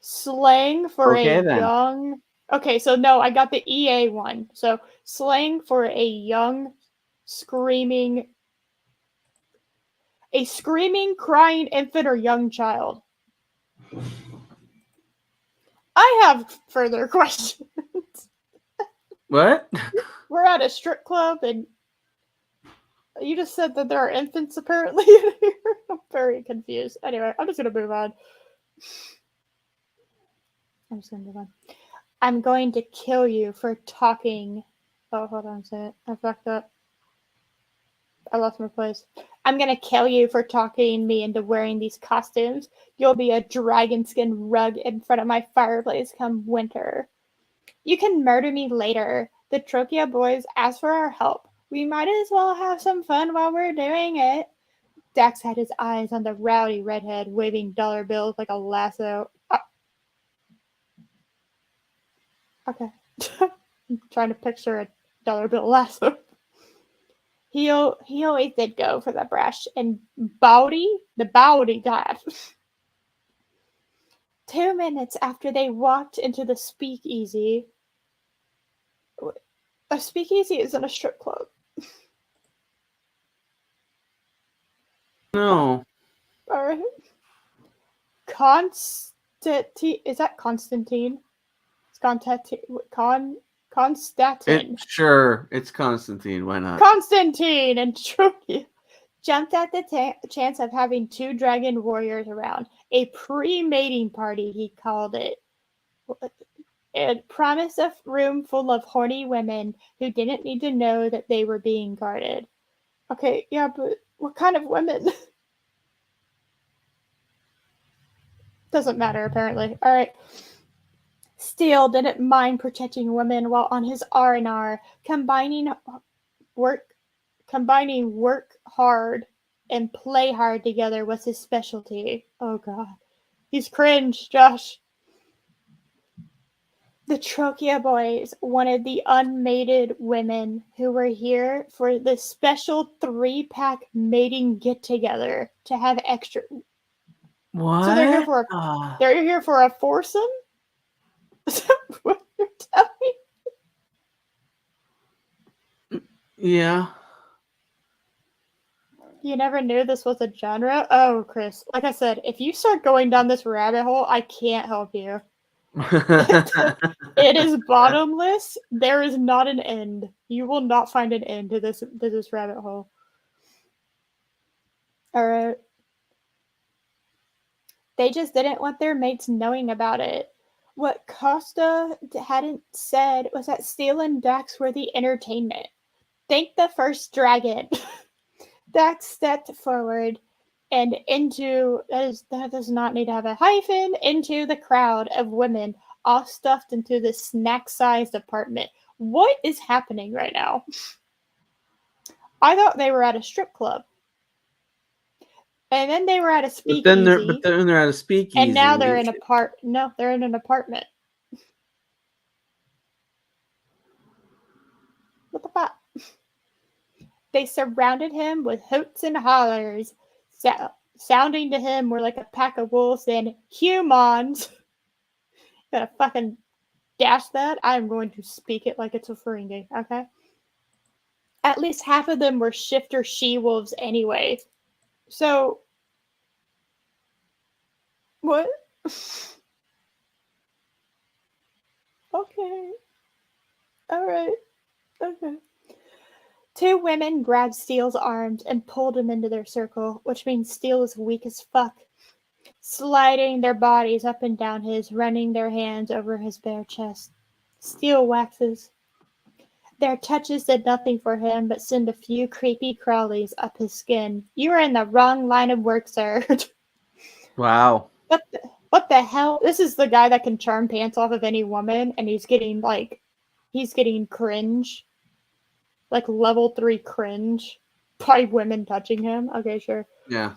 Slang for a Okay, then. young. Okay, so no, I got the EA one. So slang for a young, screaming, a screaming, crying infant or young child. I have further questions. What? We're at a strip club and you just said that there are infants apparently in here. I'm very confused. Anyway, I'm just gonna move on. I'm just gonna move on. I'm going to kill you for talking. Oh, hold on a second. I fucked up. I lost my place. I'm gonna kill you for talking me into wearing these costumes. You'll be a dragon skin rug in front of my fireplace come winter. You can murder me later. The Trokia boys asked for our help. We might as well have some fun while we're doing it. Dax had his eyes on the rowdy redhead waving dollar bills like a lasso. Okay. I'm trying to picture a dollar bill lasso. He always did go for the brush, and the Bowdy died. 2 minutes after they walked into the speakeasy. A speakeasy isn't a strip club. No. All right. Constantine. Is that Constantine? It's Constantine. Sure, it's Constantine. Why not? Constantine and Trokia jumped at the chance of having two dragon warriors around. A pre-mating party, he called it. It promised a room full of horny women who didn't need to know that they were being guarded. Okay, yeah, but what kind of women? Doesn't matter, apparently. All right. Steele didn't mind protecting women while on his R&R, combining work hard and play hard together was his specialty. Oh god. He's cringe, Josh. The Trokia boys wanted the unmated women who were here for the special 3-pack mating get-together to have extra. What? So they're here for a foursome? Is that what you're telling me? Yeah. You never knew this was a genre? Oh, Chris. Like I said, if you start going down this rabbit hole, I can't help you. It is bottomless. There is not an end. You will not find an end to this rabbit hole. Alright. They just didn't want their mates knowing about it. What Costa hadn't said was that Steele and Dax were the entertainment. Thank the first dragon. Dax stepped forward and that does not need to have a hyphen, into the crowd of women all stuffed into this snack-sized apartment. What is happening right now? I thought they were at a strip club. And then they were at a speakeasy. But then they're at a speakeasy. And now they're in they're in an apartment. What the fuck? They surrounded him with hoots and hollers, sounding to him more like a pack of wolves than humans. Gonna fucking dash that. I'm going to speak it like it's a Ferengi, okay? At least half of them were shifter she-wolves anyway. So, what? Okay. Alright. Okay. Two women grabbed Steele's arms and pulled him into their circle, which means Steele is weak as fuck, sliding their bodies up and down his, running their hands over his bare chest. Steele waxes. Their touches did nothing for him but send a few creepy crawlies up his skin. You are in the wrong line of work, sir. Wow. What the hell? This is the guy that can charm pants off of any woman, and he's getting cringe. Like level 3 cringe by women touching him. Okay, sure. Yeah.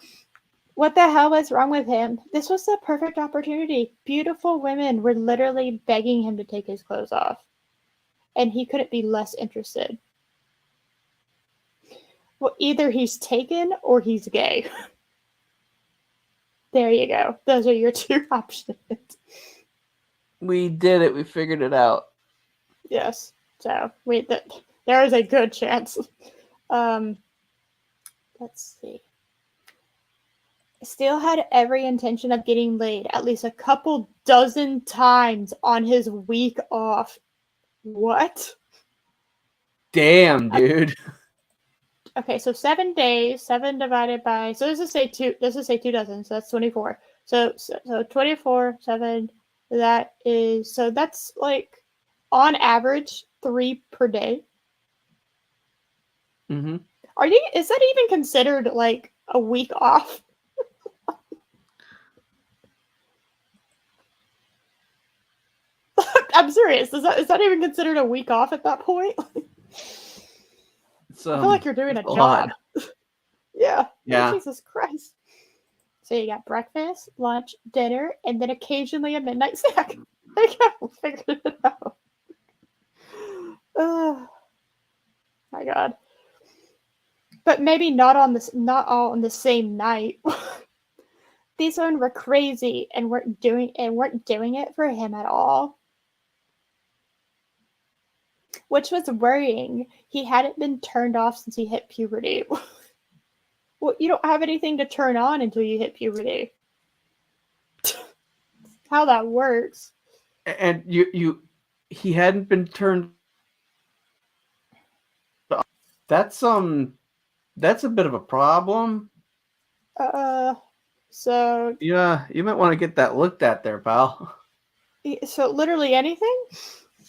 What the hell was wrong with him? This was the perfect opportunity. Beautiful women were literally begging him to take his clothes off. And he couldn't be less interested. Well, either he's taken or he's gay. There you go. Those are your two options. We did it. We figured it out. Yes. So, there is a good chance. Let's see. Steele had every intention of getting laid at least a couple dozen times on his week off. What? Damn, dude. Okay, so 7 days, 7 divided by, so let's just say 2 dozen, so that's 24. So 24/7. That's like on average 3 per day. Mm-hmm. Is that even considered like a week off? I'm serious. Is that even considered a week off at that point? It's I feel like you're doing it's a a lot. job. Yeah. Yeah. Jesus Christ. So you got breakfast, lunch, dinner, and then occasionally a midnight snack. There you go. Figured it out. Oh my god. But maybe not all on the same night. These women were crazy and weren't doing it for him at all. Which was worrying. He hadn't been turned off since he hit puberty. Well, you don't have anything to turn on until you hit puberty. How that works. And he hadn't been turned. That's that's a bit of a problem. So Yeah, you might want to get that looked at there, pal. so literally anything?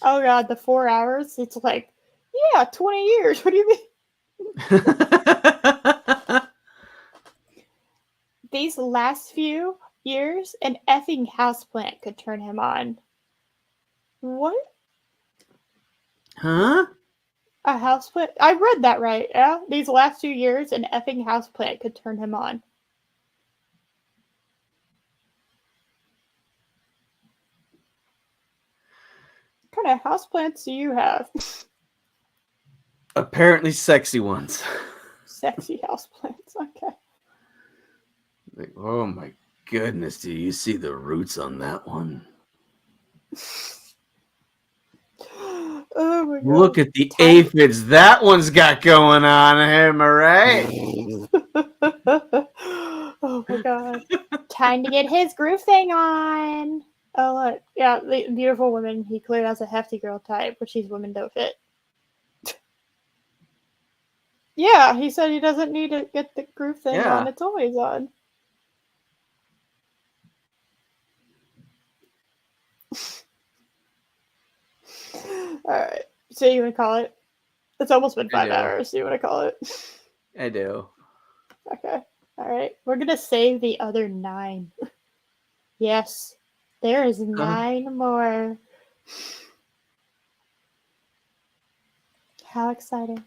Oh god, the 4 hours. It's like, yeah, 20 years. What do you mean? These last few years, an effing houseplant could turn him on. What? Huh? A houseplant? I read that right. Yeah, these last 2 years, an effing houseplant could turn him on. What kind of houseplants do you have? Apparently sexy ones. Sexy houseplants. Okay. Like, oh my goodness, do you see the roots on that one? Oh my god. Look at the aphids that one's got going on, am I right? Oh my god. Time to get his groove thing on. Oh look. Yeah, the beautiful woman. He clearly has a hefty girl type, which these women don't fit. Yeah, he said he doesn't need to get the groove thing on. It's always on. Alright. So you want to call it? It's almost been 5 hours. So you want to call it? I do. Okay. Alright. We're going to save the other 9. Yes. There is 9 more. How exciting.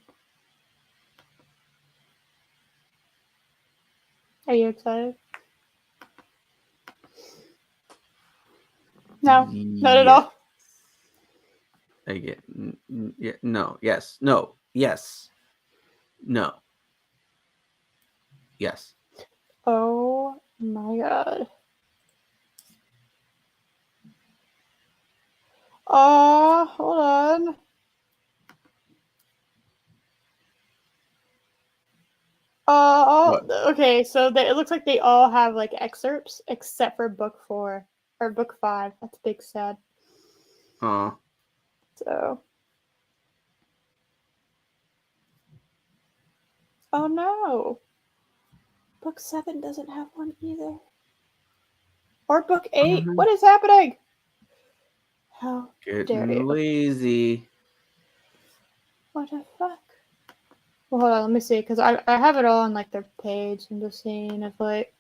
Are you excited? No, not at all. I get no, yes, no, yes, no, yes. Oh my god. Oh, hold on. Okay, so it looks like they all have like excerpts except for book 4 or book 5. That's big sad. So. Oh no. Book 7 doesn't have one either. Or book 8. What is happening? How dare you? Lazy. What the fuck? Well, hold on, let me see, because I have it all on like their page. I'm just seeing if like.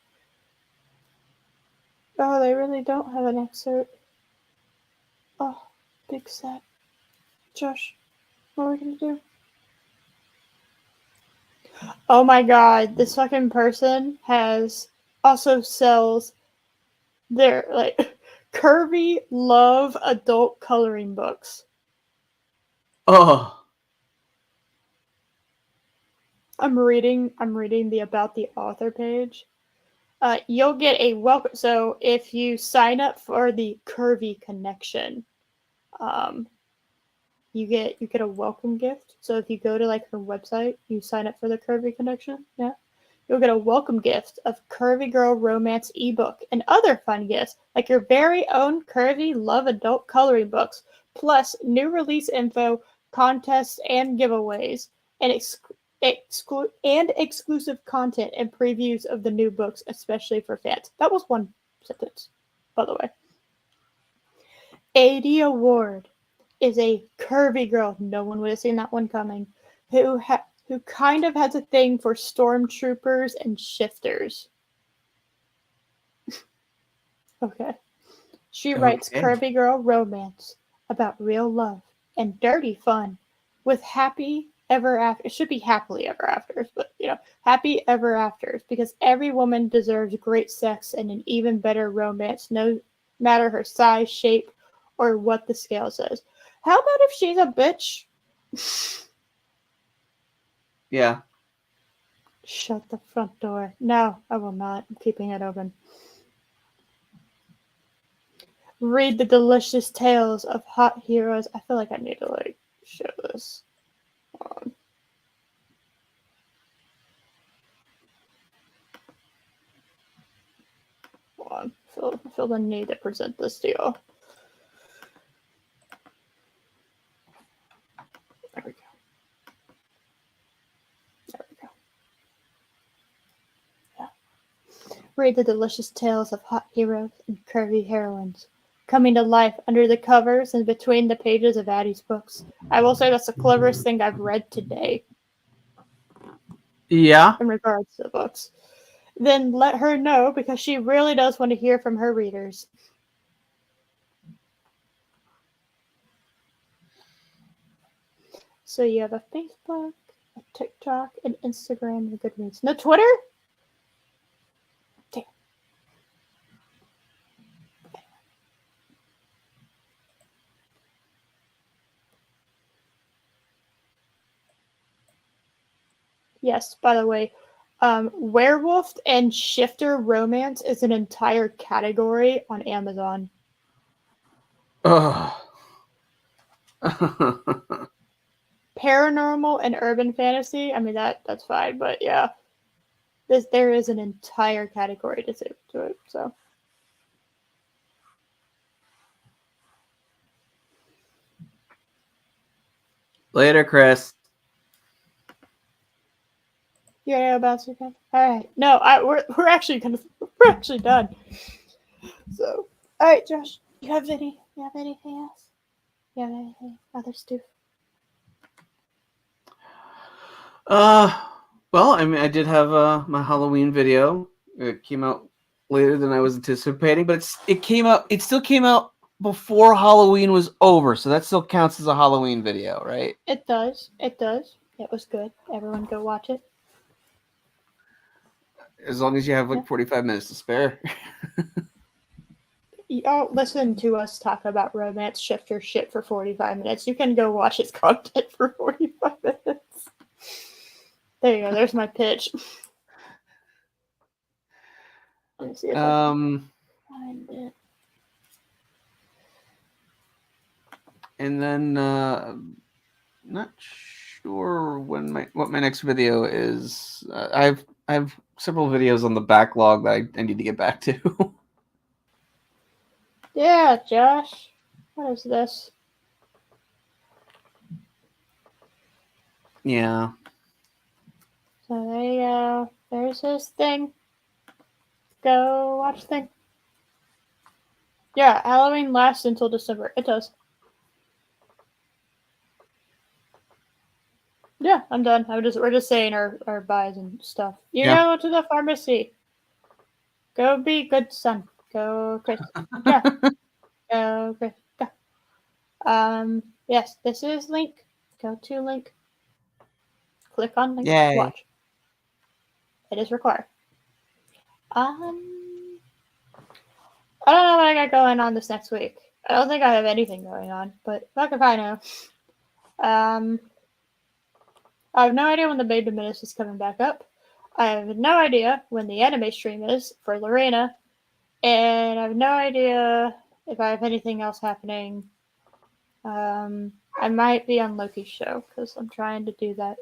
Oh, they really don't have an excerpt. Oh, big sad. Josh, what are we gonna do? Oh my god, this fucking person also sells their like curvy love adult coloring books. Oh. I'm reading the about the author page. You'll get a welcome. So if you sign up for the Curvy Connection, you get a welcome gift. So if you go to like her website, you sign up for the Curvy Connection. Yeah, you'll get a welcome gift of Curvy Girl Romance ebook and other fun gifts like your very own Curvy Love Adult coloring books, plus new release info, contests, and giveaways, and exclusive content and previews of the new books, especially for fans. That was one sentence, by the way. A.D. Award is a curvy girl. No one would have seen that one coming. Who kind of has a thing for stormtroopers and shifters. Okay. She writes curvy girl romance about real love and dirty fun with happy ever after. It should be happily ever afters, but happy ever afters, because every woman deserves great sex and an even better romance, no matter her size, shape, or what the scale says. How about if she's a bitch? Yeah. Shut the front door. No, I will not. I'm keeping it open. Read the delicious tales of hot heroes. I feel like I need to show this. Hold on. I feel the need to present this to you. There we go. Yeah. Read the delicious tales of hot heroes and curvy heroines coming to life under the covers and between the pages of Addie's books. I will say that's the cleverest thing I've read today. Yeah. In regards to the books. Then let her know, because she really does want to hear from her readers. So you have a Facebook, a TikTok, an Instagram, and a Goodreads. No Twitter? Damn. Yes, by the way, werewolf and shifter romance is an entire category on Amazon. Paranormal and urban fantasy, I mean, that's fine, but yeah. There is an entire category to it, so. Later, Chris. Yeah, about to. All right. No, we're actually done. So, all right, Josh. You have anything else? You have anything other stuff? Well, I mean, I did have my Halloween video. It came out later than I was anticipating, but it still came out before Halloween was over, so that still counts as a Halloween video, right? It does. It was good. Everyone go watch it. As long as you have 45 minutes to spare. Y'all listen to us talk about romance shifter shit for 45 minutes. You can go watch its content for 45 minutes. There you go. There's my pitch. Let me see if I can find it. And then not sure what my next video is. I have several videos on the backlog that I need to get back to. Yeah, Josh. What is this? Yeah. So there you go. There's this thing. Go watch the thing. Yeah, Halloween lasts until December. It does. Yeah, I'm done. We're just saying our buys and stuff. Go to the pharmacy. Go be good son. Go, Chris. Yeah. Go, Chris. Go. Yes, this is link. Go to link. Click on link. Yay. Watch. It is required. I don't know what I got going on this next week. I don't think I have anything going on, but fuck if I know. I have no idea when the Beta Menace is coming back up. I have no idea when the anime stream is for Lorena. And I have no idea if I have anything else happening. I might be on Loki's show, because I'm trying to do that.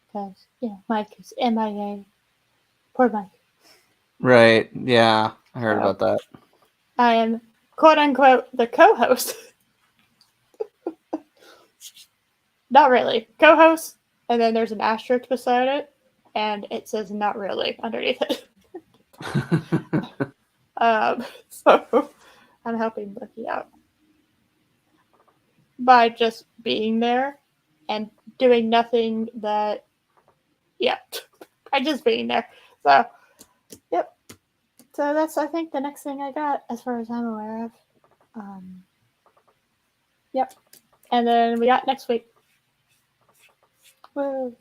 Because, Mike is MIA. Poor Mike. Right. Yeah. I heard about that. I am, quote unquote, the co-host. Not really. Co-host, and then there's an asterisk beside it, and it says not really underneath it. So I'm helping Bucky out by just being there and doing nothing that, yeah, by just being there. So, yep. So that's, I think, the next thing I got as far as I'm aware of. Yep. And then we got next week. Woo.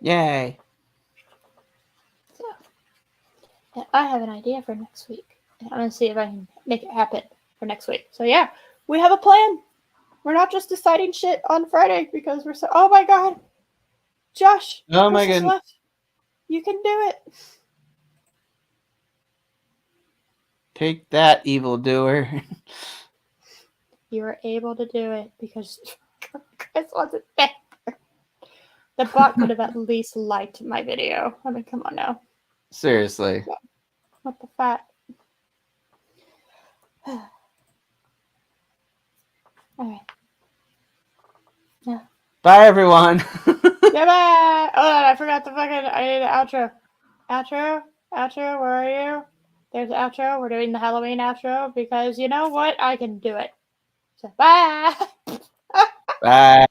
Yay. So, and I have an idea for next week. And I'm going to see if I can make it happen for next week. So, yeah, we have a plan. We're not just deciding shit on Friday because we're so, oh my God, Josh, Oh my Christmas goodness. left. You can do it. Take that, evildoer. You were able to do it because Chris wasn't there. The bot could have at least liked my video. I mean, come on now. Seriously. What the fuck? Alright. Yeah. Bye, everyone. Yeah, bye! Oh, I forgot the fucking. I need an outro. Outro? Outro, where are you? There's the outro. We're doing the Halloween outro because you know what? I can do it. So, bye! Bye.